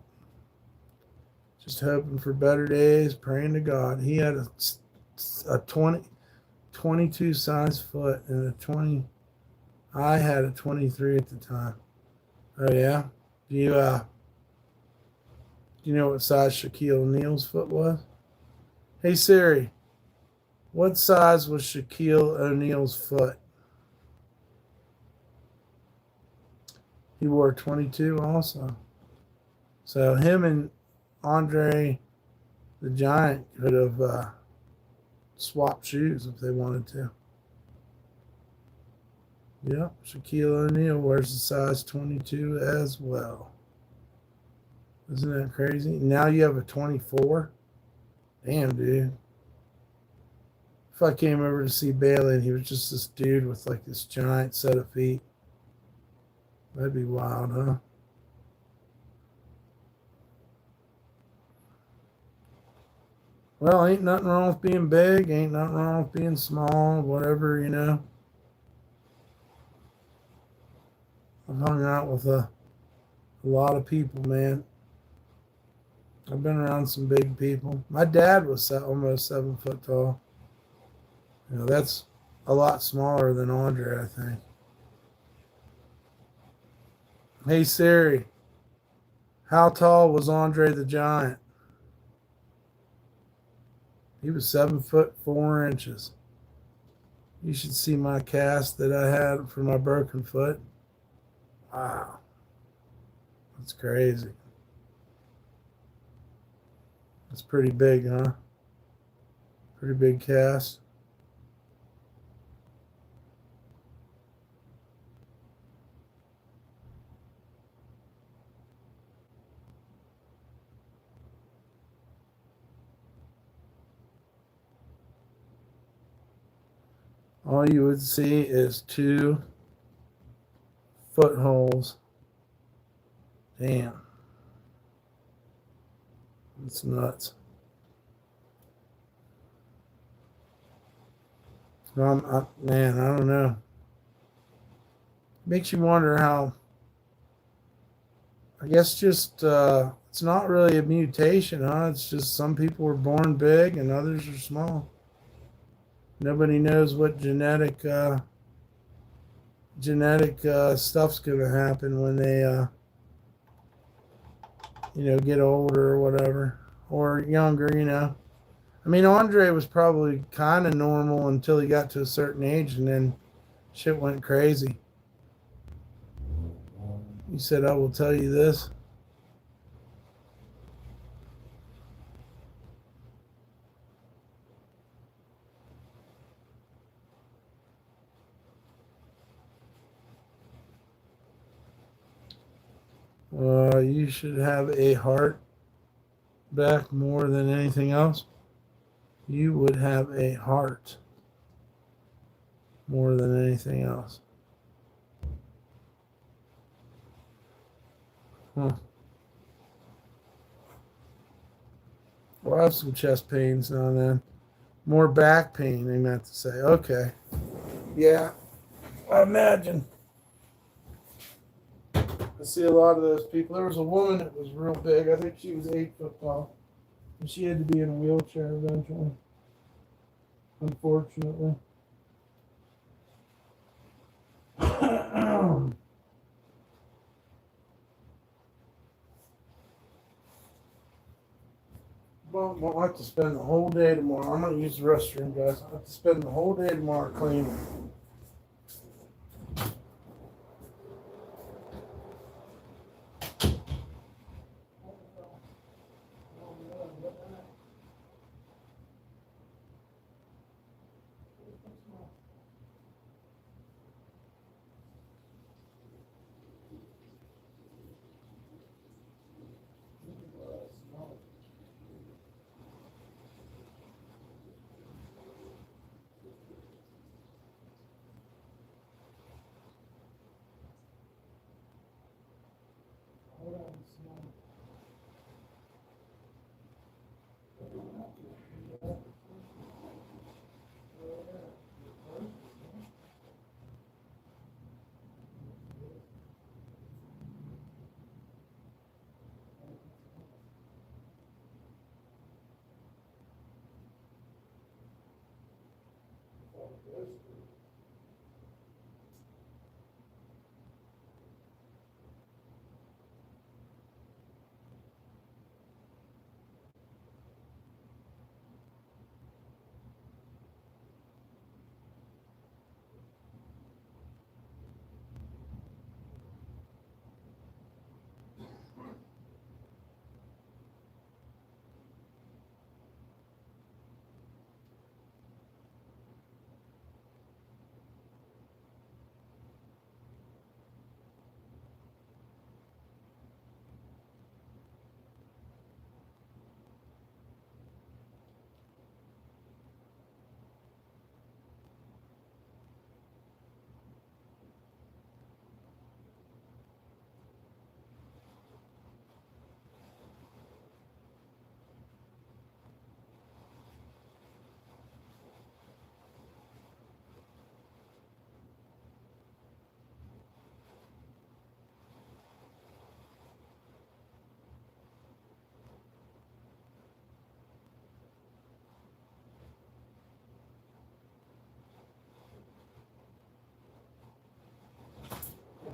Just hoping for better days, praying to God. He had a 22 size foot and a 20. I had a 23 at the time. Oh yeah? Do you know what size Shaquille O'Neal's foot was? Hey Siri, what size was Shaquille O'Neal's foot? He wore 22 also. So him and Andre the Giant could have swapped shoes if they wanted to. Yep, Shaquille O'Neal wears a size 22 as well. Isn't that crazy? Now you have a 24? Damn, dude. If I came over to see Bailey and he was just this dude with like this giant set of feet, that'd be wild, huh? Well, ain't nothing wrong with being big, ain't nothing wrong with being small, whatever. I've hung out with a lot of people, man. I've been around some big people. My dad was almost 7 foot tall. That's a lot smaller than Andre, I think. Hey Siri, how tall was Andre the Giant? He was 7'4". You should see my cast that I had for my broken foot. Wow. That's crazy. That's pretty big, huh? Pretty big cast. All you would see is 2 footholes. Damn. It's nuts. Man, I don't know. Makes you wonder how, I guess just, it's not really a mutation, huh? It's just some people were born big and others are small. Nobody knows what genetic stuff's going to happen when they, get older or whatever, or younger. I mean, Andre was probably kind of normal until he got to a certain age, and then shit went crazy. He said, I will tell you this. you should have a heart back more than anything else. You would have a heart more than anything else. Huh. Well, I have some chest pains now and then. More back pain, they meant to say. Okay. Yeah, I imagine. I see a lot of those people. There was a woman that was real big. I think she was 8 foot tall. And she had to be in a wheelchair eventually. Unfortunately. Well, I'll have to spend the whole day tomorrow. I'm going to use the restroom, guys. I'll have to spend the whole day tomorrow cleaning.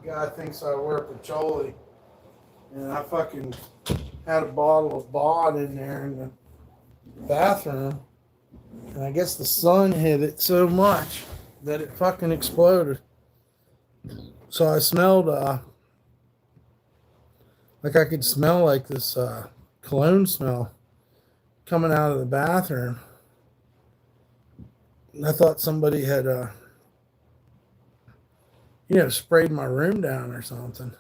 The guy thinks I work with Jolie. And I fucking had a bottle of Bod in there in the bathroom. And I guess the sun hit it so much that it fucking exploded. So I smelled, like I could smell like this cologne smell coming out of the bathroom. And I thought somebody had, sprayed my room down or something.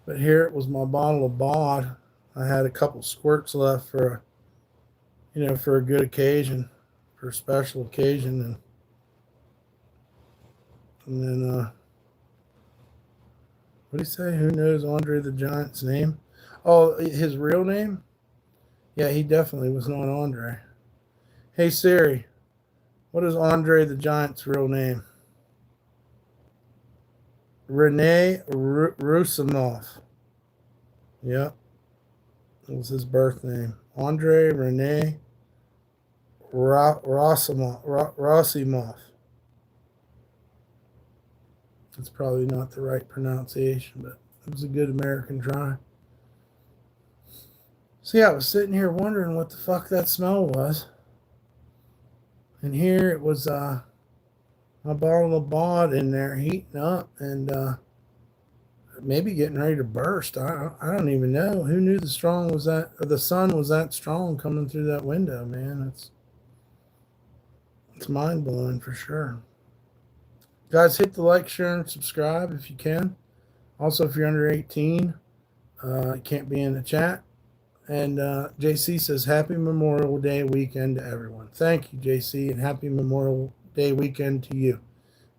But here it was my bottle of Bod. I had a couple squirts left for, for a good occasion, for a special occasion, and then what do you say? Who knows Andre the Giant's name? Oh, his real name? Yeah, he definitely was not Andre. Hey Siri, what is Andre the Giant's real name? Rene Rusimov. Yep. That was his birth name. Andre Rene Rosimov. That's probably not the right pronunciation, but it was a good American try. See, I was sitting here wondering what the fuck that smell was. And here it was my bottle of Bod in there heating up and maybe getting ready to burst. I don't even know. Who knew the sun was that strong coming through that window, man? It's mind blowing for sure. Guys, hit the like, share, and subscribe if you can. Also, if you're under 18, Can't be in the chat. And JC says, Happy Memorial Day weekend to everyone. Thank you, JC, and happy Memorial Day weekend to you.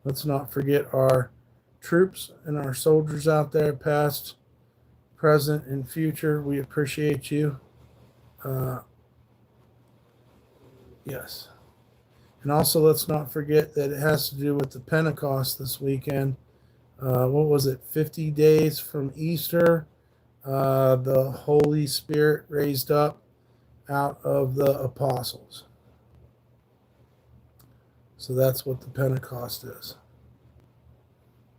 Let's not forget our troops and our soldiers out there, past, present, and future. We appreciate you. Yes. And also, let's not forget that it has to do with the Pentecost this weekend. What was it? 50 days from Easter. The Holy Spirit raised up out of the apostles. So that's what the Pentecost is.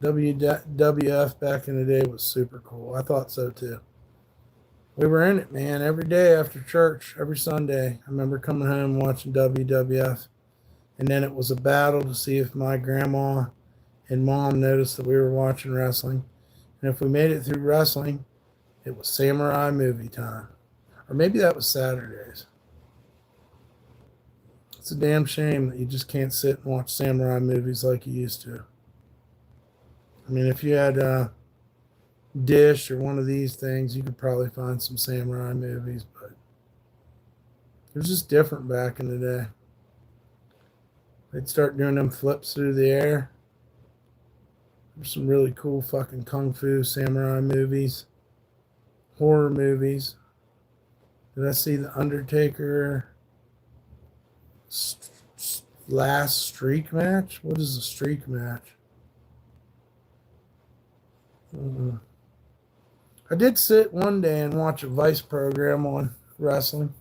WWF back in the day was super cool. I thought so too. We were in it, man, every day after church, every Sunday. I remember coming home watching WWF. And then it was a battle to see if my grandma and mom noticed that we were watching wrestling. And if we made it through wrestling, it was samurai movie time. Or maybe that was Saturdays. It's a damn shame that you just can't sit and watch samurai movies like you used to. I mean, if you had Dish or one of these things, you could probably find some samurai movies, but it was just different back in the day. They'd start doing them flips through the air. There's some really cool fucking kung fu samurai movies, horror movies. Did I see The Undertaker last streak match? What is a streak match? I did sit one day and watch a Vice program on wrestling.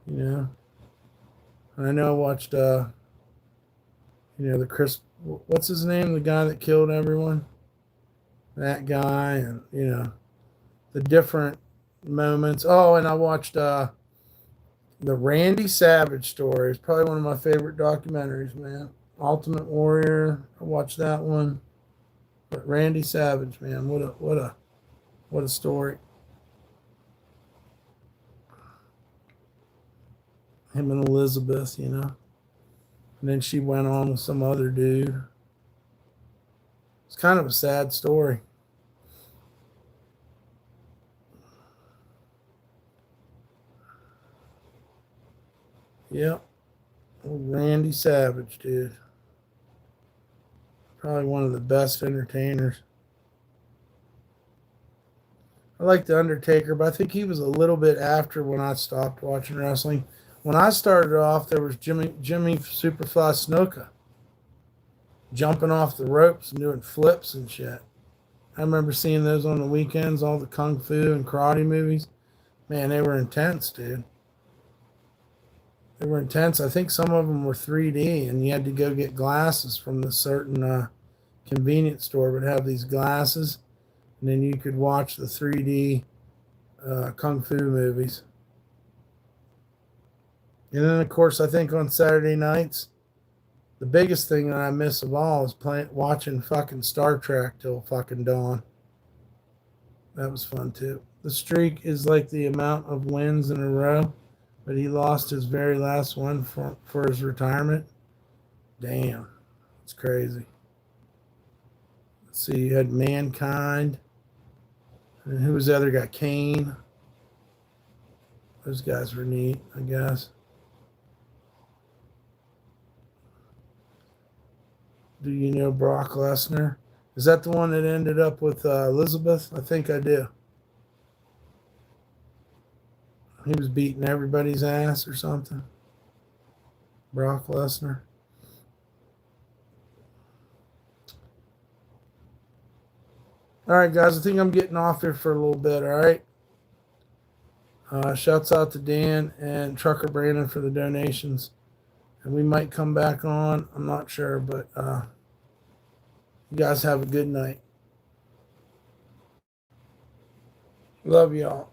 You know, and I know I watched the Chris, what's his name? The guy that killed everyone? That guy, and, the different moments. Oh, and I watched the Randy Savage story. It's probably one of my favorite documentaries, man. Ultimate Warrior. I watched that one. But Randy Savage, man, what a story. Him and Elizabeth, And then she went on with some other dude. It's kind of a sad story. Yep. Randy Savage, dude. Probably one of the best entertainers. I like The Undertaker, but I think he was a little bit after when I stopped watching wrestling. When I started off, there was Jimmy Superfly Snuka jumping off the ropes and doing flips and shit. I remember seeing those on the weekends, all the kung fu and karate movies. Man, they were intense, dude. They were intense. I think some of them were 3D, and you had to go get glasses from the certain convenience store would have these glasses, and then you could watch the 3D kung fu movies. And then, of course, I think on Saturday nights, the biggest thing that I miss of all is watching fucking Star Trek till fucking dawn. That was fun, too. The streak is like the amount of wins in a row, but he lost his very last one for his retirement. Damn. It's crazy. Let's see, you had Mankind. And who was the other guy? Kane. Those guys were neat, I guess. Do you know Brock Lesnar? Is that the one that ended up with Elizabeth? I think I do. He was beating everybody's ass or something. Brock Lesnar. All right, guys. I think I'm getting off here for a little bit, all right? Shouts out to Dan and Trucker Brandon for the donations. And we might come back on. I'm not sure, but you guys have a good night. Love y'all.